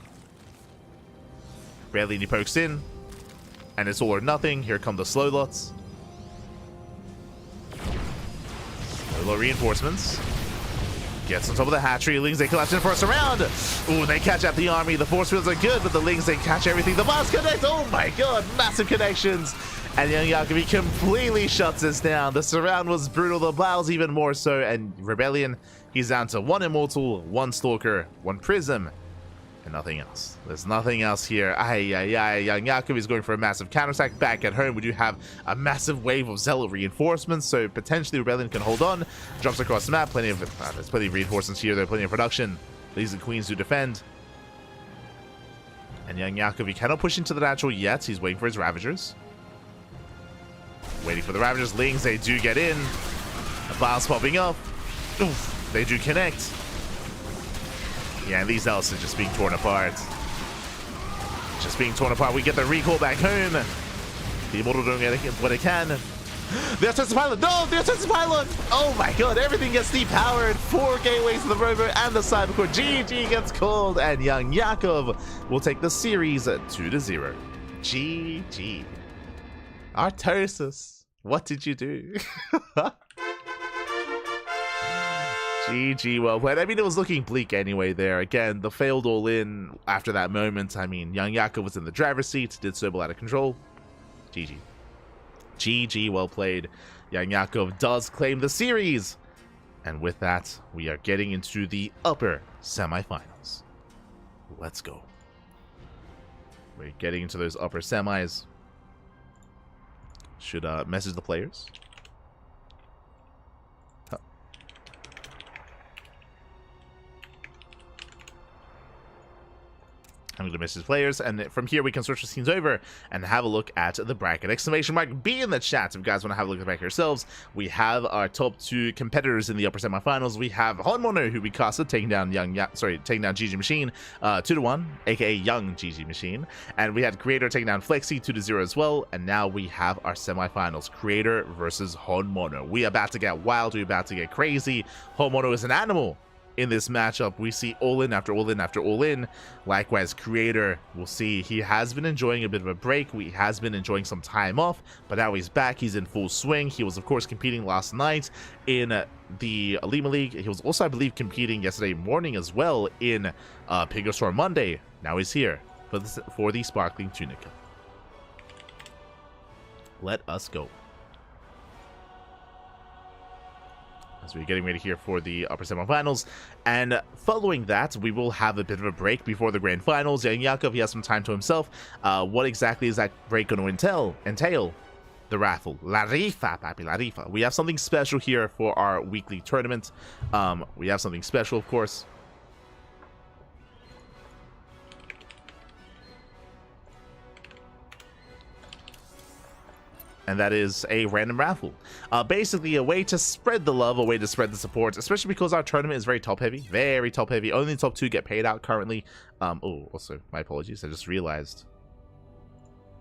Barely any pokes in. And it's all or nothing. Here come the slow lots. Low reinforcements. Gets on top of the hatchery. Lings, they collapse in first round. Ooh, they catch out the army. The force fields are good, but the Lings, they catch everything. The boss connects. Oh my god. Massive connections. And Young Yakov, he completely shuts this down. The surround was brutal, the battle's even more so, and Rebellion, he's down to 1 Immortal, 1 Stalker, 1 Prism, and nothing else. There's nothing else here. Young Yakov is going for a massive counterattack. Back at home, we do have a massive wave of Zealot reinforcements, so potentially Rebellion can hold on. Drops across the map, there's plenty of reinforcements here, there are plenty of production. These are Queens to defend. And young Yakov, he cannot push into the natural yet. He's waiting for his Ravagers. Waiting for the Ravagers. Lings, they do get in. A blast popping up. Oof, they do connect. Yeah, and these elves are just being torn apart. Just being torn apart. We get the recall back home. The Immortal doing what it can. The offensive pilot! No! The offensive pilot! Oh my god, everything gets depowered. 4 gateways to the rover and the cybercore. GG gets called, and young Yakov will take the series 2-0. GG. Artosis, what did you do? GG, well played. I mean, it was looking bleak anyway there. Again, the failed all-in after that moment. I mean, young Yakov was in the driver's seat, did so out of control. GG. GG, well played. Young Yakov does claim the series. And with that, we are getting into the upper semifinals. Let's go. We're getting into those upper semis. Should message the players. I'm going to message players, and from here we can switch the scenes over and have a look at the bracket. Exclamation mark B in the chat if you guys want to have a look at the bracket yourselves. We have our top 2 competitors in the upper semifinals. We have herO, who we casted, taking down GG Machine 2-1, aka Young GG Machine. And we had Creator taking down Flexi 2-0 as well. And now we have our semifinals, Creator versus herO. We are about to get wild, we're about to get crazy. herO is an animal. In this matchup, we see all-in after all-in after all-in. Likewise, Creator, we'll see he has been enjoying a bit of a break. He has been enjoying some time off, but now he's back. He's in full swing. He was, of course, competing last night in the OlimoLeague. He was also, I believe, competing yesterday morning as well in Pingo Storm Monday. Now he's here for the Sparkling Tuna Cup. Let us go. As we're getting ready here for the upper semifinals, and following that, we will have a bit of a break before the grand finals. Young Yakov, he has some time to himself. What exactly is that break going to entail? The raffle, La Rifa, papi, La Rifa. We have something special here for our weekly tournament. We have something special, of course. And that is a random raffle. Basically a way to spread the love, a way to spread the support, especially because our tournament is very top heavy. Very top heavy. Only the top 2 get paid out currently. Oh, also, my apologies. I just realized.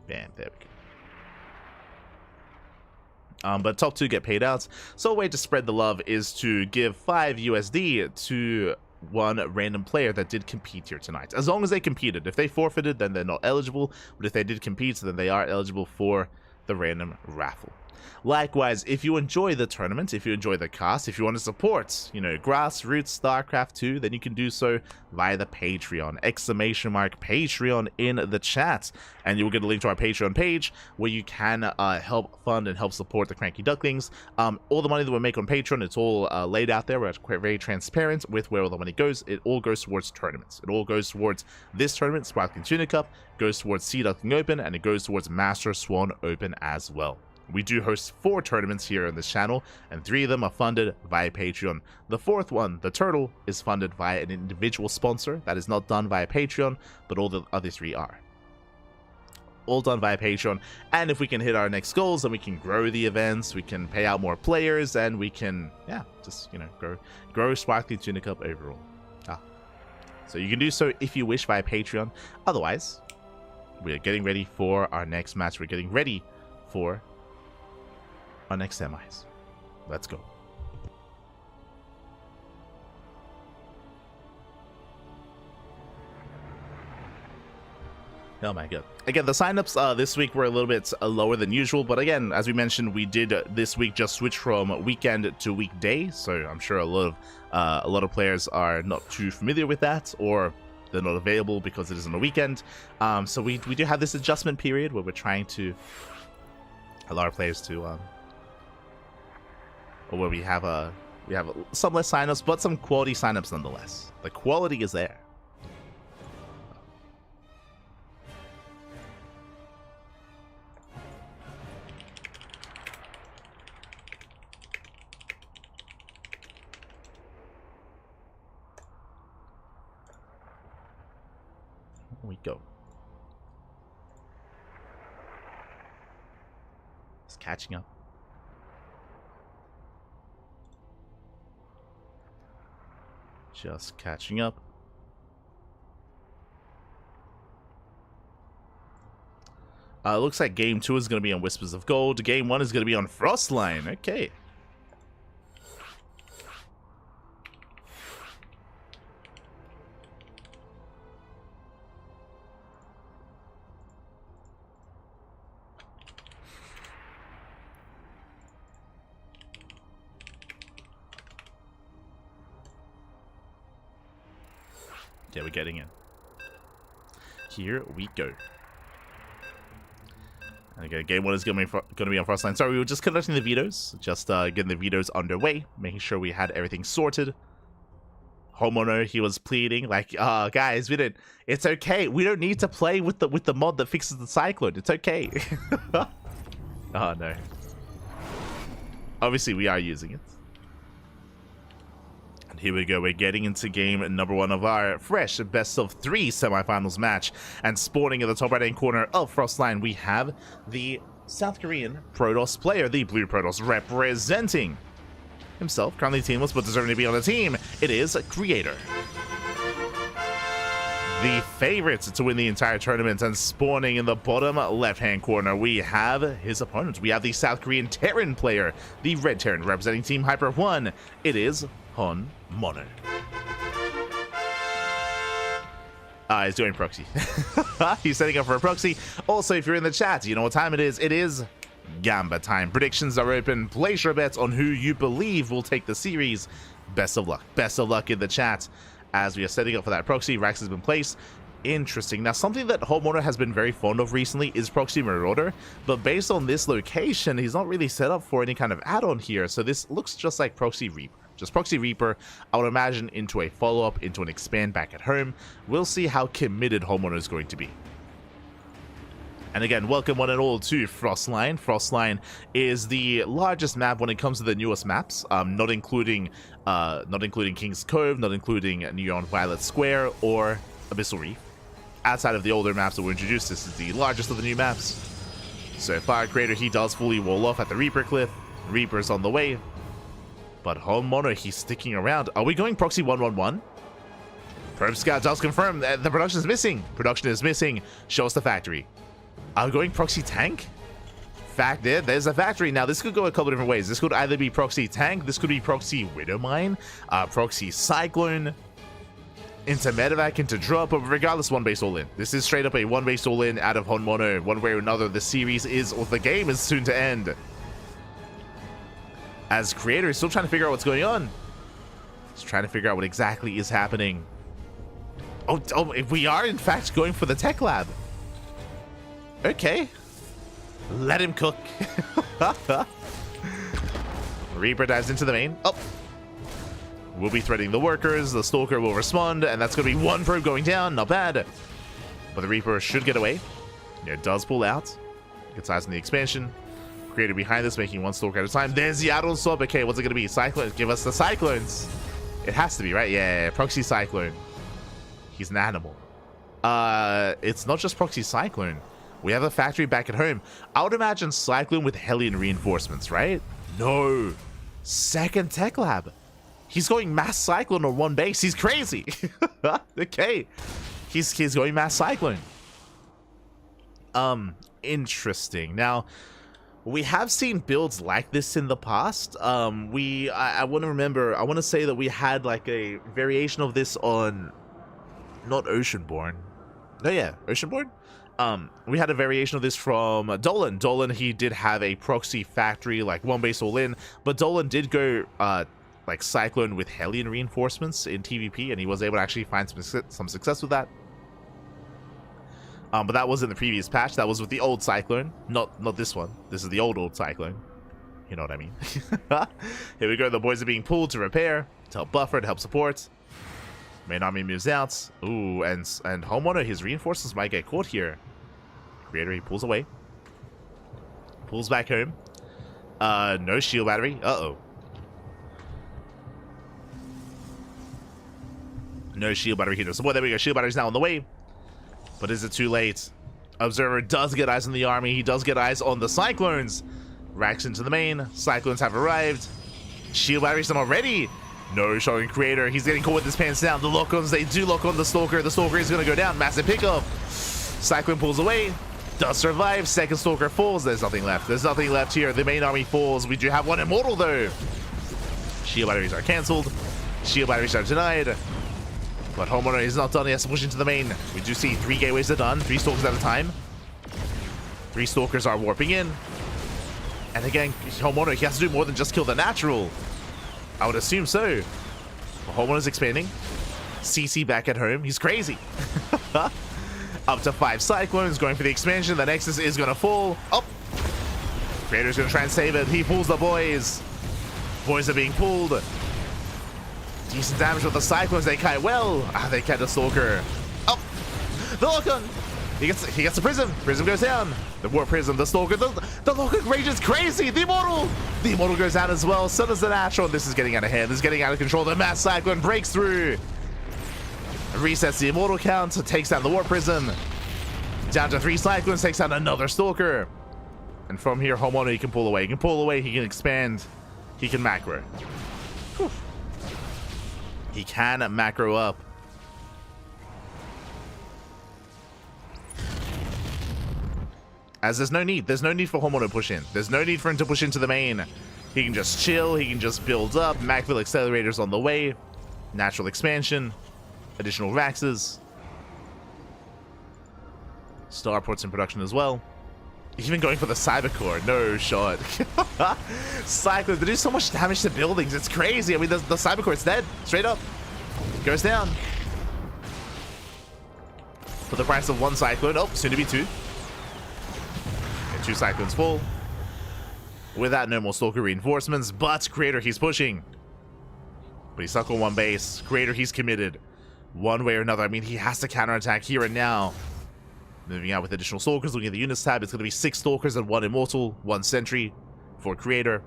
Bam, there we go. But top 2 get paid out. So a way to spread the love is to give 5 USD to one random player that did compete here tonight. As long as they competed. If they forfeited, then they're not eligible. But if they did compete, then they are eligible for the random raffle. Likewise, if you enjoy the tournament, if you enjoy the cast, if you want to support, you know, Grassroots StarCraft 2, then you can do so via the Patreon. Exclamation mark Patreon in the chat. And you will get a link to our Patreon page where you can help fund and help support the CranKy Ducklings. All the money that we make on Patreon, it's all laid out there. We're very transparent with where all the money goes. It all goes towards tournaments. It all goes towards this tournament, Sparkling Tuna Cup, goes towards Sea Duckling Open, and it goes towards Master Swan Open as well. We do host 4 tournaments here on this channel, and 3 of them are funded via Patreon. The 4th one, the Turtle, is funded via an individual sponsor. That is not done via Patreon, but all the other 3 are. All done via Patreon, and if we can hit our next goals, then we can grow the events, we can pay out more players, and we can, yeah, just, you know, grow Sparkling Tuna Cup overall. So you can do so if you wish via Patreon. Otherwise, we are getting ready for our next match. We're getting ready for our next semis. Let's go. Oh my god. Again, the signups this week were a little bit lower than usual, but again, as we mentioned, we did this week just switch from weekend to weekday, so I'm sure a lot of players are not too familiar with that, or they're not available because it is on a weekend. So we do have this adjustment period where we're trying to allow our players to or where we have some less signups, but some quality signups nonetheless. The quality is there. Here we go. catching up. Just catching up. Looks like game 2 is going to be on Whispers of Gold. Game 1 is going to be on Frostline. Okay. Yeah, we're getting in. Here we go. Okay, game 1 is going to be on Frostline. Sorry, we were just conducting the vetoes. Just getting the vetoes underway. Making sure we had everything sorted. Homeowner, he was pleading like, guys, it's okay. We don't need to play with the mod that fixes the cyclone. It's okay. Oh, no. Obviously, we are using it. And here we go. We're getting into game number 1 of our fresh best of 3 semifinals match. And spawning in the top right-hand corner of Frostline, we have the South Korean Protoss player, the Blue Protoss, representing himself, currently teamless, but deserving to be on the team. It is Creator, the favorites to win the entire tournament. And spawning in the bottom left-hand corner, we have his opponent. We have the South Korean Terran player, the Red Terran, representing Team Hyper 1. It is herO. He's doing proxy. He's setting up for a proxy. Also, if you're in the chat, you know what time it is. It is Gamba time. Predictions are open. Place your bets on who you believe will take the series. Best of luck. Best of luck in the chat as we are setting up for that proxy. Rax has been placed. Interesting. Now, something that herO has been very fond of recently is Proxy Marauder, but based on this location, he's not really set up for any kind of add-on here, so this looks just like Proxy Reaper. Just Proxy Reaper, I would imagine, into a follow-up, into an expand back at home. We'll see how committed herO is going to be. And again, welcome one and all to Frostline. Frostline is the largest map when it comes to the newest maps, not including King's Cove, not including Neon Violet Square or Abyssal Reef. Outside of the older maps that were introduced, this is the largest of the new maps. So Fire Creator, he does fully wall off at the Reaper Cliff. Reaper's on the way. But herO, he's sticking around. Are we going Proxy 111? Probe Scout does confirm that the production is missing. Production is missing. Show us the factory. Are we going Proxy Tank? There's a factory. Now, this could go a couple different ways. This could either be Proxy Tank. This could be Proxy Widowmine. Proxy Cyclone. Into Medevac, into Drop. But regardless, one base all in. This is straight up a one base all in out of herO. One way or another, the series is, or the game is soon to end. As Creator is still trying to figure out what's going on. He's trying to figure out what exactly is happening. Oh, we are in fact going for the tech lab. Okay. Let him cook. Reaper dives into the main. Oh. We'll be threatening the workers. The Stalker will respond, and that's going to be one probe going down. Not bad. But the Reaper should get away. Yeah, it does pull out. Gets eyes on the expansion. Creator behind this, making one Stalker at a time. There's the add-on swap. Okay, what's it going to be? Cyclone. Give us the Cyclones. It has to be, right? Yeah, Proxy Cyclone. He's an animal. It's not just Proxy Cyclone. We have a factory back at home. I would imagine Cyclone with Hellion reinforcements, right? No. Second Tech Lab. He's going Mass Cyclone on one base. He's crazy. Okay. He's going Mass Cyclone. Interesting. Now, we have seen builds like this in the past. I want to say that we had like a variation of this on, not Oceanborn. No, yeah, Oceanborn. We had a variation of this from Dolan. Dolan, he did have a proxy factory, like one base all in, but Dolan did go like Cyclone with Hellion reinforcements in TVP, and he was able to actually find some success with that. But that was in the previous patch. That was with the old Cyclone, not this one. This is the old Cyclone. You know what I mean? Here we go. The boys are being pulled to repair, to help buffer, to help support. Main army moves out. Ooh, and herO, his reinforcements might get caught here. Creator, he pulls away. Pulls back home. No shield battery. Uh-oh. No shield battery here. So, well, there we go. Shield battery's now on the way. But is it too late? Observer does get eyes on the army. He does get eyes on the Cyclones. Racks into the main. Cyclones have arrived. Shield batteries done already. No showing Creator. He's getting caught with his pants down. The lock-ons, they do lock on the Stalker. The Stalker is going to go down. Massive pickup. Cyclone pulls away. Does survive. Second Stalker falls. There's nothing left. There's nothing left here. The main army falls. We do have one Immortal, though. Shield batteries are cancelled. Shield batteries are denied. But Homeowner is not done. He has to push into the main. We do see 3 gateways are done. 3 Stalkers at a time. 3 Stalkers are warping in. And again, Homeowner, he has to do more than just kill the natural. I would assume so. Homeowner's expanding. CC back at home. He's crazy. Up to 5 Cyclones going for the expansion. The Nexus is going to fall. Oh! Creator's going to try and save it. He pulls the boys. Boys are being pulled. Decent damage with the Cyclones. They kite well. They kite the Stalker. Oh! The lock-on! He gets the Prism. Prism goes down. The Warp Prism, the Stalker. The lock-on rage is crazy. The Immortal! The Immortal goes down as well. So does the Natural. This is getting out of hand. This is getting out of control. The Mass Cyclone breaks through. Resets the Immortal count. Takes down the Warp Prism. Down to 3 Cyclones. Takes down another Stalker. And from here, Homeowner, he can pull away. He can pull away. He can expand. He can macro. Whew. He can macro up. As there's no need for Homeowner to push in. There's no need for him to push into the main. He can just chill. He can just build up. Macville accelerators on the way. Natural expansion. Additional Raxes. Starports in production as well. Even going for the Cyber Core. No shot. Cyclones, they do so much damage to buildings. It's crazy. I mean, the Cyber Core is dead. Straight up. Goes down. For the price of 1 Cyclone. Oh, soon to be 2. 2 Cyclones full. Without no more Stalker reinforcements, but Creator, he's pushing. But he's stuck on 1 base. Creator, he's committed. One way or another. I mean, he has to counterattack here and now. Moving out with additional Stalkers, looking at the units tab, it's going to be 6 Stalkers and 1 Immortal, 1 Sentry for Creator.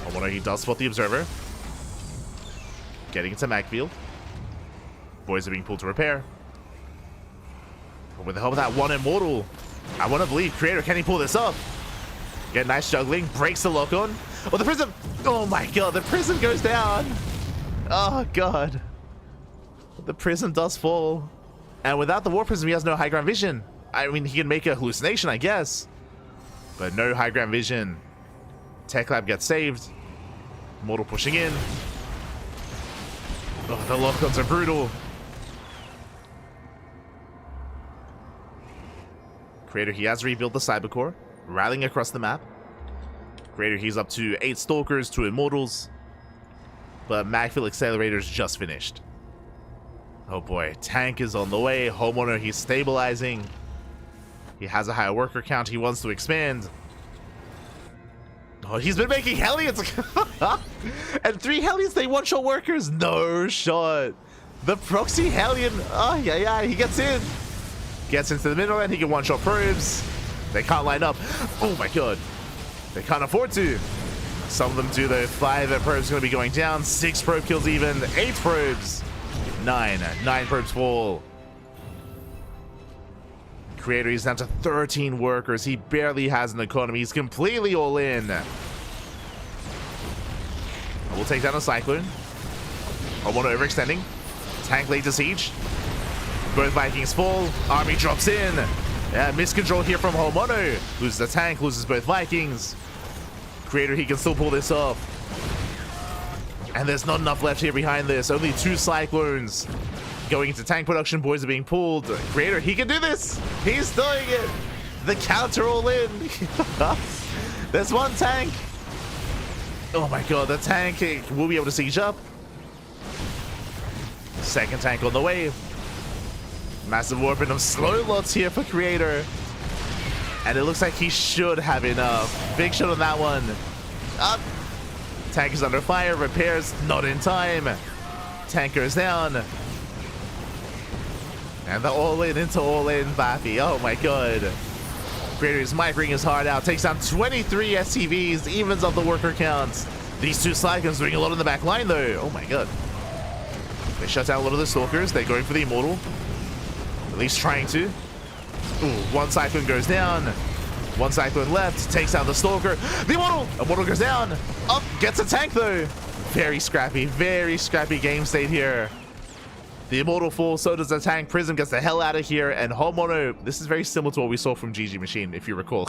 Homeowner, he does spot the Observer. Getting into Macfield. Boys are being pulled to repair. But with the help of that 1 Immortal, I want to believe Creator, can he pull this up? Get nice juggling, breaks the lock-on. Oh, the Prism! Oh my god, the Prism goes down! Oh god. The Prism does fall. And without the Warp Prism, he has no high ground vision. I mean, he can make a hallucination, I guess. But no high ground vision. Tech Lab gets saved. Mortal pushing in. Oh, the lock-ons are brutal. Creator, he has rebuilt the Cyber Core, rallying across the map. Creator, he's up to 8 Stalkers, 2 Immortals. But Macfield Accelerator's just finished. Oh boy, tank is on the way. Homeowner, he's stabilizing. He has a higher worker count. He wants to expand. Oh, he's been making Hellions. And 3 Hellions, they one-shot workers. No shot. The proxy Hellion. Oh, yeah, he gets in. Gets into the middle and he can one-shot probes. They can't line up. Oh my god. They can't afford to. Some of them do though. 5 probes going to be going down. 6 probe kills even. 8 probes. 9 probes fall. Creator is down to 13 workers. He barely has an economy. He's completely all in. We'll take down a Cyclone. I want to overextending. Tank laid to siege. Both Vikings fall. Army drops in. Yeah, miscontrol here from Homeowner. Loses the tank, loses both Vikings. Creator, he can still pull this off. And there's not enough left here behind this. Only 2 Cyclones. Going into tank production. Boys are being pulled. Creator, he can do this. He's doing it. The counter all in. There's 1 tank. Oh my god, the tank will be able to siege up. Second tank on the way. Massive warping of slow lots here for Creator. And it looks like he should have enough. Big shot on that one. Up. Tank is under fire. Repairs not in time. Tank goes down. And the all-in into all-in Baffy. Oh my god. Creator is micring his heart out. Takes down 23 SCVs. Evens up the worker counts. These 2 Cyclones doing a lot in the back line though. Oh my god. They shut down a lot of the Stalkers. They're going for the Immortal. At least trying to. Ooh, 1 Cyclone goes down. One Cyclone left, takes out the Stalker. The Immortal goes down. Up, gets a tank though. Very scrappy game state here. The Immortal falls, so does the tank. Prism gets the hell out of here, and herO, this is very similar to what we saw from GG Machine, if you recall.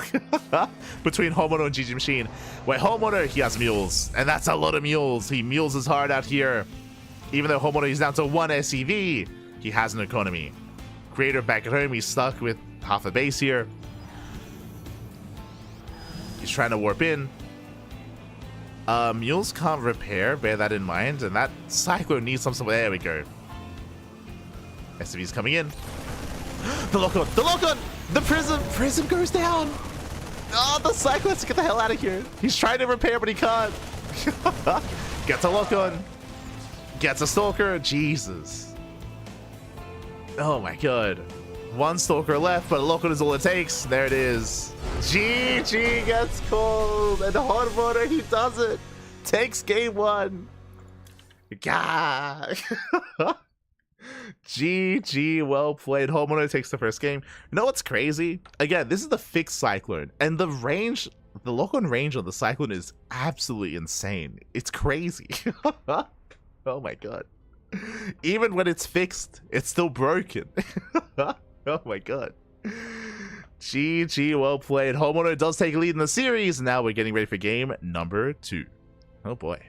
Between herO and GG Machine, where herO, he has mules, and that's a lot of mules. He mules his heart out here. Even though herO is down to 1 SCV, he has an economy. Creator back at home, he's stuck with half a base here. He's trying to warp in. Mules can't repair, bear that in mind, and that Cyclone needs some support. There we go. SCV's coming in. The lock-on! The lock-on! The Prism! Prism goes down! Oh, the Cyclone has to get the hell out of here. He's trying to repair, but he can't. Gets a lock-on. Gets a Stalker. Jesus. Oh my god. One Stalker left, but a lock-on is all it takes. There it is. GG gets called, and herO, he does it. Takes game 1. God. GG, well played. herO takes the first game. You know what's crazy? Again, this is the fixed Cyclone, and the range, the lock-on range on the Cyclone is absolutely insane. It's crazy. Oh my god. Even when it's fixed, it's still broken. Oh my god. GG, well played. herO does take a lead in the series. Now we're getting ready for game number 2. Oh boy.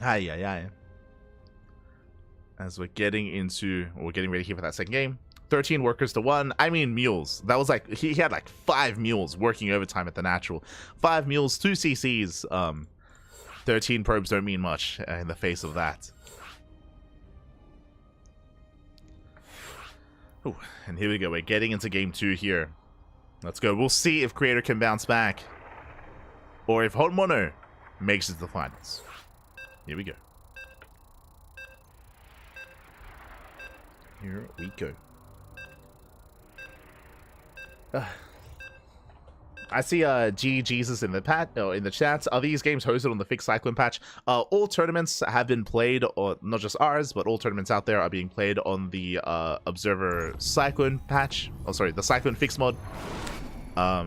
Aye. As we're getting ready here for that second game. 13 workers to 1. I mean, mules. That was like, he had like 5 mules working overtime at the natural. 5 mules, 2 CCs. 13 probes don't mean much in the face of that. Ooh, and here we go. We're getting into game 2 here. Let's go. We'll see if Creator can bounce back, or if herO makes it to the finals. Here we go. Here we go. I see Jesus in the chat. Are these games hosted on the fixed Cyclone patch? All tournaments have been played, or not just ours, but all tournaments out there are being played on the Observer Cyclone patch. Oh, sorry, the Cyclone fixed mod.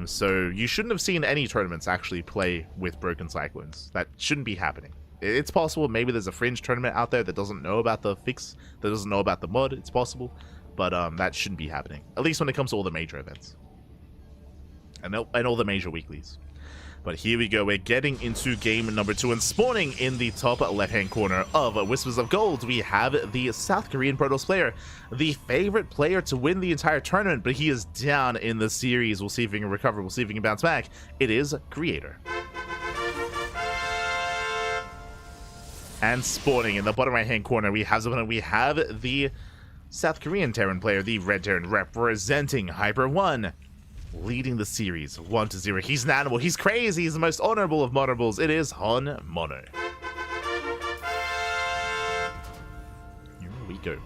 So you shouldn't have seen any tournaments actually play with broken Cyclones. That shouldn't be happening. It's possible maybe there's a fringe tournament out there that doesn't know about the fix, that doesn't know about the mod. It's possible, but that shouldn't be happening. At least when it comes to all the major events. And all the major weeklies. But here we go. We're getting into game number 2, and spawning in the top left-hand corner of Whispers of Gold, we have the South Korean Protoss player, the favorite player to win the entire tournament, but he is down in the series. We'll see if he can recover. We'll see if he can bounce back. It is Creator. And spawning in the bottom right-hand corner, we have the South Korean Terran player, the Red Terran representing Hyper 1. Leading the series 1-0. He's an animal. He's crazy. He's the most honorable of honorables. It is herO. Here we go.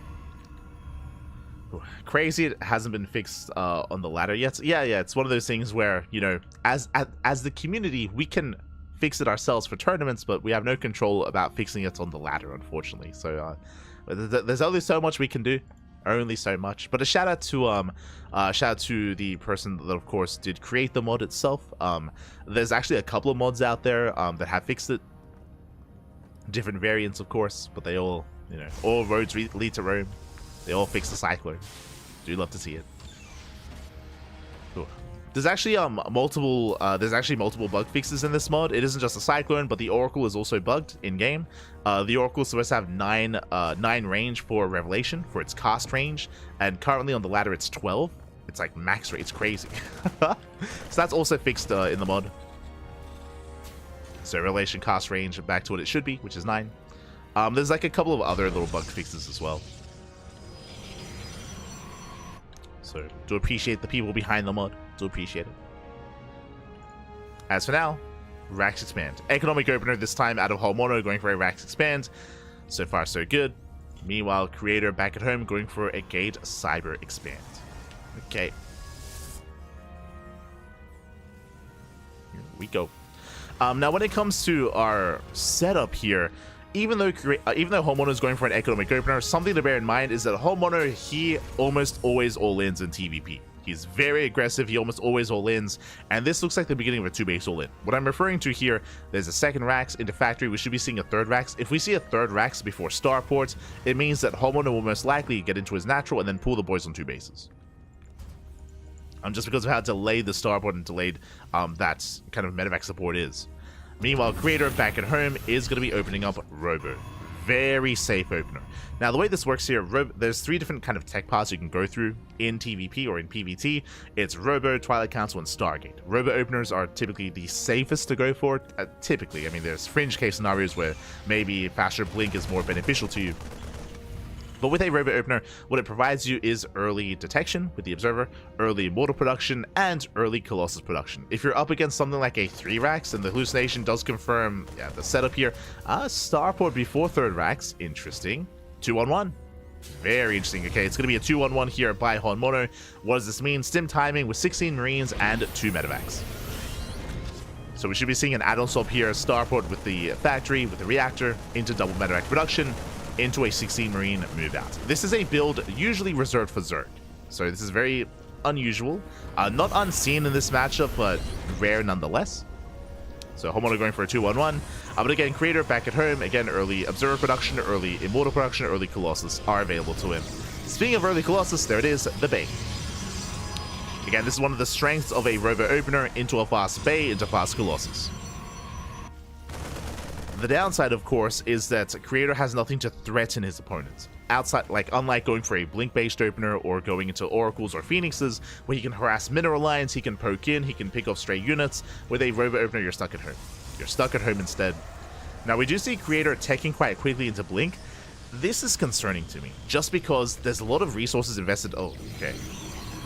Ooh, crazy it hasn't been fixed on the ladder yet. Yeah, it's one of those things where, you know, as the community, we can fix it ourselves for tournaments, but we have no control about fixing it on the ladder, unfortunately. So there's only so much we can do. Only so much. But a shout out to the person that of course did create the mod itself. There's actually a couple of mods out there that have fixed it, different variants of course, but they all, you know, all roads lead to Rome. They all fix the Cyclone. Do love to see it. Ooh. There's actually multiple bug fixes in this mod. It isn't just a Cyclone, but the Oracle is also bugged in game. The Oracle is supposed to have 9 range for Revelation, for its cast range, and currently on the ladder it's 12. It's like max rate. It's crazy. So that's also fixed in the mod. So Revelation cast range back to what it should be, which is 9. There's like a couple of other little bug fixes as well. So do appreciate the people behind the mod. Do appreciate it. As for now, Rax Expand. Economic opener this time out of herO, going for a Rax Expand. So far so good. Meanwhile, Creator back at home going for a Gate Cyber Expand. Okay. Here we go. Now when it comes to our setup here, even though herO is going for an economic opener, something to bear in mind is that herO, he almost always all-ins in TVP. He's very aggressive. He almost always all-ins. And this looks like the beginning of a 2-base all-in. What I'm referring to here, there's a second Rax into Factory. We should be seeing a third Rax. If we see a third Rax before Starport, it means that herO will most likely get into his natural and then pull the boys on 2 bases. Just because of how delayed the Starport and delayed that kind of medevac support is. Meanwhile, Creator back at home is going to be opening up Robo. Very safe opener. Now, the way this works here, there's 3 different kind of tech paths you can go through in TVP or in PVT. It's Robo, Twilight Council, and Stargate. Robo openers are typically the safest to go for. Typically, I mean, there's fringe case scenarios where maybe faster blink is more beneficial to you. But with a Robo opener, what it provides you is early detection with the Observer, early Immortal production, and early Colossus production. If you're up against something like a 3 Rax, and the hallucination does confirm the setup here, Starport before 3rd Rax, interesting. 2-on-1. Very interesting. Okay, it's going to be a 2-on-1 here by herO. What does this mean? Stim timing with 16 Marines and 2 medevacs. So we should be seeing an add-on swap here, Starport with the Factory, with the Reactor, into double medevac production, into a 16 Marine move out. This is a build usually reserved for Zerg. So this is very unusual. Not unseen in this matchup, but rare nonetheless. So herO going for a 2-1-1. But again, Creator back at home. Again, early Observer production, early Immortal production, early Colossus are available to him. Speaking of early Colossus, there it is, the Bay. Again, this is one of the strengths of a Robo opener into a fast Bay, into fast Colossus. The downside, of course, is that Creator has nothing to threaten his opponents. Outside, like, unlike going for a Blink-based opener or going into Oracles or Phoenixes, where he can harass Mineral Lines, he can poke in, he can pick off stray units. With a Robo opener, you're stuck at home. You're stuck at home instead. Now, we do see Creator teching quite quickly into Blink. This is concerning to me, just because there's a lot of resources invested. Oh, okay.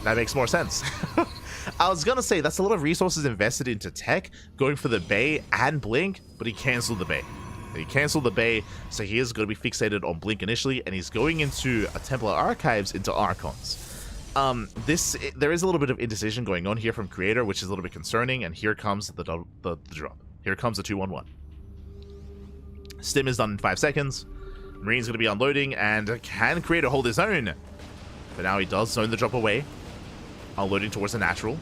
That makes more sense. I was gonna say, that's a lot of resources invested into tech, going for the Bay and Blink, but he canceled the Bay. He canceled the Bay, so he is going to be fixated on Blink initially, and he's going into a Templar Archives into Archons. There is a little bit of indecision going on here from Creator, which is a little bit concerning, and here comes the drop. Here comes the 2-1-1. Stim is done in 5 seconds. Marine's going to be unloading, and can Creator hold his own? But now he does zone the drop away. Unloading towards the natural.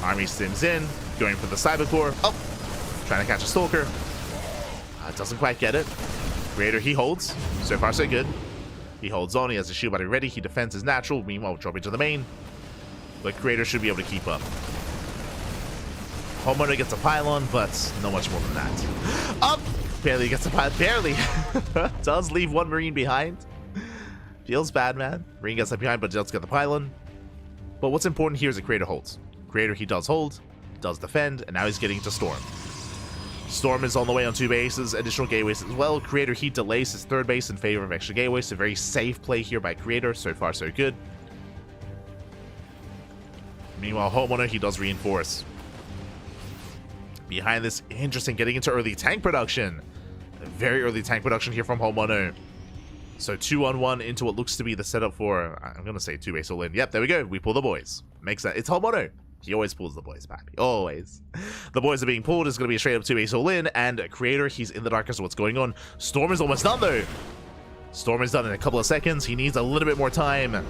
Army stims in, going for the Cybercore. Oh! Trying to catch a Stalker. Doesn't quite get it. Creator, he holds. So far, so good. He holds on, he has his shield battery ready, he defends his natural, meanwhile dropping to the main. But Creator should be able to keep up. herO gets a pylon, but not much more than that. Up! Barely gets a pylon, barely! Does leave 1 Marine behind. Feels bad, man. Marine gets left behind, but does get the pylon. But what's important here is that Creator holds. Creator, he does hold, does defend, and now he's getting to Storm. Storm is on the way on 2 bases, additional gateways as well. Creator, he delays his 3rd base in favor of extra gateways, so very safe play here by Creator. So far, so good. Meanwhile, herO, he does reinforce. Behind this, interesting, getting into early tank production. Very early tank production here from herO. So 2-on-1 into what looks to be the setup for, I'm going to say 2-base all in. Yep, there we go. We pull the boys. Makes sense. It's herO. He always pulls the boys back. Always. The boys are being pulled. It's going to be a straight up 2-base all in. And Creator, he's in the dark as to what's going on. Storm is almost done, though. Storm is done in a couple of seconds. He needs a little bit more time.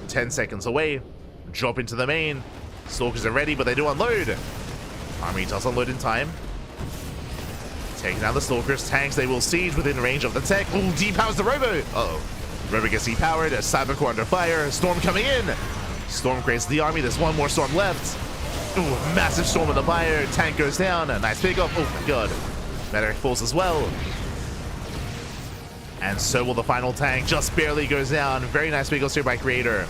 10 seconds away. Drop into the main. Stalkers are ready, but they do unload. Army does unload in time. Taking down the Stalkers. Tanks, they will siege within range of the tech. Ooh, depowers the Robo. Uh-oh. Robo gets depowered. Cybercore under fire. Storm coming in. Storm creates the army. There's 1 more Storm left. Ooh, massive Storm on the fire. Tank goes down. A nice pickup. Oh my god. Medic falls as well. And so will the final tank. Just barely goes down. Very nice pickups here by Creator.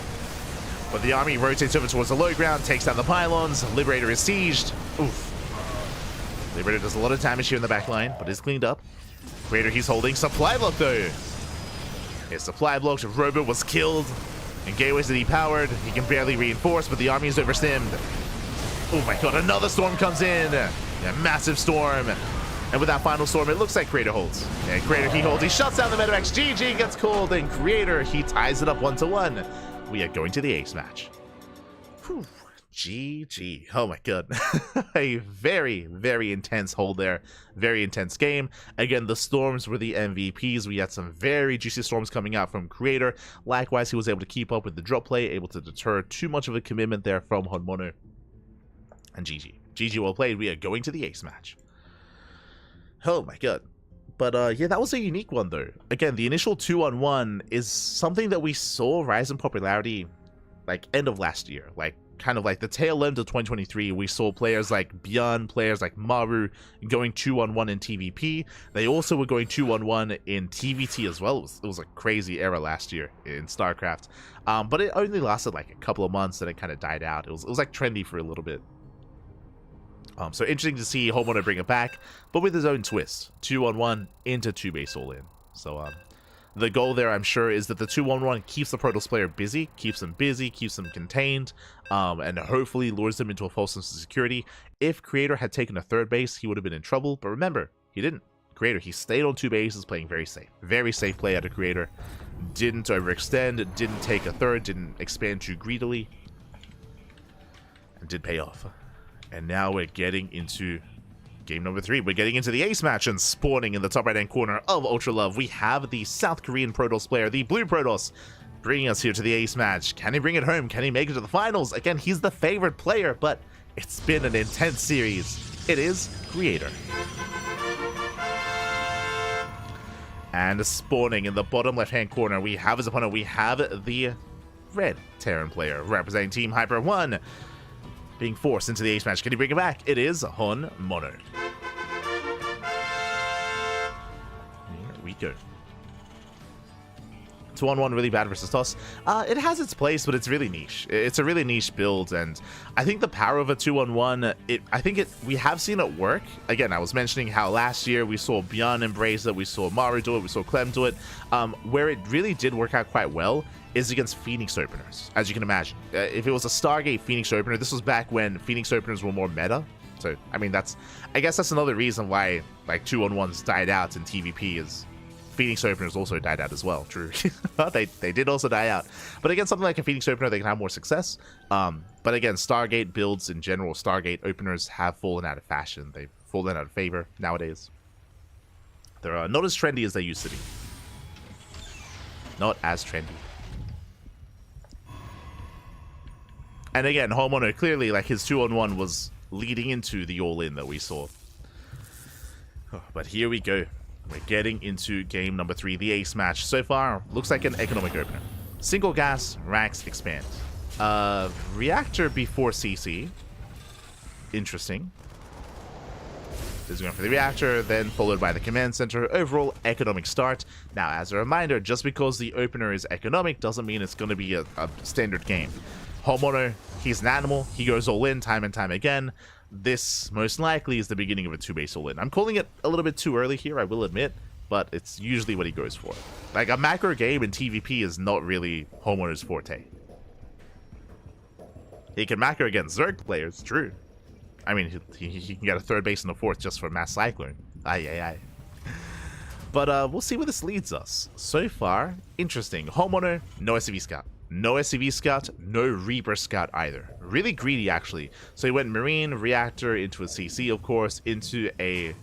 But the army rotates over towards the low ground. Takes down the pylons. Liberator is sieged. Oof. Liberator does a lot of damage here in the back line, but is cleaned up. Creator, he's holding. Supply block, though. His supply block. Robo was killed. And gateways are depowered. He can barely reinforce, but the army is overstimmed. Oh my god, another Storm comes in. Yeah, massive Storm. And with that final Storm, it looks like Creator holds. Yeah, Creator, he holds. He shuts down the medevacs. GG gets called, and Creator, he ties it up 1-1. We are going to the ace match. Whew. GG. Oh my god. A very, very intense hold there. Very intense game. Again, the Storms were the MVPs. We had some very juicy Storms coming out from Creator. Likewise, he was able to keep up with the drop play, able to deter too much of a commitment there from herO. And GG. GG well played. We are going to the ace match. Oh my god. But yeah, that was a unique one though. Again, the initial 2-on-1 is something that we saw rise in popularity like end of last year. Like kind of like the tail end of 2023, we saw players like Bjorn, players like Maru going 2-on-1 in TVP. They also were going 2-on-1 in TVT as well. It was a crazy era last year in StarCraft. But it only lasted like a couple of months and it kind of died out. It was like trendy for a little bit. So interesting to see herO bring it back, but with his own twist. 2-on-1 into 2-base all-in. So the goal there, I'm sure, is that the 2-on-1 keeps the Protoss player busy, keeps them contained, and hopefully lures them into a false sense of security. If Creator had taken a third base, he would have been in trouble, but remember, he didn't. Creator, he stayed on 2 bases, playing very safe. Very safe play out of Creator. Didn't overextend, didn't take a third, didn't expand too greedily, and did pay off. And now we're getting into game number 3. We're getting into the ace match, and spawning in the top right-hand corner of Ultra Love, we have the South Korean Protoss player, the Blue Protoss, bringing us here to the ace match. Can he bring it home? Can he make it to the finals? Again, he's the favorite player, but it's been an intense series. It is Creator. And spawning in the bottom left-hand corner, we have his opponent. We have the red Terran player, representing Team Hyper 1. Being forced into the ace match. Can he bring it back? It is herO. Here we go. 2-on-1 really bad versus Toss. It has its place, but it's really niche. It's a really niche build, and I think the power of a 2-on-1, we have seen it work. Again, I was mentioning how last year we saw Bjorn embrace it, we saw Maru do it, we saw Clem do it. Where it really did work out quite well is against Phoenix openers, as you can imagine. If it was a Stargate Phoenix opener, this was back when Phoenix openers were more meta. So, I mean, I guess that's another reason why, like, 2-on-1s died out in TVP is Phoenix openers also died out as well. True. they did also die out. But against something like a Phoenix opener, they can have more success. But again, Stargate builds in general, Stargate openers have fallen out of fashion. They've fallen out of favor nowadays. They're not as trendy as they used to be. Not as trendy. And again, herO, clearly, like, his 2-on-1 was leading into the all-in that we saw. But here we go. We're getting into game number 3, the ace match. So far, looks like an economic opener. Single gas, racks, expand. Reactor before CC. Interesting. This is going for the reactor, then followed by the command center. Overall, economic start. Now, as a reminder, just because the opener is economic doesn't mean it's going to be a standard game. herO, he's an animal. He goes all in time and time again. This, most likely, is the beginning of a 2-base all in. I'm calling it a little bit too early here, I will admit, but it's usually what he goes for. Like, a macro game in TVP is not really herO's forte. He can macro against Zerg players, true. I mean, he can get a third base and a fourth just for mass cycling. Aye. But we'll see where this leads us. So far, interesting. herO, no SCV Scout. No SCV Scout, no Reaper Scout either. Really greedy, actually. So he went Marine, Reactor, into a CC, of course, into a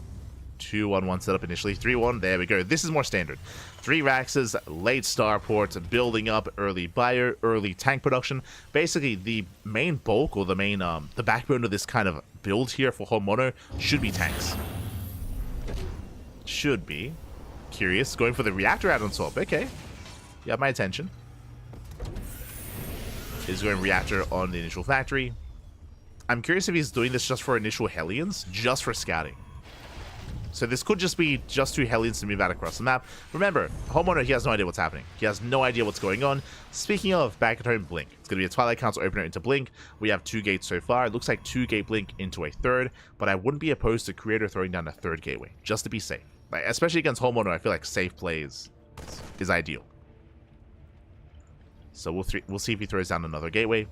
2-on-1 setup initially. 3-1, there we go. This is more standard. 3 Raxes, late Starport, building up early Bio, early tank production. Basically, the main bulk, or the main, the backbone of this kind of build here for herO should be tanks. Should be. Curious. Going for the Reactor out on top. Okay. You have my attention. Is going Reactor on the initial factory. I'm curious if he's doing this just for initial Hellions, just for scouting. So this could just be just 2 Hellions to move out across the map. Remember, herO, he has no idea what's happening. He has no idea what's going on. Speaking of, back at home, Blink. It's going to be a Twilight Council opener into Blink. We have 2 gates so far. It looks like 2 gate Blink into a third, but I wouldn't be opposed to Creator throwing down a 3rd gateway, just to be safe. Like, especially against herO, I feel like safe plays is ideal. So we'll see if he throws down another gateway.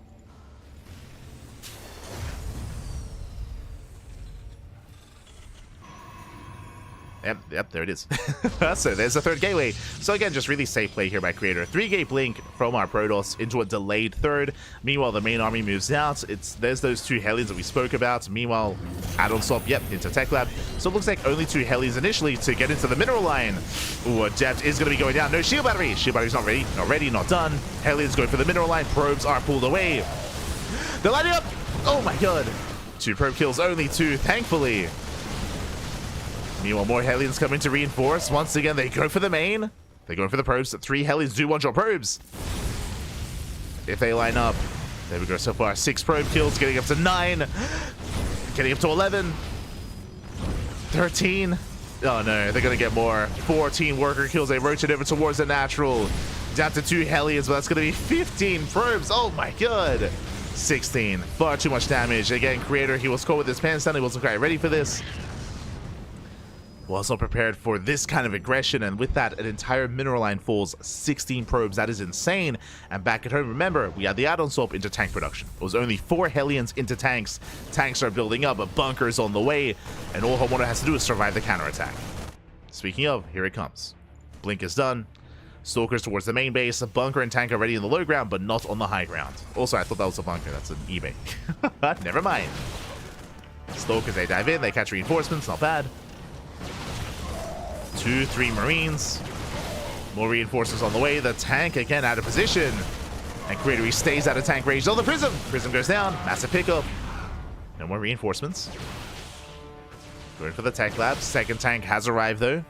Yep, there it is. So there's the third gateway. So again, just really safe play here by Creator. 3-gate blink from our Protoss into a delayed third. Meanwhile, the main army moves out. There's those 2 Hellions that we spoke about. Meanwhile, add-on swap, yep, into Tech Lab. So it looks like only 2 Hellions initially to get into the mineral line. Ooh, Adept is going to be going down. No shield battery. Shield battery's not ready, not done. Hellions going for the mineral line. Probes are pulled away. They're lighting up. Oh my god. 2 probe kills, only 2, thankfully. Meanwhile, more Hellions coming to reinforce. Once again, they go for the main. They're going for the probes. 3 Hellions do one-shot probes. If they line up, there we go. So far, 6 probe kills, getting up to 9. Getting up to 11. 13. Oh no, they're going to get more. 14 worker kills. They rotate over towards the natural. Down to 2 Hellions, but that's going to be 15 probes. Oh my god. 16. Far too much damage. Again, Creator, he was caught with his pants down. He wasn't quite ready for this. Was not prepared for this kind of aggression, and with that, an entire mineral line falls. 16 probes. That is insane. And back at home, remember, we had the add-on swap into tank production. It was only 4 Hellions into tanks. Tanks are building up, but bunkers on the way, and all Homono has to do is survive the counterattack. Speaking of, here it comes. Blink is done. Stalkers towards the main base. A bunker and tank are ready in the low ground, but not on the high ground. Also, I thought that was a bunker. That's an eBay. Never mind. Stalkers, they dive in. They catch reinforcements. Not bad. 2, 3 Marines. More reinforcements on the way. The tank, again, out of position. And Creator stays out of tank range. Oh, the Prism! Prism goes down. Massive pickup. No more reinforcements. Going for the tech lab. Second tank has arrived, though.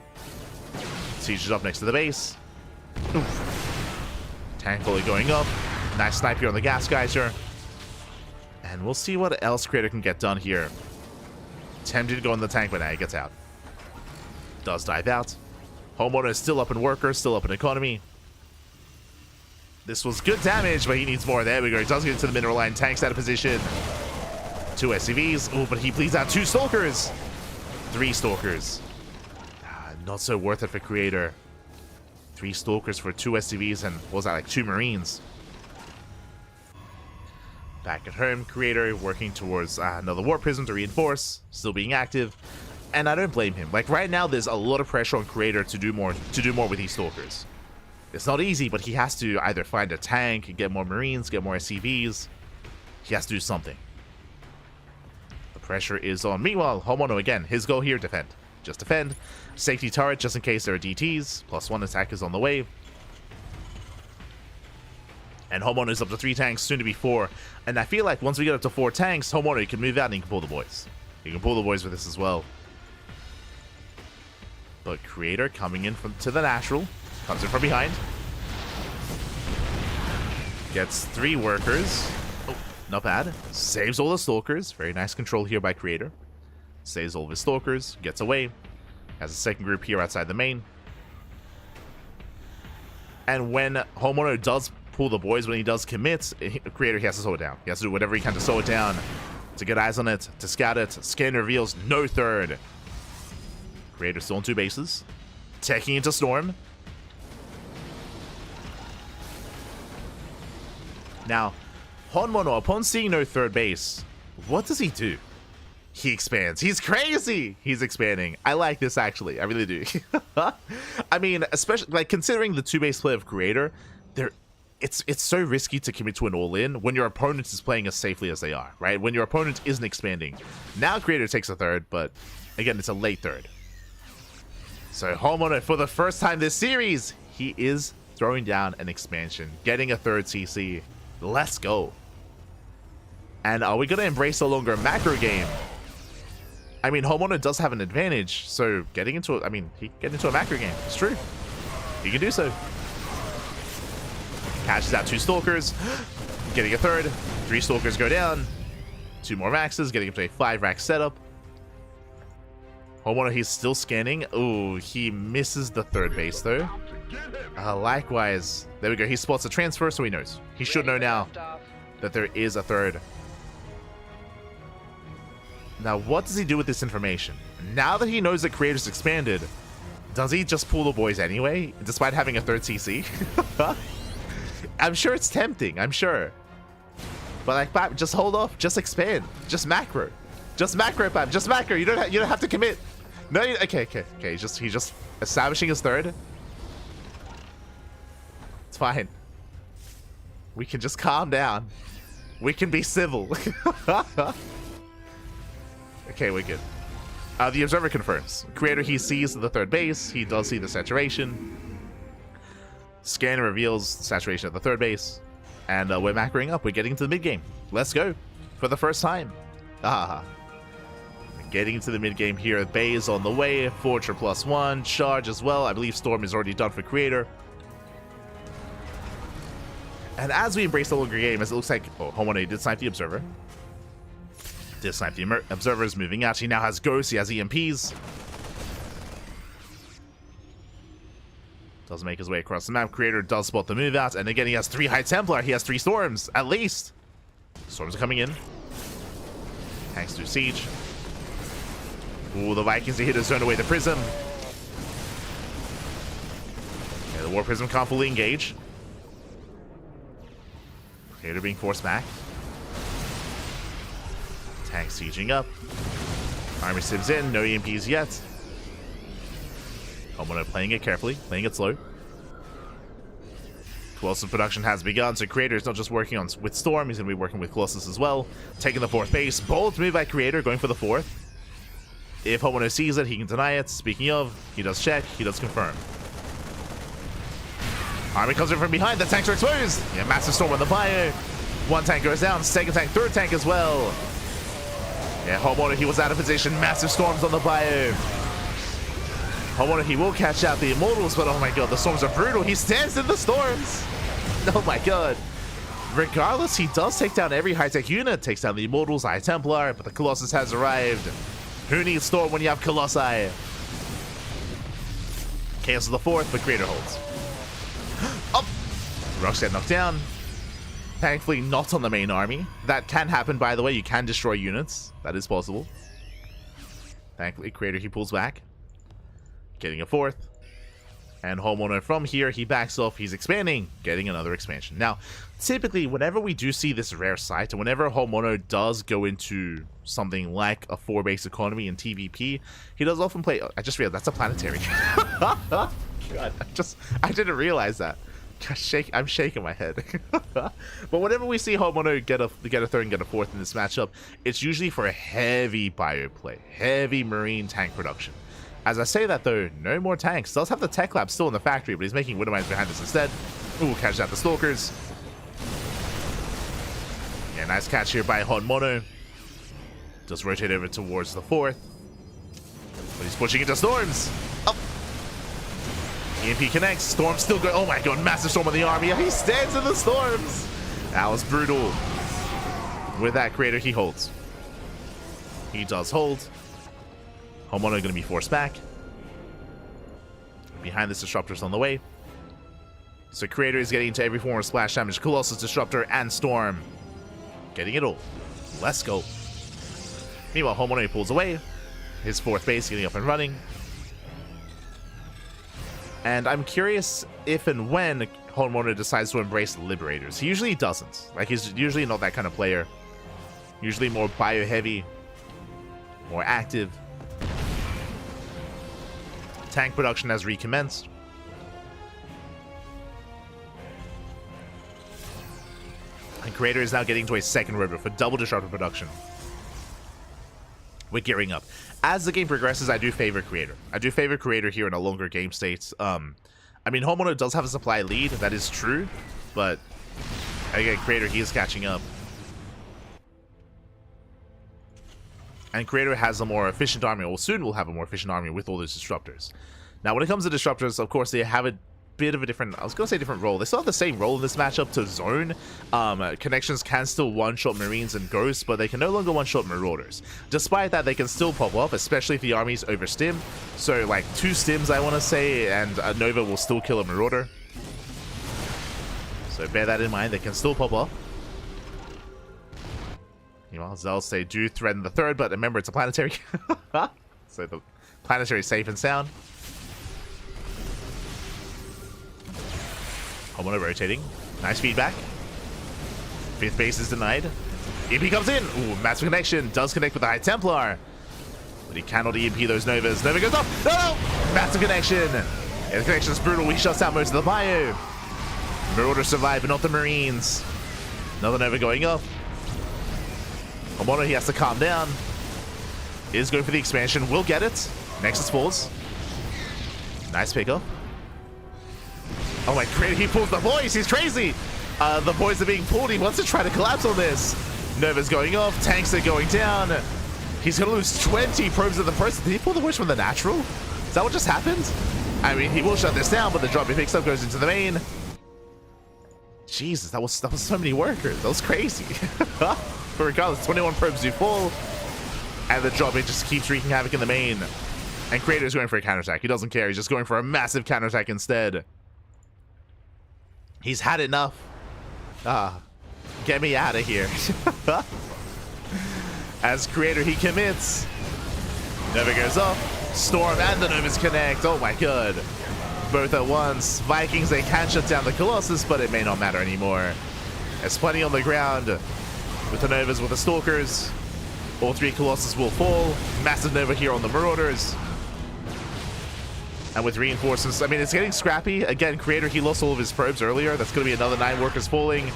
Siege is up next to the base. Oof. Tank fully going up. Nice snipe here on the gas geyser. And we'll see what else Creator can get done here. Tempted to go in the tank, but now he gets out. Does dive out. Homeowner is still up in worker, still up in economy. This was good damage, but he needs more. There we go. He does get into the mineral line. Tanks out of position. 2 SCVs. Oh, but he bleeds out 2 stalkers. 3 stalkers. Not so worth it for Creator. 3 stalkers for 2 SCVs and what was that, like 2 Marines. Back at home, Creator working towards another War Prism to reinforce. Still being active. And I don't blame him. Like right now, there's a lot of pressure on Creator to do more with these stalkers. It's not easy, but he has to either find a tank, get more Marines, get more SCVs. He has to do something. The pressure is on. Meanwhile, Homono again, his goal here, defend. Just defend. Safety turret, just in case there are DTs. +1 attack is on the way. And Homono is up to 3 tanks, soon to be 4. And I feel like once we get up to 4 tanks, Homono can move out and he can pull the boys. He can pull the boys with this as well. But Creator coming in to the natural. Comes in from behind. Gets 3 workers. Oh, not bad. Saves all the stalkers. Very nice control here by Creator. Saves all of his stalkers. Gets away. Has a second group here outside the main. And when Homeowner does pull the boys, when he does commit, Creator, he has to slow it down. He has to do whatever he can to slow it down. To get eyes on it. To scout it. Scan reveals no third. Creator still on 2 bases. Taking into Storm. Now, Honmono, upon seeing no third base, what does he do? He expands. He's crazy! He's expanding. I like this, actually. I really do. I mean, especially, like, considering the 2-base play of Creator, it's so risky to commit to an all-in when your opponent is playing as safely as they are, right? When your opponent isn't expanding. Now Creator takes a third, but, again, it's a late third. So, Homeowner, for the first time this series, he is throwing down an expansion, getting a third CC. Let's go. And are we going to embrace a longer macro game? I mean, Homeowner does have an advantage, so getting into it, I mean, he can get into a macro game. It's true. He can do so. Catches out 2 stalkers, getting a third. 3 stalkers go down. 2 more maxes, getting up to a 5-rack setup. Homeowner, he's still scanning. Oh, he misses the third base, though. Likewise, there we go. He spots a transfer, so he knows. He should know now that there is a third. Now, what does he do with this information? Now that he knows that Creator's expanded, does he just pull the boys anyway, despite having a third CC? I'm sure it's tempting, I'm sure. But like, Pap, just hold off, just expand, just macro. Just macro, Pap, just macro. You don't have to commit. No, okay. He's just establishing his third. It's fine. We can just calm down. We can be civil. Okay, we're good. The observer confirms. Creator, he sees the third base. He does see the saturation. Scanner reveals saturation at the third base. And we're macroing up. We're getting into the mid game. Let's go. For the first time. Getting into the mid game here. Bay is on the way. Forger +1. Charge as well. I believe Storm is already done for Creator. And as we embrace the longer game, as it looks like... Oh, herO did snipe the observer. Did snipe the observer, is moving out. He now has ghosts. He has EMPs. Does make his way across the map. Creator does spot the move out. And again, he has 3 High Templar. He has 3 Storms, at least. Storms are coming in. Tanks do siege. Ooh, the Vikings, they hit a zone away the Prism. Okay, the War Prism can't fully engage. Creator being forced back. Tank sieging up. Army sieves in. No EMPs yet. herO playing it carefully. Playing it slow. Colossus production has begun, so Creator is not just working with Storm, he's going to be working with Colossus as well. Taking the 4th base. Bold move by Creator, going for the 4th. If herO sees it, he can deny it. Speaking of, he does check, he does confirm. Army comes in from behind, the tanks are exposed! Yeah, massive Storm on the bio. 1 tank goes down, 2nd tank, 3rd tank as well. Yeah, herO, he was out of position, massive Storms on the bio. herO, he will catch out the Immortals, but oh my god, the Storms are brutal. He stands in the Storms! Oh my god. Regardless, he does take down every high-tech unit, takes down the Immortals, High Templar, but the Colossus has arrived. Who needs Storm when you have Colossi? Cancel the 4th, but Creator holds. Up! Rocks get knocked down. Thankfully, not on the main army. That can happen, by the way. You can destroy units. That is possible. Thankfully, Creator, he pulls back. Getting a 4th. And herO from here, he backs off. He's expanding. Getting another expansion. Now, typically, whenever we do see this rare sight, and whenever herO does go into something like a 4-base economy in TVP, he does often play... I just realized that's a planetary. God, I didn't realize that. I'm shaking my head. But whenever we see herO get a 3rd and get a 4th in this matchup, it's usually for a heavy bio play, heavy marine tank production. As I say that though, no more tanks. Does have the tech lab still in the factory, but he's making Widow Mines behind us instead. Ooh, catches out the Stalkers. Yeah, nice catch here by herO. Does rotate over towards the 4th. But he's pushing into Storms. Up. EMP connects. Storm still going. Oh my god, massive Storm on the army. He stands in the Storms. That was brutal. With that, Creator, he holds. He does hold. herO going to be forced back. Behind this, Disruptor's on the way. So Creator is getting into every form of splash damage. Colossus, Disruptor, and Storm. Getting it all. Let's go. Meanwhile, herO pulls away. His 4th base getting up and running. And I'm curious if and when herO decides to embrace Liberators. He usually doesn't. Like, he's usually not that kind of player. Usually more bio-heavy. More active. Tank production has recommenced. And Creator is now getting to a 2nd rover for double Disruptor production. We're gearing up. As the game progresses, I do favor Creator. I do favor Creator here in a longer game state. I mean, herO does have a supply lead, that is true, but again, Creator, he is catching up. And Creator has a more efficient army, or soon will have a more efficient army with all those Disruptors. Now, when it comes to Disruptors, of course, they have a bit of a different, I was going to say different role. They still have the same role in this matchup to Zone. Connections can still one-shot Marines and Ghosts, but they can no longer one-shot Marauders. Despite that, they can still pop off, especially if the army's over stim. So, like, 2 stims, I want to say, and a Nova will still kill a Marauder. So bear that in mind, they can still pop off. Meanwhile, Zealous, they do threaten the 3rd, but remember, it's a planetary. So the planetary is safe and sound. herO rotating. Nice feedback. 5th base is denied. EP comes in. Ooh, massive connection. Does connect with the High Templar. But he cannot EMP those Novas. Nova goes up. No! Massive connection. Yeah, the connection is brutal. He shuts out most of the bio. Marauder survived, but not the Marines. Another Nova going up. Homono, he has to calm down. Is going for the expansion. Will get it. Nexus falls. Nice pickup. Oh my, he pulls the boys. He's crazy. The boys are being pulled. He wants to try to collapse on this. Nova's going off. Tanks are going down. He's going to lose 20 probes in the process. Did he pull the wish from the natural? Is that what just happened? I mean, he will shut this down, but the drop he picks up goes into the main. Jesus, that was so many workers. That was crazy. But regardless, 21 probes do fall. And the drop, it just keeps wreaking havoc in the main. And Creator's going for a counterattack. He doesn't care. He's just going for a massive counterattack instead. He's had enough. Get me out of here. As Creator, he commits. Nova goes up. Storm and the Novas connect. Oh my god. Both at once. Vikings, they can shut down the Colossus, but it may not matter anymore. There's plenty on the ground. With the Novas, with the Stalkers. All three Colossus will fall. Massive Nova here on the Marauders. And with reinforcements, I mean, it's getting scrappy. Again, Creator, he lost all of his probes earlier. That's going to be another 9 workers falling.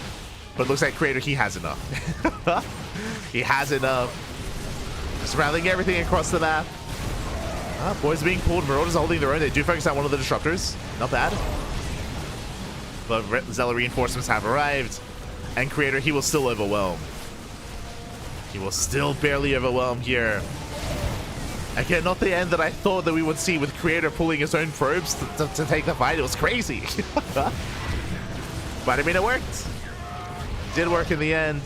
But it looks like Creator, he has enough. He has enough. Just rallying everything across the map. Boys are being pulled. Marauders are holding their own. They do focus on one of the disruptors. Not bad. But Zealot reinforcements have arrived. And Creator, he will still overwhelm. He will still barely overwhelm here. Again, not the end that I thought that we would see with Creator pulling his own probes to take the fight. It was crazy. But I mean, it worked. Did work in the end.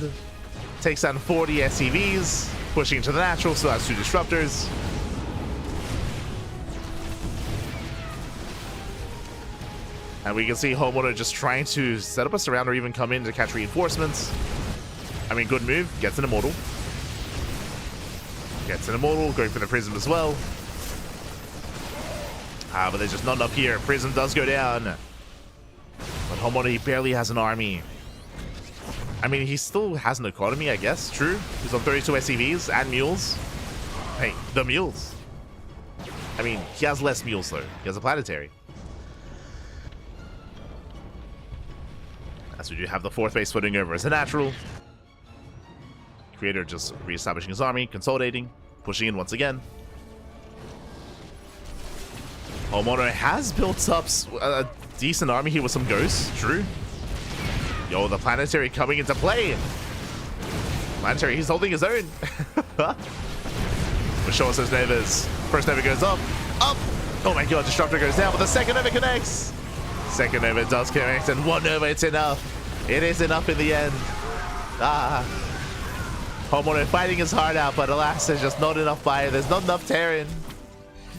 Takes down 40 SCVs. Pushing into the natural, so that's 2 disruptors. And we can see Homeowner just trying to set up a surround or even come in to catch reinforcements. I mean, good move. Gets an Immortal. Gets an Immortal. Going for the Prism as well. But there's just not enough here. Prism does go down. But Homeowner, he barely has an army. I mean, he still has an economy, I guess. True. He's on 32 SCVs and mules. Hey, the mules. I mean, he has less mules, though. He has a planetary. As we do have the 4th base footing over as a natural. Creator just reestablishing his army, consolidating, pushing in once again. Homeowner has built up a decent army here with some ghosts. True. Yo, the planetary coming into play. Planetary, he's holding his own. But show us those Novas. First Nova goes up. Up! Oh my god, Disruptor goes down, but the second Nova connects. Second Nova does connect, and one Nova, it's enough. It is enough in the end. Homeowner fighting his heart out, but alas, there's just not enough fire. There's not enough Terran.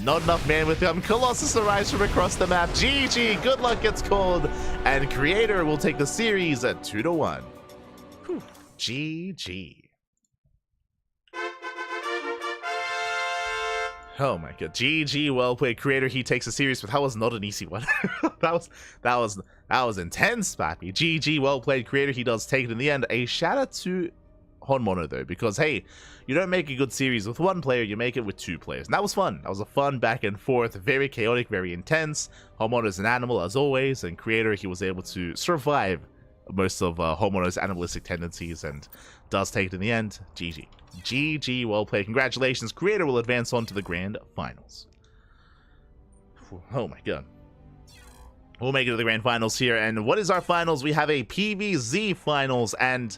Not enough man with him. Colossus arrives from across the map. GG, good luck gets called. And Creator will take the series at 2-1. Whew. GG. Oh my god. GG, well played. Creator, he takes a series, but that was not an easy one. that was intense, Pappy. GG, well played. Creator, he does take it in the end. A shout out to Honmono though, because hey, you don't make a good series with one player, you make it with 2 players. And that was fun. That was a fun back and forth, very chaotic, very intense. Honmono's an animal as always, and Creator, he was able to survive most of Honmono's animalistic tendencies and does take it in the end. GG. GG, well played. Congratulations. Creator will advance on to the grand finals. Oh my god. We'll make it to the grand finals here. And what is our finals? We have a PvZ finals, and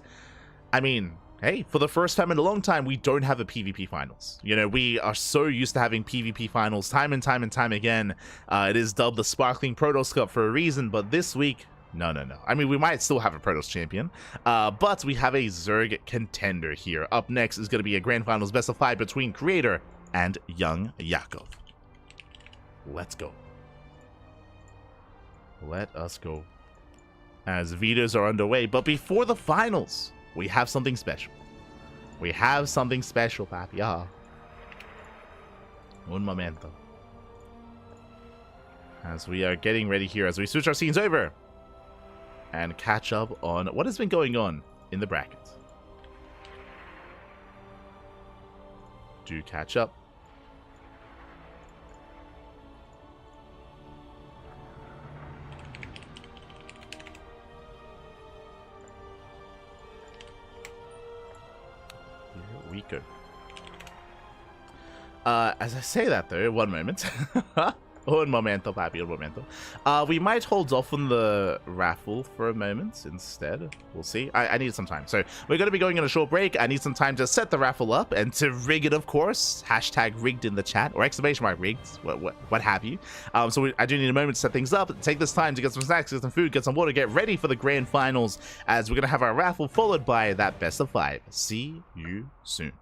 I mean, hey, for the first time in a long time, we don't have a PvP finals. You know, we are so used to having PvP finals time and time and time again. It is dubbed the Sparkling Protoss Cup for a reason, but this week, no. I mean, we might still have a Protoss champion, but we have a Zerg contender here. Up next is going to be a grand finals best of 5 between Creator and Young Yakov. Let's go. Let us go. As vetoes are underway, but before the finals, we have something special. We have something special, papi. Un momento. As we are getting ready here, as we switch our scenes over and catch up on what has been going on in the brackets. Do catch up. go. As I say that though, one moment. Un momento, papi, un momento. We might hold off on the raffle for a moment instead. We'll see. I need some time. So we're going to be going on a short break. I need some time to set the raffle up and to rig it, of course. Hashtag rigged in the chat, or exclamation mark rigged, what have you. So I do need a moment to set things up. Take this time to get some snacks, get some food, get some water, get ready for the grand finals, as we're going to have our raffle followed by that best of 5. See you soon.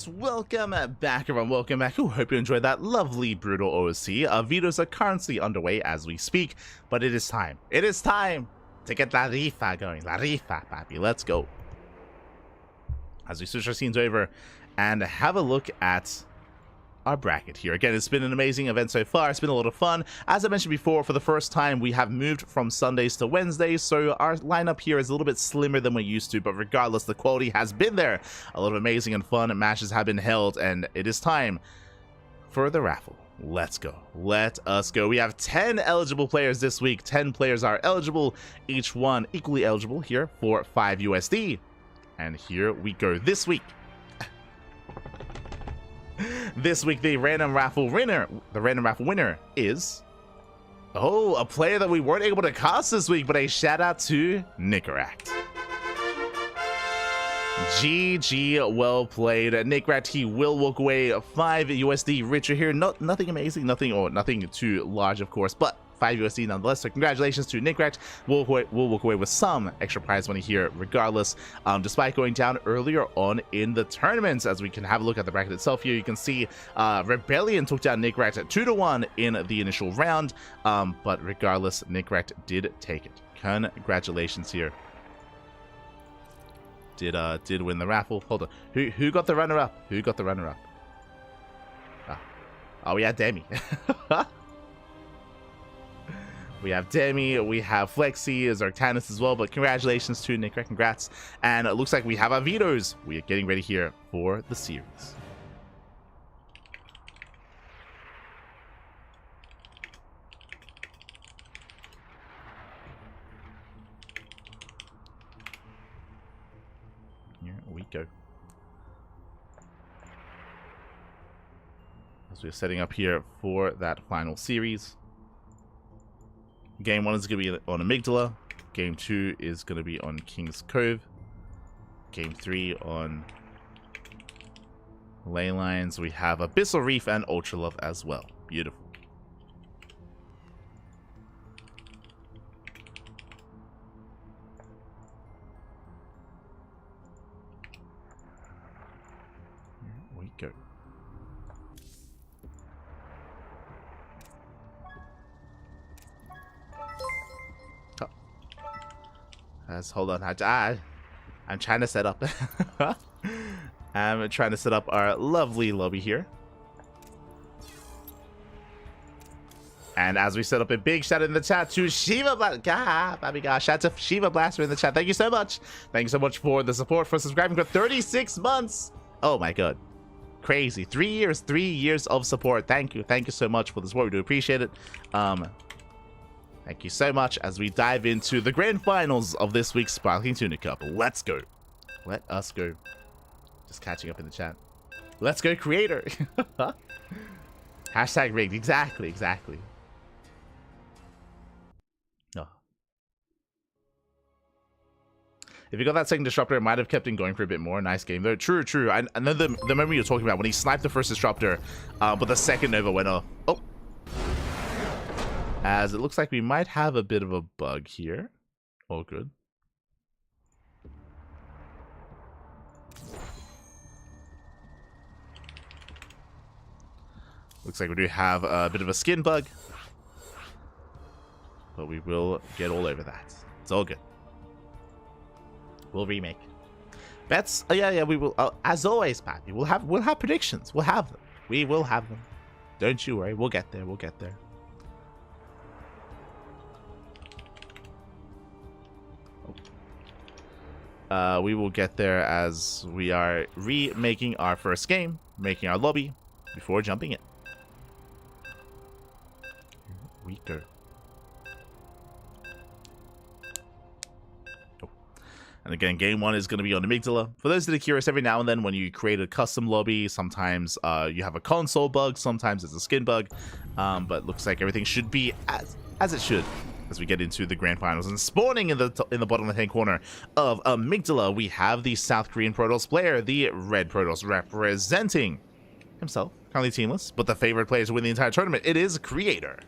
Welcome back, everyone. Welcome back. Ooh, hope you enjoyed that lovely brutal OSC. Videos are currently underway as we speak, but it is time. It is time to get La Rifa going. La Rifa, papi. Let's go. As we switch our scenes over and have a look at our bracket here. Again, it's been an amazing event so far. It's been a lot of fun. As I mentioned before, for the first time, we have moved from Sundays to Wednesdays, so our lineup here is a little bit slimmer than we're used to, but regardless, the quality has been there. A lot of amazing and fun matches have been held, and it is time for the raffle. Let's go. Let us go. We have 10 eligible players this week. 10 players are eligible, each one equally eligible here for 5 USD. And here we go. This week, the random raffle winner is, oh, a player that we weren't able to cast this week, but a shout out to Nicaract. GG, well played, Nicaract. He will walk away 5 USD richer here. Nothing amazing, nothing too large, of course, but 5 USD nonetheless. So congratulations to Nicaract. We'll walk away with some extra prize money here regardless, despite going down earlier on in the tournaments. As we can have a look at the bracket itself here, you can see Rebellion took down Nicaract at 2-1 in the initial round, but regardless, Nicaract did take it. Congratulations here. Did win the raffle. Hold on, who got the runner-up? Who got the runner-up? Oh, we had Demi. We have Demi, we have Flexi, Zartanus as well, but congratulations to Nicaract, congrats. And it looks like we have our vetoes. We are getting ready here for the series. Here we go. As we're setting up here for that final series. Game 1 is going to be on Amygdala. Game 2 is going to be on King's Cove. Game 3 on Ley Lines. We have Abyssal Reef and Ultra Love as well. Beautiful. Here we go. Hold on, I'm trying to set up. I'm trying to set up our lovely lobby here. And as we set up, a big shout out in the chat to Shiva Blaster. Shout out to Shiva Blaster in the chat. Thank you so much. Thank you so much for the support, for subscribing for 36 months. Oh my god. Crazy. 3 years. 3 years of support. Thank you. Thank you so much for the support. We do appreciate it. Thank you so much as we dive into the grand finals of this week's Sparkling Tuna Cup. Let's go. Let us go. Just catching up in the chat. Let's go, creator. Hashtag rigged. Exactly, exactly. Oh. If you got that second disruptor, it might have kept him going for a bit more. Nice game, though. True, true. I know the moment you're talking about when he sniped the first disruptor, but the second Nova went off. Oh. As it looks like we might have a bit of a bug here. All good. Looks like we do have a bit of a skin bug. But we will get all over that. It's all good. We'll remake. Bets? Oh, yeah, we will. As always, Pappy, we'll have predictions. We'll have them. We will have them. Don't you worry. We'll get there. We'll get there. We will get there as we are remaking our first game, making our lobby before jumping in. Here we go. Oh. And again, game 1 is going to be on Amygdala. For those that are curious, every now and then when you create a custom lobby, sometimes you have a console bug, sometimes it's a skin bug, but looks like everything should be as it should. As we get into the grand finals, and spawning in the bottom left hand corner of Amygdala, we have the South Korean Protoss player, the Red Protoss, representing himself, currently teamless, but the favorite player to win the entire tournament. It is Creator,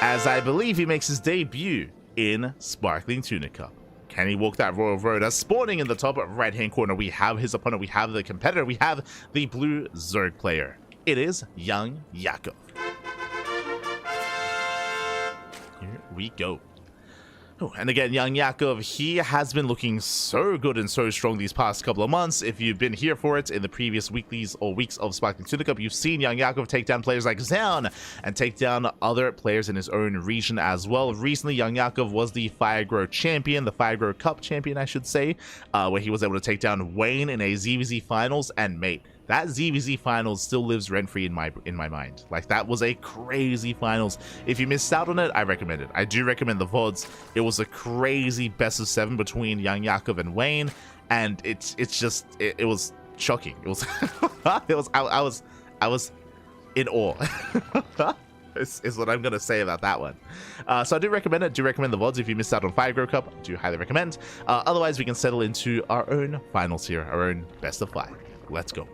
as I believe he makes his debut in Sparkling Tuna Cup. Can he walk that royal road? As spawning in the top right hand corner, we have his opponent, we have the competitor, we have the blue Zerg player. It is Young Yakov. Here we go. Oh, and again, Young Yakov, he has been looking so good and so strong these past couple of months. If you've been here for it in the previous weeklies or weeks of Sparkling Tuna Cup, you've seen Young Yakov take down players like Zaun and take down other players in his own region as well. Recently, Young Yakov was the FireGrow champion, the FireGrow Cup champion, I should say, where he was able to take down Wayne in a ZVZ finals. And mate, that ZVZ finals still lives rent-free in my mind. Like, that was a crazy finals. If you missed out on it, I recommend it. I do recommend the VODs. It was a crazy best of 7 between Young Yakov and Wayne, and it was shocking. It was I was in awe. is what I'm gonna say about that one. So I do recommend it. Do recommend the VODs if you missed out on FireGrow Cup. I do highly recommend. Otherwise, we can settle into our own finals here, our own best of 5. Let's go.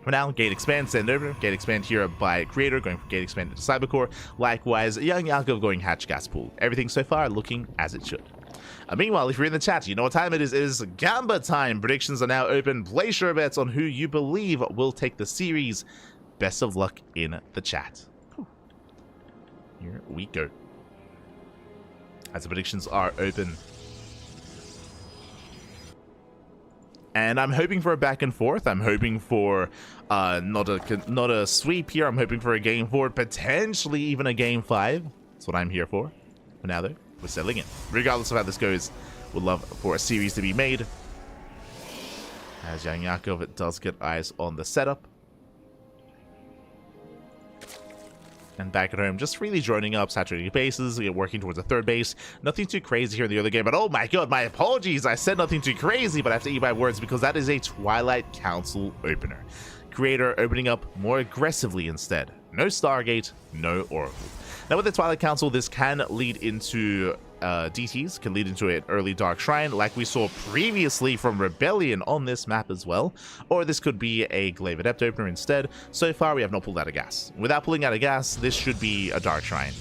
For now, Gate Expand, send over. Gate Expand here by Creator, going from Gate Expand to Cybercore. Likewise, Young Yakov going Hatch Gas Pool. Everything so far looking as it should. Meanwhile, if you're in the chat, you know what time it is. It is Gamba time. Predictions are now open. Place your bets on who you believe will take the series. Best of luck in the chat. Whew. Here we go. As the predictions are open. And I'm hoping for a back and forth. I'm hoping for not a sweep here. I'm hoping for a game 4, potentially even a game 5. That's what I'm here for. For now, though, we're settling in. Regardless of how this goes, we'd love for a series to be made. As Young Yakov does get eyes on the setup. And back at home, just really joining up, saturating bases, working towards a third base. Nothing too crazy here in the other game, but oh my god, my apologies. I said nothing too crazy, but I have to eat my words because that is a Twilight Council opener. Creator opening up more aggressively instead. No Stargate, no Oracle. Now with the Twilight Council, this can lead into DTs, can lead into an early Dark Shrine, like we saw previously from Rebellion on this map as well. Or this could be a Glaive Adept opener instead. So far, we have not pulled out a gas. Without pulling out a gas, this should be a Dark Shrine.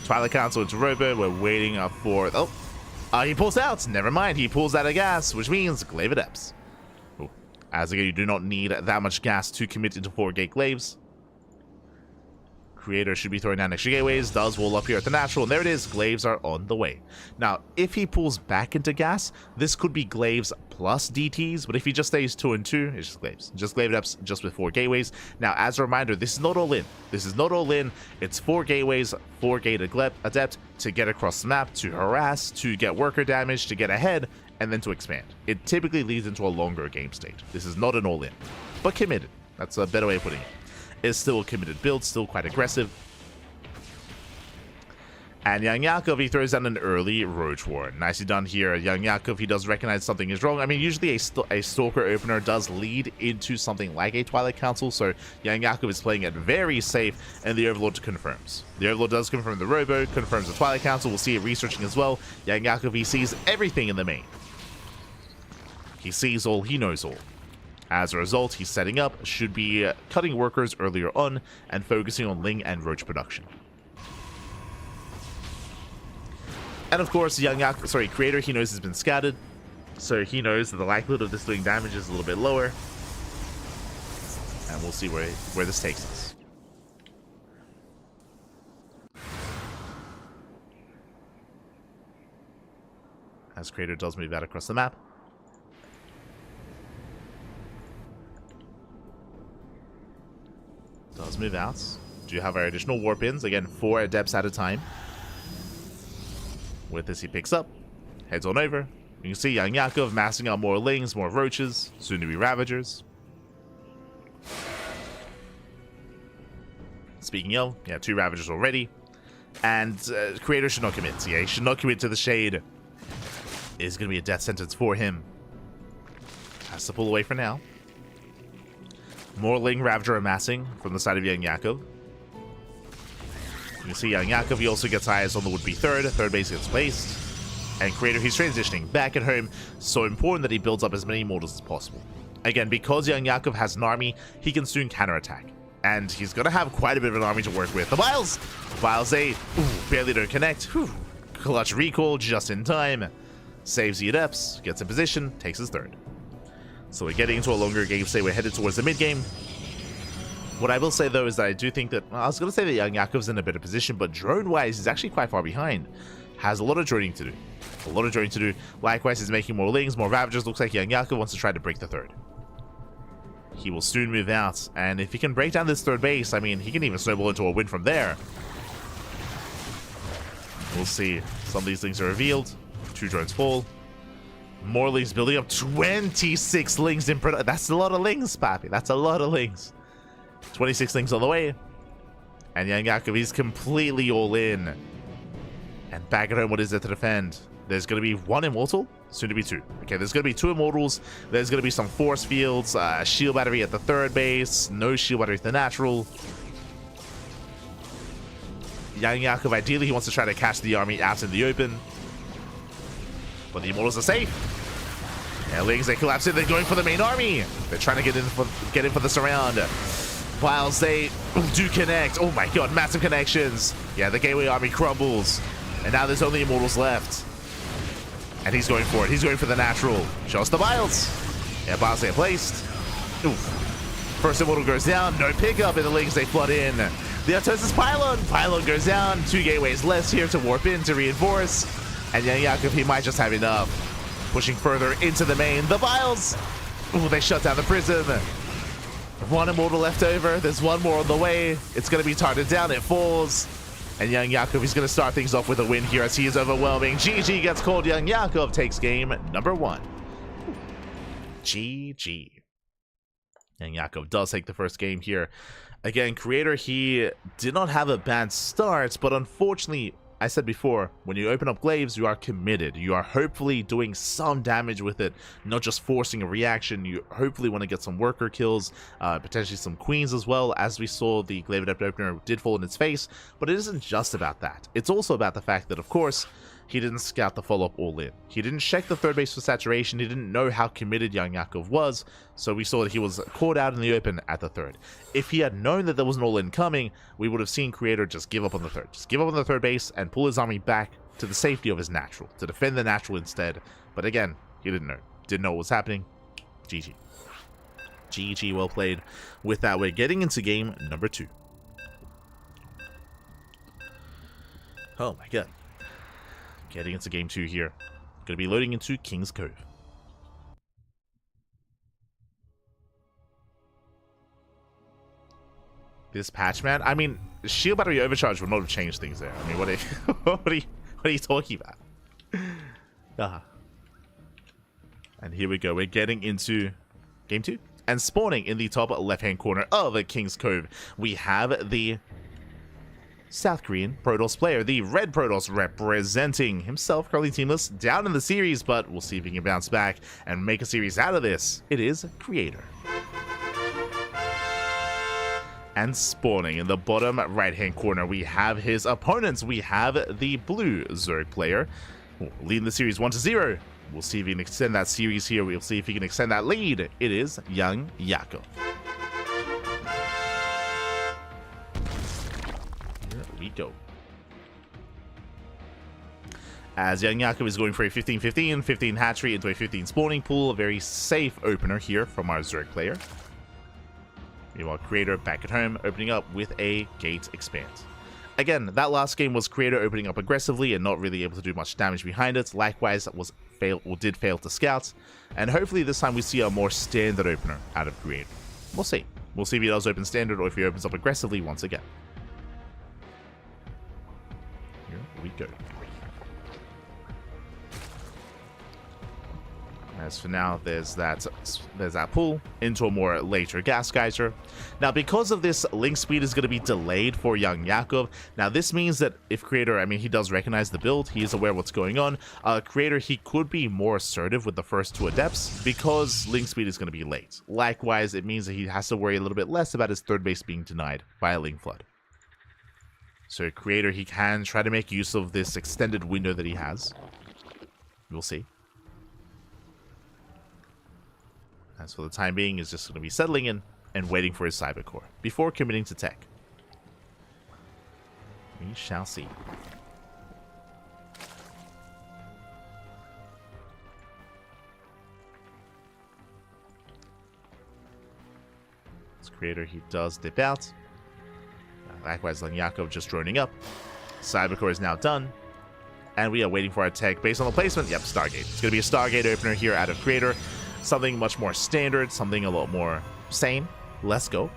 Twilight Council into Robo, we're waiting up for... Oh, he pulls out. Never mind, he pulls out a gas, which means Glaive Adepts. Ooh. As again, you do not need that much gas to commit into 4-gate Glaives. Creator should be throwing down extra gateways, does wall up here at the natural, and there it is, Glaives are on the way. Now, if he pulls back into gas, this could be Glaives plus DTs, but if he just stays 2 and 2, it's just Glaives. Just Glaive Adepts, just with 4 gateways. Now, as a reminder, this is not all in. This is not all in. It's 4 gateways, 4 gate Adept to get across the map, to harass, to get worker damage, to get ahead, and then to expand. It typically leads into a longer game state. This is not an all in, but committed. That's a better way of putting it. Is still a committed build, still quite aggressive. And Young Yakov, he throws down an early Roach Warren. Nicely done here. Young Yakov, he does recognize something is wrong. I mean, usually a Stalker opener does lead into something like a Twilight Council, so Young Yakov is playing it very safe, and the Overlord confirms. The Overlord does confirm the Robo, confirms the Twilight Council. We'll see it researching as well. Young Yakov, he sees everything in the main. He sees all, he knows all. As a result, he's setting up, should be cutting workers earlier on, and focusing on Ling and Roach production. And of course, Creator, he knows has been scattered, so he knows that the likelihood of this doing damage is a little bit lower. And we'll see where this takes us. As Creator does move out across the map. Does move out. Do have our additional warp ins. Again, 4 adepts at a time. With this, he picks up, heads on over. You can see Young Yakov massing out more Lings, more Roaches, soon to be Ravagers. Speaking of, yeah, 2 Ravagers already. And Creator should not commit. Yeah, he should not commit to the Shade. It's going to be a death sentence for him. Has to pull away for now. More Ling Ravager amassing from the side of Young Yakov. You can see Young Yakov, he also gets eyes on the would-be third base gets placed. And Creator, he's transitioning back at home, so important that he builds up as many mortals as possible. Again, because Young Yakov has an army, he can soon counterattack. And he's going to have quite a bit of an army to work with. The Vials! Vials 8, barely don't connect. Whew. Clutch recall just in time. Saves the Adepts, gets in position, takes his third. So we're getting into a longer game state. We're headed towards the mid-game. What I will say, though, is that I do think that... Well, I was going to say that Young Yakov's in a better position, but drone-wise, he's actually quite far behind. Has a lot of droning to do. A lot of droning to do. Likewise, he's making more Lings, more Ravagers. Looks like Young Yakov wants to try to break the third. He will soon move out. And if he can break down this third base, I mean, he can even snowball into a win from there. We'll see. Some of these things are revealed. 2 drones fall. More Lings building up. 26 Lings in production. That's a lot of Lings, Pappy. That's a lot of Lings. 26 Lings on the way. And Young Yakov, he's completely all in. And back at home, what is there to defend? There's going to be 1 Immortal, soon to be 2. Okay, there's going to be 2 Immortals. There's going to be some Force Fields, Shield Battery at the third base, no Shield Battery at the natural. Young Yakov, ideally, he wants to try to catch the army out in the open. But the Immortals are safe. Yeah, Lings, they collapse in. They're going for the main army. They're trying to get in for the surround. Vials, they do connect. Oh my god, massive connections. Yeah, the Gateway army crumbles. And now there's only Immortals left. And he's going for it. He's going for the natural. Show us the Vials. Yeah, Vials are placed. Oof. First Immortal goes down. No pickup, and the Lings, they flood in. The Artosis Pylon. Pylon goes down. 2 gateways less here to warp in, to reinforce. And Young Yakov, he might just have enough. Pushing further into the main. The Vials. Ooh, they shut down the Prism. 1 Immortal left over. There's 1 more on the way. It's going to be targeted down. It falls. And Young Yakov, he's going to start things off with a win here as he is overwhelming. GG gets called. Young Yakov takes game number 1. GG. Young Yakov does take the first game here. Again, Creator, he did not have a bad start, but unfortunately, I said before, when you open up glaives, you are committed. You are hopefully doing some damage with it, not just forcing a reaction. You hopefully want to get some worker kills, potentially some queens as well. As we saw, the glaive adept opener did fall in its face, but it isn't just about that. It's also about the fact that, of course, he didn't scout the follow-up all in. He didn't check the third base for saturation. He didn't know how committed young Yakov was, so we saw that he was caught out in the open at the third. If he had known that there was an all-in coming, we would have seen Creator just give up on the third. Just give up on the third base and pull his army back to the safety of his natural, to defend the natural instead. But again, he didn't know. Didn't know what was happening. GG. GG, well played. With that, we're getting into game number 2. Oh my god. Getting into game 2 here. Gonna be loading into King's Cove. This patch, man. I mean, shield battery overcharge would not have changed things there. I mean, what are you talking about? And here we go. We're getting into game 2. And spawning in the top left-hand corner of King's Cove, we have the South Korean Protoss player, the Red Protoss, representing himself, currently teamless, down in the series, but we'll see if he can bounce back and make a series out of this. It is Creator. And spawning in the bottom right-hand corner, we have his opponents. We have the blue Zerg player, leading the series 1-0. We'll see if he can extend that series here. We'll see if he can extend that lead. It is young Yakov. We go. As young Yakov is going for a 15-15, 15 hatchery into a 15 spawning pool, a very safe opener here from our Zerg player. Meanwhile, Creator back at home, opening up with a gate expand. Again, that last game was Creator opening up aggressively and not really able to do much damage behind it. Likewise, that was did fail to scout, and hopefully this time we see a more standard opener out of Creator. We'll see. We'll see if he does open standard or if he opens up aggressively once again. Here we go. As for now, there's that pull into a more later gas geyser. Now, because of this, link speed is going to be delayed for young Yakov. Now, this means that if Creator, I mean, he does recognize the build, he is aware of what's going on. Creator, he could be more assertive with the first 2 adepts because link speed is going to be late. Likewise, it means that he has to worry a little bit less about his third base being denied by a link flood. So Creator, he can try to make use of this extended window that he has. We'll see. As for the time being, is just going to be settling in and waiting for his cyber core before committing to tech. We shall see. This Creator, he does dip out. Likewise, Yakov just droning up. Cyber core is now done. And we are waiting for our tech based on the placement. Yep, Stargate. It's going to be a Stargate opener here out of Creator. Something much more standard, something a lot more sane. Let's go.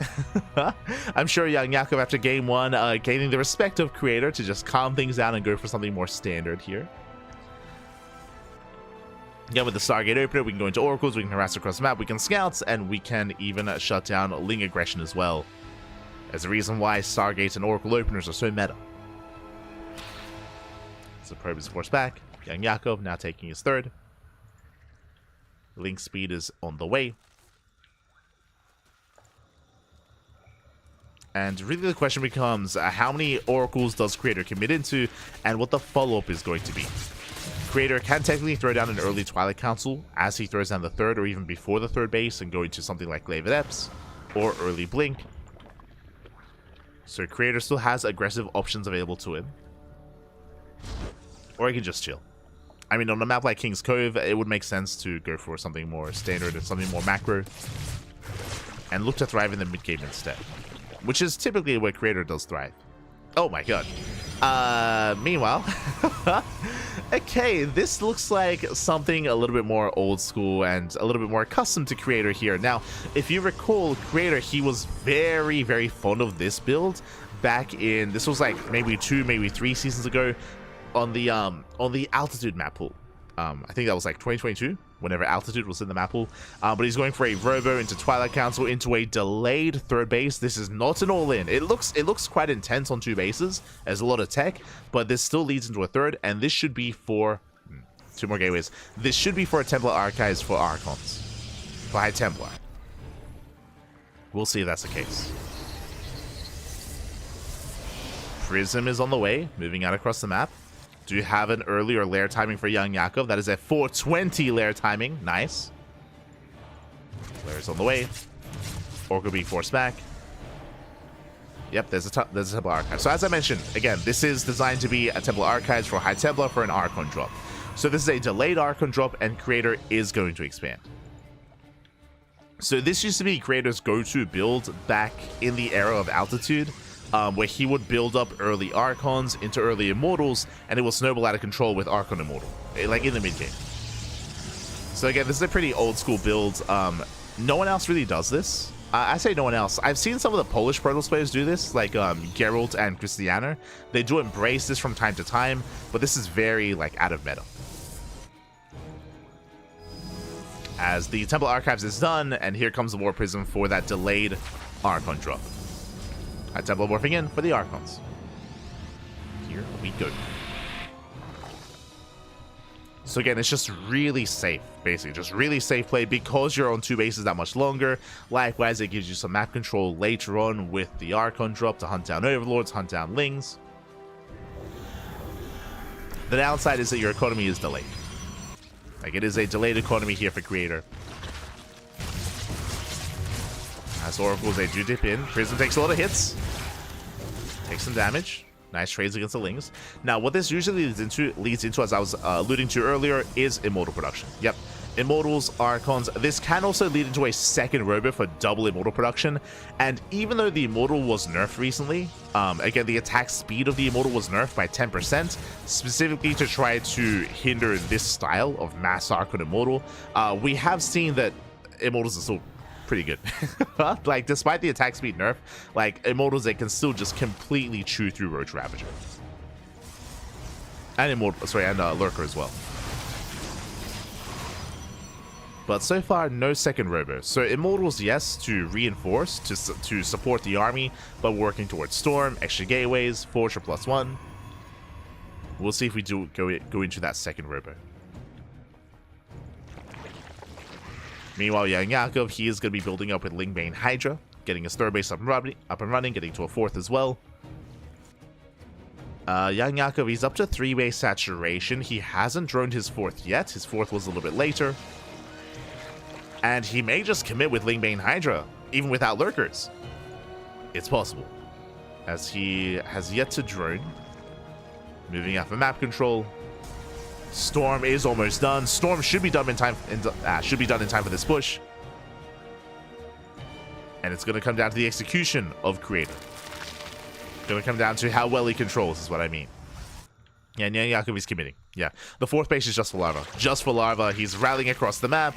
I'm sure young Yakov, after game 1, gaining the respect of Creator to just calm things down and go for something more standard here. Again, with the Stargate opener, we can go into oracles, we can harass across the map, we can scout, and we can even shut down Ling aggression as well. There's a reason why Stargates and oracle openers are so meta. So probe is forced back. Young Yakov now taking his third. Link speed is on the way. And really the question becomes, how many oracles does Creator commit into, and what the follow-up is going to be. Creator can technically throw down an early Twilight Council as he throws down the third or even before the third base and go into something like Glaive Adepts or early Blink. So Creator still has aggressive options available to him. Or he can just chill. I mean, on a map like King's Cove, it would make sense to go for something more standard and something more macro. And look to thrive in the mid-game instead. Which is typically where Creator does thrive. Oh my god. Meanwhile... okay, this looks like something a little bit more old school and a little bit more accustomed to Creator here. Now, if you recall, Creator, he was very, very fond of this build back in... This was like maybe 2, maybe 3 seasons ago. On the altitude map pool. I think that was like 2022, whenever Altitude was in the map pool. But he's going for a Robo into Twilight Council into a delayed third base. This is not an all-in. It looks quite intense on 2 bases. There's a lot of tech, but this still leads into a third, and this should be for 2 more gateways. This should be for a Templar Archives for Archons. For High Templar. We'll see if that's the case. Prism is on the way, moving out across the map. Do you have an earlier lair timing for Young Yakov? That is a 420 lair timing. Nice. Lair is on the way. Orca being forced back. Yep, there's a Templar Archive. So as I mentioned, again, this is designed to be a Templar Archives for High Templar for an Archon drop. So this is a delayed Archon drop, and Creator is going to expand. So this used to be Creator's go-to build back in the era of Altitude. Where he would build up early Archons into early Immortals, and it will snowball out of control with Archon Immortal, like in the mid-game. So again, this is a pretty old-school build. No one else really does this. I say no one else. I've seen some of the Polish Protoss players do this, like Geralt and Christianer. They do embrace this from time to time, but this is very, like, out of meta. As the Temple Archives is done, and here comes the War Prism for that delayed Archon drop. High Templar morphing in for the Archons. Here we go. So again, it's just really safe, basically. Just really safe play because you're on 2 bases that much longer. Likewise, it gives you some map control later on with the Archon drop to hunt down Overlords, hunt down Lings. The downside is that your economy is delayed. Like, it is a delayed economy here for Creator. As Oracles, they do dip in. Prism takes a lot of hits. Takes some damage. Nice trades against the Lings. Now, what this usually leads into, as I was alluding to earlier, is Immortal production. Yep. Immortals, Archons. This can also lead into a second Robo for double Immortal production. And even though the Immortal was nerfed recently, again, the attack speed of the Immortal was nerfed by 10%, specifically to try to hinder this style of mass Archon Immortal. We have seen that Immortals are still pretty good. Like, despite the attack speed nerf, like, Immortals, they can still just completely chew through Roach Ravager. And Lurker as well. But so far, no second Robo. So Immortals, yes, to reinforce, to support the army, but working towards Storm, extra gateways, Forger +1. We'll see if we do go into that second Robo. Meanwhile, Young Yakov, he is going to be building up with Lingbane Hydra, getting his third base up and running, getting to a fourth as well. Young Yakov, he's up to 3 base saturation. He hasn't droned his fourth yet. His fourth was a little bit later. And he may just commit with Lingbane Hydra, even without lurkers. It's possible, as he has yet to drone. Moving out for map control. Storm is almost done. Storm should be done in time. Should be done in time for this push. And it's going to come down to the execution of Creator. Going to come down to how well he controls, is what I mean. Yeah, and Yakov is committing. Yeah, the fourth base is just for Larva. Just for Larva. He's rallying across the map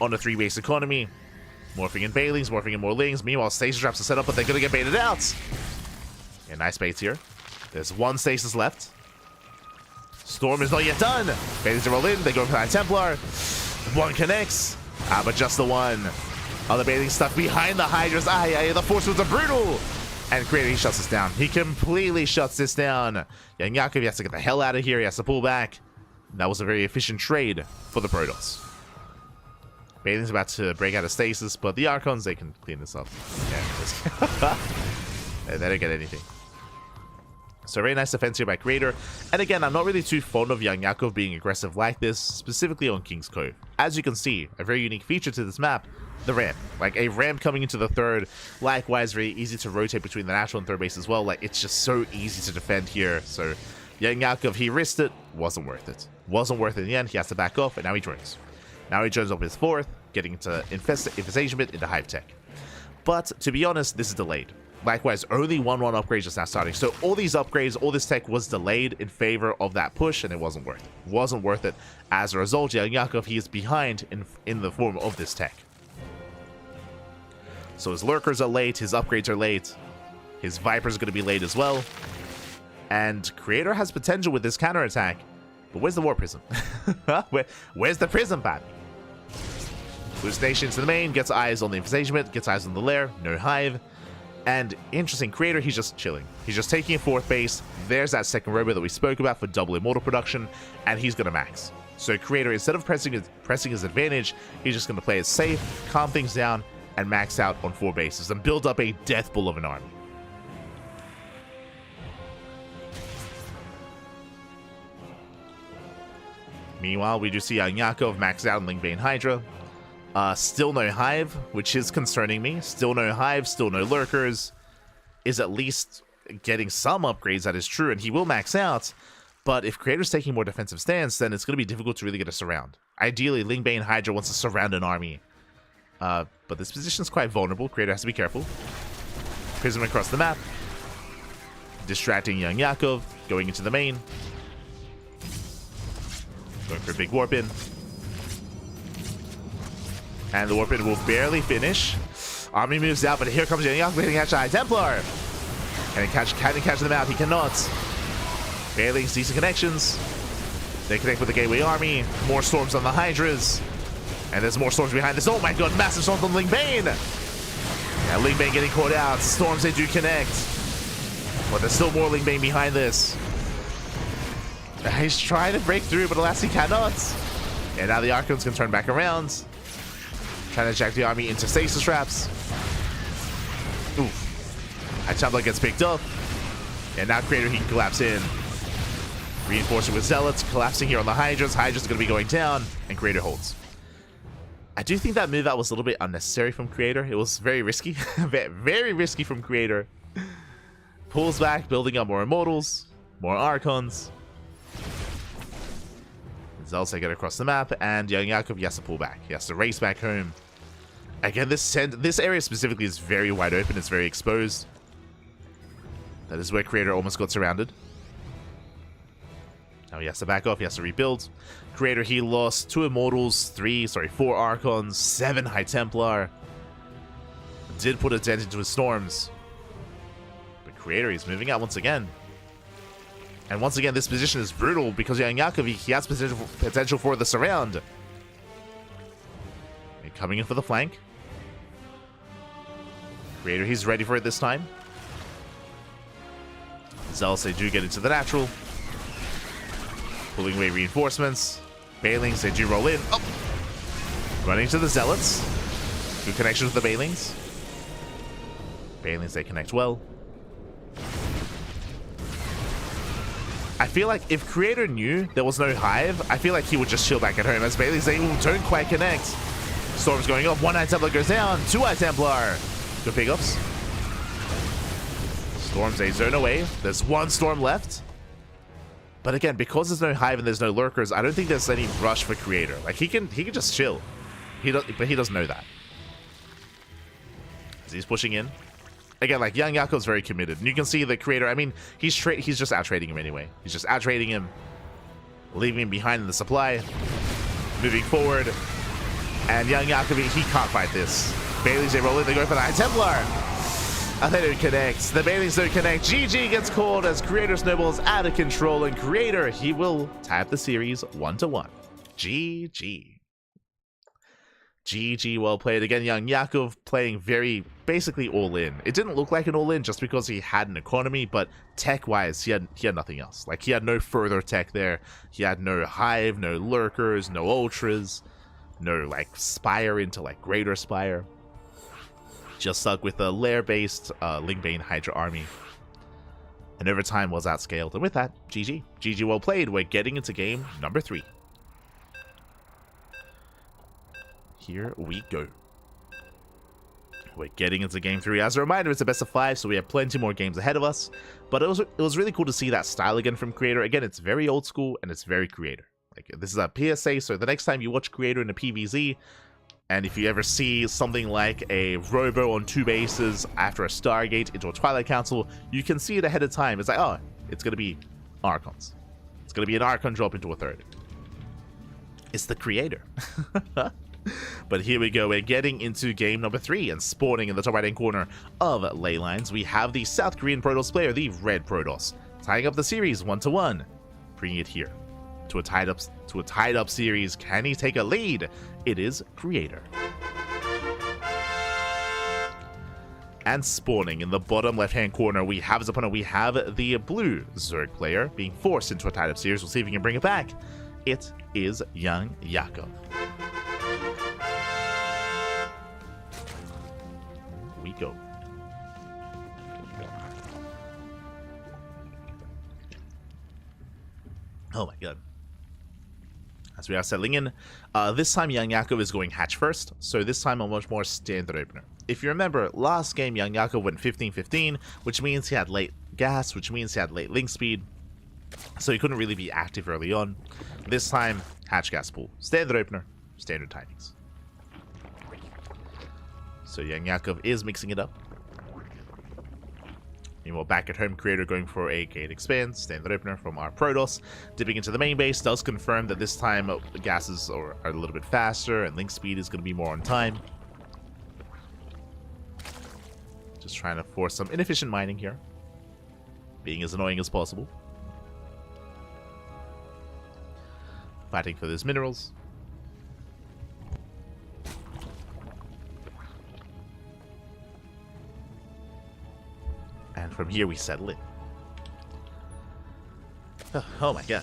on a 3 base economy. Morphing in Bailings, morphing in more Lings. Meanwhile, stasis traps are set up, but they're going to get baited out. Yeah, nice baits here. There's 1 stasis left. Storm is not yet done. Bailings to roll in. They go for that Templar. 1 connects. But just the 1. Other Bailing stuff behind the Hydras. The Force Winds are brutal. And Creator, he shuts this down. He completely shuts this down. Young Yakov, he has to get the hell out of here. He has to pull back. That was a very efficient trade for the Protoss. Bailing's about to break out of stasis, but the Archons, they can clean this up. Yeah, they don't get anything. So very nice defense here by Creator. And again, I'm not really too fond of Young Yakov being aggressive like this, specifically on King's Cove. As you can see, a very unique feature to this map, the ramp. Like, a ramp coming into the third. Likewise, very easy to rotate between the natural and third base as well. Like, it's just so easy to defend here. So Young Yakov, he risked it. Wasn't worth it. Wasn't worth it in the end. He has to back off, and now he drones. Now he drones up his fourth, getting into Infestation Bit into Hive Tech. But, to be honest, this is delayed. Likewise, only 1-1 upgrades just now starting. So all these upgrades, all this tech was delayed in favor of that push, and it wasn't worth it. Wasn't worth it. As a result, Young Yakov, he is behind in the form of this tech. So his lurkers are late, his upgrades are late, his Viper's going to be late as well. And Creator has potential with this counterattack. But where's the War Prism? Where's the Prism pad? Hallucination to the main, gets eyes on the Infestation, gets eyes on the lair, no Hive. And interesting, Creator, he's just chilling. He's just taking a 4th base. There's that second robot that we spoke about for double Immortal production, and he's going to max. So Creator, instead of pressing his advantage, he's just going to play it safe, calm things down, and max out on 4 bases, and build up a death bull of an army. Meanwhile, we do see Yakov max out in Lingbane Hydra. Still no Hive, which is concerning me. Still no Hive, still no Lurkers. Is at least getting some upgrades, that is true, and he will max out. But if Creator's taking more defensive stance, then it's going to be difficult to really get a surround. Ideally, Lingbane Hydra wants to surround an army. But this position is quite vulnerable. Creator has to be careful. Prism across the map. Distracting young Yakov. Going into the main. Going for a big warp in. And the warp in will barely finish. Army moves out, but here comes young Yakov hitting catch High Templar. Can he catch them out? He cannot. Bailing's decent connections. They connect with the Gateway Army. More storms on the Hydras. And there's more storms behind this. Oh my god, massive storms on Lingbane. Yeah, Lingbane getting caught out. Storms, they do connect. But there's still more Lingbane behind this. He's trying to break through, but alas, he cannot. And now the Archons can turn back around. Trying to jack the army into stasis traps. Oof. High gets picked up. And now Creator, he can collapse in. Reinforcing with Zealots. Collapsing here on the Hydras. Hydras are going to be going down. And Creator holds. I do think that move out was a little bit unnecessary from Creator. It was very risky. Very risky from Creator. Pulls back, building up more Immortals. More Archons. Zealots get across the map, and young Yakov, he has to pull back. He has to race back home. Again, this area specifically is very wide open. It's very exposed. That is where Creator almost got surrounded. Now he has to back off. He has to rebuild. Creator, he lost 2 Immortals, 4 Archons, 7 High Templar. Did put a dent into his Storms. But Creator, he's moving out once again. And once again, this position is brutal because young Yakov, he has potential for the surround. And coming in for the flank. Creator, he's ready for it this time. Zealots, they do get into the natural. Pulling away reinforcements. Bailings, they do roll in. Oh! Running to the Zealots. Good connection with the Bailings. Bailings, they connect well. I feel like if Creator knew there was no Hive, I feel like he would just chill back at home, as Bailey's they don't quite connect. Storm's going up, 1 High Templar goes down, 2 High Templar. Good pickups. Storm's a zone away. There's 1 Storm left. But again, because there's no Hive and there's no Lurkers, I don't think there's any rush for Creator. Like, he can just chill. But he doesn't know that. As he's pushing in. Again, like, young Yakov's very committed. And you can see the Creator, I mean, he's just out-trading him anyway. He's just out-trading him, leaving him behind in the supply, moving forward. And young Yakov, he can't fight this. Bailey's, they roll in, they go for the High Templar. And they don't connect. The Bailey's don't connect. GG gets called as Creator snowballs out of control. And Creator, he will tie up the series 1-1. GG. GG, well played. Again, young Yakov playing very, basically all in. It didn't look like an all in just because he had an economy, but tech-wise, he had nothing else. Like, he had no further tech there. He had no Hive, no Lurkers, no Ultras, no, like, Spire into, like, Greater Spire. Just stuck with a lair-based Lingbane Hydra army. And over time was outscaled. And with that, GG. GG, well played. We're getting into game number 3. Here we go. We're getting into game 3. As a reminder, it's a best of 5, so we have plenty more games ahead of us. But it was really cool to see that style again from Creator. Again, it's very old school and it's very Creator. Like, this is a PSA, so the next time you watch Creator in a PvZ, and if you ever see something like a Robo on 2 bases after a Stargate into a Twilight Council, you can see it ahead of time. It's like, oh, it's going to be Archons. It's going to be an Archon drop into a 3rd. It's the Creator. But here we go, we're getting into game number 3, and spawning in the top right-hand corner of Leylines, we have the South Korean Protoss player, the Red Protoss, tying up the series 1-1, bringing it here. to a tied up series. Can he take a lead? It is Creator. And spawning in the bottom left-hand corner, we have his opponent. We have the blue Zerg player being forced into a tied-up series. We'll see if he can bring it back. It is Young Yakov. We go. Oh my god. As we are settling in, this time Young Yakov is going hatch first, so this time a much more standard opener. If you remember, last game Young Yakov went 15-15, which means he had late gas, which means he had late link speed, so he couldn't really be active early on. This time, hatch gas pool. Standard opener, standard timings. So Young Yakov is mixing it up. Meanwhile, back at home, Creator going for a gate expand, standard opener from our Protoss. Dipping into the main base does confirm that this time the gases are a little bit faster and link speed is going to be more on time. Just trying to force some inefficient mining here. Being as annoying as possible. Fighting for those minerals. And from here we settle in. Oh my god.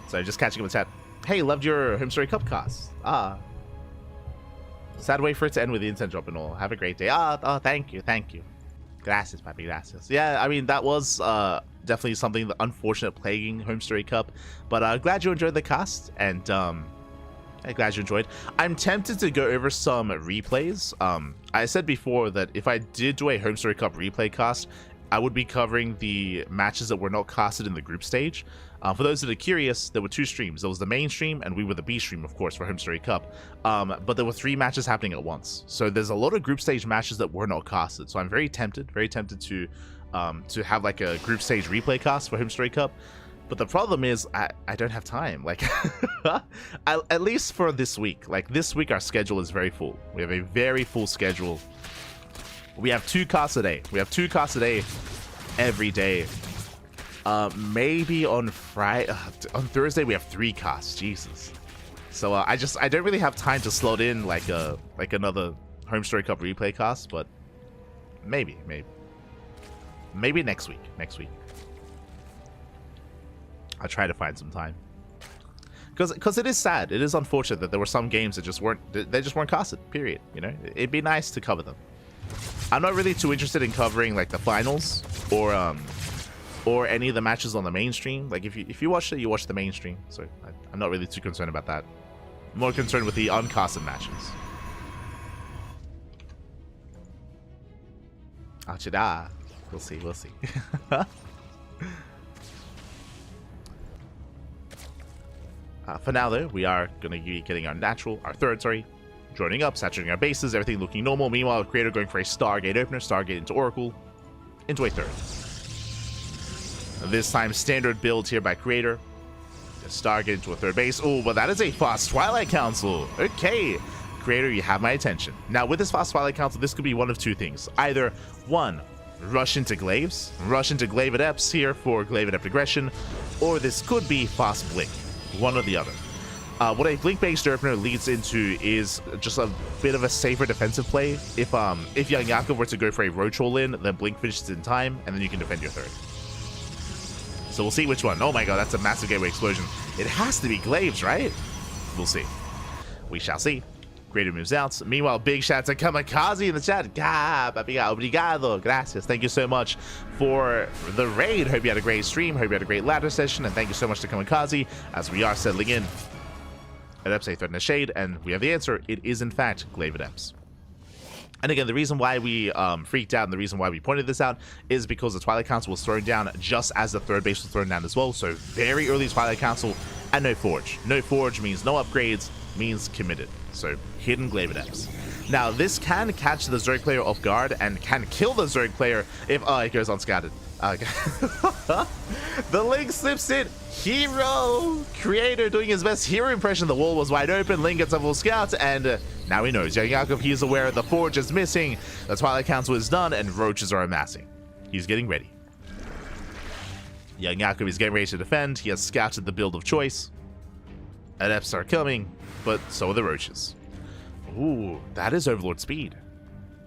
So just catching up with chat. Hey, loved your Home Story Cup cast. Sad way for it to end with the incense drop and all. Have a great day. Oh, thank you. Gracias, papi, gracias. Yeah, I mean, that was definitely something that unfortunate plaguing Home Story Cup. But glad you enjoyed the cast, and I'm glad you enjoyed. I'm tempted to go over some replays. I said before that if I did do a Home Story Cup replay cast, I would be covering the matches that were not casted in the group stage. For those that are curious, there were two streams. There was the main stream, and we were the B stream, of course, for Home Story Cup. But there were 3 matches happening at once. So there's a lot of group stage matches that were not casted. So I'm very tempted to have like a group stage replay cast for Home Story Cup. But the problem is I don't have time. Like, at least for this week. Like, this week our schedule is very full. We have a very full schedule. We have 2 casts a day. We have 2 casts a day every day. Maybe on Friday, on Thursday we have 3 casts. Jesus. So I don't really have time to slot in like another Home Story Cup replay cast. But maybe next week. I'll try to find some time, because it is sad. It is unfortunate that there were some games that just weren't casted. Period. You know, it'd be nice to cover them. I'm not really too interested in covering like the finals or any of the matches on the mainstream. Like if you watched it, you watched the mainstream. So I'm not really too concerned about that. I'm more concerned with the uncasted matches. Achida. We'll see. For now, though, we are going to be getting our third, joining up, saturating our bases, everything looking normal. Meanwhile, Creator going for a Stargate opener, Stargate into Oracle, into a third. This time, standard build here by Creator. Stargate into a third base. Oh, but that is a fast Twilight Council. Okay, Creator, you have my attention. Now, with this fast Twilight Council, this could be one of 2 things. Either, 1, rush into Glaives, rush into Glaive Adepts here for Glaive Adept aggression, or this could be fast Blink. One or the other. What a blink-based opener leads into is just a bit of a safer defensive play. If Young Yakov were to go for a roach roll in, then blink finishes in time, and then you can defend your third. So we'll see which one. Oh my god, that's a massive gateway explosion. It has to be Glaives, right? We'll see. We shall see. Creator moves out. Meanwhile, big shout out to Kamikaze in the chat. Obrigado. Gracias. Thank you so much for the raid. Hope you had a great stream. Hope you had a great ladder session. And thank you so much to Kamikaze as we are settling in. Adepts a threat in the shade. And we have the answer. It is, in fact, Glaive Adepts. And again, the reason why we freaked out and the reason why we pointed this out is because the Twilight Council was thrown down just as the third base was thrown down as well. So very early Twilight Council and no Forge. No Forge means no upgrades, means committed. So hidden Glaive Adepts. Now this can catch the Zerg player off guard and can kill the Zerg player if it goes unscattered. The link slips in. herO! Creator doing his best herO impression. The wall was wide open. Link gets a full scout, and now he knows. Young Yakov, he is aware the Forge is missing. The Twilight Council is done, and roaches are amassing. He's getting ready. Young Yakub is getting ready to defend. He has scouted the build of choice. Adepts are coming, but so are the roaches. Ooh, that is Overlord speed.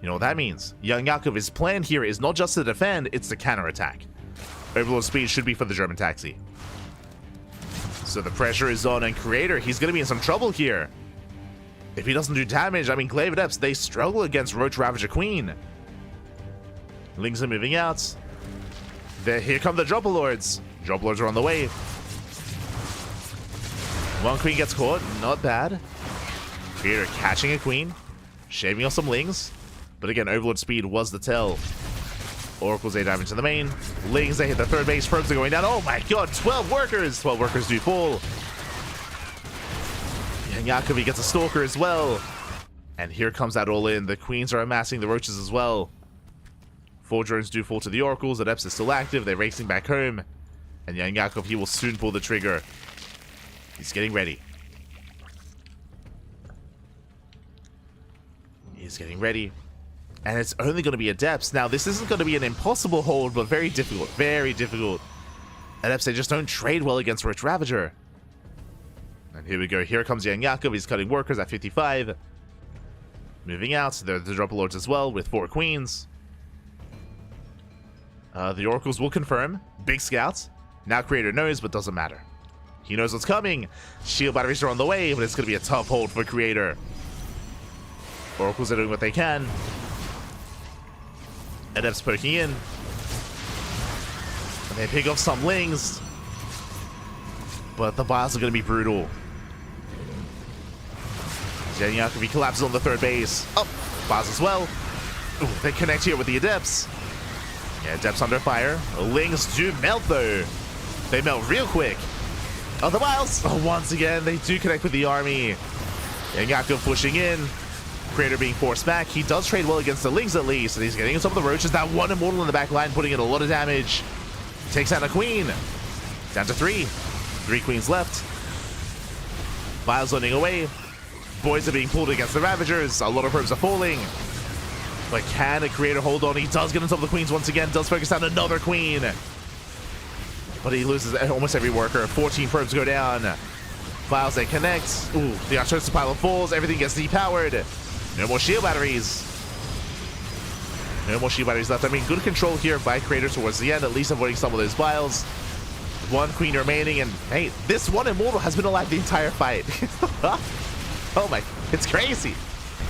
You know what that means? Young Yakov's plan here is not just to defend, it's to counterattack. Overlord speed should be for the German taxi. So the pressure is on, and Creator, he's going to be in some trouble here. If he doesn't do damage, I mean, Glaive Adepts, they struggle against Roach Ravager Queen. Lings are moving out. Here come the Dropper Lords. Dropper Lords are on the way. One queen gets caught, not bad. Creator catching a queen, shaving off some Lings. But again, Overlord speed was the tell. Oracle's 8 damage to the main. Lings, they hit the third base. Probes are going down. Oh my god, 12 workers! 12 workers do fall. And Yakovi gets a Stalker as well. And here comes that all in. The queens are amassing the roaches as well. 4 drones do fall to the oracles. Adepts is still active. They're racing back home. And Young Yakov, he will soon pull the trigger. He's getting ready. He's getting ready. And it's only going to be Adepts. Now, this isn't going to be an impossible hold, but very difficult. Very difficult. Adepts, they just don't trade well against Roach Ravager. And here we go. Here comes Young Yakov. He's cutting workers at 55. Moving out. There are the Dropper Lords as well with 4 queens. The oracles will confirm. Big scouts. Now Creator knows, but doesn't matter. He knows what's coming. Shield batteries are on the way, but it's going to be a tough hold for Creator. Oracles are doing what they can. Adepts poking in. And they pick off some Lings. But the bios are going to be brutal. Young Yakov, he collapses on the third base. Oh, bios as well. Ooh, they connect here with the Adepts. Yeah, Adepts under fire. Lings do melt though. They melt real quick. Oh, the bios. Oh, once again, they do connect with the army. Young Yakov pushing in. Creator being forced back. He does trade well against the Lings at least, and he's getting some of the roaches. That one immortal in the back line, putting in a lot of damage. Takes out a queen. Down to 3. 3 queens left. Vials running away. Boys are being pulled against the Ravagers. A lot of probes are falling. But can a Creator hold on? He does get on top of the queens once again. Does focus down another queen. But he loses almost every worker. 14 probes go down. Vials, they connect. Ooh, the Archers pile of falls. Everything gets depowered. No more shield batteries. No more shield batteries left. I mean, good control here by Creator towards the end, at least avoiding some of those vials. 1 queen remaining, and hey, this one immortal has been alive the entire fight. Oh my, it's crazy.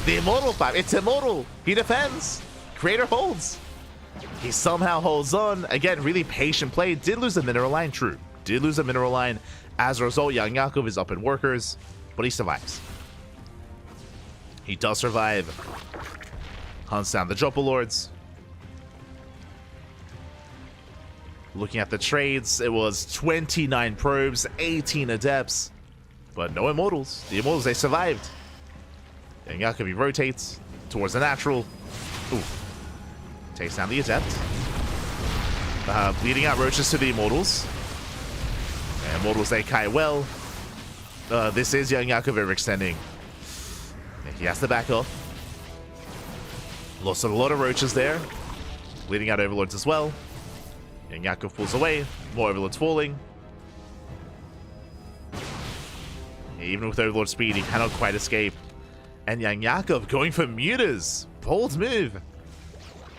The immortal fight, it's immortal. He defends. Creator holds. He somehow holds on. Again, really patient play. Did lose a mineral line, true. Did lose a mineral line. As a result, Young Yakov is up in workers, but he survives. He does survive. Hunts down the Dropper Lords. Looking at the trades, it was 29 probes, 18 Adepts, but no Immortals. The Immortals, they survived. And Yakovi rotates towards the natural. Ooh. Takes down the Adept. Bleeding out roaches to the Immortals. And Immortals, they kite well. This is Young Yakov overextending. He has to back off. Lost a lot of roaches there. Bleeding out Overlords as well. Young Yakov pulls away. More Overlords falling. Even with Overlord speed, he cannot quite escape. And Young Yakov going for mutas. Bold move.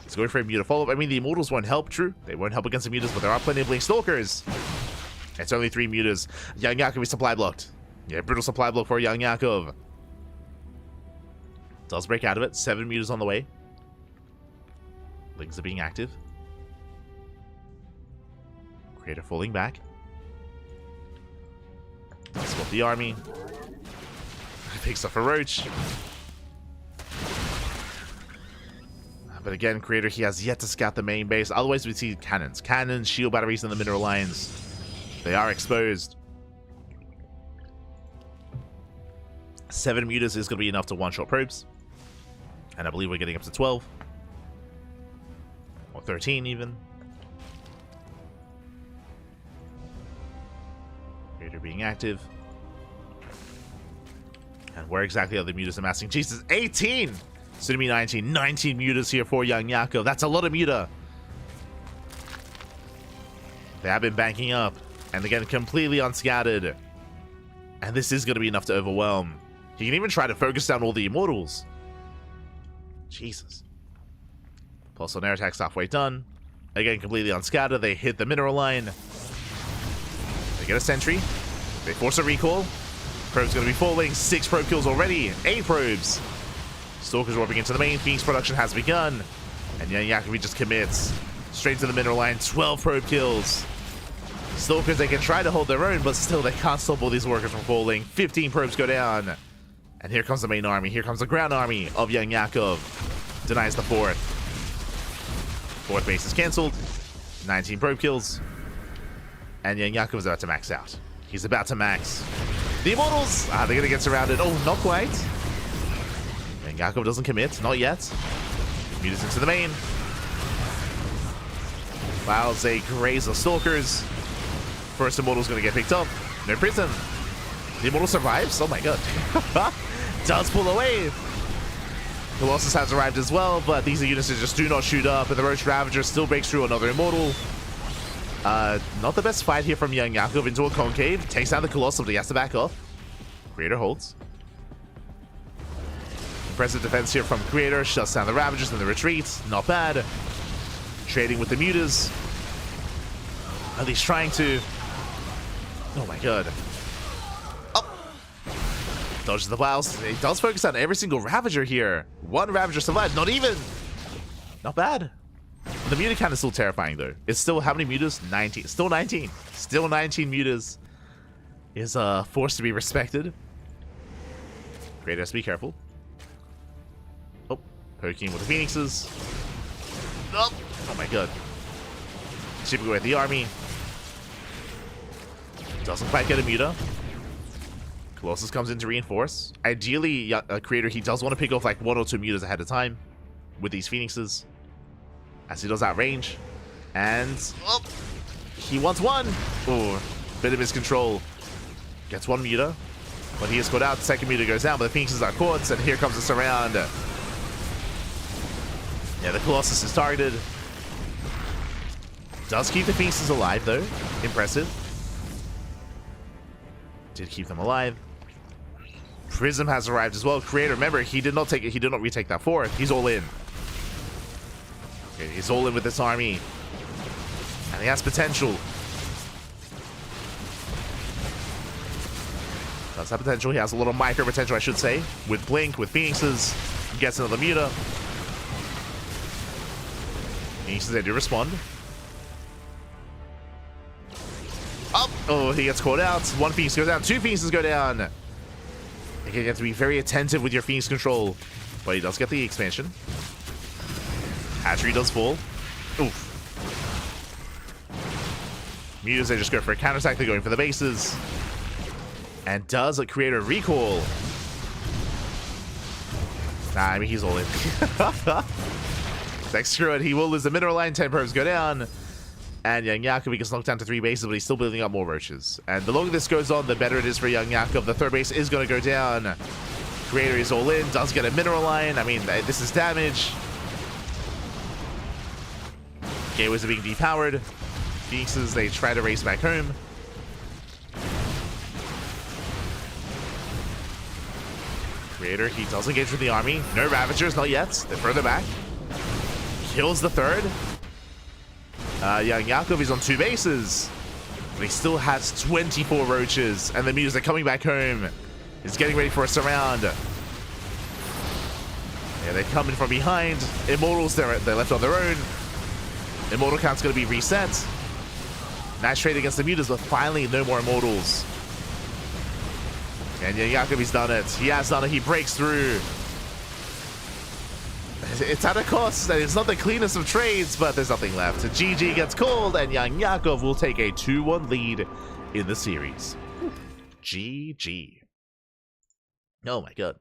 He's going for a muta follow-up. I mean, the Immortals won't help, true. They won't help against the mutas, but there are plenty of Blink Stalkers. It's only 3 mutas. Young Yakov is supply blocked. Yeah, brutal supply block for Young Yakov. Does break out of it. 7 mutas on the way. Lings are being active. Creator falling back. Swap the army. Picks up a roach. But again, Creator, he has yet to scout the main base. Otherwise, we see cannons. Cannons, shield batteries, and the mineral lines. They are exposed. 7 mutas is going to be enough to one-shot probes. And I believe we're getting up to 12. Or 13 even. Creator being active. And where exactly are the mutas amassing? Jesus, 18! Soon to be 19. 19 mutas here for Young Yakov. That's a lot of muta. They have been banking up, and again, completely unscattered. And this is going to be enough to overwhelm. He can even try to focus down all the Immortals. Jesus. Pulse on air attack's halfway done. Again, completely unscattered. They hit the mineral line. They get a sentry. They force a recall. Probe's going to be falling. 6 probe kills already. 8 probes. Stalker's warping into the main. Phoenix production has begun. And Yakovi just commits. Straight to the mineral line. 12 probe kills. Stalkers, they can try to hold their own, but still they can't stop all these workers from falling. 15 probes go down. And here comes the main army. Here comes the ground army of Young Yakov. Denies the 4th. 4th base is cancelled. 19 probe kills. And Young Yakov is about to max out. He's about to max. The Immortals! They're going to get surrounded. Oh, not quite. Young Yakov doesn't commit. Not yet. Mutas into the main. Wow, they graze the Stalkers. First Immortal's going to get picked up. No prison. The Immortal survives? Oh my god. Does pull away. Colossus has arrived as well, but these units just do not shoot up, and the Roach Ravager still breaks through another Immortal. Not the best fight here from Young Yakov into a concave. Takes down the Colossus, but he has to back off. Creator holds. Impressive defense here from Creator. Shuts down the Ravagers in the retreat. Not bad. Trading with the Mutas. At least trying to... Oh my god. Oh! Dodges the blouse. He does focus on every single Ravager here. 1 Ravager survived. Not even! Not bad. The Muta count is still terrifying though. It's still how many Mutas? 19. Still 19. Still 19 Mutas. Is a force to be respected. Creator has to be careful. Oh, poking with the Phoenixes. Oh, oh my god. Chipping away at the army. Doesn't quite get a Muta. Colossus comes in to reinforce. Ideally, Creator, he does want to pick off like 1 or 2 Mutas ahead of time with these Phoenixes, as he does outrange. And oh, he wants 1. Oh, bit of miscontrol. Gets 1 Muta, but he is put out. Second Muta goes down, but the Phoenixes are caught, and here comes the surround. Yeah, the Colossus is targeted. Does keep the Phoenixes alive though. Impressive. Did keep them alive. Prism has arrived as well. Creator, remember, he did not retake that 4th. He's all in. Okay, he's all in with this army. And he has potential. Does have potential. He has a little micro potential, I should say. With Blink, with Phoenixes. Gets another Muta. Phoenixes, they do respond. Oh, he gets caught out. 1 Phoenix goes down. 2 Phoenixes go down. Again, you have to be very attentive with your Phoenix control. But he does get the expansion. Hatchery does fall. Oof. Mutas, they just go for a counterattack. They're going for the bases. And does create a recall. Nah, I mean, he's all in. Like, screw it. He will lose the mineral line. 10 probes go down. And Young Yakov gets knocked down to 3 bases, but he's still building up more roaches. And the longer this goes on, the better it is for Young Yakov. The 3rd base is going to go down. Creator is all in. Does get a mineral line. I mean, this is damage. Gateways are being depowered. Phoenixes, they try to race back home. Creator, he does engage with the army. No Ravagers, not yet. They're further back. Kills the 3rd. Young Yakov is on 2 bases. But he still has 24 roaches. And the Mutas are coming back home. He's getting ready for a surround. Yeah, they're coming from behind. Immortals, they're left on their own. Immortal count's going to be reset. Nice trade against the Mutas, but finally no more Immortals. And Young Yakov, he's done it. He has done it. He breaks through. It's at a cost, and it's not the cleanest of trades, but there's nothing left. GG gets called, and Young Yakov will take a 2-1 lead in the series. GG. Oh my god.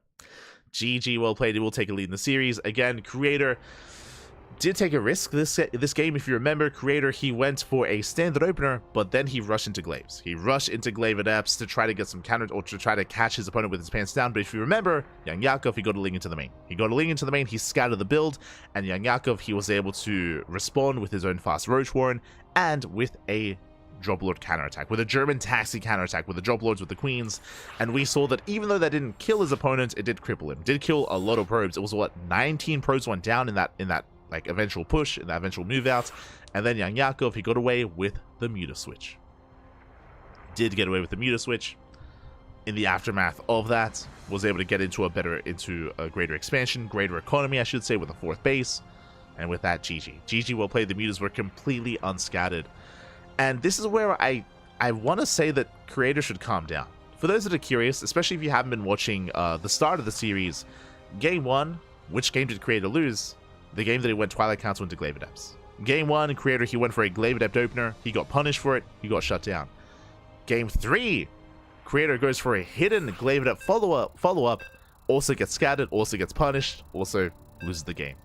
GG, well played. He will take a lead in the series. Again, Creator did take a risk this game. If you remember, Creator, he went for a standard opener, but then he rushed into Glaives. He rushed into Glaive Adepts to try to get some counter, or to try to catch his opponent with his pants down. But if you remember, Young Yakov, he got a Ling into the main. He scattered the build, and Young Yakov, he was able to respond with his own fast Roach Warren and with a Drop Lord counterattack, with a German taxi counterattack, with the Drop Lords with the Queens. And we saw that even though that didn't kill his opponent, it did cripple him. Did kill a lot of probes. It was what, 19 probes went down in that like eventual push, in that eventual move out. And then Young Yakov, he got away with the Muta Switch. Did get away with the Muta Switch. In the aftermath of that, was able to get into a greater expansion, greater economy, I should say, with a 4th base. And with that, GG. GG well played. The Mutas were completely unscattered. And this is where I want to say that Creator should calm down. For those that are curious, especially if you haven't been watching the start of the series, Game 1, which game did Creator lose? The game that he went Twilight Council into Glaive Adepts. Game 1, Creator, he went for a Glaive Adept opener. He got punished for it. He got shut down. Game 3, Creator goes for a hidden Glaive Adept follow-up, also gets scattered, also gets punished, also loses the game.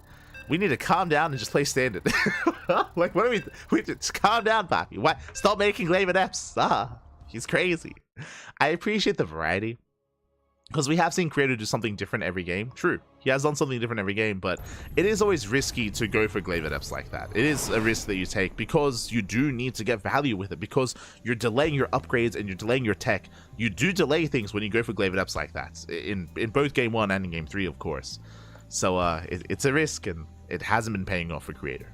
We need to calm down and just play standard. Like, what are we just calm down, Papi. What? Stop making Glaive Adepts. He's crazy. I appreciate the variety, because we have seen Creator do something different every game. True, he has done something different every game, but it is always risky to go for Glaive Adepts like that. It is a risk that you take, because you do need to get value with it, because you're delaying your upgrades and you're delaying your tech. You do delay things when you go for Glaive Adepts like that, in both Game 1 and in Game 3, of course. So it's a risk, and it hasn't been paying off for Creator.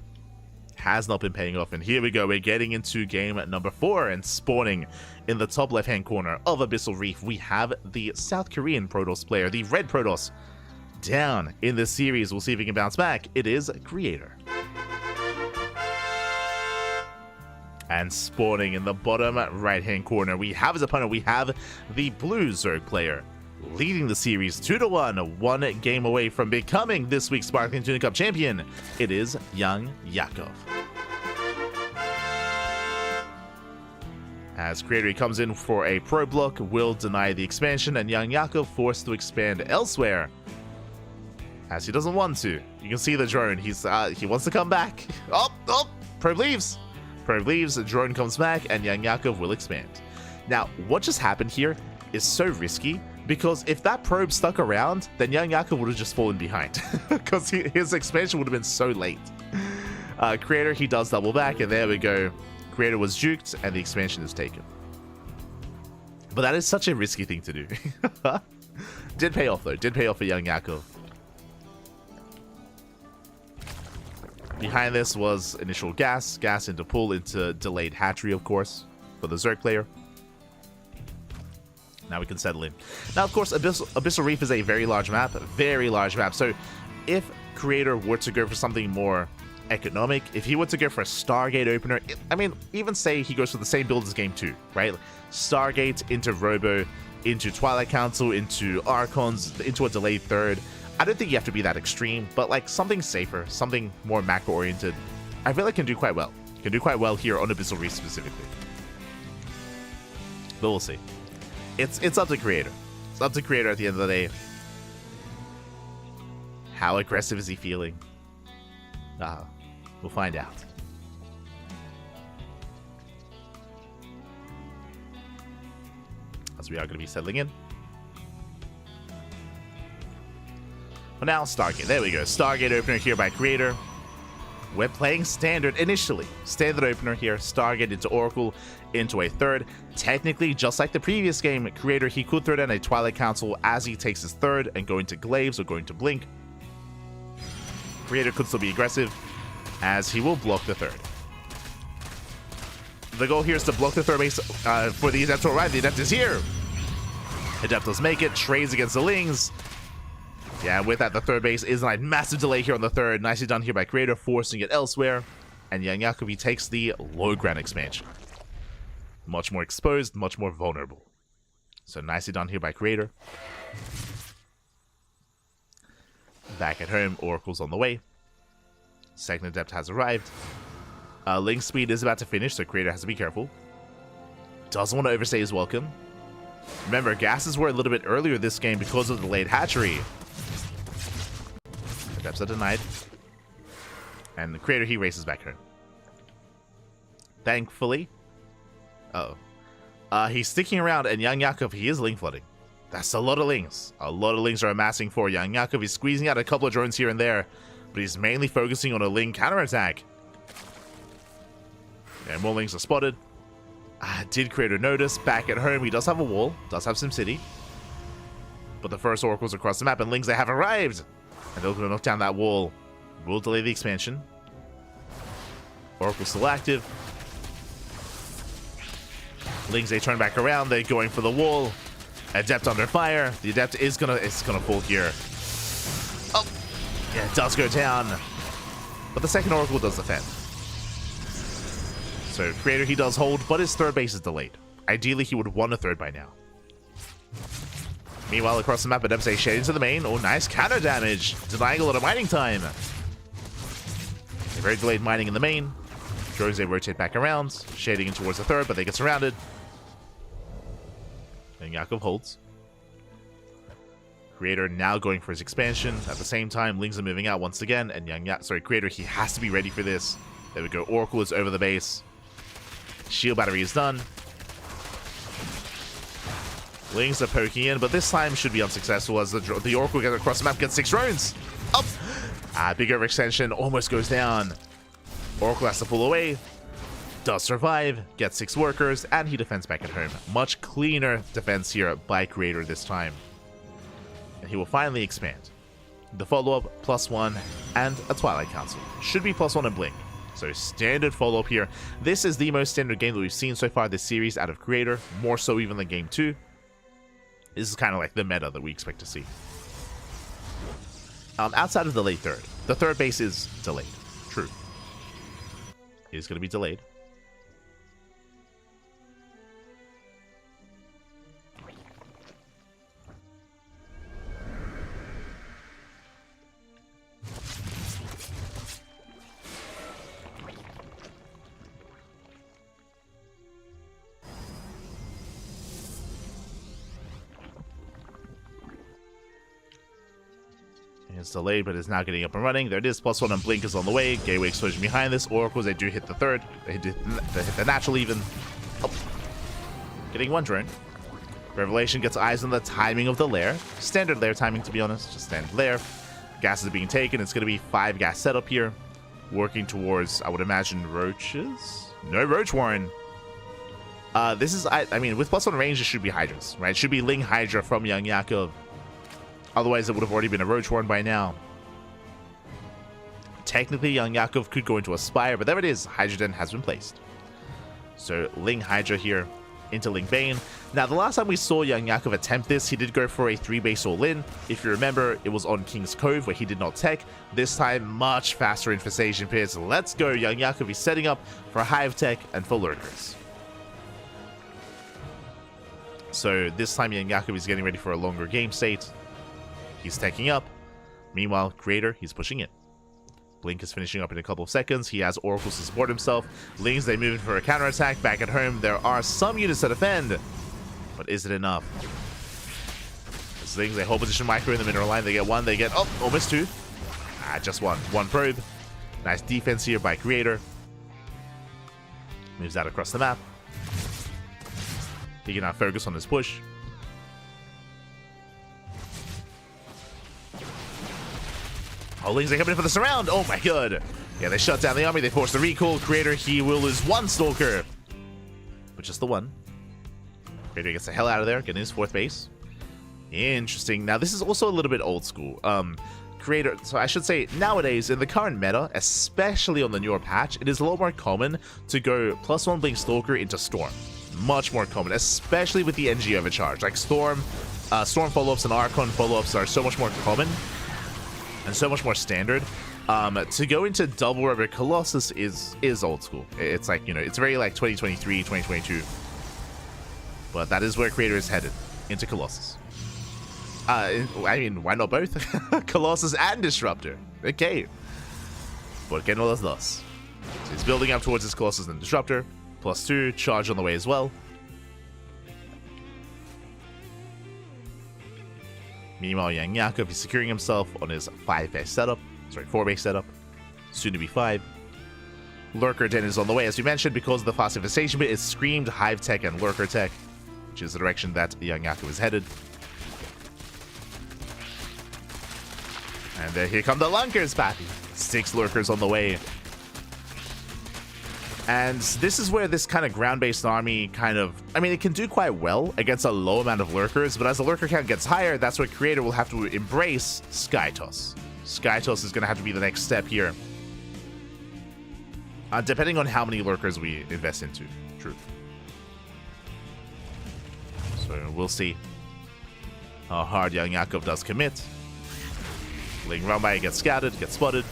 Has not been paying off, and here we go. We're getting into game number 4, and spawning in the top left-hand corner of Abyssal Reef, we have the South Korean Protoss player, the Red Protoss, down in this series. We'll see if he can bounce back. It is Creator. And spawning in the bottom right-hand corner, we have his opponent. We have the Blue Zerg player, leading the series 2-1, 1 game away from becoming this week's Sparkling Tuna Cup champion. It is Young Yakov. As Creator comes in for a pro block, will deny the expansion, and Young Yakov forced to expand elsewhere, as he doesn't want to. You can see the drone. He wants to come back. Probe leaves. Probe leaves, the drone comes back, and Young Yakov will expand. Now, what just happened here is so risky, because if that probe stuck around, then Young Yakov would have just fallen behind, because his expansion would have been so late. Creator, he does double back, and there we go. Creator was juked, and the expansion is taken. But that is such a risky thing to do. Did pay off, though. Did pay off for Young Yakov. Behind this was initial gas into pull into delayed hatchery, of course, for the Zerg player. Now we can settle in. Now, of course, Abyssal Reef is a very large map. So if Creator were to go for something more economic, if he were to go for a Stargate opener, I mean, even say he goes for the same build as Game 2, right? Stargate into Robo, into Twilight Council, into Archons, into a delayed third. I don't think you have to be that extreme, but like something safer, something more macro-oriented, I feel like can do quite well. Can do quite well here on Abyssal Reef specifically. But we'll see. It's up to Creator. It's up to Creator at the end of the day. How aggressive is he feeling? We'll find out. As we are going to be settling in. Well, now Stargate. There we go. Stargate opener here by Creator. We're playing standard initially. Standard opener here. Stargate into Oracle, into a third. Technically, just like the previous game, Creator, he could throw down a Twilight Council as he takes his third and go into Glaives or go into Blink. Creator could still be aggressive, as he will block the third. The goal here is to block the third base for the Adept to arrive. The Adept is here. Adept does make it. Trades against the Lings. Yeah, with that, the third base is a massive delay here on the third. Nicely done here by Creator, forcing it elsewhere. And Young Yakov takes the low ground expansion. Much more exposed, much more vulnerable. So nicely done here by Creator. Back at home, Oracle's on the way. Second Adept has arrived. Link speed is about to finish, so Creator has to be careful. Doesn't want to overstay his welcome. Remember, gases were a little bit earlier this game because of the delayed hatchery. Adepts are denied. And the Creator, he races back home. Thankfully. He's sticking around, and Young Yakov, he is link flooding. That's a lot of links. A lot of links are amassing for Young Yakov. He's squeezing out a couple of drones here and there, but he's mainly focusing on a link counterattack. And more Lings are spotted. Did Creator notice? Back at home, he does have a wall, does have some city. But the first oracles across the map, and Lings, they have arrived! And they're going to knock down that wall. Will delay the expansion. Oracle still active. Lings, they turn back around, they're going for the wall. Adept under fire. The Adept is gonna fall here. Oh! Yeah, it does go down. But the second Oracle does defend. So Creator, he does hold, but his third base is delayed. Ideally, he would want a third by now. Meanwhile, across the map, Adepts, they shade into the main. Oh, nice counter damage. Denying a lot of mining time. A very delayed mining in the main. Drones, they rotate back around, shading in towards the third, but they get surrounded. And Yakov holds. Creator now going for his expansion. At the same time, Lings are moving out once again, and Creator, he has to be ready for this. There we go. Oracle is over the base. Shield battery is done. Lings are poking in, but this time should be unsuccessful as the Oracle gets across the map, gets 6 drones. Up! Big overextension almost goes down. Oracle has to pull away. Does survive, gets 6 workers, and he defends back at home. Much cleaner defense here by Creator this time. And he will finally expand. The follow-up, +1, and a Twilight Council. Should be +1 and Blink. So standard follow-up here. This is the most standard game that we've seen so far this series out of Creator, more so even than Game 2. This is kind of like the meta that we expect to see. Outside of the late third, the third base is delayed. True. It is going to be delayed. It's delayed, but it's now getting up and running. There it is. +1 and Blink is on the way. Gateway explosion behind this. Oracles, they do hit the third. They hit the natural even. Oh. Getting 1 drone. Revelation gets eyes on the timing of the lair. Standard lair timing, to be honest. Just standard lair. Gas is being taken. It's going to be 5 gas setup here. Working towards, I would imagine, roaches? No roach warren. This is, I mean, with +1 range, it should be Hydras, right? It should be Ling Hydra from Young Yakov. Otherwise, it would have already been a roach warren by now. Technically, Young Yakov could go into a Spire, but there it is. Hydra Den has been placed. So, Ling Hydra here into Ling Bane. Now, the last time we saw Young Yakov attempt this, he did go for a 3-base all-in. If you remember, it was on King's Cove, where he did not tech. This time, much faster Infestation Pits. Let's go. Young Yakov is setting up for Hive Tech and for Lurkers. So, this time, Young Yakov is getting ready for a longer game state. He's teching up. Meanwhile, Creator, he's pushing it. Blink is finishing up in a couple of seconds. He has Oracles to support himself. Lings, they move in for a counterattack. Back at home, there are some units that defend. But is it enough? As Lings, they hold position micro in the mineral line. They get 1, they get, oh, almost 2. Just 1. 1 probe. Nice defense here by Creator. Moves out across the map. He can now focus on his push. Oh, Lings, they come in for the surround. Oh my god. Yeah, they shut down the army. They force the recall. Creator, he will lose 1 Stalker. But just the 1. Creator gets the hell out of there, getting his 4th base. Interesting. Now, this is also a little bit old school. Creator, so I should say, nowadays, in the current meta, especially on the newer patch, it is a lot more common to go +1 Blink Stalker into Storm. Much more common, especially with the NG overcharge. Like Storm follow-ups and Archon follow-ups are so much more common. And so much more standard. To go into double rubber Colossus is old school. It's like, you know, it's very like 2023, 2022. But that is where Creator is headed, into Colossus. I mean, why not both? Colossus and Disruptor. Okay. ¿Por qué no los dos? So he's building up towards his Colossus and Disruptor. +2, charge on the way as well. Meanwhile, Young Yakov is securing himself on his 5-base setup. Sorry, 4-base setup. Soon to be 5. Lurker Den is on the way, as we mentioned, because of the fast infestation bit. It's screamed Hive Tech and Lurker Tech, which is the direction that Young Yakov is headed. And here come the Lunkers, Pappy. 6 Lurkers on the way. And this is where this kind of ground-based army kind of... I mean, it can do quite well against a low amount of lurkers, but as the lurker count gets higher, that's where Creator will have to embrace Sky Toss. Sky Toss is going to have to be the next step here. Depending on how many lurkers we invest into. True. So we'll see how hard Young Jakub does commit. Ling Rumbai gets scouted, gets spotted.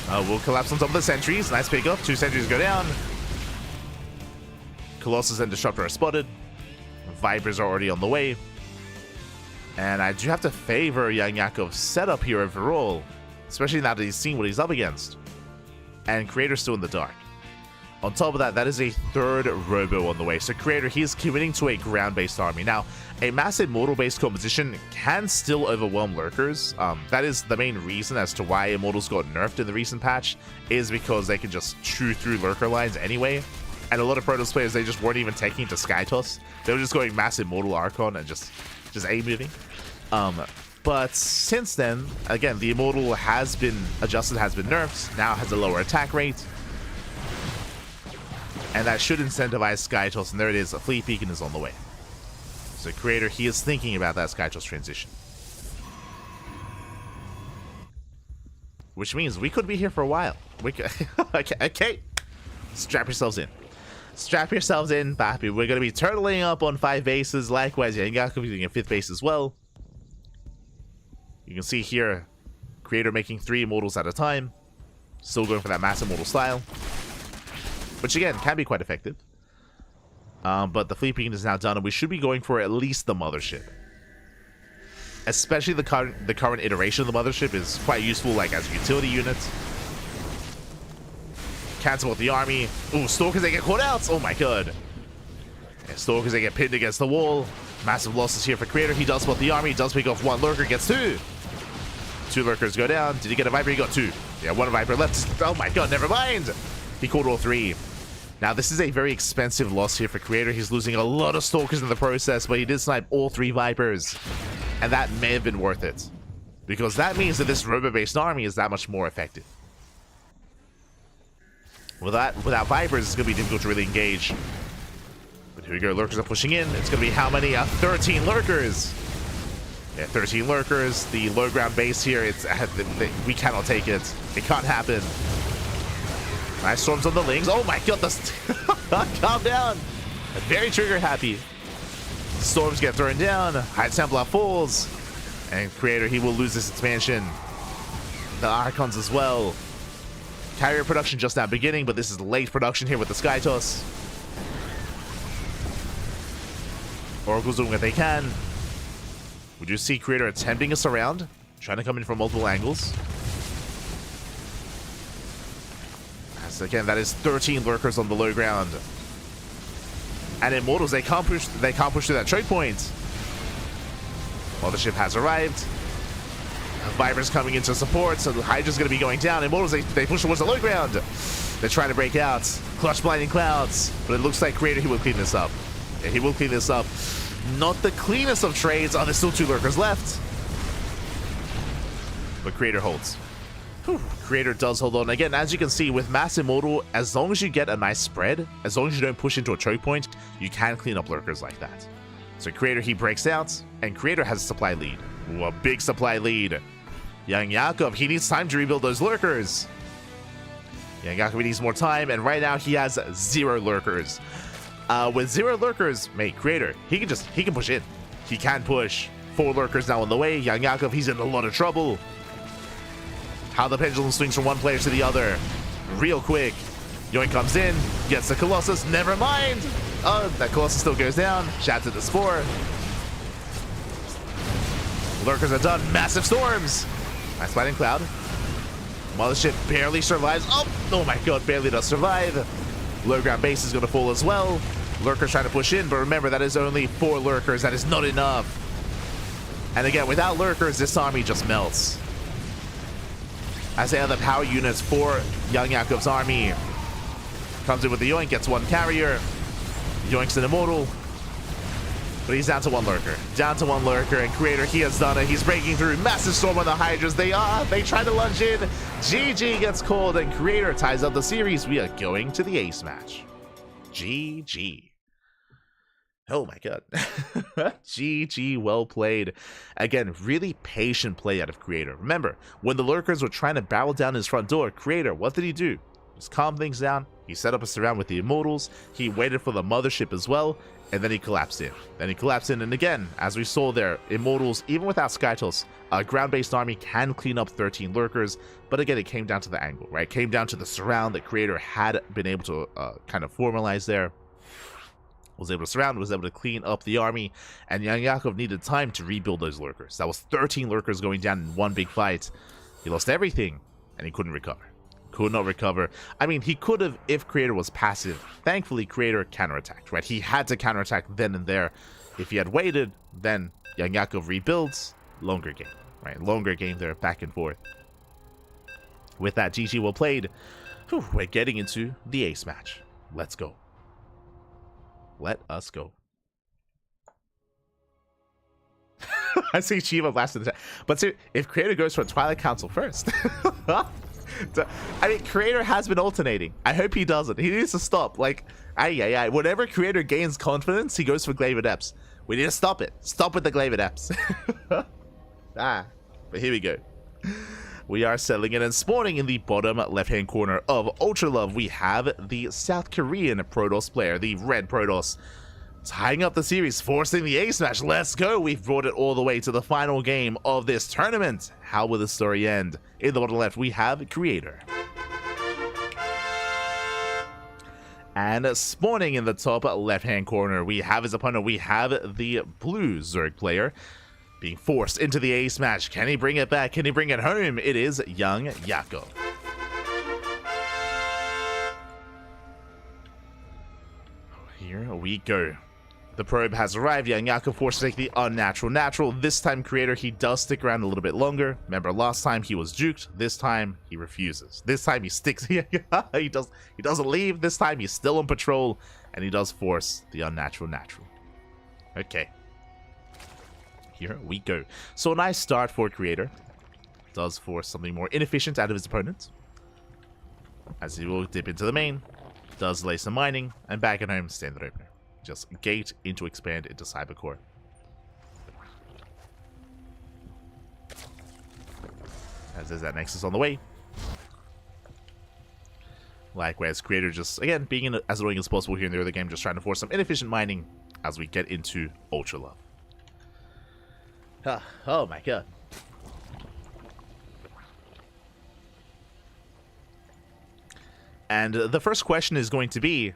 We'll collapse on top of the sentries. Nice pick up. 2 sentries go down. Colossus and Disruptor are spotted. Vipers are already on the way. And I do have to favor Young Jakub's setup here overall, especially now that he's seen what he's up against. And Creator's still in the dark. On top of that, that is a 3rd Robo on the way. So Creator, he is committing to a ground-based army. Now, a massive Immortal-based composition can still overwhelm lurkers. That is the main reason as to why Immortals got nerfed in the recent patch, is because they can just chew through lurker lines anyway. And a lot of Protoss players, they just weren't even taking it to Sky Toss. They were just going massive Immortal Archon and just A-moving. But since then, again, the Immortal has been adjusted, has been nerfed, now has a lower attack rate. And that should incentivize Sky Toss, and there it is, a Fleet Beacon is on the way. So Creator, he is thinking about that Sky Toss transition. Which means we could be here for a while. We could, okay. Strap yourselves in. Strap yourselves in, Bappy. We're going to be turtling up on 5 bases. Likewise, Young Jakub using a 5th base as well. You can see here, Creator making 3 Immortals at a time. Still going for that massive Immortal style. Which again, can be quite effective. But the Fleet Beacon is now done, and we should be going for at least the Mothership. Especially the current iteration of the Mothership is quite useful, like as a utility unit. Cancel with the army. Ooh, Stalkers, they get caught out! Oh my god. Yeah, Stalkers, they get pinned against the wall. Massive losses here for Creator. He does spot the army, does pick off 1 lurker, gets 2. 2 lurkers go down. Did he get a Viper? He got 2. Yeah, 1 Viper left. Oh my god, never mind! He caught all 3. Now, this is a very expensive loss here for Creator. He's losing a lot of Stalkers in the process, but he did snipe all 3 Vipers. And that may have been worth it. Because that means that this Robo-based army is that much more effective. Without Vipers, it's going to be difficult to really engage. But here we go, Lurkers are pushing in. It's going to be how many? 13 Lurkers! Yeah, 13 Lurkers. The low ground base here, we cannot take it. It can't happen. Nice storms on the Lings. Oh my god, calm down. Very trigger happy. Storms get thrown down. High Templar falls. And Creator, he will lose this expansion. The Archons as well. Carrier production just now beginning, but this is late production here with the Sky Toss. Oracle's doing what they can. We do see Creator attempting a surround, trying to come in from multiple angles. As again, that is 13 lurkers on the low ground. And Immortals, they can't push through that choke point. Mothership has arrived. Viper's coming into support, so the Hydra's going to be going down. Immortals, they push towards the low ground. They're trying to break out. Clutch Blinding Clouds. But it looks like Creator, he will clean this up. Yeah, he will clean this up. Not the cleanest of trades. Oh, there's still 2 lurkers left. But Creator holds. Whew. Creator does hold on. Again, as you can see, with Mass Immortal, as long as you get a nice spread, as long as you don't push into a choke point, you can clean up lurkers like that. So Creator, he breaks out, and Creator has a supply lead. Ooh, a big supply lead. Young Jakub, he needs time to rebuild those lurkers. Young Jakub needs more time, and right now he has 0 lurkers. With 0 lurkers, mate, Creator, he can push in. He can push. 4 lurkers now on the way. Young Jakub, he's in a lot of trouble. How the pendulum swings from one player to the other. Real quick. Yoink comes in, gets the Colossus, never mind! Oh, that Colossus still goes down. Shouts at the Spore. Lurkers are done. Massive storms! Nice Blinding Cloud. Mothership barely survives. Oh my god, barely does survive. Low ground base is going to fall as well. Lurkers trying to push in, but remember, that is only 4 lurkers. That is not enough. And again, without lurkers, this army just melts. As they have the power units for Young Jakub's army. Comes in with the Yoink, gets 1 carrier. Yoink's an Immortal. But he's down to 1 lurker. Down to 1 lurker, and Creator, he has done it. He's breaking through. Massive storm on the Hydras. They try to lunge in. GG gets called and Creator ties up the series. We are going to the ace match. GG. Oh my god. GG, well played. Again, really patient play out of Creator. Remember, when the lurkers were trying to barrel down his front door, Creator, what did he do? Just calm things down. He set up a surround with the Immortals. He waited for the mothership as well, and then he collapsed in. And again, as we saw there, Immortals, even without Skytos, a ground-based army can clean up 13 lurkers, but again, it came down to the angle, right? It came down to the surround that Creator had been able to kind of formalize there. Was able to surround, was able to clean up the army, and Young Yakov needed time to rebuild those lurkers. That was 13 lurkers going down in one big fight. He lost everything, and he couldn't recover. Could not recover. I mean, he could have if Creator was passive. Thankfully, Creator counterattacked, right? He had to counterattack then and there. If he had waited, then Young Yakov rebuilds. Longer game, right? Longer game there, back and forth. With that, GG well played. Whew, we're getting into the ace match. Let's go. Let us go. I see Shiva blasted the chat. But see, if Creator goes for a Twilight Council first. I mean, Creator has been alternating. I hope he doesn't. He needs to stop. Like, whenever Creator gains confidence, he goes for Glaive Adepts. We need to stop it. Stop with the Glaive Adepts. But here we go. We are settling in and spawning in the bottom left-hand corner of Ultra Love. We have the South Korean Protoss player, the Red Protoss, tying up the series, forcing the ace match. Let's go. We've brought it all the way to the final game of this tournament. How will the story end? In the bottom left, we have Creator. And spawning in the top left-hand corner, we have his opponent. We have the blue Zerg player, being forced into the ace match. Can he bring it back? Can he bring it home? It is Young Yakov. Here we go. The probe has arrived. Young Yakov forced to take the unnatural natural. This time, Creator, he does stick around a little bit longer. Remember, last time he was juked. This time, he refuses. This time, he sticks. he doesn't leave. This time, he's still on patrol, and he does force the unnatural natural. Okay. Here we go. So a nice start for Creator. Does force something more inefficient out of his opponent, as he will dip into the main. Does lay some mining, and back at home, standard opener. Just gate into expand into Cybercore. As there's that Nexus on the way. Likewise, Creator just, again, being as annoying as possible here in the early game, just trying to force some inefficient mining as we get into Ultra Love. Oh my god. And the first question is going to be,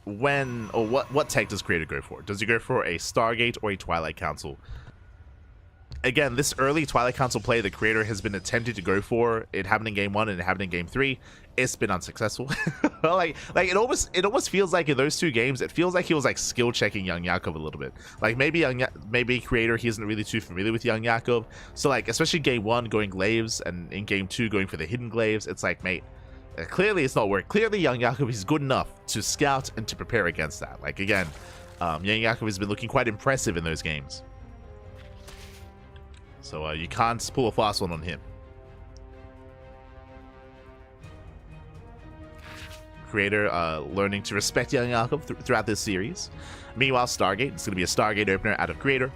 when or what tech does Creator go for? Does he go for a Stargate or a Twilight Council? Again, this early Twilight Council play that Creator has been attempting to go for, it happened in game 1 and it happened in game 3. It's been unsuccessful. like it almost feels like in those two games, it feels like he was like skill checking Young Yakov a little bit. Like maybe Creator, he isn't really too familiar with Young Yakov. So like, especially game 1 going glaives and in game 2 going for the hidden glaives, it's like, mate, clearly it's not working. Clearly Young Yakov is good enough to scout and to prepare against that. Like again, Young Yakov has been looking quite impressive in those games. So you can't pull a fast one on him. Creator learning to respect Young Yakov throughout this series. Meanwhile, Stargate, it's going to be a Stargate opener out of Creator.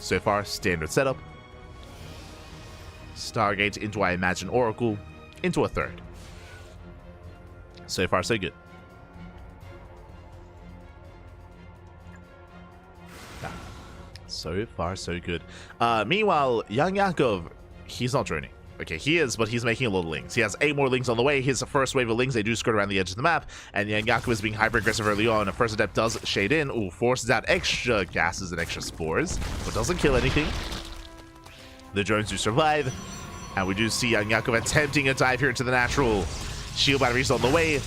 So far, standard setup. Stargate into, I imagine, Oracle, into a third. So far, so good. So far, so good. Meanwhile, Young Yakov, he's not droning. Okay, he is, but he's making a lot of links. He has 8 more links on the way. His first wave of links, they do skirt around the edge of the map, and Young Yakov is being hyper-aggressive early on. A first adept does shade in. Ooh, forces out extra gases and extra spores, but doesn't kill anything. The drones do survive, and we do see Young Yakov attempting a dive here into the natural. Shield batteries on the way.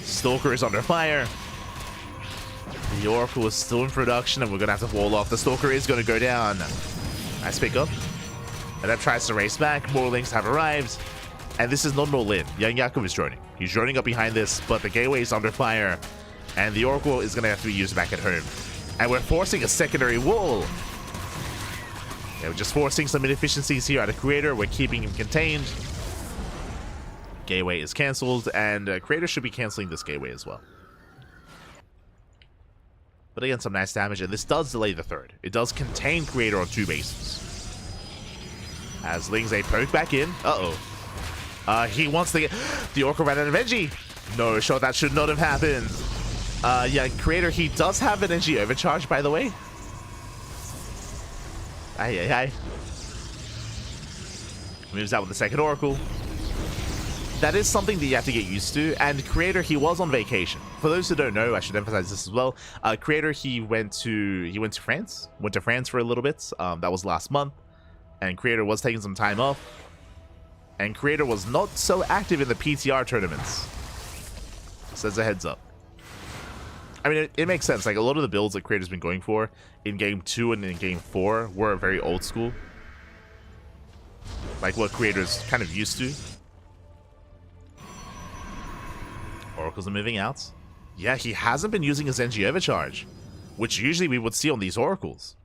Stalker is under fire. The Oracle is still in production, and we're going to have to wall off. The Stalker is going to go down. Nice pickup. Adept tries to race back. More links have arrived. And this is not an all-in. Young Yakov is droning. He's droning up behind this, but the gateway is under fire. And the Oracle is going to have to be used back at home. And we're forcing a secondary wall. Yeah, we're just forcing some inefficiencies here out of Creator. We're keeping him contained. Gateway is cancelled, and Creator should be cancelling this Gateway as well. But again, some nice damage, and this does delay the third. It does contain Creator on 2 bases. As Ling's a poke back in. He wants to get... The Oracle ran out of energy. No, sure, that should not have happened. Yeah, Creator, he does have an energy overcharge, by the way. Aye. Moves out with the second Oracle. That is something that you have to get used to, and Creator, he was on vacation. For those who don't know, I should emphasize this as well. Creator, he went to France. Went to France for a little bit. That was last month. And Creator was taking some time off. And Creator was not so active in the PTR tournaments. So as a heads up. I mean, it makes sense. Like, a lot of the builds that Creator's been going for in Game 2 and in Game 4 were very old school. Like what Creator's kind of used to. Oracles are moving out. Yeah, he hasn't been using his NG overcharge, which usually we would see on these Oracles.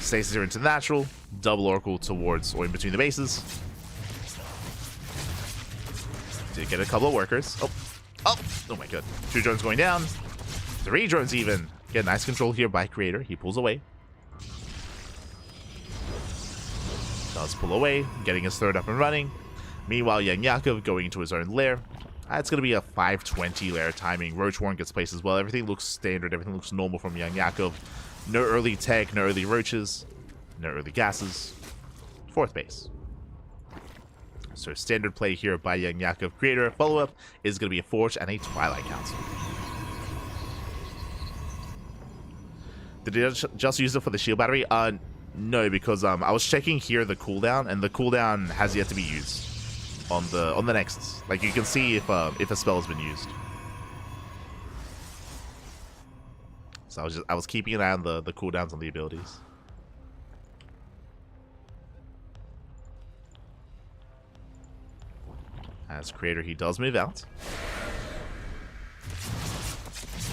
Stasis are into natural. Double Oracle towards or in between the bases. Did get a couple of workers. Oh my god. 2 drones going down. 3 drones even. Get nice control here by Creator. He pulls away. Does pull away, getting his third up and running. Meanwhile, Young Yakov going into his own lair. It's going to be a 520 lair timing. Roach Warren gets placed as well. Everything looks standard. Everything looks normal from Young Yakov. No early tech, no early roaches, no early gases. 4th base. So standard play here by Young Yakov. Creator follow-up is going to be a Forge and a Twilight Council. Did he just use it for the shield battery? No, because I was checking here the cooldown, and the cooldown has yet to be used on the next. Like, you can see if a spell has been used. So I was keeping an eye on the cooldowns on the abilities. As Creator, he does move out.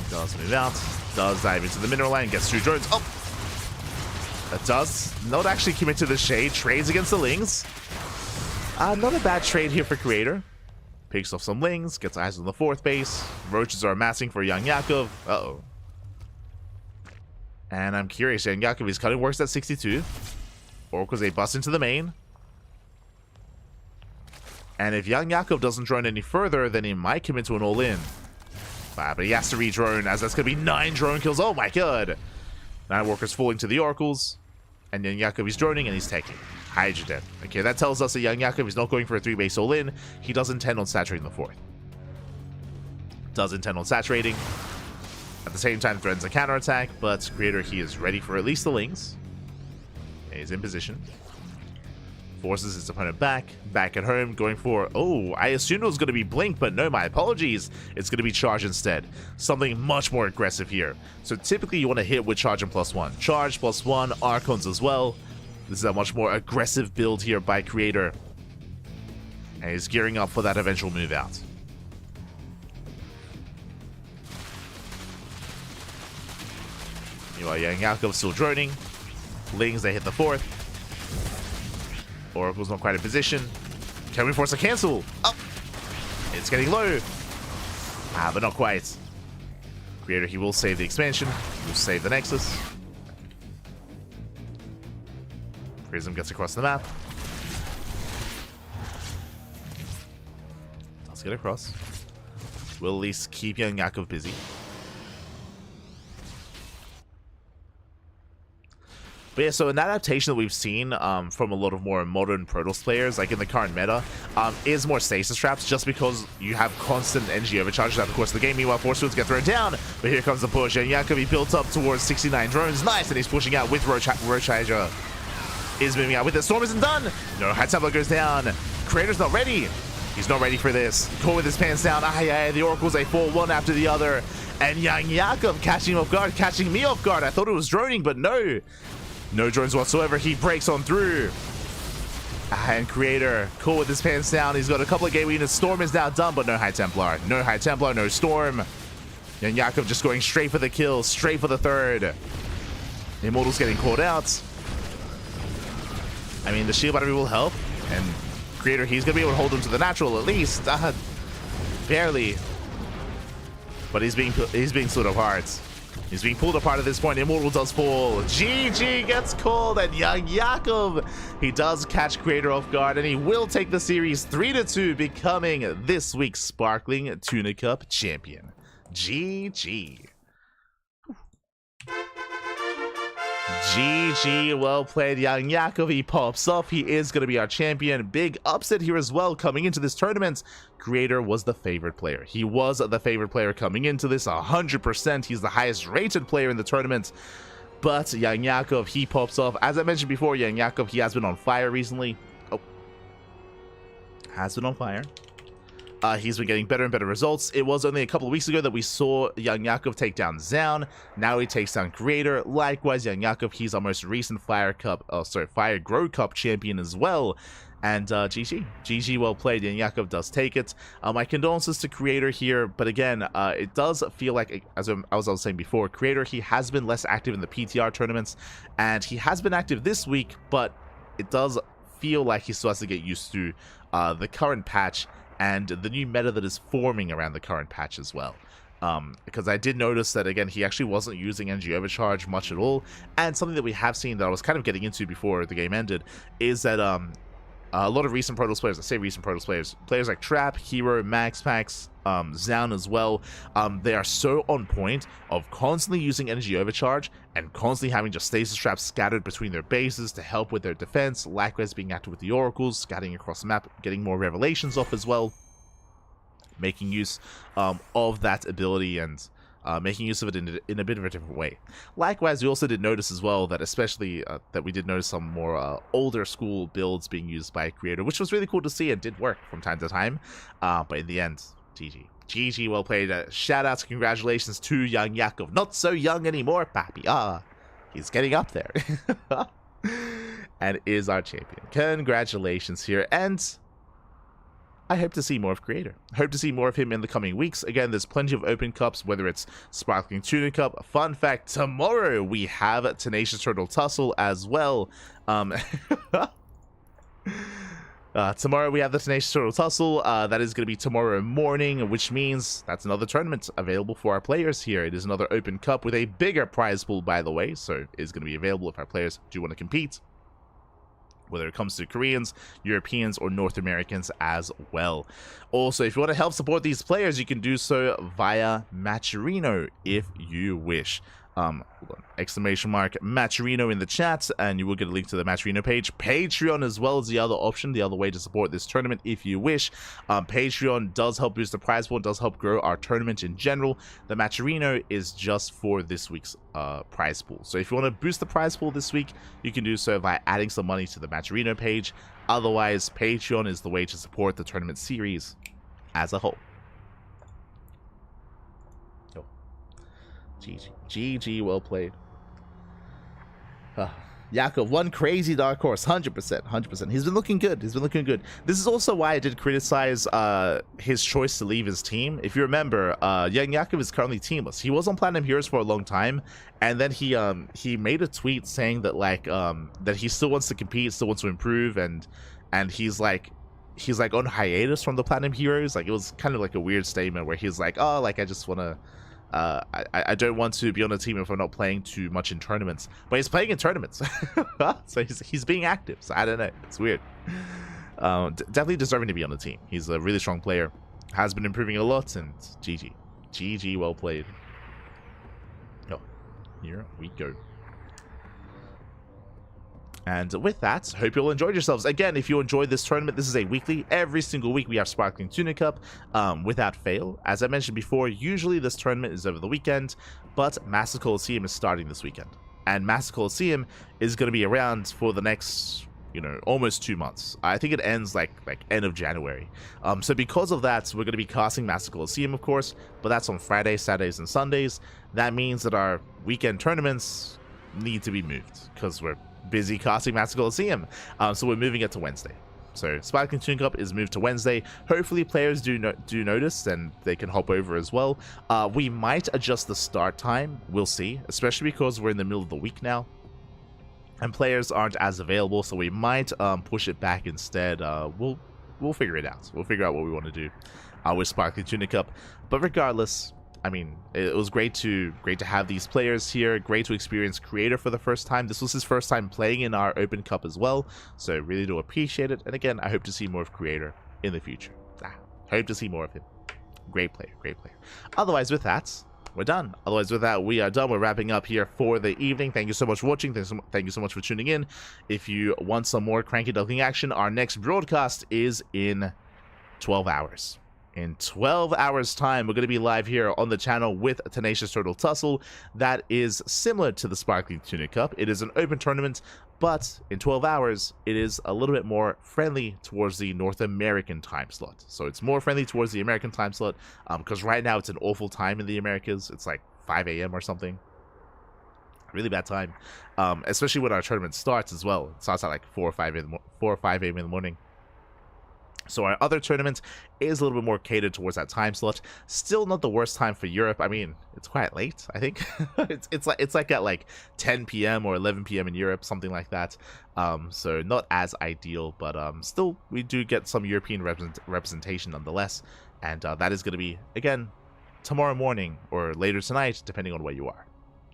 Does move out. Does dive into the mineral line. Gets 2 drones. Oh! That does not actually commit to the shade. Trades against the Lings. Not a bad trade here for Creator. Picks off some Lings. Gets eyes on the 4th base. Roaches are amassing for Young Yakov. Uh-oh. And I'm curious. Young Yakov, his cutting works at 62. Oracles, they bust into the main. And if Young Yakov doesn't drone any further, then he might commit to an all-in. But he has to re-drone, as that's going to be 9 drone kills. Oh my god. 9 workers falling to the Oracles. And Young Yakov is droning, and he's taking. Hydrogen. Okay, that tells us that Young Yakov is not going for a 3-base all-in. He does intend on saturating the 4th. Does intend on saturating. At the same time, threatens a counterattack, but Creator, he is ready for at least the Lings. He's in position. Forces his opponent back at home, going for... Oh, I assumed it was going to be Blink, but no, my apologies. It's going to be Charge instead. Something much more aggressive here. So typically you want to hit with Charge and +1. Charge +1, Archons as well. This is a much more aggressive build here by Creator. And he's gearing up for that eventual move out. Meanwhile, Young Yakov still droning. Lings, they hit the 4th. Oracle's not quite in position. Can we force a cancel? Oh! It's getting low. But not quite. Creator, he will save the expansion. He'll save the Nexus. Prism gets across the map. Let's get across. We'll at least keep Young Yakov busy. But yeah, so an adaptation that we've seen from a lot of more modern Protoss players, like in the current meta, is more stasis traps, just because you have constant energy overcharges throughout the course of the game. Meanwhile, Force Fields get thrown down, but here comes the push, and Yakov, he built up towards 69 drones. Nice, and he's pushing out with Roach Hydra. Is moving out with it. Storm isn't done. No, High Templar goes down. Creator's not ready. He's not ready for this. Caught with his pants down. The Oracles, they fall one after the other. And Young Yakov catching him off guard, catching me off guard. I thought it was droning, but no. No drones whatsoever. He breaks on through. And Creator, cool with his pants down. He's got a couple of gateway units. Storm is now done, but no High Templar. No High Templar, no Storm. And Yakov just going straight for the kill, straight for the 3rd. Immortal's getting caught out. I mean, the shield battery will help. And Creator, he's going to be able to hold him to the natural at least. Barely. But he's being sort of hard. He's being pulled apart at this point. Immortal does fall. GG gets called, and Young Jakub, he does catch Creator off guard, and he will take the series 3-2, becoming this week's Sparkling Tuna Cup champion. GG. GG, well played, Young Jakub. He pops off. He is going to be our champion. Big upset here as well coming into this tournament. Creator was the favorite player. He was the favorite player coming into this 100%. He's the highest rated player in the tournament. But Young Jakub, he pops off. As I mentioned before, Young Jakub, he has been on fire recently. Oh. Has been on fire. He's been getting better and better results. It was only a couple of weeks ago that we saw Young Jakub take down Zaun. Now he takes down Creator. Likewise, Young Jakub, he's our most recent Fire Grow Cup champion as well. And GG, well played. Young Jakub does take it. My condolences to Creator here, but again, it does feel like, as I was saying before, Creator, he has been less active in the PTR tournaments, and he has been active this week, but it does feel like he still has to get used to the current patch and the new meta that is forming around the current patch as well. Because I did notice that, again, he actually wasn't using energy overcharge much at all, and something that we have seen that I was kind of getting into before the game ended is that a lot of recent Protoss players, I say recent Protoss players like Trap, herO, MaxPax, Zaun as well, they are so on point of constantly using energy overcharge and constantly having just stasis traps scattered between their bases to help with their defense, likewise being active with the oracles, scatting across the map, getting more revelations off as well, making use of that ability and making use of it in a bit of a different way. Likewise, we also did notice as well that especially that we did notice some more older school builds being used by Creator, which was really cool to see and did work from time to time. But in the end, GG. GG, well played. Shout outs, congratulations to Young Jakub. Not so young anymore, papi. He's getting up there. And is our champion. Congratulations here. And I hope to see more of Creator. I hope to see more of him in the coming weeks. Again, there's plenty of open cups, whether it's Sparkling Tuna Cup. Fun fact, tomorrow we have Tenacious Turtle Tussle as well. Tomorrow we have the Tenacious Turtle Tussle. That is going to be tomorrow morning, which means that's another tournament available for our players here. It is another open cup with a bigger prize pool, by the way, so it is going to be available if our players do want to compete, whether it comes to Koreans, Europeans, or North Americans as well. Also, if you want to help support these players, you can do so via Matcherino if you wish. Hold on, exclamation mark Matcherino in the chat, and you will get a link to the Matcherino page. Patreon as well is the other option, the other way to support this tournament if you wish. Patreon does help boost the prize pool, does help grow our tournament in general. The Matcherino is just for this week's prize pool. So if you want to boost the prize pool this week, you can do so by adding some money to the Matcherino page. Otherwise, Patreon is the way to support the tournament series as a whole. GG, well played. Jakub, one crazy dark horse, 100%. He's been looking good. This is also why I did criticize his choice to leave his team. If you remember, Young Jakub is currently teamless. He was on Platinum Heroes for a long time, and then he made a tweet saying that that he still wants to compete, still wants to improve, and he's like on hiatus from the Platinum Heroes. Like, it was kind of like a weird statement where he's like, oh, like, I just want to I don't want to be on a team if I'm not playing too much in tournaments. But he's playing in tournaments. So he's being active. So I don't know. It's weird. Definitely deserving to be on the team. He's a really strong player. Has been improving a lot. And GG. GG, well played. Oh, here we go. And with that, hope you all enjoyed yourselves. Again, if you enjoyed this tournament, this is a weekly. Every single week we have Sparkling Tuna Cup without fail. As I mentioned before, usually this tournament is over the weekend, but Master Coliseum is starting this weekend. And Master Coliseum is going to be around for the next, almost 2 months. I think it ends like end of January. So because of that, we're going to be casting Master Coliseum, of course, but that's on Fridays, Saturdays, and Sundays. That means that our weekend tournaments need to be moved because we're busy casting Master Coliseum. So we're moving it to Wednesday. So Sparkling Tuna Cup is moved to Wednesday. Hopefully players do notice and they can hop over as well. We might adjust the start time. We'll see, especially because we're in the middle of the week now and players aren't as available, so we might push it back instead. We'll we'll figure it out. We'll figure out what we want to do with Sparkly Tuna Cup. But regardless, I mean, it was great to have these players here. Great to experience Creator for the first time. This was his first time playing in our Open Cup as well, so really do appreciate it. And again, I hope to see more of Creator in the future. Hope to see more of him. Great player, great player. Otherwise, with that, we're done. Otherwise, with that, we are done. We're wrapping up here for the evening. Thank you so much for watching. Thank you so much for tuning in. If you want some more CranKy Duckling action, our next broadcast is in 12 hours. In 12 hours time, we're going to be live here on the channel with Tenacious Turtle Tussle. That is similar to the Sparkling Tuna Cup. It is an open tournament, but in 12 hours, it is a little bit more friendly towards the North American time slot. So it's more friendly towards the American time slot, because right now it's an awful time in the Americas. It's like 5 a.m. or something. Really bad time, especially when our tournament starts as well. It starts at like 4 or 5 a.m. in the morning. So our other tournament is a little bit more catered towards that time slot. Still not the worst time for Europe. I mean, it's quite late, I think. it's like at like 10 p.m. or 11 p.m. in Europe, something like that. So not as ideal, but still we do get some European representation nonetheless. And that is going to be, again, tomorrow morning or later tonight, depending on where you are.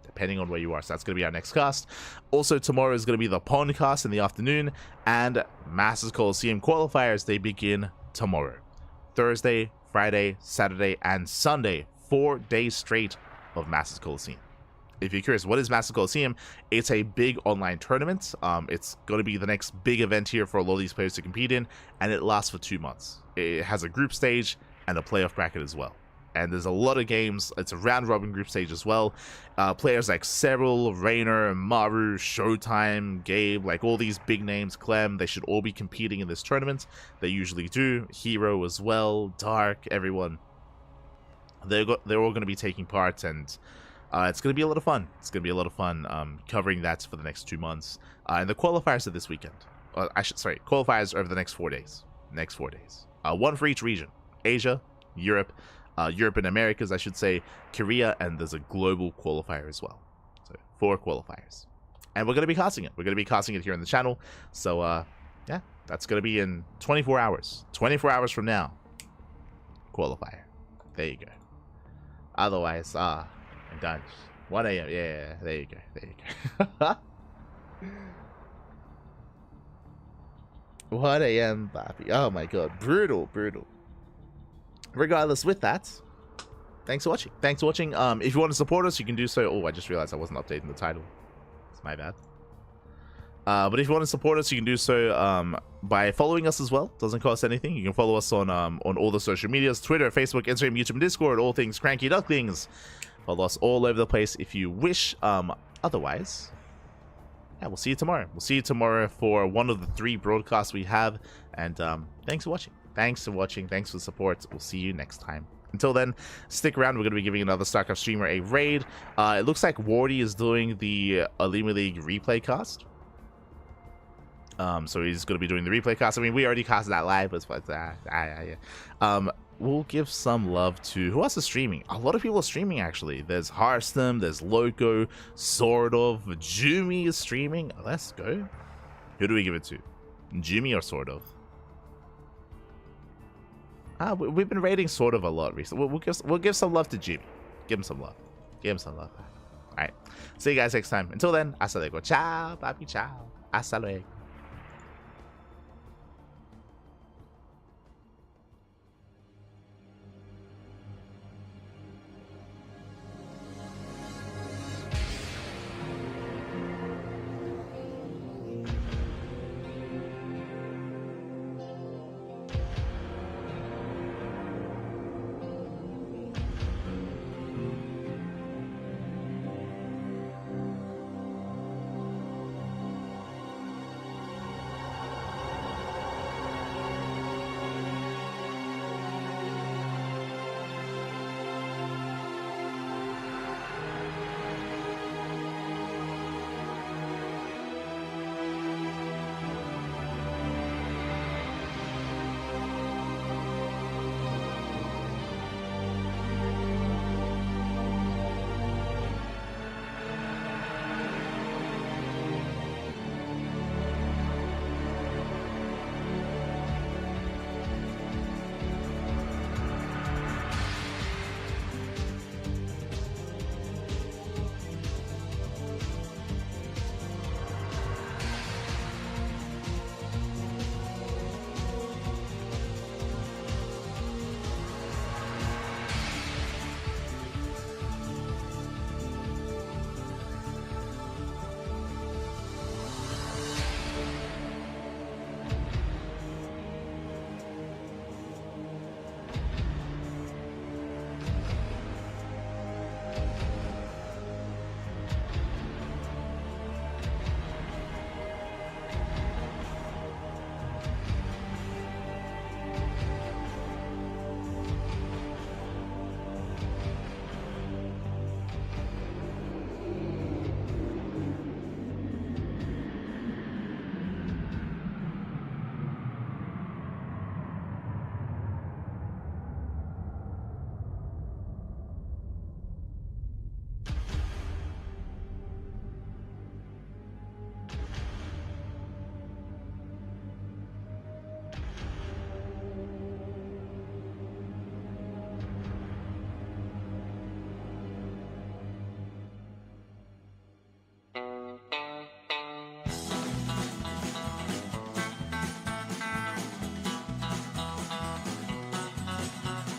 So that's going to be our next cast. Also, tomorrow is going to be the Pond cast in the afternoon, and Masters Coliseum qualifiers, they begin tomorrow. Thursday, Friday, Saturday, and Sunday. 4 days straight of Masters Coliseum. If you're curious, what is Masters Coliseum? It's a big online tournament. It's going to be the next big event here for a lot of these players to compete in, and it lasts for 2 months. It has a group stage and a playoff bracket as well. And there's a lot of games. It's a round-robin group stage as well. Players like Cyril, Rainer, Maru, Showtime, Gabe, like all these big names, Clem, they should all be competing in this tournament. They usually do. herO as well, Dark, everyone. They're all going to be taking part, and it's going to be a lot of fun. Covering that for the next 2 months. And the qualifiers are this weekend. Qualifiers are over the next 4 days. One for each region. Asia, Europe, Europe and Americas, I should say, Korea, and there's a global qualifier as well. So 4 qualifiers. And we're going to be casting it. We're going to be casting it here on the channel. So, yeah, that's going to be in 24 hours. 24 hours from now. Qualifier. There you go. Otherwise, I'm done. 1 a.m. Yeah, there you go. 1 a.m. Bobby. Oh my god. Brutal. Regardless, with that, thanks for watching. If you want to support us, you can do so. Oh, I just realized I wasn't updating the title. It's my bad. But if you want to support us, you can do so by following us as well. Doesn't cost anything. You can follow us on all the social medias: Twitter, Facebook, Instagram, YouTube, and Discord. All things CranKy Ducklings. Follow us all over the place if you wish. Otherwise, yeah, we'll see you tomorrow. We'll see you tomorrow for one of the 3 broadcasts we have. And thanks for watching. Thanks for the support. We'll see you next time. Until then, stick around. We're going to be giving another StarCraft streamer a raid. It looks like Wardy is doing the OlimoLeague replay cast. So he's going to be doing the replay cast. I mean, we already casted that live, but we'll give some love to... Who else is streaming? A lot of people are streaming, actually. There's Harstem, there's Loco, Sort of. Jumi is streaming. Let's go. Who do we give it to? Jumi or Sort of? We've been rating Sort of a lot recently. We'll give some love to Jimmy. Give him some love. Alright. See you guys next time. Until then, hasta luego. Ciao, papi, ciao. Hasta luego.